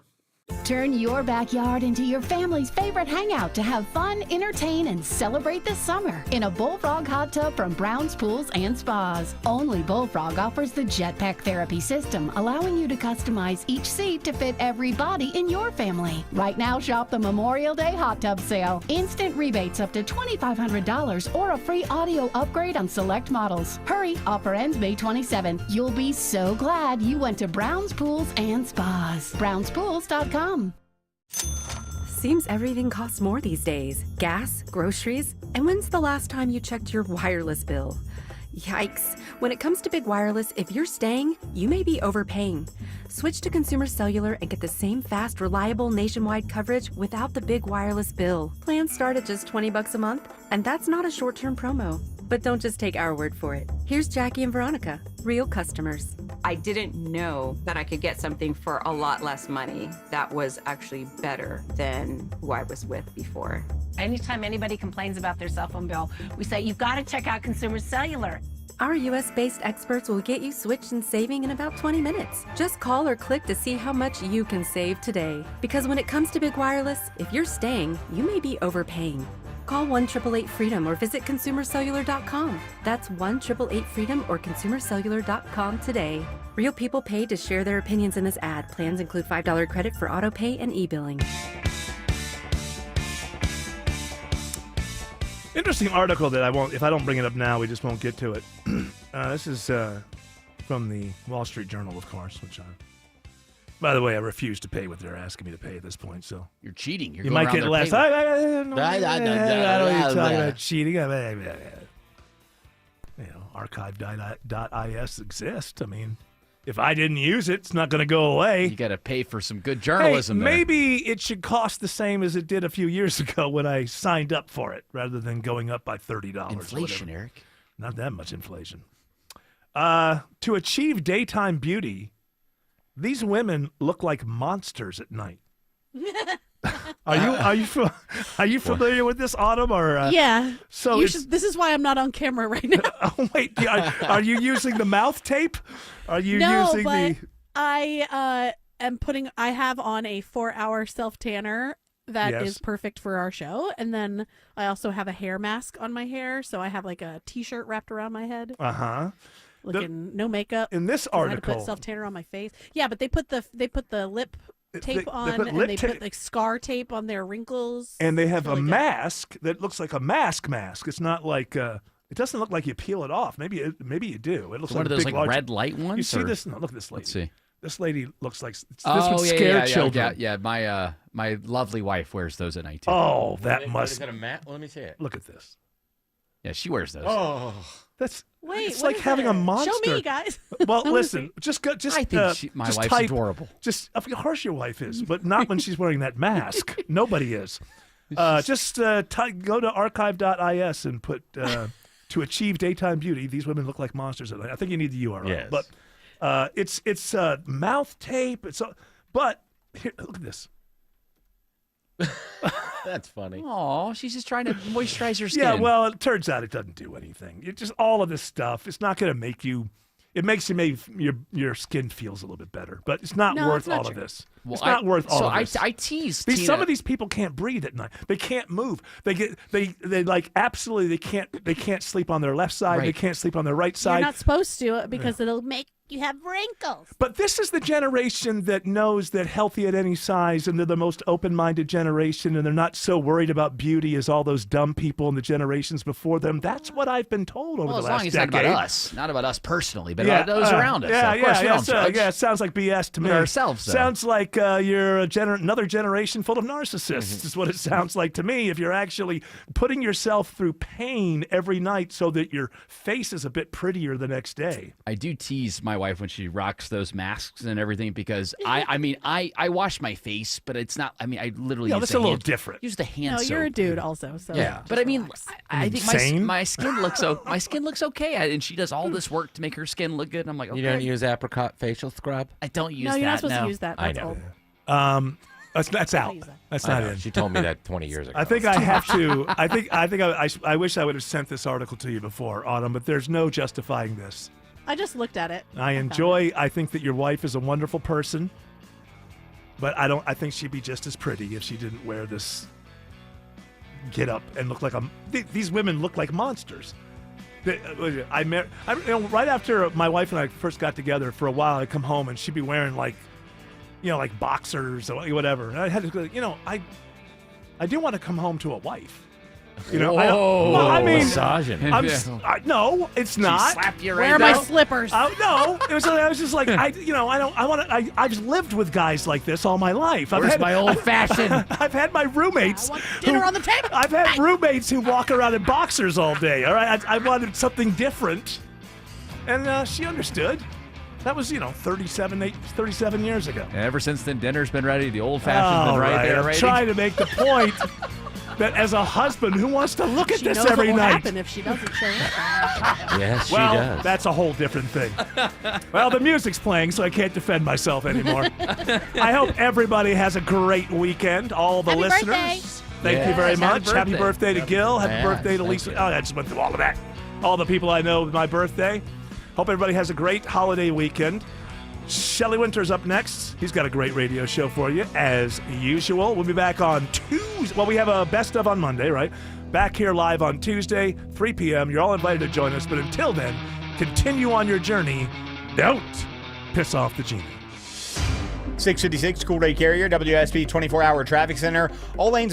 Turn your backyard into your family's favorite hangout to have fun, entertain, and celebrate the summer in a Bullfrog hot tub from Brown's Pools and Spas. Only Bullfrog offers the Jetpack Therapy system, allowing you to customize each seat to fit every body in your family. Right now, shop the Memorial Day hot tub sale. Instant rebates up to $2,500 or a free audio upgrade on select models. Hurry, offer ends May 27th. You'll be so glad you went to Brown's Pools and Spas. BrownsPools.com. Seems everything costs more these days. Gas, groceries, and when's the last time you checked your wireless bill? Yikes. When it comes to big wireless, if you're staying, you may be overpaying. Switch to Consumer Cellular and get the same fast, reliable nationwide coverage without the big wireless bill. Plans start at just $20 a month, and that's not a short-term promo. But don't just take our word for it. Here's Jackie and Veronica, real customers. I didn't know that I could get something for a lot less money that was actually better than who I was with before. Anytime anybody complains about their cell phone bill, we say, you've got to check out Consumer Cellular. Our US-based experts will get you switched and saving in about 20 minutes. Just call or click to see how much you can save today. Because when it comes to big wireless, if you're staying, you may be overpaying. Call 1-888-FREEDOM or visit consumercellular.com. That's 1-888-FREEDOM or consumercellular.com today. Real people paid to share their opinions in this ad. Plans include $5 credit for auto pay and e-billing. Interesting article that I won't, if I don't bring it up now, we just won't get to it. This is from the Wall Street Journal, of course, which by the way, I refuse to pay what they're asking me to pay at this point. So you're cheating. You might get less. I don't need to talk about cheating. You know, archive.is exists. I mean, if I didn't use it, it's not going to go away. You got to pay for some good journalism. Hey, maybe it should cost the same as it did a few years ago when I signed up for it, rather than going up by $30. Inflation, Eric. Not that much inflation. To achieve daytime beauty, these women look like monsters at night. Are you familiar with this, Autumn? Or yeah. So this is why I'm not on camera right now. Oh wait, are you using the mouth tape? Are you no, using but the? I am putting. I have on a 4-hour self tanner that is Yes. perfect for our show, and then I also have a hair mask on my hair, so I have like a T-shirt wrapped around my head. Looking no makeup. In this 'cause I had to article- put self tanner on my face. Yeah, but they put the lip tape on, put and lip they tape- put like scar tape on their wrinkles. And they have a Really good. mask that looks like a mask. It's not like it doesn't look like you peel it off. Maybe you do. It looks One like of a those big, like large- red light ones. You see or- this? No, look at this lady. Let's see. This lady looks like this Oh, would yeah, scare yeah, children. Yeah. My lovely wife wears those at night too. Oh, that must. Is that a mat? Let me see it. Look at this. Yeah, she wears those. Oh, that's. Wait, It's what like is having it? a monster. Show me, guys. Well, I wanna listen. see. Just go. Just I think my just wife's type, adorable. Just of course your wife is, but not when she's wearing that mask. Nobody is. Go to archive.is and put to achieve daytime beauty. These women look like monsters. I think you need the URL. Yes. But it's mouth tape. But here, look at this. that's funny. Oh, she's just trying to moisturize her skin. Yeah, well, it turns out it doesn't do anything. It just all of this stuff. It's not going to make you. It makes your skin feels a little bit better, but it's not No, worth it's not all of true. this. Well, It's not worth all of this. So I tease Some Tina- of these people can't breathe at night. They can't move. They like absolutely they can't sleep on their left side. They Right. can't sleep on their right You're side. not supposed to because it'll make you have wrinkles. But this is the generation that knows that healthy at any size, and they're the most open-minded generation, and they're not so worried about beauty as all those dumb people in the generations before them. That's what I've been told over Well, the as last long as it's decade. not about us personally, but about those around us. Yeah, So, of course, we don't so, judge. yeah. It sounds like BS to me. But ourselves, though. Sounds like you're another generation full of narcissists. Is what it sounds like to me. If you're actually putting yourself through pain every night so that your face is a bit prettier the next day. I do tease my wife when she rocks those masks and everything because I wash my face, but it's not. I mean, I literally Yeah, use that's the a little hand- different. Use the hand No, soap. you're a dude also. So Yeah, but I mean, I think Insane? my skin looks my skin looks okay, and she does all this work to make her skin look good. And I'm like, okay. You don't use apricot facial scrub? I don't use No, that. you're not supposed no. to use that. I That's know. old. That's out. That's I not know. in. She told me that 20 years ago. I think I have to. I wish I would have sent this article to you before, Autumn, but there's no justifying this. I just looked at it. I think that your wife is a wonderful person, but I think she'd be just as pretty if she didn't wear this get up and look like these women look like monsters. Right after my wife and I first got together, for a while I'd come home and she'd be wearing like boxers or whatever. And I had to go, I do want to come home to a wife. You know, massaging. No, it's not. Where are my slippers? No, I was just like, I've lived with guys like this all my life. Where's my old fashioned? I've had my roommates. Dinner on the table. I've had roommates who walk around in boxers all day. All right, I wanted something different, and she understood. That was 37 years ago. And ever since then, dinner's been ready. The old-fashioned's been right there. I'm trying to make the point that as a husband who wants to look at She this knows every what will night. happen if she doesn't show up. Yes, she Well, does. that's a whole different thing. Well, the music's playing, so I can't defend myself anymore. I hope everybody has a great weekend. All the Happy listeners. birthday. Thank you very Yes, much. Happy birthday to Gil. Happy Yeah, birthday to Lisa. Oh, I just went through all of that. All the people I know with my birthday. Hope everybody has a great holiday weekend. Shelley Winter's up next. He's got a great radio show for you, as usual. We'll be back on Tuesday. Well, we have a best of on Monday, right? Back here live on Tuesday, 3 p.m. You're all invited to join us. But until then, continue on your journey. Don't piss off the genie. 656 Cool Ray Carrier, WSB 24-hour traffic center. All lanes